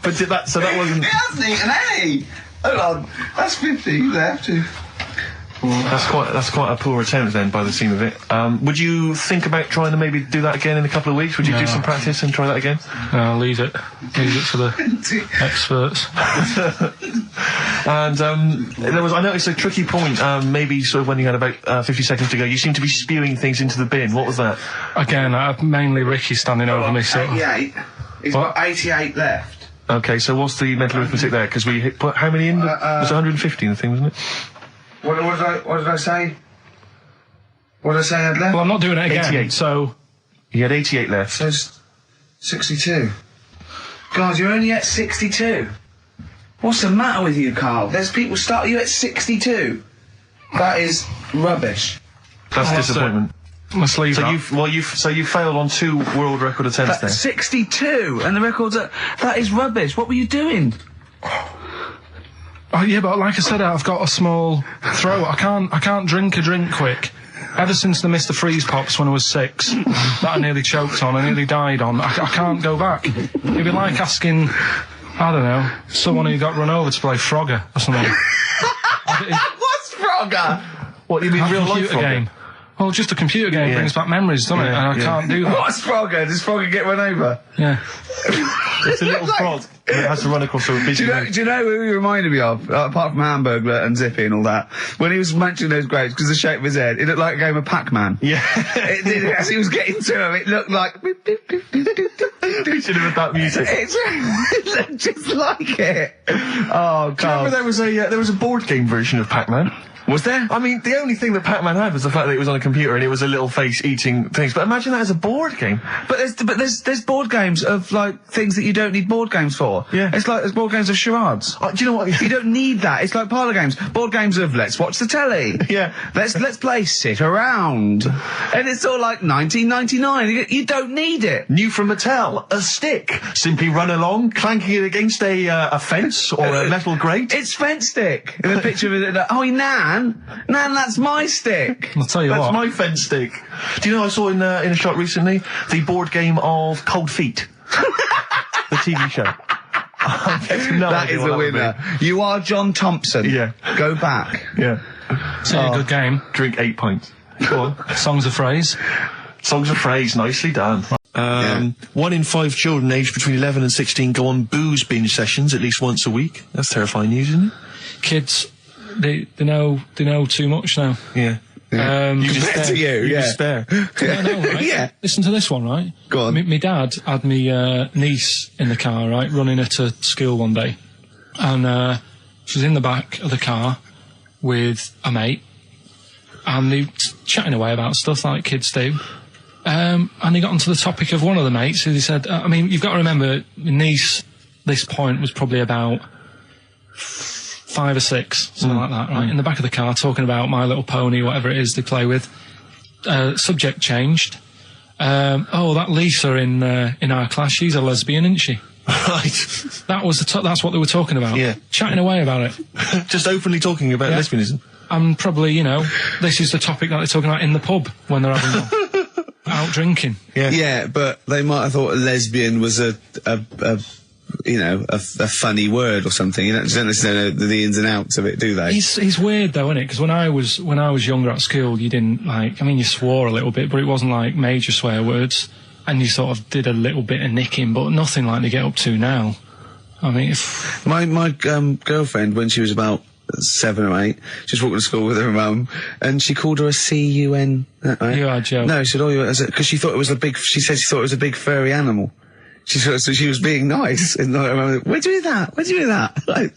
B: But that wasn't...
H: He hasn't eaten any! Hold on, that's 50, you have to.
B: That's quite a poor attempt then, by the seam of it. Would you think about trying to maybe do that again in a couple of weeks? Would you do some practice and try that again?
Q: No, leave it. Leave it for the experts.
B: And I noticed a tricky point, maybe sort of when you had about 50 seconds to go, you seemed to be spewing things into the bin. What was that?
Q: Again, mainly Ricky standing over me. So
H: 88. He's got 88 left.
B: Okay, so what's the mental arithmetic there? Because we put how many in? Was 150 in the thing, wasn't it?
H: What did I say? What did I say I had left?
Q: Well, I'm not doing it again.
B: 88.
Q: So
B: you had 88 left.
H: So 62. God, you're only at 62. What's the matter with you, Karl? There's people start you at 62. That is rubbish.
B: That's disappointment.
Q: Let's leave that.
B: So you failed on 2 world record attempts there.
H: 62, and the records that is rubbish. What were you doing?
Q: Oh yeah, but like I said, I've got a small throat. I can't drink a drink quick. Ever since the Mr. Freeze Pops when I was 6, that I nearly choked on, I nearly died on. I can't go back. It'd be like asking, I don't know, someone who got run over to play Frogger or something.
H: What's Frogger?
B: What, you mean real life Frogger?
Q: Game. Well, just a computer game brings back memories, doesn't it? And I can't do that.
H: What's Frogger? Does Frogger get run over?
Q: Yeah.
B: It's a little frog that has to run across a busy road.
H: Do you know who he reminded me of, apart from Hamburglar and Zippy and all that? When he was mentioning those grapes, because of the shape of his head, it looked like a game of Pac-Man.
B: Yeah.
H: It did, as he was getting to him, it looked like...
B: We should have had that music.
H: It looked just like it. Oh, God.
B: Do you remember there was a board game version of Pac-Man?
H: Was there?
B: I mean, the only thing that Pac-Man had was the fact that it was on a computer and it was a little face eating things. But imagine that as a board game.
H: But there's board games of, like, things that you don't need board games for.
B: Yeah.
H: It's like there's board games of charades.
B: Do you know what?
H: You don't need that. It's like parlour games. Board games of let's watch the telly.
B: Yeah.
H: Let's play sit around. And it's all like 1999. You don't need it.
B: New from Mattel, a stick. Simply run along, clanking it against a fence or a metal grate.
H: It's fence stick. And a picture of it. Oh, Nan, that's my stick.
Q: I'll tell you
B: That's
Q: what.
B: my fence stick. Do you know I saw in a shop recently the board game of Cold Feet, the TV show.
H: That is a winner. You are John Thompson.
B: Yeah.
H: Go back.
B: Yeah.
Q: It's a good game.
B: Drink 8 pints. Go on.
Q: Songs of phrase.
B: Songs of phrase. Nicely done. 1 in 5 children aged between 11 and 16 go on booze binge sessions at least once a week. That's terrifying news, isn't it?
Q: Kids, they know too much now.
B: Yeah.
A: Compared to you,
B: despair.
Q: I know, right?
A: Yeah.
Q: Listen to this one, right?
A: Go on.
Q: My dad had me niece in the car, right, running her to school one day, and she was in the back of the car with a mate, and they were chatting away about stuff like kids do. And he got onto the topic of one of the mates, who he said, I mean, you've got to remember, my niece, this point, was probably about 5 or 6, something like that, right? In the back of the car, talking about My Little Pony, whatever it is they play with. Subject changed. That Lisa in our class, she's a lesbian, isn't she?
B: Right.
Q: That was that's what they were talking about.
B: Yeah.
Q: Chatting away about it.
B: Just openly talking about lesbianism.
Q: And probably, this is the topic that they're talking about in the pub when they're having out drinking.
A: Yeah, but they might have thought lesbian was a funny word or something. You don't necessarily know the ins and outs of it, do they?
Q: He's weird though, isn't it? Because when I was younger at school, you didn't you swore a little bit, but it wasn't like major swear words, and you sort of did a little bit of nicking, but nothing like they get up to now. I mean,
A: my girlfriend, when she was about 7 or 8, she was walking to school with her mum, and she called her a C-U-N. Right?
Q: You are joking.
A: No, she said, because she thought it was she said she thought it was a big furry animal. So she was being nice, and I remember, where'd you hear that? Where'd you hear that? Like,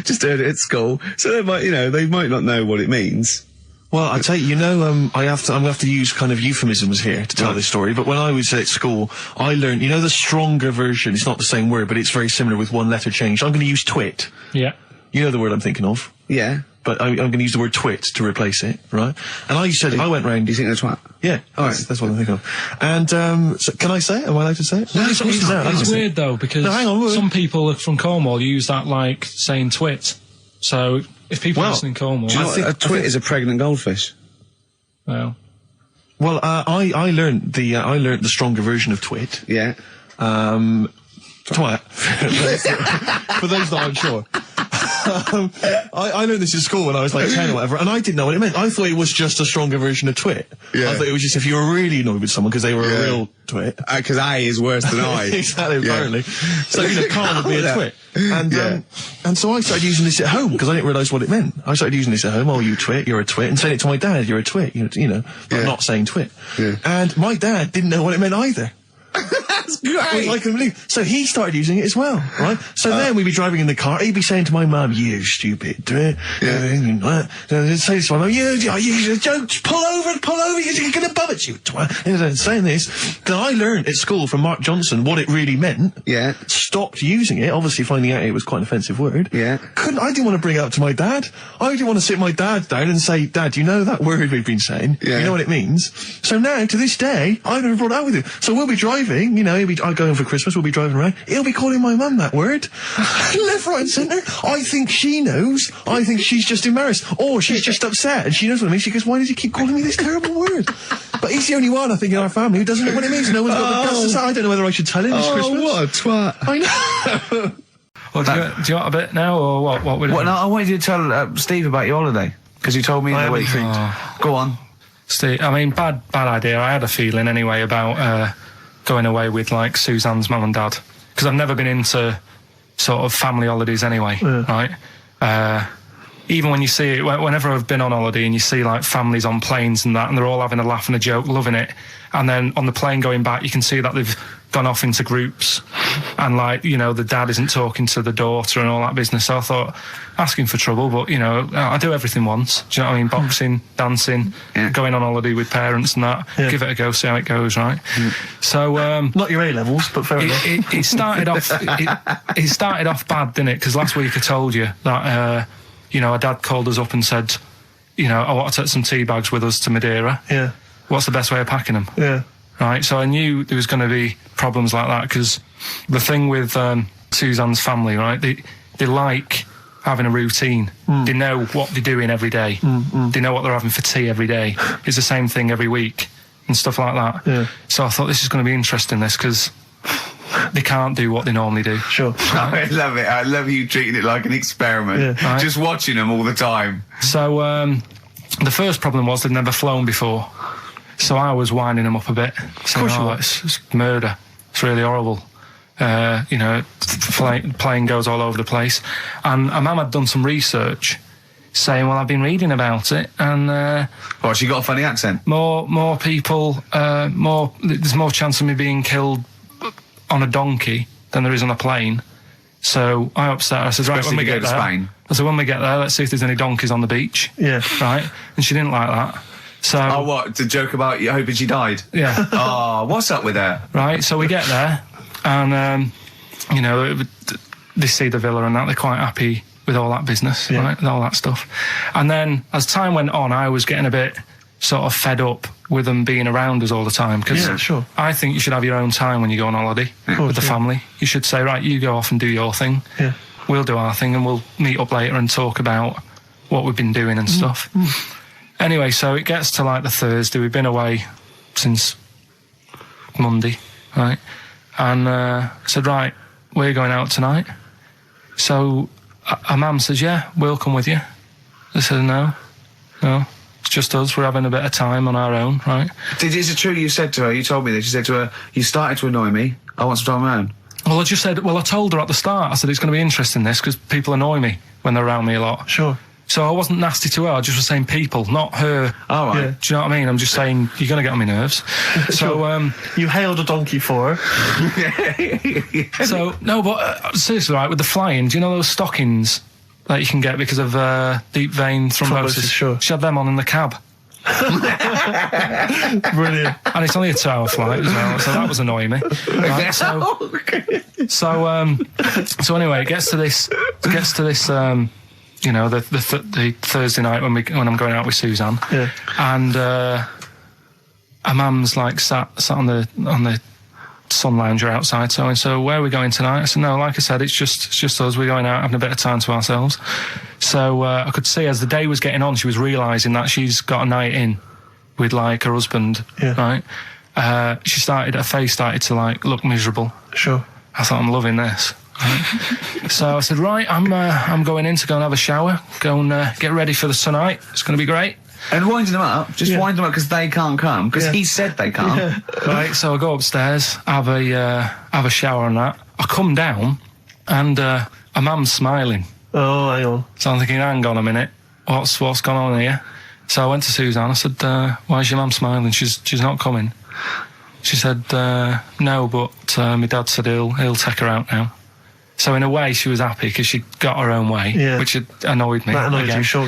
A: just heard it at school. So they might not know what it means.
B: Well, I tell you, I'm gonna have to use kind of euphemisms here to tell this story, but when I was at school, I learned, the stronger version, it's not the same word, but it's very similar with one letter changed. I'm gonna use twit.
Q: Yeah.
B: You know the word I'm thinking of?
A: Yeah.
B: But I'm going to use the word twit to replace it, right? And I went round...
A: You think that's twat?
B: Yeah. All right. That's what I'm thinking of. And, so can I say it? Am I allowed to say it?
Q: No, it's weird though, because some people from Cornwall use that like saying twit. So if people listen in Cornwall...
A: Do you know what a twit is? A pregnant goldfish.
Q: Well,
B: I learned the stronger version of twit.
A: Yeah.
B: Twat. For those that aren't sure. I learned this in school when I was like 10 or whatever, and I didn't know what it meant. I thought it was just a stronger version of twit. Yeah. I thought it was just if you were really annoyed with someone because they were a real twit.
A: Because A is worse than I.
B: Exactly, apparently. So, Carl would be a twit. And so I started using this at home because I didn't realise what it meant. I started using this at home. Oh, you twit, you're a twit. And saying it to my dad, you're a twit, but not saying twit. Yeah. And my dad didn't know what it meant either.
A: That's great.
B: I couldn't believe. So he started using it as well, right? So then we'd be driving in the car. He'd be saying to my mum, "You stupid twit." Say to my mum, "You don't pull over. You're going to bum it, you twat." Saying this. Then I learned at school from Mark Johnson what it really meant.
A: Yeah.
B: Stopped using it. Obviously, finding out it was quite an offensive word.
A: Yeah.
B: I didn't want to bring it up to my dad. I didn't want to sit my dad down and say, "Dad, you know that word we've been saying? Yeah. You know what it means?" So now, to this day, I've never brought it out with him. So we'll be driving. I go home for Christmas, we'll be driving around, he'll be calling my mum that word. Left, right and centre. I think she knows. I think she's just embarrassed. Or she's just upset and she knows what it means. She goes, why does he keep calling me this terrible word? But he's the only one, I think, in our family who doesn't know what it means. No one's got the guts to say. I don't know whether I should tell him this Christmas.
A: Oh, what a twat.
B: I know.
C: Well, do you want a bit now, or what? What
A: no, I wanted you to tell Steve about your holiday, because you told me in the week. Go on.
C: Steve, I mean, bad idea. I had a feeling anyway about going away with like Suzanne's mum and dad, because I've never been into sort of family holidays anyway, right? Even when you see it, whenever I've been on holiday and you see like families on planes and that, and they're all having a laugh and a joke, loving it, and then on the plane going back, you can see that they've gone off into groups, and like, the dad isn't talking to the daughter and all that business. So I thought, asking for trouble, but I do everything once. Do you know what I mean? Boxing, dancing, going on holiday with parents and that. Give it a go, see how it goes, right? So
B: not your A-levels, but fair enough.
C: It started off. It started off bad, didn't it? Because last week I told you that our dad called us up and said, I want to take some tea bags with us to Madeira.
B: Yeah.
C: What's the best way of packing them?
B: Yeah.
C: Right, so I knew there was going to be problems like that, because the thing with Suzanne's family, right, they like having a routine. They know what they're doing every day. They know what they're having for tea every day. It's the same thing every week and stuff like that.
B: Yeah.
C: So I thought this is going to be interesting, because they can't do what they normally do.
B: Sure.
A: Right? I love it. I love you treating it like an experiment. Yeah. Right? Just watching them all the time.
C: So the first problem was they'd never flown before. So I was winding them up a bit. Saying, it's murder. It's really horrible. Plane goes all over the place. And my mum had done some research. saying, well, I've been reading about it, and
D: she got a funny accent.
C: More people, there's more chance of me being killed on a donkey than there is on a plane. So I upset her. I said, right, when we get there, Spain. I said, when we get there, let's see if there's any donkeys on the beach.
B: Yeah.
C: Right? And she didn't like that. So.
D: Oh, what? To joke about you hoping she died?
C: Yeah.
D: Oh, what's up with her?
C: Right, so we get there, and, you know, they see the villa and that, they're quite happy with all that business, right, with all that stuff. And then, as time went on, I was getting a bit sort of fed up with them being around us all the time, because I think you should have your own time when you go on holiday with the family. You should say, right, you go off and do your thing, we'll do our thing, and we'll meet up later and talk about what we've been doing and stuff. Anyway, so it gets to like the Thursday, we've been away since Monday, right, and I said, right, we're going out tonight. So her mum says, yeah, we'll come with you. I said, no, it's just us, we're having a bit of time on our own, right?
D: Is it true you said to her, you told me this, you said to her, you started to annoy me, I want some time on my own?
C: Well, I just said, I told her at the start, I said, it's going to be interesting this, because people annoy me when they're around me a lot.
B: Sure.
C: So I wasn't nasty to her, I just was saying people, not her.
D: All right.
C: Yeah. Do you know what I mean? I'm just saying, you're going to get on my nerves. So,
B: you hailed a donkey for her.
C: So, no, but seriously, right, with the flying, do you know those stockings that you can get because of deep vein thrombosis?
B: Sure.
C: She had them on in the cab.
B: Brilliant.
C: And it's only a 2-hour flight as well, so that was annoying me. Right, so anyway, it gets to this, you know, the Thursday night when I'm going out with Suzanne, and her mum's like sat on the sun lounger outside, so where are we going tonight? I said, no, like I said, it's just us. We're going out having a bit of time to ourselves. So I could see as the day was getting on, she was realising that she's got a night in with like her husband, right? Her face started to like look miserable.
B: Sure.
C: I thought, I'm loving this. Right. So I said, right, I'm going in to go and have a shower, go and get ready for the tonight. It's going to be great.
D: And winding them up, wind them up because they can't come, because he said they can't.
C: Right, so I go upstairs, have a shower and that. I come down, and a mum's smiling.
B: Oh, hang on.
C: So I'm thinking, hang on a minute, what's gone on here? So I went to Suzanne, I said, why is your mum smiling? She's not coming. She said, no, but my dad said he'll take her out now. So in a way, she was happy because she got her own way, which had annoyed me.
B: That annoyed you, sure.